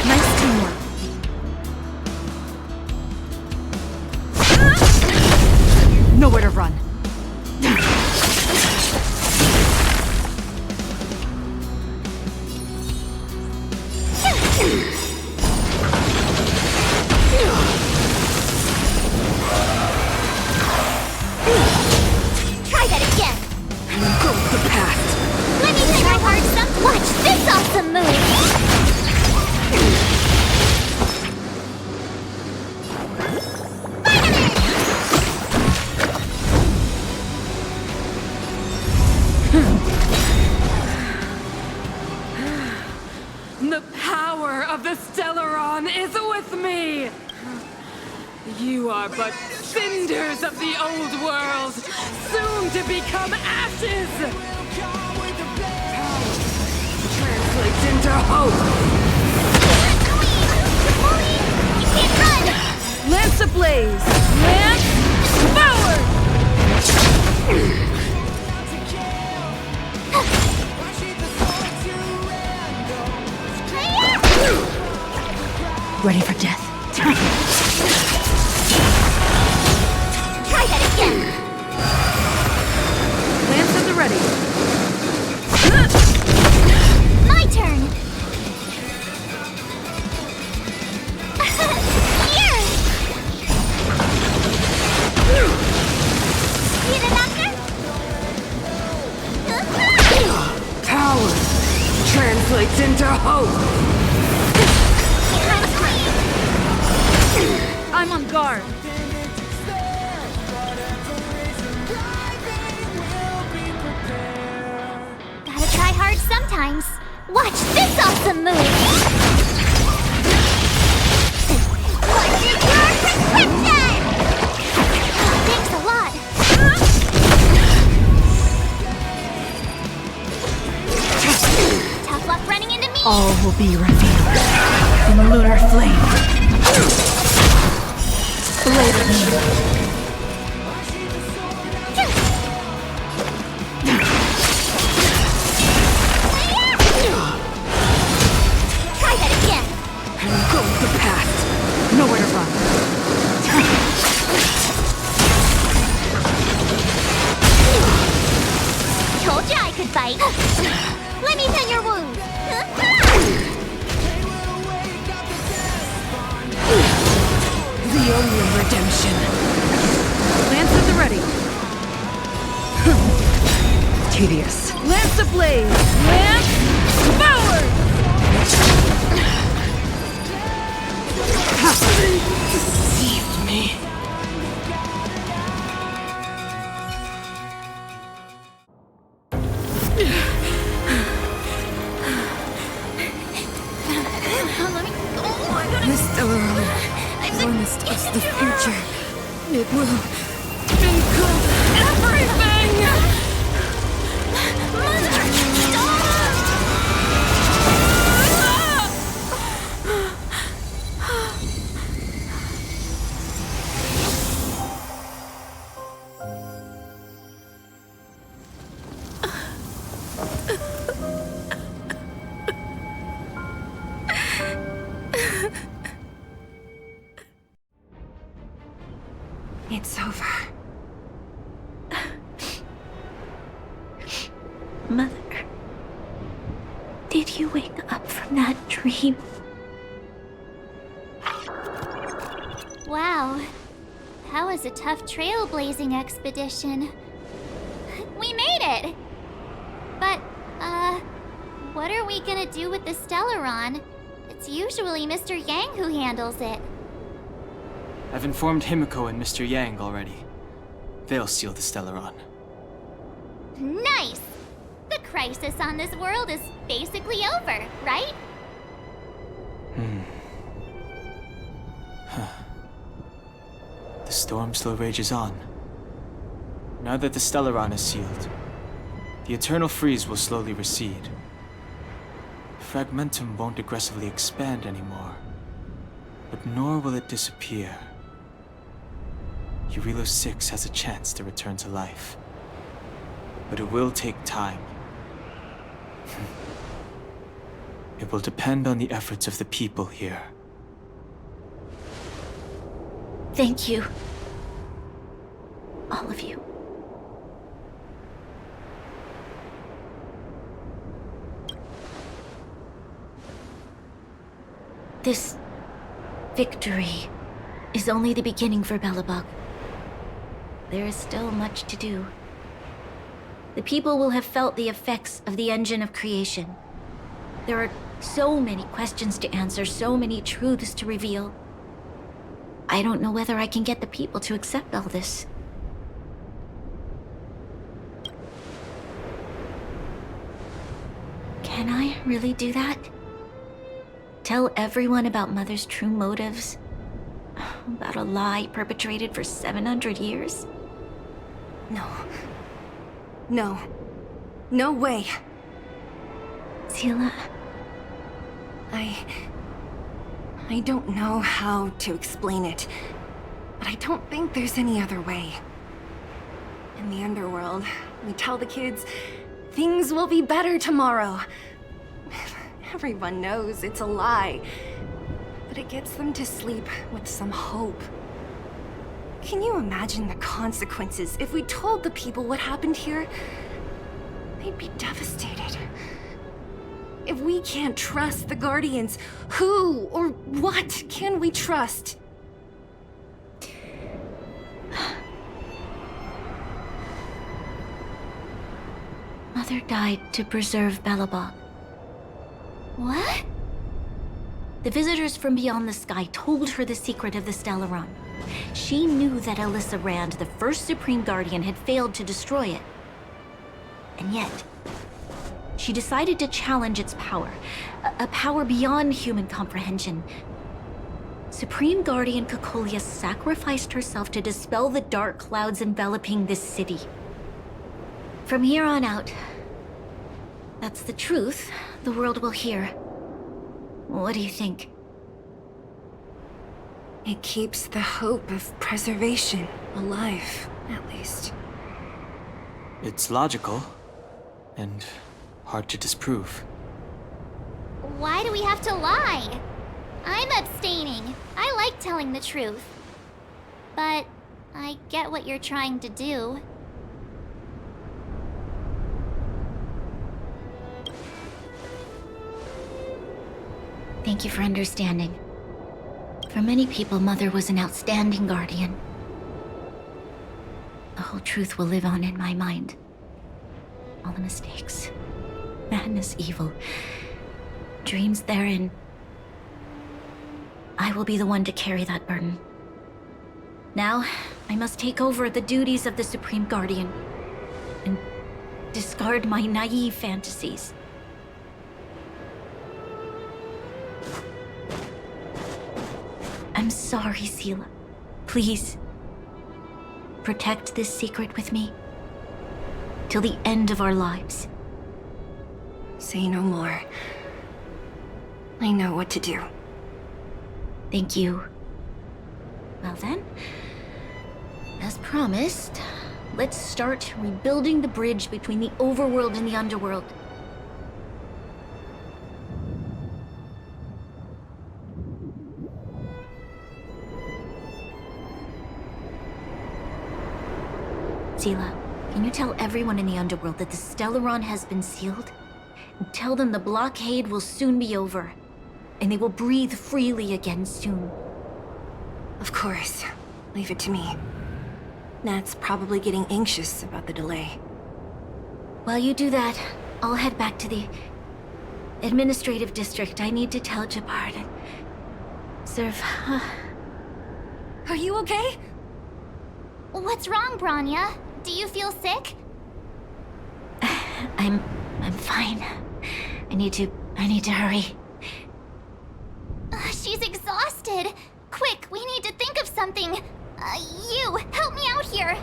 Nice teamwork. Nowhere to run. The power of the Stellaron is with me! You are but cinders of the old world, soon to become ashes! Translates into hope! Lance ablaze! Lance forward!
Ready for death.
Try that again!
Lance at the ready.
My turn! Here! Need a knocker?
Power translates into hope! I'm on guard.
Gotta try hard sometimes. Watch this awesome move! What's your prescription? Thanks a lot. Tough luck running into me.
All will be revealed in the lunar flame. Blade of me.
Try that again.
And go with the past. Nowhere to run.
Told ya I could fight. Let me tend your wounds.
The only redemption. Lance at the ready. Tedious. Lance ablaze. Lance forward! Deceived me. This Stellaron promised us the future. It will include everything! It's over.
Mother, did you wake up from that dream?
Wow. That was a tough trailblazing expedition. We made it! But, what are we gonna do with the Stellaron? It's usually Mr. Yang who handles it.
I've informed Himiko and Mr. Yang already. They'll seal the Stellaron.
Nice! The crisis on this world is basically over, right?
The storm still rages on. Now that the Stellaron is sealed, the eternal freeze will slowly recede. Fragmentum won't aggressively expand anymore, but nor will it disappear. Eurilo 6 has a chance to return to life, but it will take time. It will depend on the efforts of the people here.
Thank you. All of you. This victory is only the beginning for Belobog. There is still much to do. The people will have felt the effects of the engine of creation. There are so many questions to answer, so many truths to reveal. I don't know whether I can get the people to accept all this. Can I really do that? Tell everyone about Mother's true motives? About a lie perpetrated for 700 years?
No. No. No way.
Seela?
I don't know how to explain it, but I don't think there's any other way. In the underworld, we tell the kids, things will be better tomorrow. Everyone knows it's a lie, but it gets them to sleep with some hope. Can you imagine the consequences if we told the people what happened here? They'd be devastated. If we can't trust the Guardians, who or what can we trust?
Mother died to preserve Belobog. What? The visitors from beyond the sky told her the secret of the Stellaron. She knew that Alyssa Rand, the first Supreme Guardian, had failed to destroy it. And yet, she decided to challenge its power. A power beyond human comprehension. Supreme Guardian Cocolia sacrificed herself to dispel the dark clouds enveloping this city. From here on out, that's the truth the world will hear. What do you think?
It keeps the hope of preservation alive, at least.
It's logical, and hard to disprove.
Why do we have to lie? I'm abstaining. I like telling the truth. But I get what you're trying to do.
Thank you for understanding. For many people, Mother was an outstanding guardian. The whole truth will live on in my mind. All the mistakes, madness, evil, dreams therein. I will be the one to carry that burden. Now, I must take over the duties of the Supreme Guardian and discard my naive fantasies. I'm sorry, Seela. Please, protect this secret with me till the end of our lives.
Say no more. I know what to do.
Thank you. Well then, as promised, let's start rebuilding the bridge between the overworld and the underworld. Seela, can you tell everyone in the underworld that the Stellaron has been sealed? And tell them the blockade will soon be over, and they will breathe freely again soon.
Of course. Leave it to me. Nat's probably getting anxious about the delay.
While you do that, I'll head back to the administrative district. I need to tell Jabbar to serve.
Are you okay?
What's wrong, Branya? Do you feel sick?
I'm fine. I need to hurry.
She's exhausted. Quick, we need to think of something. You, help me out here.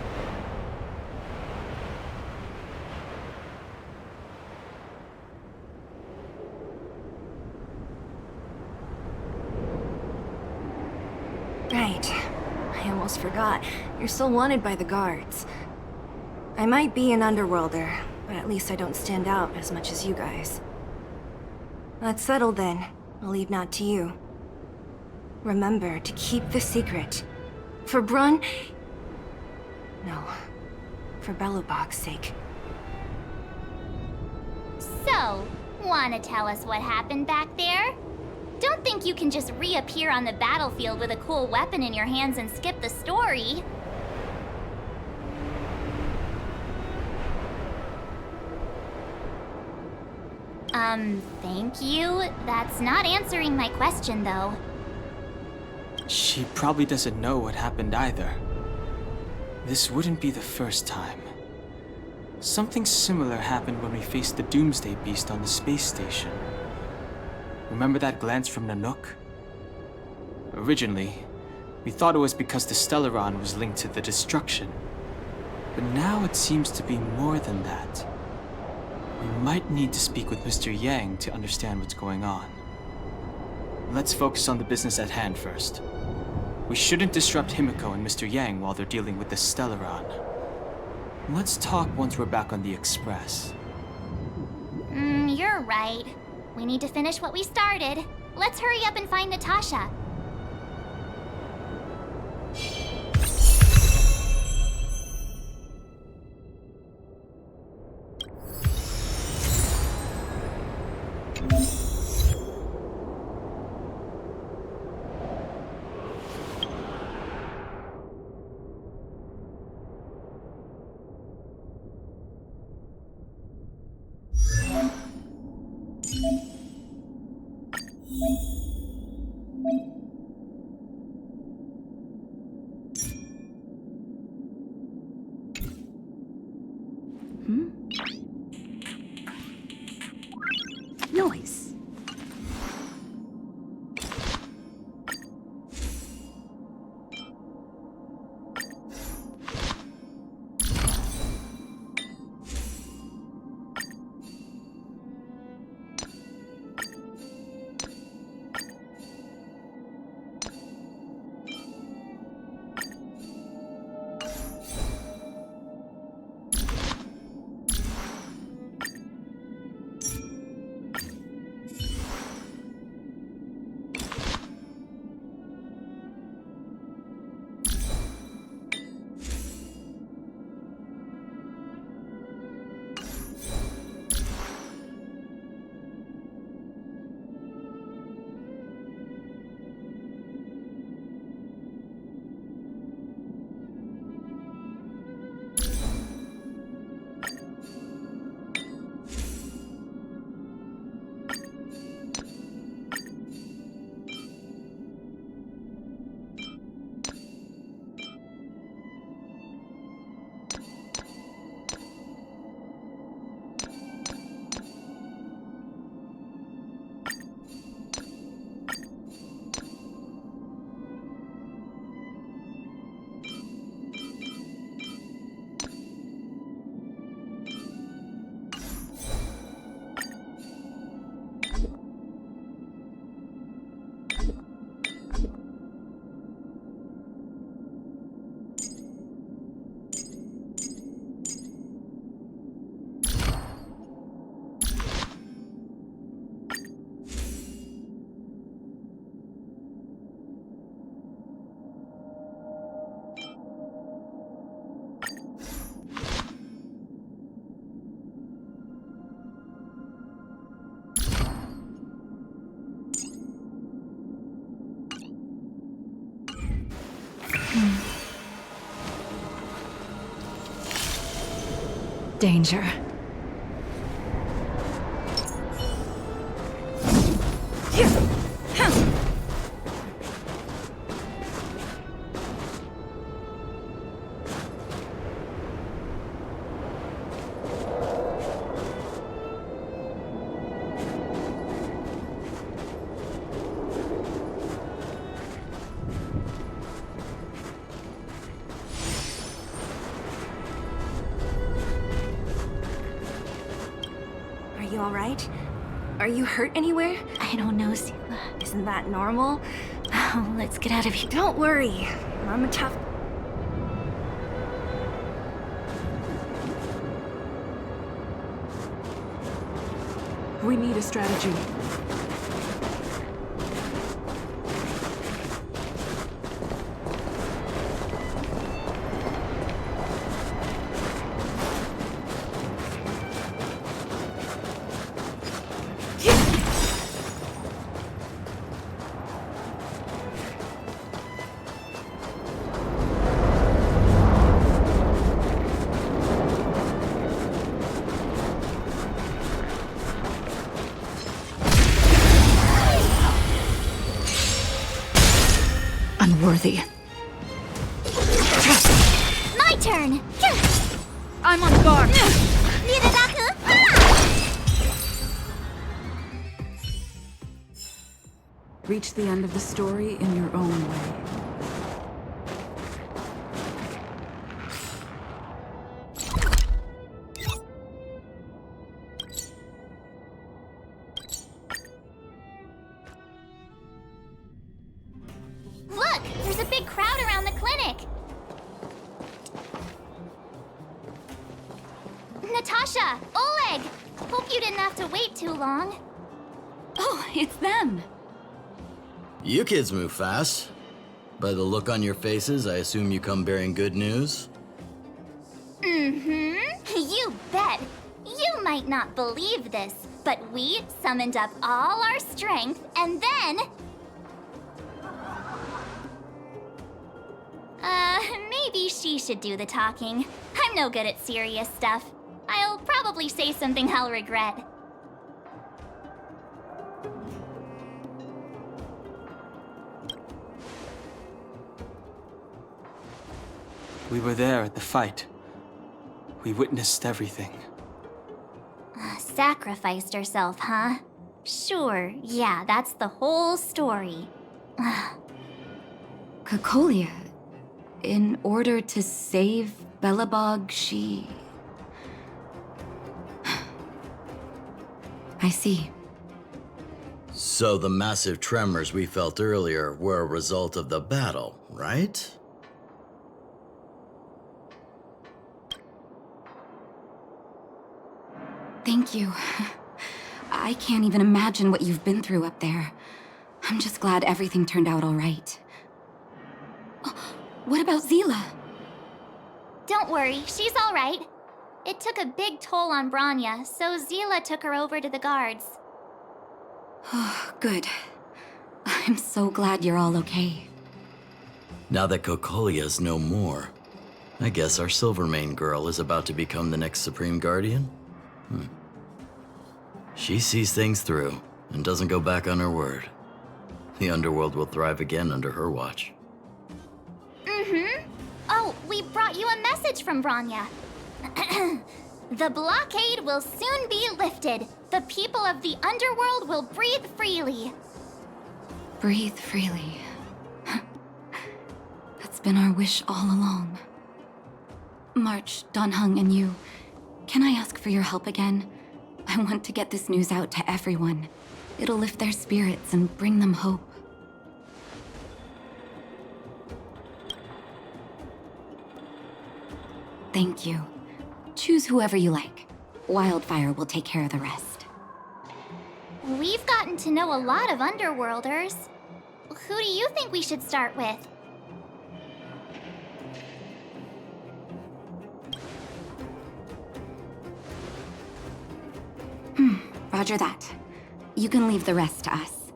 Right. I almost forgot. You're still wanted by the guards. I might be an underworlder, but at least I don't stand out as much as you guys. That's settled then. I'll leave Nat to you. Remember to keep the secret. For Brun... No. For Belobog's sake.
So, wanna tell us what happened back there? Don't think you can just reappear on the battlefield with a cool weapon in your hands and skip the story. Thank you. That's not answering my question, though.
She probably doesn't know what happened either. This wouldn't be the first time. Something similar happened when we faced the Doomsday Beast on the space station. Remember that glance from Nanook? Originally, we thought it was because the Stellaron was linked to the destruction. But now it seems to be more than that. We might need to speak with Mr. Yang to understand what's going on. Let's focus on the business at hand first. We shouldn't disrupt Himiko and Mr. Yang while they're dealing with the Stellaron. Let's talk once we're back on the Express.
You're right. We need to finish what we started. Let's hurry up and find Natasha.
Noise.
Danger.
You all right? Are you hurt anywhere?
I don't know, Sila.
Isn't that normal?
Oh, let's get out of here.
Don't worry. I'm a tough...
We need a strategy.
Unworthy.
My turn!
I'm on guard!
Reach the end of the story in your own way.
Look! There's a big crowd around the clinic! Natasha! Oleg! Hope you didn't have to wait too long.
Oh, it's them.
You kids move fast. By the look on your faces, I assume you come bearing good news?
Mm-hmm. You bet. You might not believe this, but we summoned up all our strength and then... maybe she should do the talking. I'm no good at serious stuff. I'll probably say something I'll regret.
We were there at the fight. We witnessed everything.
Sacrificed herself, huh? Sure, yeah, that's the whole story.
Cocolia, in order to save Belobog, she... I see.
So the massive tremors we felt earlier were a result of the battle, right?
Thank you. I can't even imagine what you've been through up there. I'm just glad everything turned out all right. Oh, what about Zila?
Don't worry, she's all right. It took a big toll on Branya, so Zila took her over to the guards.
Oh, good. I'm so glad you're all okay.
Now that Cocolia's no more, I guess our Silvermane girl is about to become the next Supreme Guardian? She sees things through and doesn't go back on her word. The underworld will thrive again under her watch.
Mm-hmm. Oh, we brought you a message from Branya. The blockade will soon be lifted. The people of the underworld will breathe freely.
Breathe freely. That's been our wish all along. March, Donhung, and you, can I ask for your help again? I want to get this news out to everyone. It'll lift their spirits and bring them hope. Thank you. Choose whoever you like. Wildfire will take care of the rest.
We've gotten to know a lot of Underworlders. Who do you think we should start with?
Roger that. You can leave the rest to us.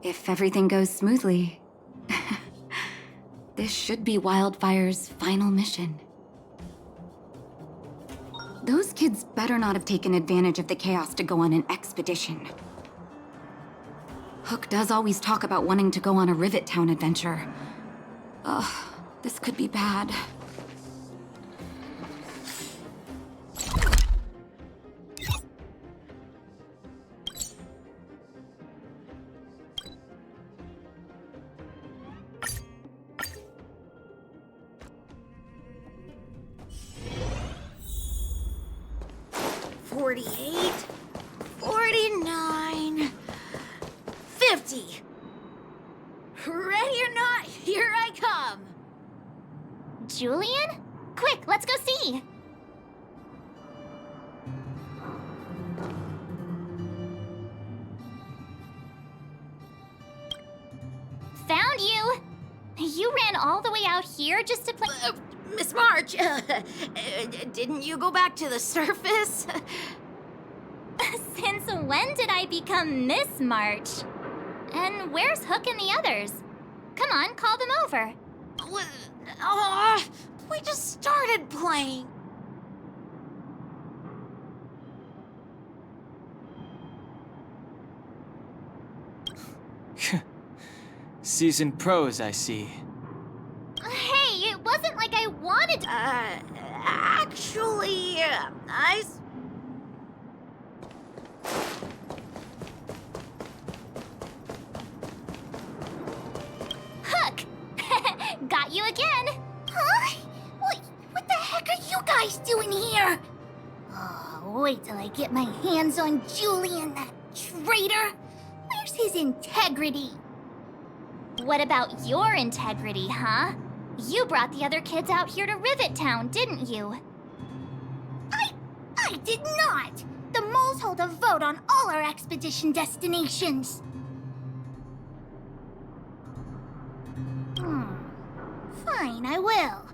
If everything goes smoothly, this should be Wildfire's final mission. Those kids better not have taken advantage of the chaos to go on an expedition. Hook does always talk about wanting to go on a Rivet Town adventure. Ugh, this could be bad.
Ready or not, here I come! Julian? Quick, let's go see! Found you! You ran all the way out here just to play—
Miss March, didn't you go back to the surface?
Since when did I become Miss March? And where's Hook and the others? Come on, call them over.
We just started playing.
Seasoned pros, I see.
Hey, it wasn't like I wanted to—
Actually,
got you again. Huh? What the heck are you guys doing here? Oh, wait till I get my hands on Julian, that traitor. Where's his integrity? What about your integrity, huh? You brought the other kids out here to Rivet Town, didn't you? I did not! The moles hold a vote on all our expedition destinations. Fine, I will.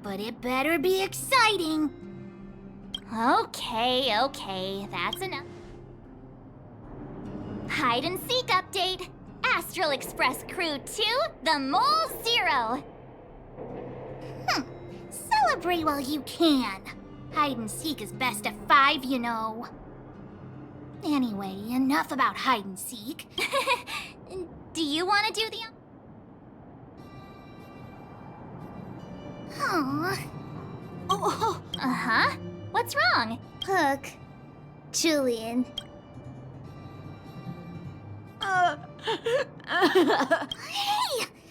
But it better be exciting. Okay, that's enough. Hide and seek update. Astral Express Crew 2, the Mole 0. Celebrate while you can. Hide and seek is best at 5, you know. Anyway, enough about hide and seek. Do you want to do the... Uh-huh. What's wrong? Hook. Julian. Hey!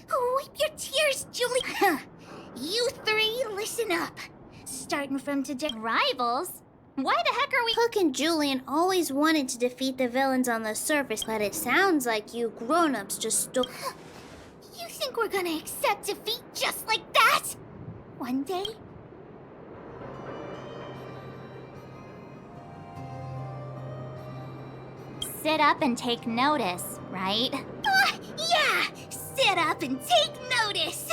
Wipe your tears, Julian. You three, listen up. Starting from today... Rivals? Why the heck are we...
Hook and Julian always wanted to defeat the villains on the surface, but it sounds like you grown-ups just stole...
You think we're gonna accept defeat just like that? One day? Sit up and take notice, right? Yeah! Sit up and take notice!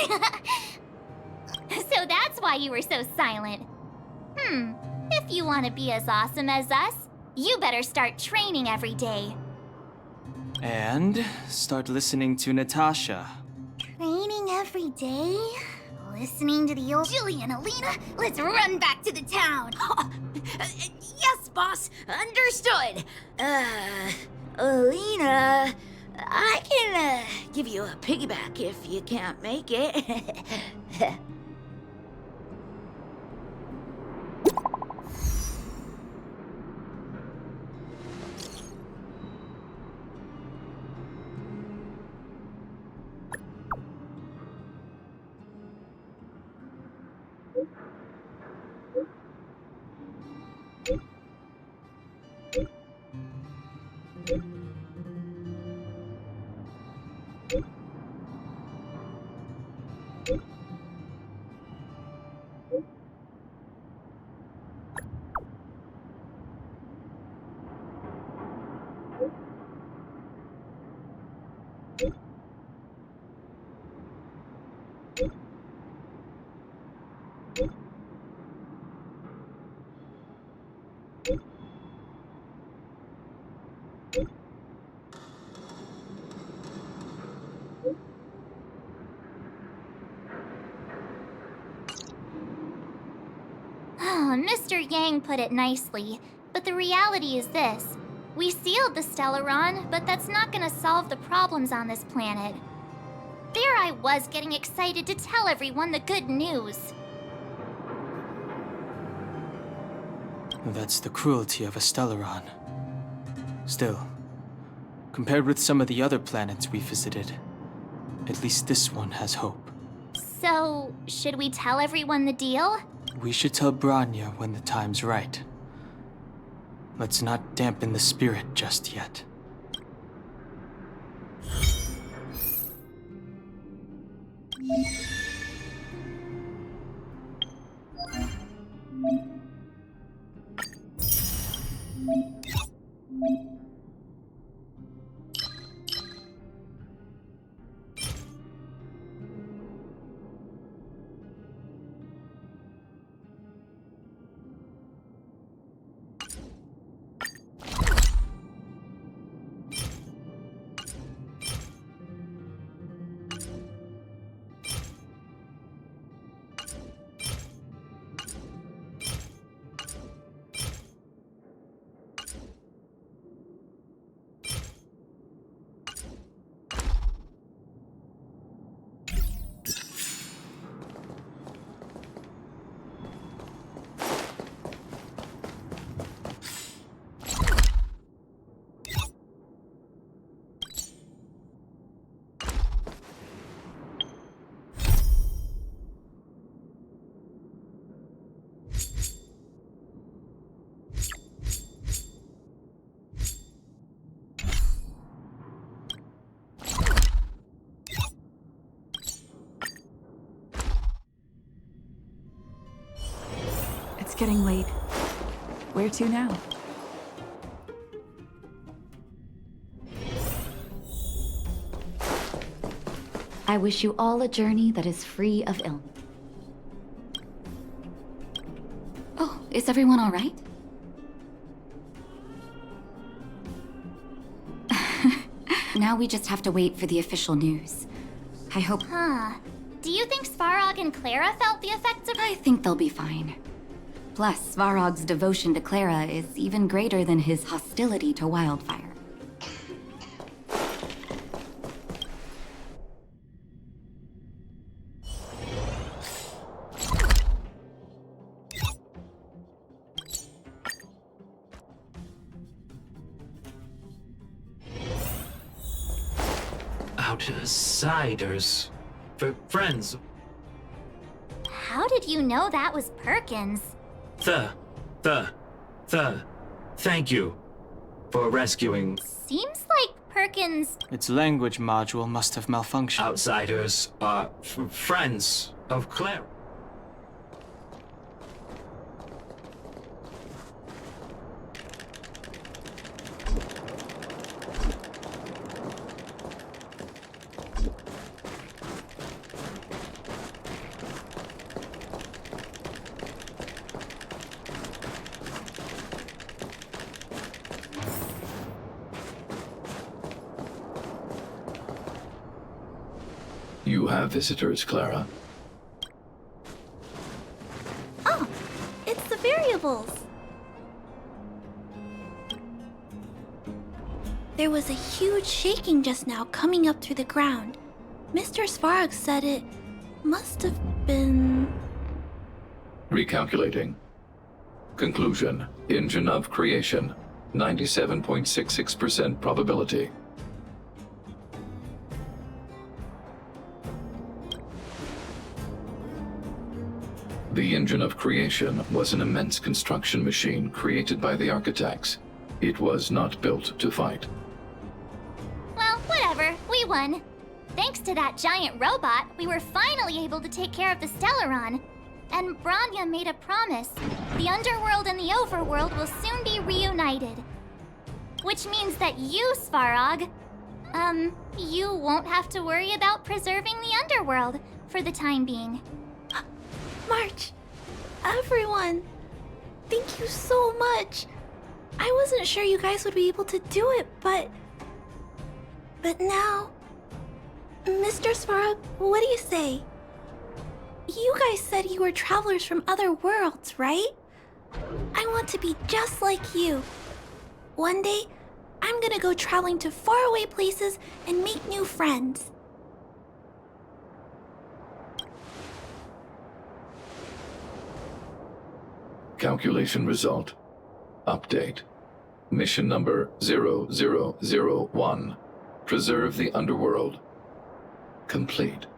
So that's why you were so silent. If you want to be as awesome as us, you better start training every day.
And start listening to Natasha.
Training every day? Listening to the old Julian, Alina, let's run back to the town.
Yes, boss. Understood. Alina, I can give you a piggyback if you can't make it.
Mr. Yang put it nicely, but the reality is this. We sealed the Stellaron, but that's not gonna solve the problems on this planet. There I was getting excited to tell everyone the good news.
That's the cruelty of a Stellaron. Still, compared with some of the other planets we visited, at least this one has hope.
So, should we tell everyone the deal?
We should tell Branya when the time's right. Let's not dampen the spirit just yet.
getting late. Where to now?
I wish you all a journey that is free of illness. Oh, is everyone all right? Now we just have to wait for the official news. I hope...
Do you think Svarog and Clara felt the effects of...
I think they'll be fine. Plus, Svarog's devotion to Clara is even greater than his hostility to Wildfire.
Outsiders. Friends.
How did you know that was Perkins?
Thank you for rescuing.
Seems like Perkins...
Its language module must have malfunctioned.
Outsiders are friends of Clara.
You have visitors, Clara.
Oh, it's the variables. There was a huge shaking just now coming up through the ground. Mr. Svarog said it must have been...
Recalculating. Conclusion. Engine of creation. 97.66% probability. The engine of creation was an immense construction machine created by the architects. It was not built to fight.
Well, whatever. We won. Thanks to that giant robot, we were finally able to take care of the Stellaron. And Branya made a promise. The underworld and the overworld will soon be reunited. Which means that you, Svarog, you won't have to worry about preserving the underworld for the time being.
March, everyone, thank you so much. I wasn't sure you guys would be able to do it, but now... Mr. Svarog, what do you say? You guys said you were travelers from other worlds, right? I want to be just like you. One day, I'm gonna go traveling to faraway places and make new friends.
Calculation result. Update. Mission number 0001. Preserve the underworld. Complete.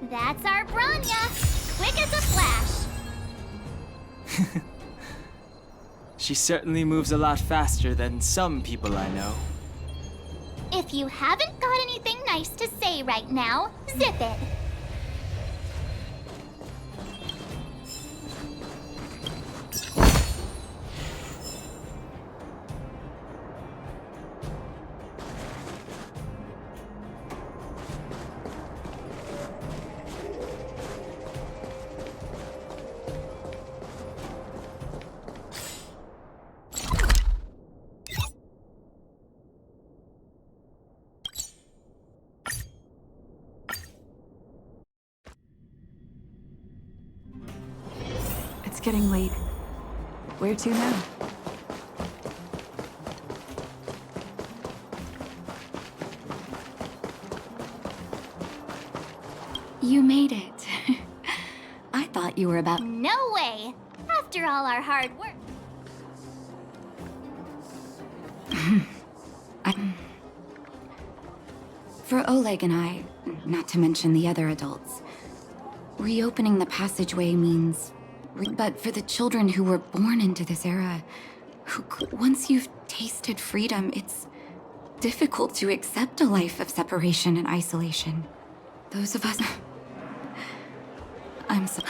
That's our Branya! Quick as a flash!
She certainly moves a lot faster than some people I know.
If you haven't got anything nice to say right now, zip it!
getting late. Where to now?
You made it. I thought you were about.
No way! After all our hard work.
For Oleg and I, not to mention the other adults, reopening the passageway means. But for the children who were born into this era, once you've tasted freedom, it's difficult to accept a life of separation and isolation. Those of us. I'm so.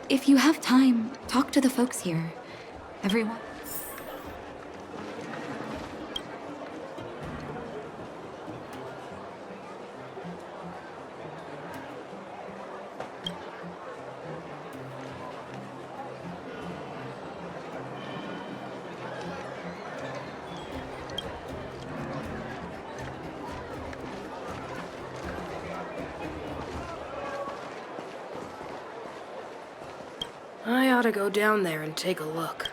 If you have time, talk to the folks here. Everyone.
I ought to go down there and take a look.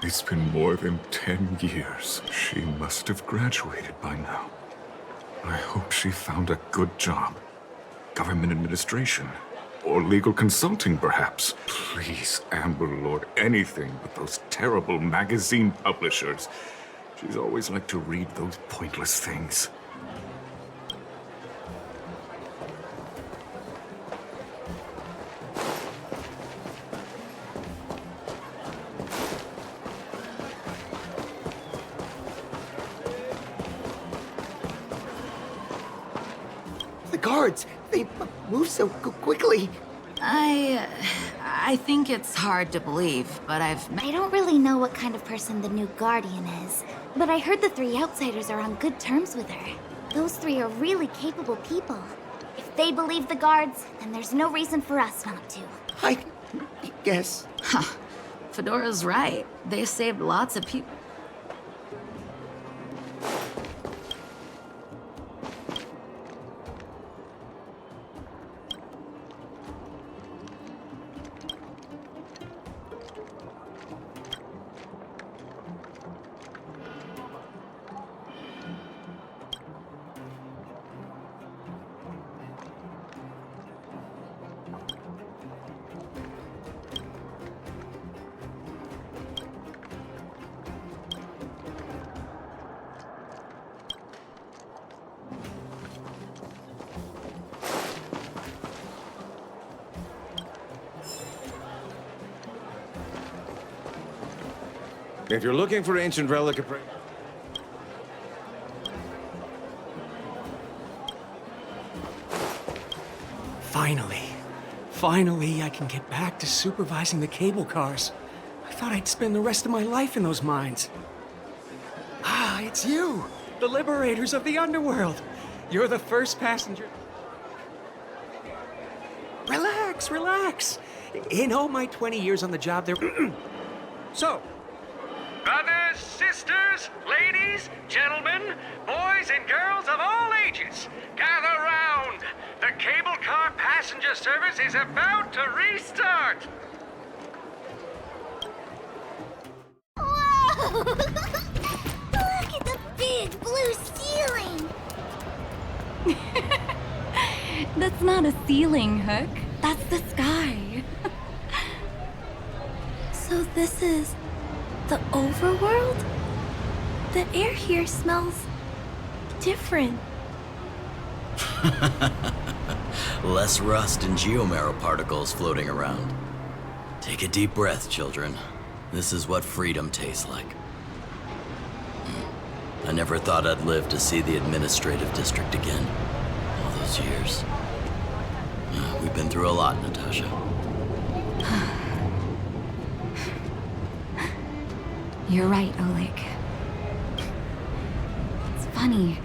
It's been more than 10 years. She must have graduated by now. I hope she found a good job. Government administration. Or legal consulting, perhaps. Please, Amber Lord, anything but those terrible magazine publishers. She's always liked to read those pointless things.
The guards, they move so quickly.
I think it's hard to believe, but I
don't really know what kind of person the new Guardian is, but I heard the three outsiders are on good terms with her. Those three are really capable people. If they believe the guards, then there's no reason for us not to.
I guess.
Huh. Fedora's right. They saved lots of people.
If you're looking for ancient relic...
Finally, I can get back to supervising the cable cars. I thought I'd spend the rest of my life in those mines. Ah, it's you, the liberators of the underworld. You're the first passenger. Relax. In all my 20 years on the job, there... So, brothers, sisters, ladies, gentlemen, boys and girls of all ages, gather round. The cable car passenger service is about to restart.
Whoa! Look at the big blue ceiling!
That's not a ceiling, Hook. That's the sky.
So this is the overworld? The air here smells different.
Less rust and geomarrow particles floating around. Take a deep breath, children. This is what freedom tastes like. I never thought I'd live to see the administrative district again. All those years. We've been through a lot, Natasha.
You're right, Oleg. It's funny.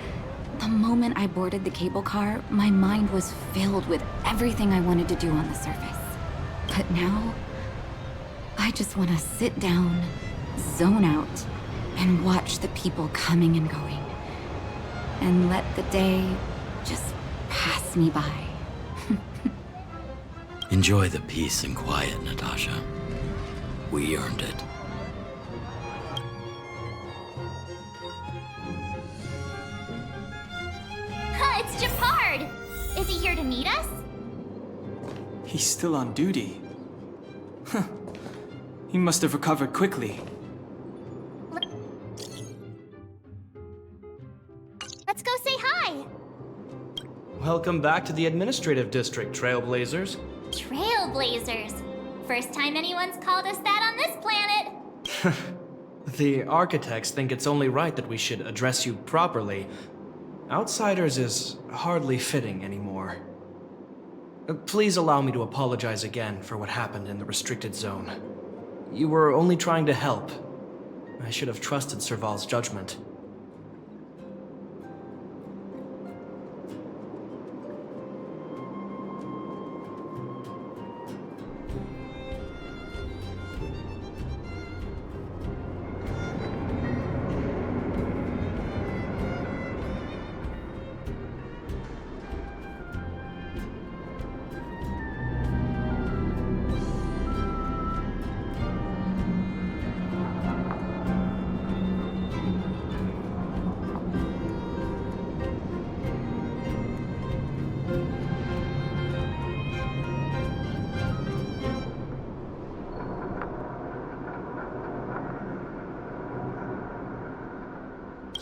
The moment I boarded the cable car, my mind was filled with everything I wanted to do on the surface. But now, I just want to sit down, zone out, and watch the people coming and going. And let the day just pass me by.
Enjoy the peace and quiet, Natasha. We earned it.
It's Japard! Is he here to meet us?
He's still on duty. Huh. He must have recovered quickly.
Let's go say hi!
Welcome back to the administrative district, Trailblazers.
Trailblazers. First time anyone's called us that on this planet.
The architects think it's only right that we should address you properly. Outsiders is hardly fitting anymore. Please allow me to apologize again for what happened in the restricted zone. You were only trying to help. I should have trusted Serval's judgment.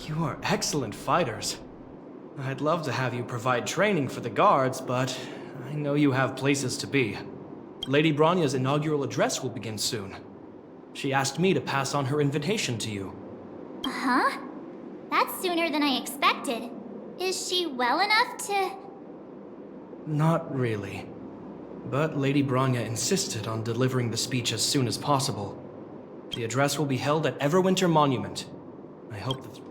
You are excellent fighters. I'd love to have you provide training for the guards, but I know you have places to be. Lady Bronya's inaugural address will begin soon. She asked me to pass on her invitation to you.
Uh-huh. That's sooner than I expected. Is she well enough to...
Not really. But Lady Bronya insisted on delivering the speech as soon as possible. The address will be held at Everwinter Monument. I hope that...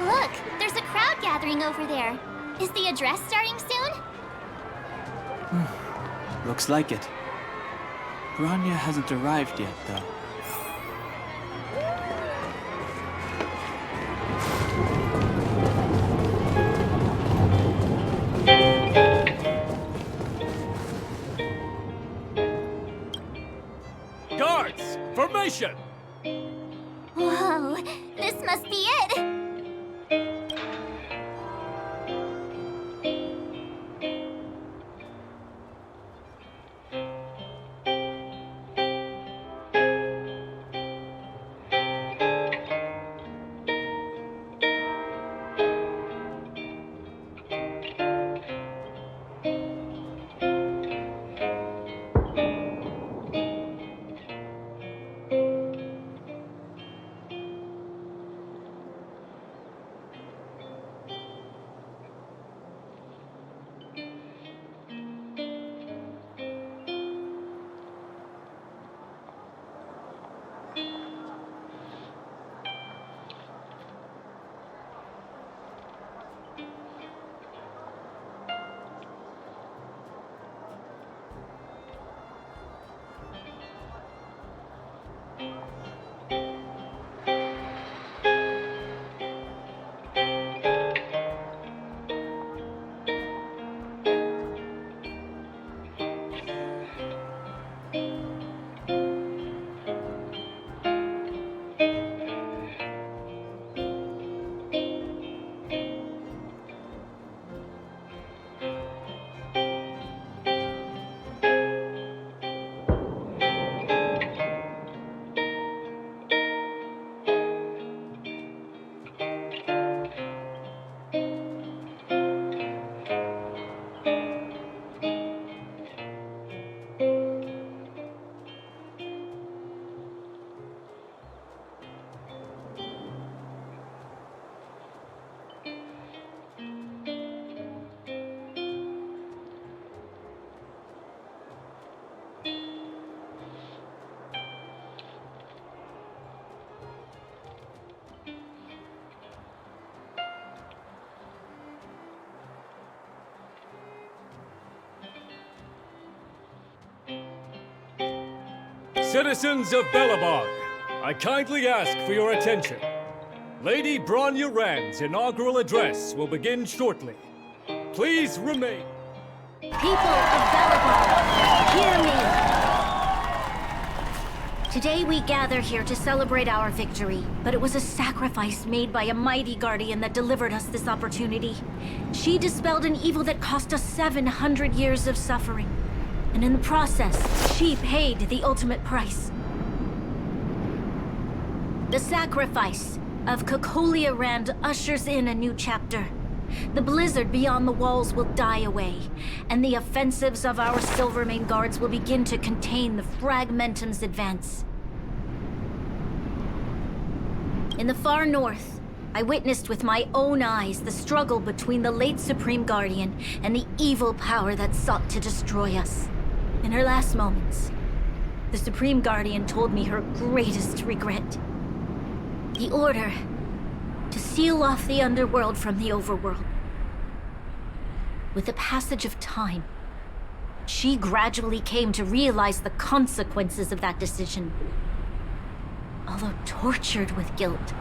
Look, there's a crowd gathering over there. Is the address starting soon?
Looks like it. Bronya hasn't arrived yet, though.
Guards, formation!
Whoa, this must be it!
Citizens of Belobog, I kindly ask for your attention. Lady Bronya Rand's inaugural address will begin shortly. Please remain.
People of Belobog, hear me! Today we gather here to celebrate our victory, but it was a sacrifice made by a mighty guardian that delivered us this opportunity. She dispelled an evil that cost us 700 years of suffering, and in the process, she paid the ultimate price. The sacrifice of Cocolia Rand ushers in a new chapter. The blizzard beyond the walls will die away, and the offensives of our Silvermane guards will begin to contain the Fragmentum's advance. In the far north, I witnessed with my own eyes the struggle between the late Supreme Guardian and the evil power that sought to destroy us. In her last moments, the Supreme Guardian told me her greatest regret. The order to seal off the underworld from the overworld. With the passage of time, she gradually came to realize the consequences of that decision. Although tortured with guilt,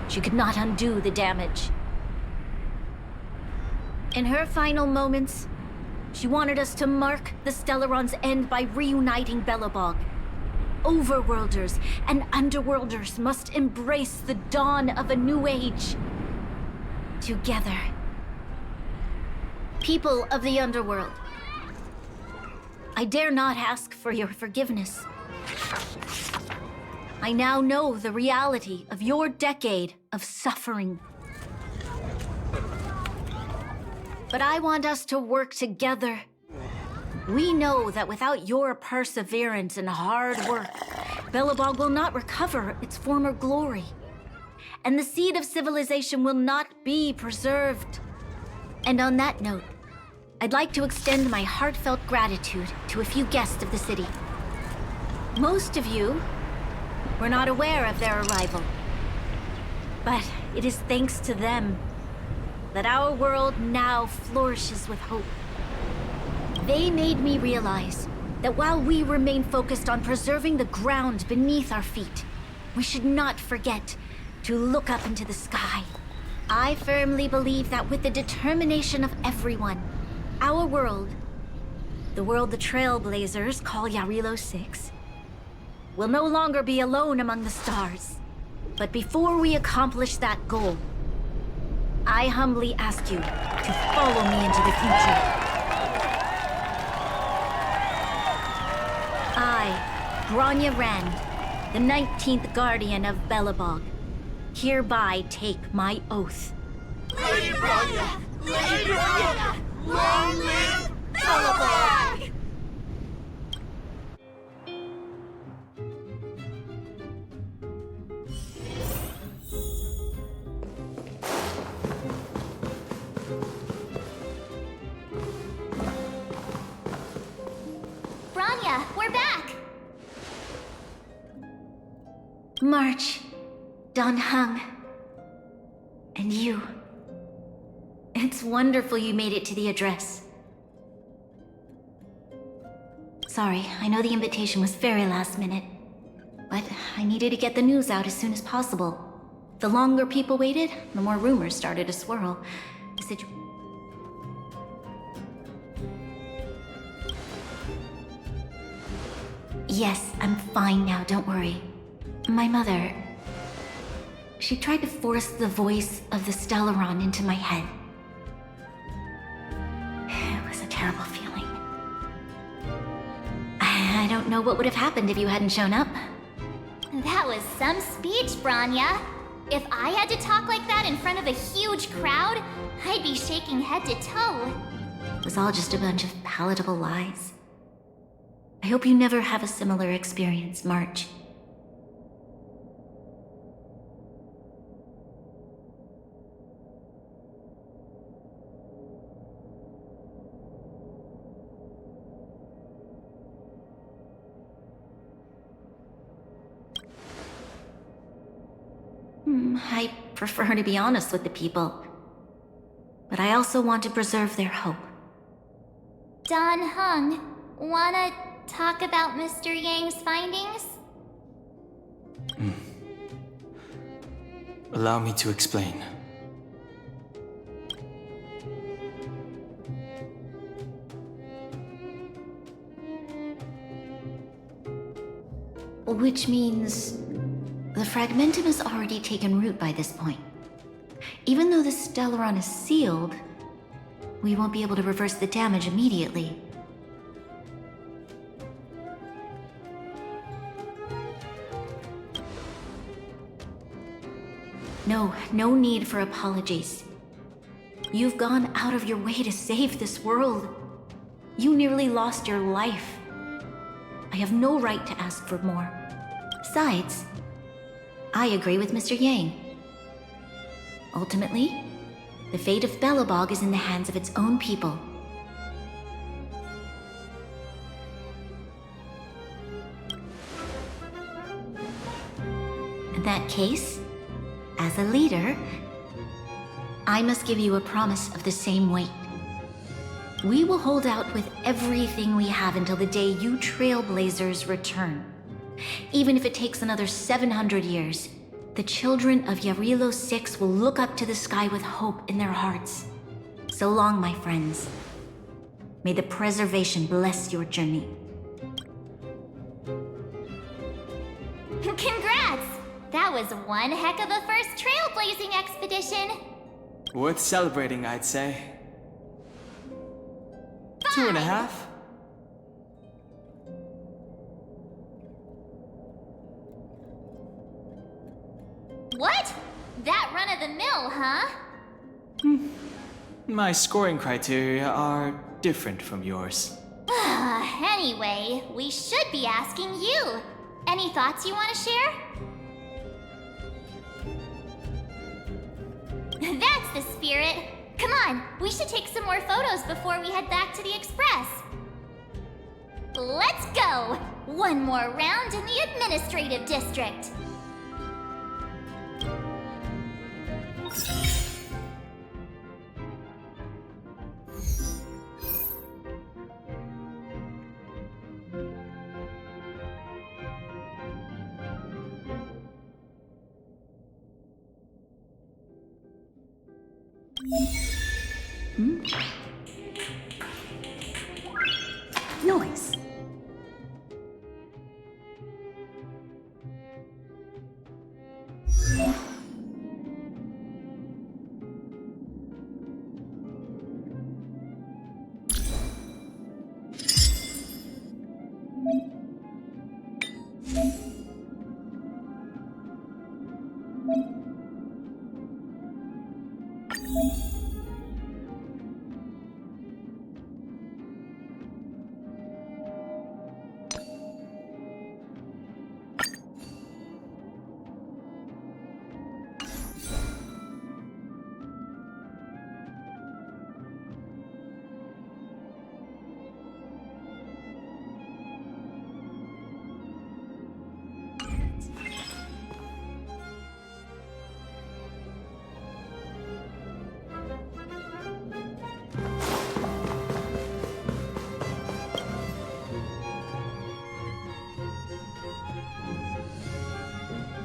she could not undo the damage. In her final moments, she wanted us to mark the Stellaron's end by reuniting Belobog. Overworlders and Underworlders must embrace the dawn of a new age. Together. People of the Underworld, I dare not ask for your forgiveness. I now know the reality of your decade of suffering. But I want us to work together. We know that without your perseverance and hard work, Belobog will not recover its former glory. And the seed of civilization will not be preserved. And on that note, I'd like to extend my heartfelt gratitude to a few guests of the city. Most of you were not aware of their arrival. But it is thanks to them that our world now flourishes with hope. They made me realize that while we remain focused on preserving the ground beneath our feet, we should not forget to look up into the sky. I firmly believe that with the determination of everyone, our world, the world the Trailblazers call Yarilo 6, will no longer be alone among the stars. But before we accomplish that goal, I humbly ask you to follow me into the future. I, Bronya Rand, the 19th Guardian of Belobog, hereby take my oath.
Lady Bronya! Lady Bronya! Long live Belobog!
Bronya, we're back! March, Dan Heng, and you. It's wonderful you made it to the address. Sorry, I know the invitation was very last minute, but I needed to get the news out as soon as possible. The longer people waited, the more rumors started to swirl. The situation. Yes, I'm fine now, don't worry. My mother... she tried to force the voice of the Stellaron into my head. It was a terrible feeling. I don't know what would have happened if you hadn't shown up.
That was some speech, Bronya. If I had to talk like that in front of a huge crowd, I'd be shaking head to toe.
It was all just a bunch of palatable lies. I hope you never have a similar experience, March. I prefer to be honest with the people. But I also want to preserve their hope.
Dan Heng, wanna talk about Mr. Yang's findings?
Allow me to explain.
Which means the fragmentum has already taken root by this point. Even though the Stellaron is sealed, we won't be able to reverse the damage immediately. No need for apologies. You've gone out of your way to save this world. You nearly lost your life. I have no right to ask for more. Besides, I agree with Mr. Yang. Ultimately, the fate of Belobog is in the hands of its own people. In that case, as a leader, I must give you a promise of the same weight. We will hold out with everything we have until the day you Trailblazers return. Even if it takes another 700 years, the children of Yarilo 6 will look up to the sky with hope in their hearts. So long, my friends. May the preservation bless your journey.
Congrats! That was one heck of a first trailblazing expedition!
Worth celebrating, I'd say. 2.5?
What? That run-of-the-mill, huh?
My scoring criteria are different from yours.
Anyway, we should be asking you. Any thoughts you want to share? That's the spirit. Come on, we should take some more photos before we head back to the Express. Let's go! One more round in the administrative district.
Noise.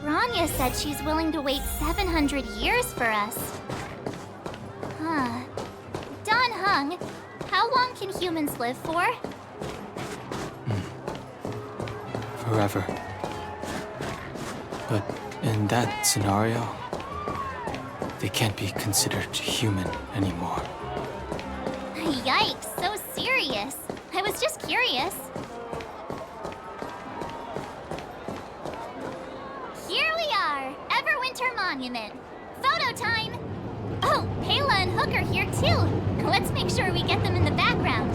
Rania said she's willing to wait 700 years for us. Huh. Don Hung, how long can humans live for?
Forever. But in that scenario, they can't be considered human anymore.
Yikes, so serious. I was just curious. Here we are, Everwinter Monument. Photo time! Oh, Pela and Hook are here too. Let's make sure we get them in the background.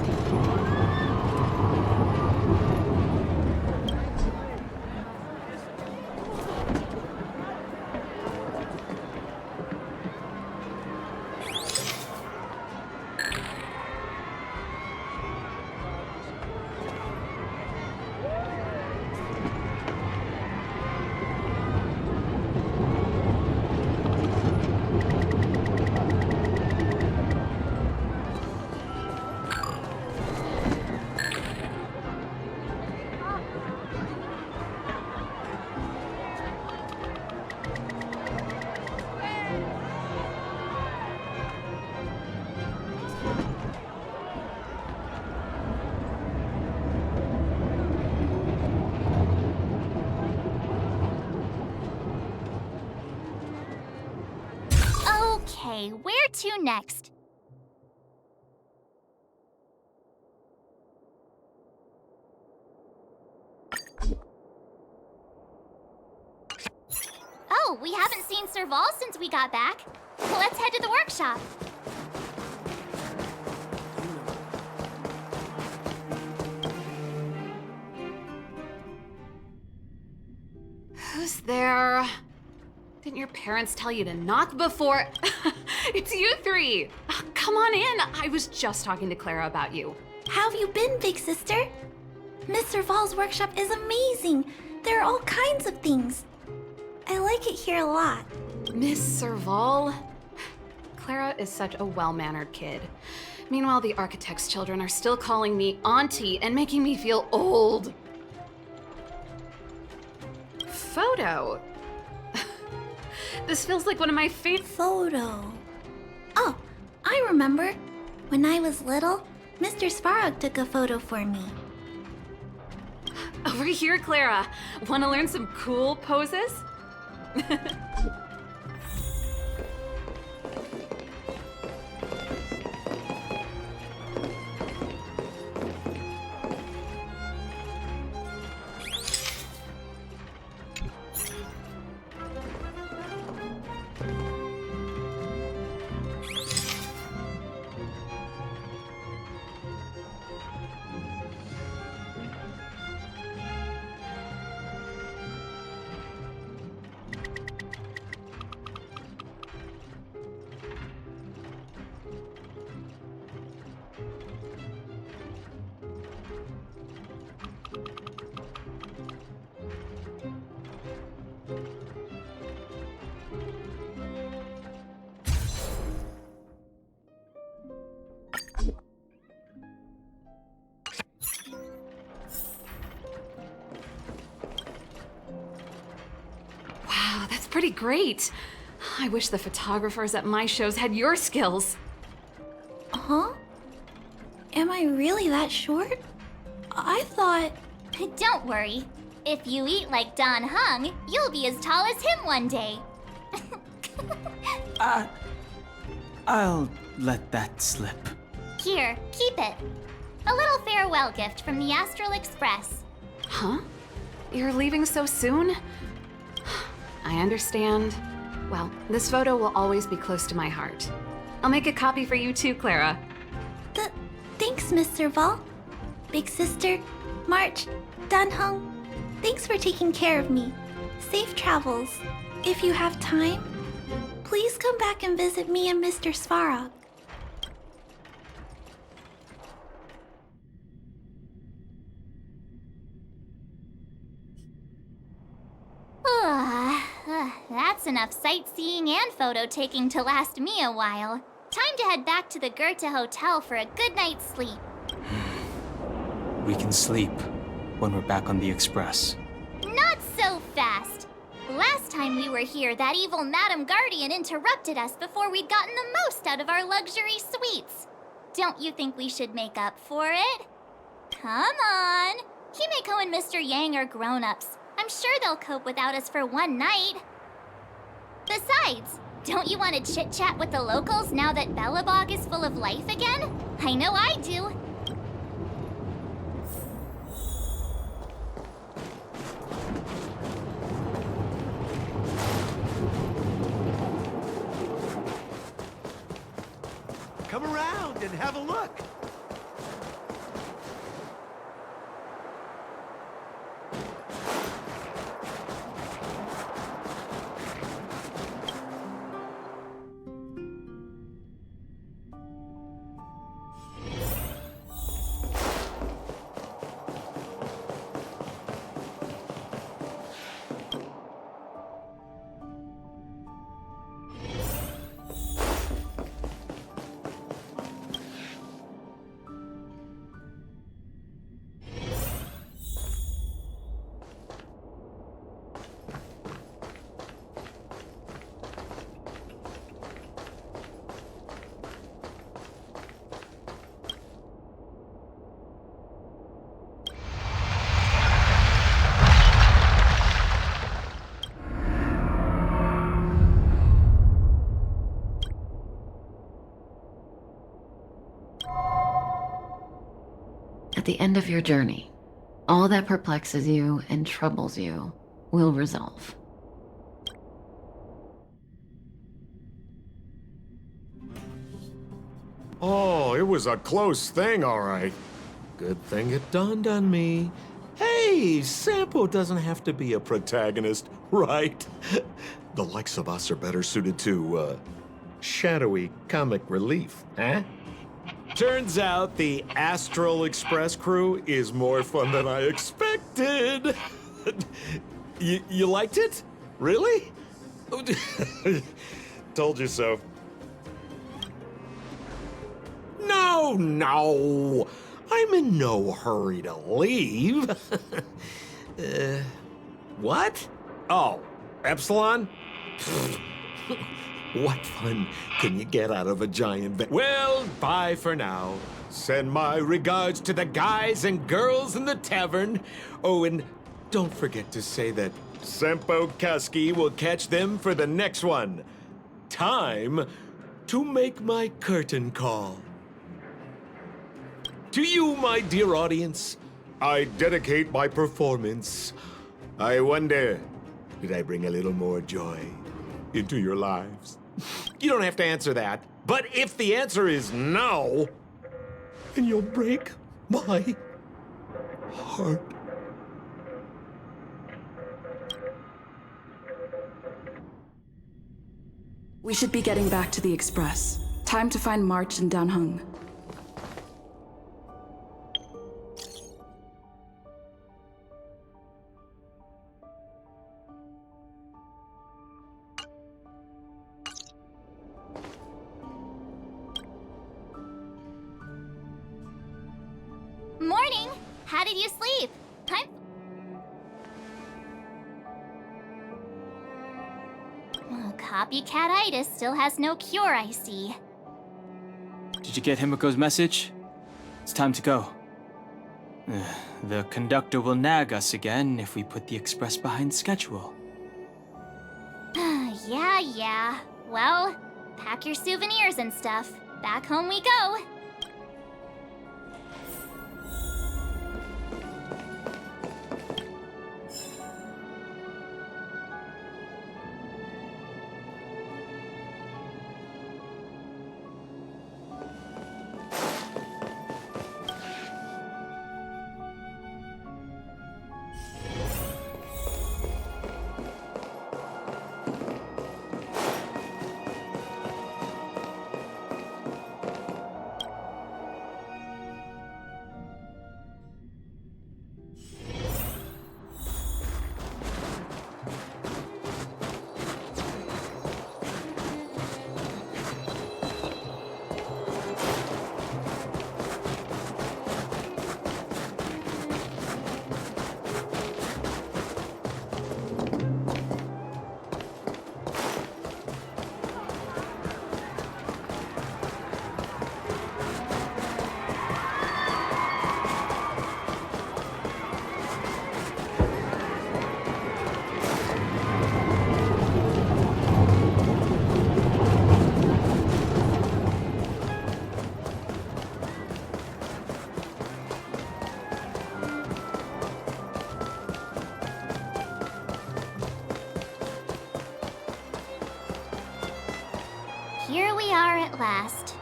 Okay, where to next? Oh, we haven't seen Serval since we got back. Let's head to the workshop.
Who's there? Didn't your parents tell you to knock before? It's you three! Come on in! I was just talking to Clara about you.
How have you been, big sister? Miss Serval's workshop is amazing. There are all kinds of things. I like it here a lot.
Miss Serval? Clara is such a well-mannered kid. Meanwhile, the architect's children are still calling me auntie and making me feel old. Photo? This feels like one of my favorite—
Photo. Oh, I remember. When I was little, Mr. Svarog took a photo for me.
Over here, Clara. Want to learn some cool poses? Wow, that's pretty great. I wish the photographers at my shows had your skills.
Huh? Am I really that short? I thought...
Don't worry. If you eat like Don Hung, you'll be as tall as him one day.
I'll let that slip.
Here, keep it. A little farewell gift from the Astral Express.
Huh? You're leaving so soon? I understand. Well, this photo will always be close to my heart. I'll make a copy for you too, Clara.
Thanks, Miss Serval. Big sister, March, Dan Hung, thanks for taking care of me. Safe travels. If you have time, please come back and visit me and Mr. Svarog.
That's enough sightseeing and photo taking to last me a while. Time to head back to the Goethe Hotel for a good night's sleep.
We can sleep when we're back on the Express.
Not so fast. Last time we were here, that evil Madam Guardian interrupted us before we'd gotten the most out of our luxury suites. Don't you think we should make up for it? Come on. Himeko and Mr. Yang are grown-ups. I'm sure they'll cope without us for one night. Besides, don't you want to chit-chat with the locals now that Belobog is full of life again? I know I do.
Come around and have a look.
At the end of your journey, all that perplexes you and troubles you will resolve.
Oh, it was a close thing, all right. Good thing it dawned on me. Hey, Sampo doesn't have to be a protagonist, right? The likes of us are better suited to, shadowy comic relief, huh? Turns out the Astral Express crew is more fun than I expected. You liked it? Really? Told you so. No! I'm in no hurry to leave. What? Oh, Epsilon? What fun can you get out of a giant van? Well, bye for now. Send my regards to the guys and girls in the tavern. Oh, and don't forget to say that Sempo Kasky will catch them for the next one. Time to make my curtain call. To you, my dear audience, I dedicate my performance. I wonder, did I bring a little more joy into your lives? You don't have to answer that. But if the answer is no, then you'll break my heart.
We should be getting back to the Express. Time to find March and Danheng.
Morning! How did you sleep? Oh, copycat-itis still has no cure, I see.
Did you get Himiko's message? It's time to go. The conductor will nag us again if we put the express behind schedule.
Yeah. Well, pack your souvenirs and stuff. Back home we go. Here we are at last.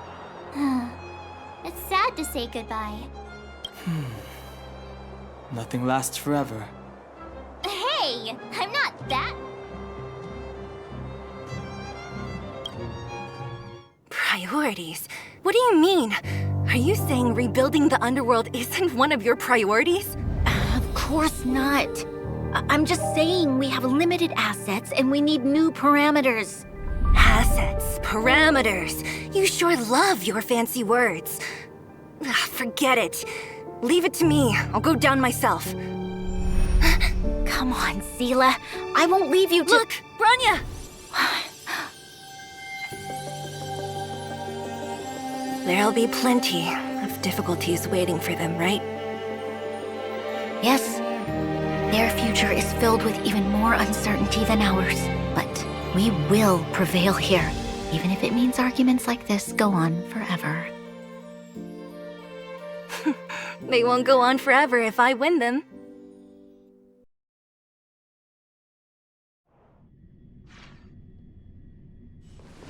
It's sad to say goodbye.
Nothing lasts forever.
Hey! I'm not that...
Priorities? What do you mean? Are you saying rebuilding the underworld isn't one of your priorities?
Of course not. I'm just saying we have limited assets and we need new parameters.
Assets, parameters. You sure love your fancy words. Forget it. Leave it to me. I'll go down myself.
Come on, Seela. I won't leave you to—
Look, Branya! There'll be plenty of difficulties waiting for them, right?
Yes. Their future is filled with even more uncertainty than ours. But we will prevail here, even if it means arguments like this go on forever.
They won't go on forever if I win them.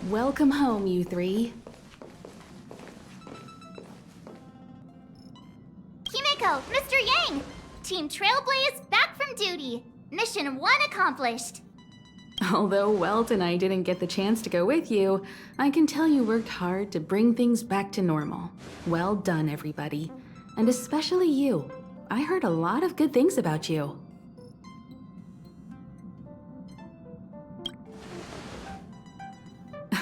Welcome home, you three.
Himeko, Mr. Yang! Team Trailblaze back from duty. Mission 1 accomplished.
Although Welt and I didn't get the chance to go with you, I can tell you worked hard to bring things back to normal. Well done, everybody. And especially you. I heard a lot of good things about you.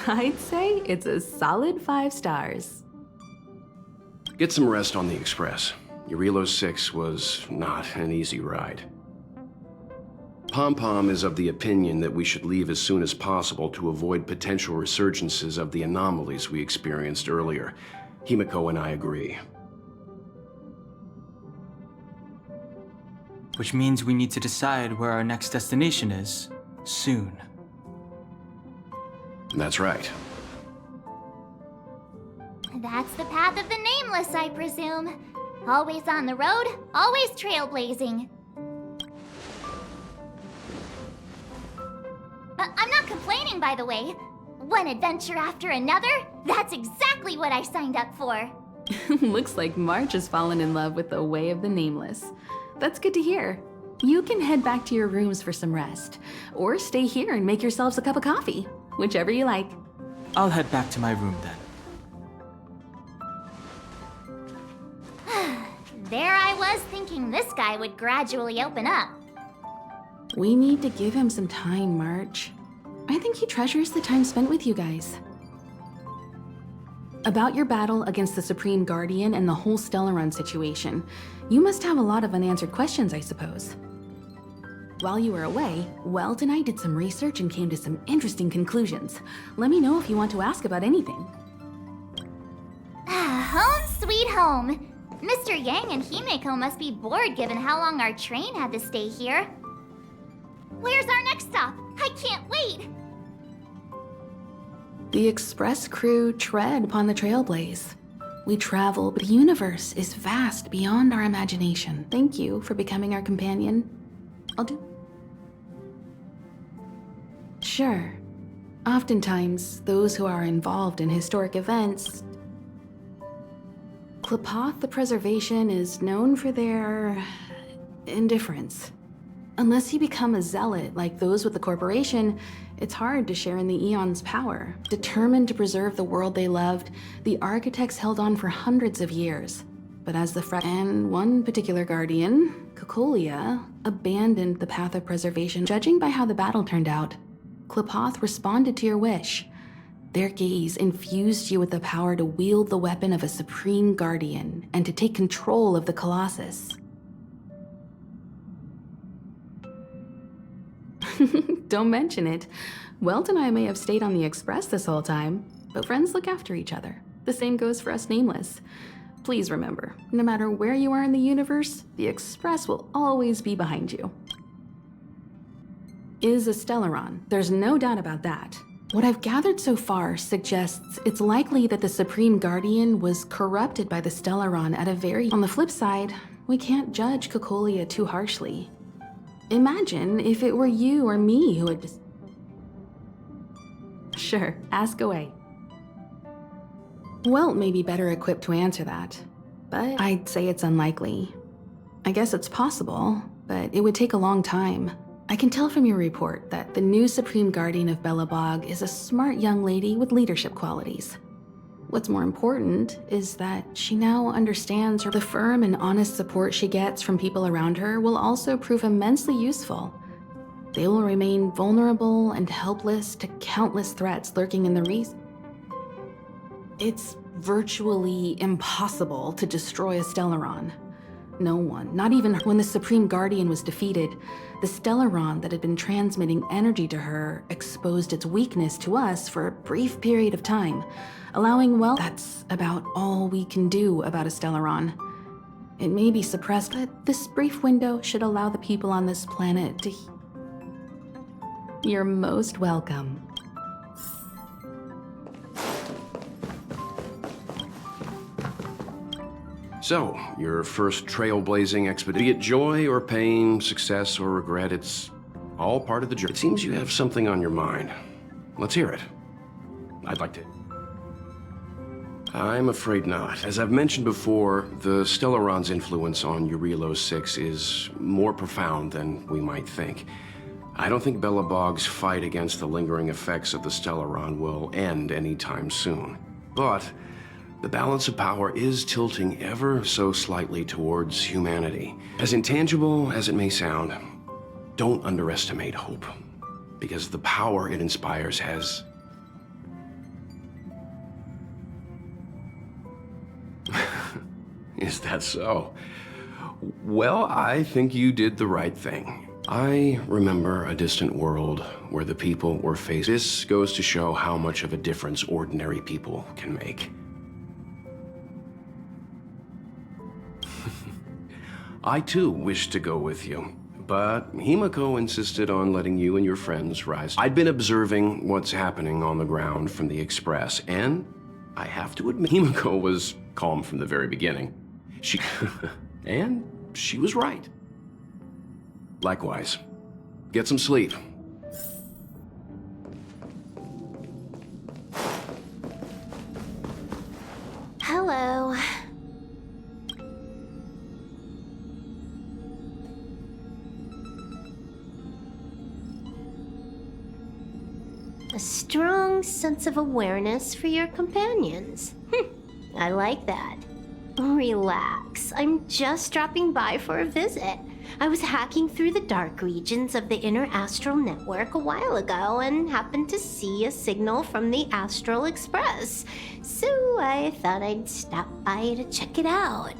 I'd say it's a solid 5 stars.
Get some rest on the Express. Eurilo 6 was not an easy ride. Pom-Pom is of the opinion that we should leave as soon as possible to avoid potential resurgences of the anomalies we experienced earlier. Himeko and I agree.
Which means we need to decide where our next destination is, soon.
That's right.
That's the path of the Nameless, I presume. Always on the road, always trailblazing. I'm not complaining, by the way. One adventure after another, that's exactly what I signed up for.
Looks like March has fallen in love with the way of the Nameless. That's good to hear. You can head back to your rooms for some rest, or stay here and make yourselves a cup of coffee, whichever you like.
I'll head back to my room then.
There I was thinking this guy would gradually open up.
We need to give him some time, March. I think he treasures the time spent with you guys. About your battle against the Supreme Guardian and the whole Stellaron situation, you must have a lot of unanswered questions, I suppose. While you were away, Welt and I did some research and came to some interesting conclusions. Let me know if you want to ask about anything.
Home sweet home. Mr. Yang and Himeko must be bored given how long our train had to stay here. Where's our next stop? I can't wait!
The Express crew tread upon the Trailblaze. We travel, but the universe is vast beyond our imagination. Thank you for becoming our companion. I'll do. Sure. Oftentimes, those who are involved in historic events. Klapoth the Preservation is known for their indifference. Unless you become a zealot like those with the corporation, it's hard to share in the Eon's power. Determined to preserve the world they loved, the architects held on for hundreds of years. But as and one particular guardian, Cocolia, abandoned the path of preservation. Judging by how the battle turned out, Klapoth responded to your wish. Their gaze infused you with the power to wield the weapon of a supreme guardian and to take control of the Colossus. Don't mention it. Welt and I may have stayed on the Express this whole time, but friends look after each other. The same goes for us Nameless. Please remember, no matter where you are in the universe, the Express will always be behind you. Is a Stellaron. There's no doubt about that. What I've gathered so far suggests it's likely that the Supreme Guardian was corrupted by the Stellaron at a very... On the flip side, we can't judge Cocolia too harshly. Imagine if it were you or me who had... Sure, ask away. Welt may be better equipped to answer that, but I'd say it's unlikely. I guess it's possible, but it would take a long time. I can tell from your report that the new Supreme Guardian of Belobog is a smart young lady with leadership qualities. What's more important is that she now understands the firm and honest support she gets from people around her will also prove immensely useful. They will remain vulnerable and helpless to countless threats lurking in the region. It's virtually impossible to destroy a Stellaron. No one, not even when the Supreme Guardian was defeated, the Stellaron that had been transmitting energy to her exposed its weakness to us for a brief period of time, allowing That's about all we can do about a Stellaron. It may be suppressed, but this brief window should allow the people on this planet to... You're most welcome.
So, your first trailblazing expedition, be it joy or pain, success or regret, it's all part of the journey. It seems you have something on your mind. Let's hear it. I'd like to. I'm afraid not. As I've mentioned before, the Stellaron's influence on Eurilo 6 is more profound than we might think. I don't think Belobog's fight against the lingering effects of the Stellaron will end anytime soon. But the balance of power is tilting ever so slightly towards humanity. As intangible as it may sound, don't underestimate hope, because the power it inspires has... Is that so? Well, I think you did the right thing. I remember a distant world where the people were faced. This goes to show how much of a difference ordinary people can make. I too wished to go with you, but Himiko insisted on letting you and your friends rise. I'd been observing what's happening on the ground from the Express, and I have to admit, Himiko was calm from the very beginning. And she was right. Likewise. Get some sleep.
Hello. A strong sense of awareness for your companions. I like that. Relax. I'm just dropping by for a visit. I was hacking through the dark regions of the inner astral network a while ago and happened to see a signal from the Astral Express. So I thought I'd stop by to check it out.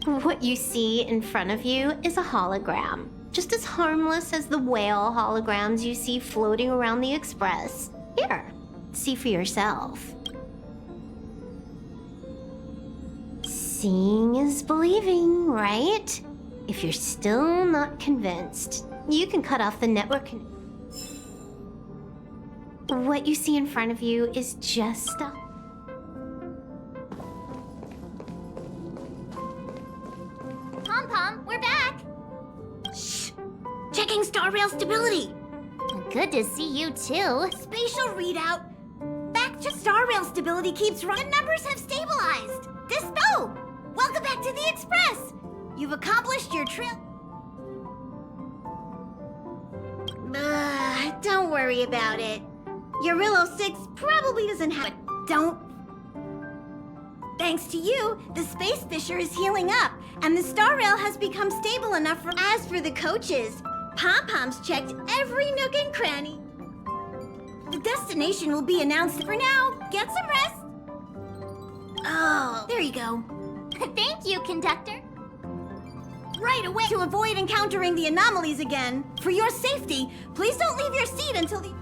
What you see in front of you is a hologram, just as harmless as the whale holograms you see floating around the Express. Here, see for yourself. Seeing is believing, right? If you're still not convinced, you can cut off the network. What you see in front of you is just a...
Pom-Pom, we're back!
Shh! Checking star rail stability!
Good to see you too.
Spatial readout! Back to star rail stability keeps running. The numbers have stabilized! Dispo! Welcome back to the Express! You've accomplished your trip. Don't worry about it. Eurilo 6 probably doesn't have it. Don't. Thanks to you, the space fissure is healing up, and the star rail has become stable enough for. As for the coaches, Pom-Pom's checked every nook and cranny. The destination will be announced. For now, get some rest. Oh, there you go.
Thank you, conductor.
Right away! To avoid encountering the anomalies again, for your safety, please don't leave your seat until the...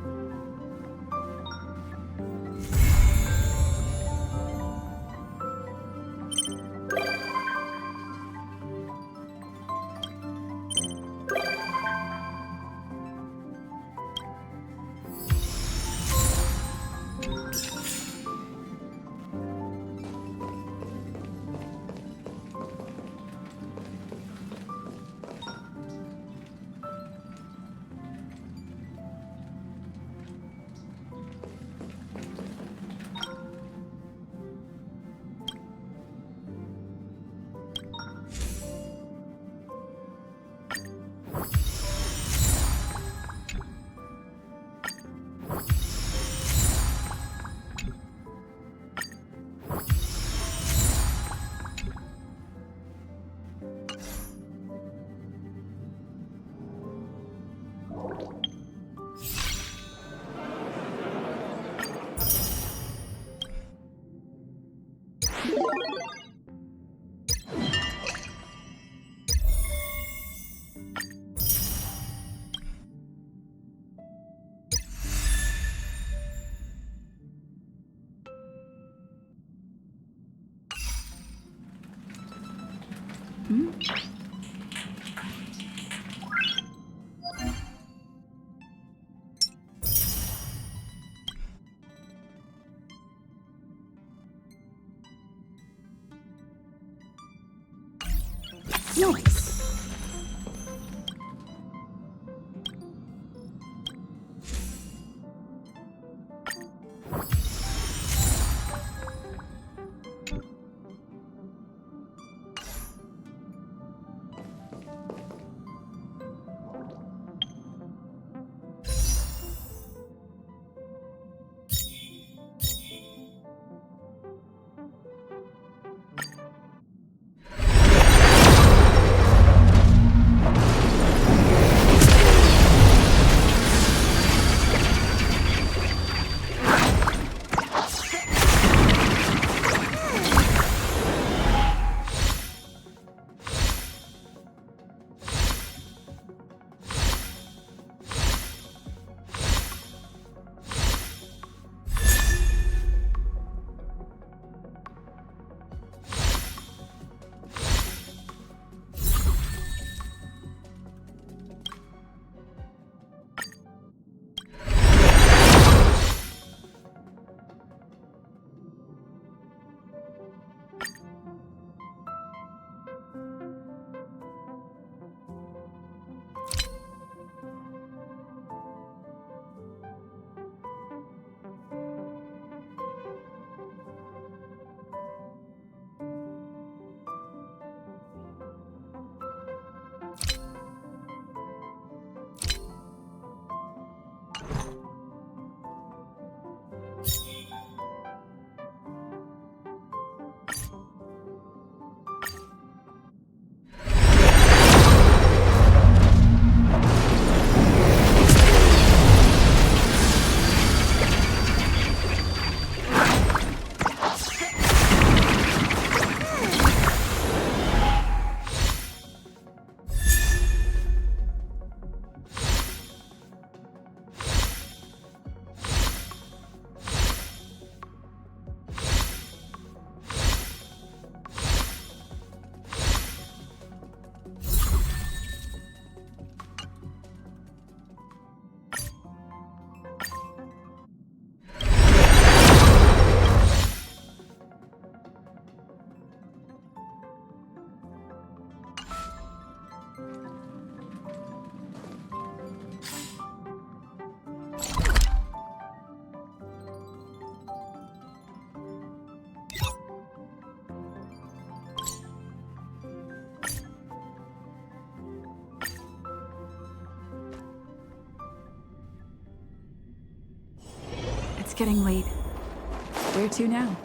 Nice. It's getting late. Where to now?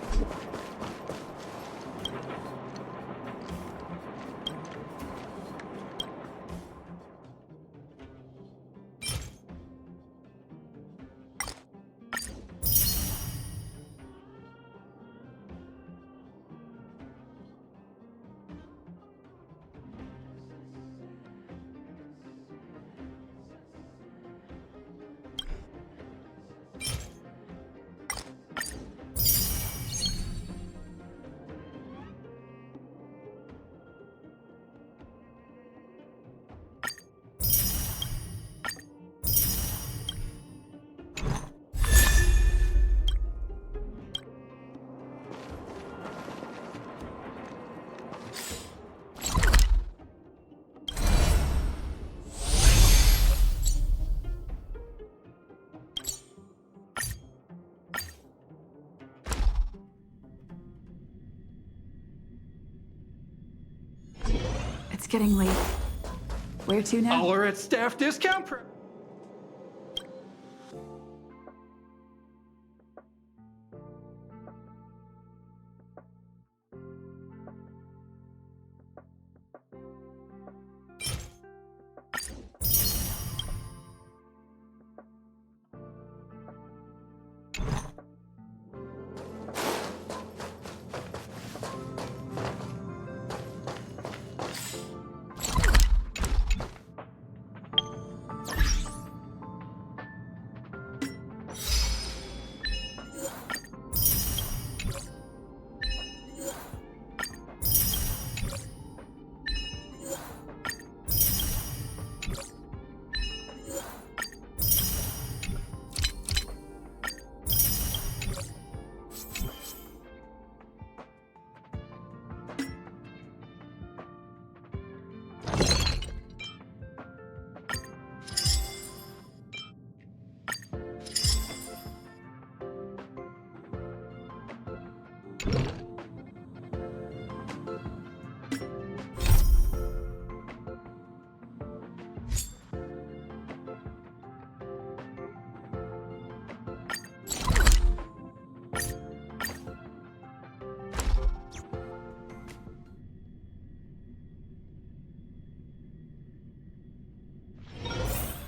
It's getting late. Where to now?
All are at staff discount.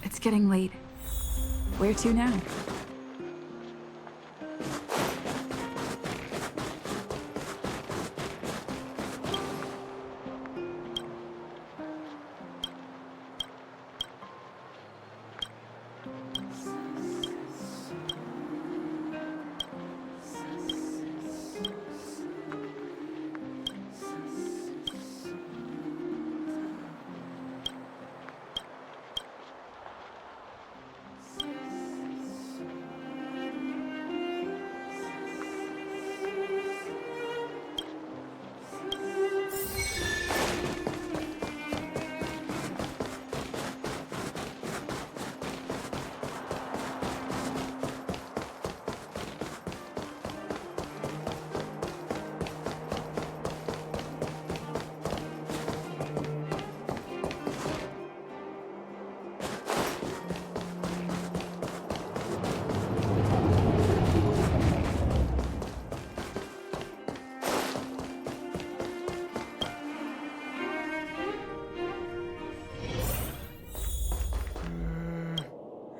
It's getting late. Where to now?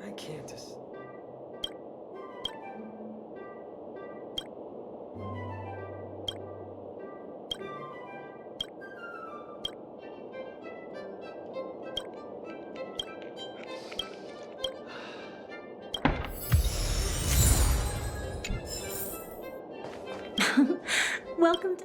I can't just...
Welcome to...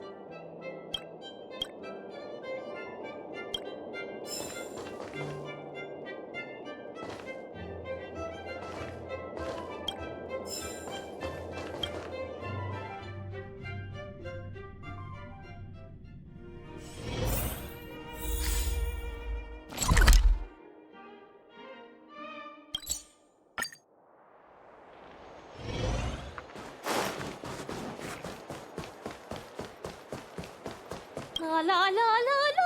La la la la la.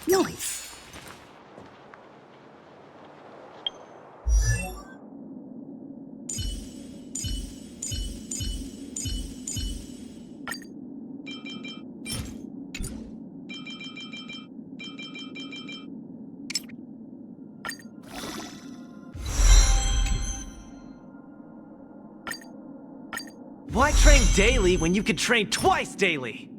Nice.
Why train daily when you could train twice daily?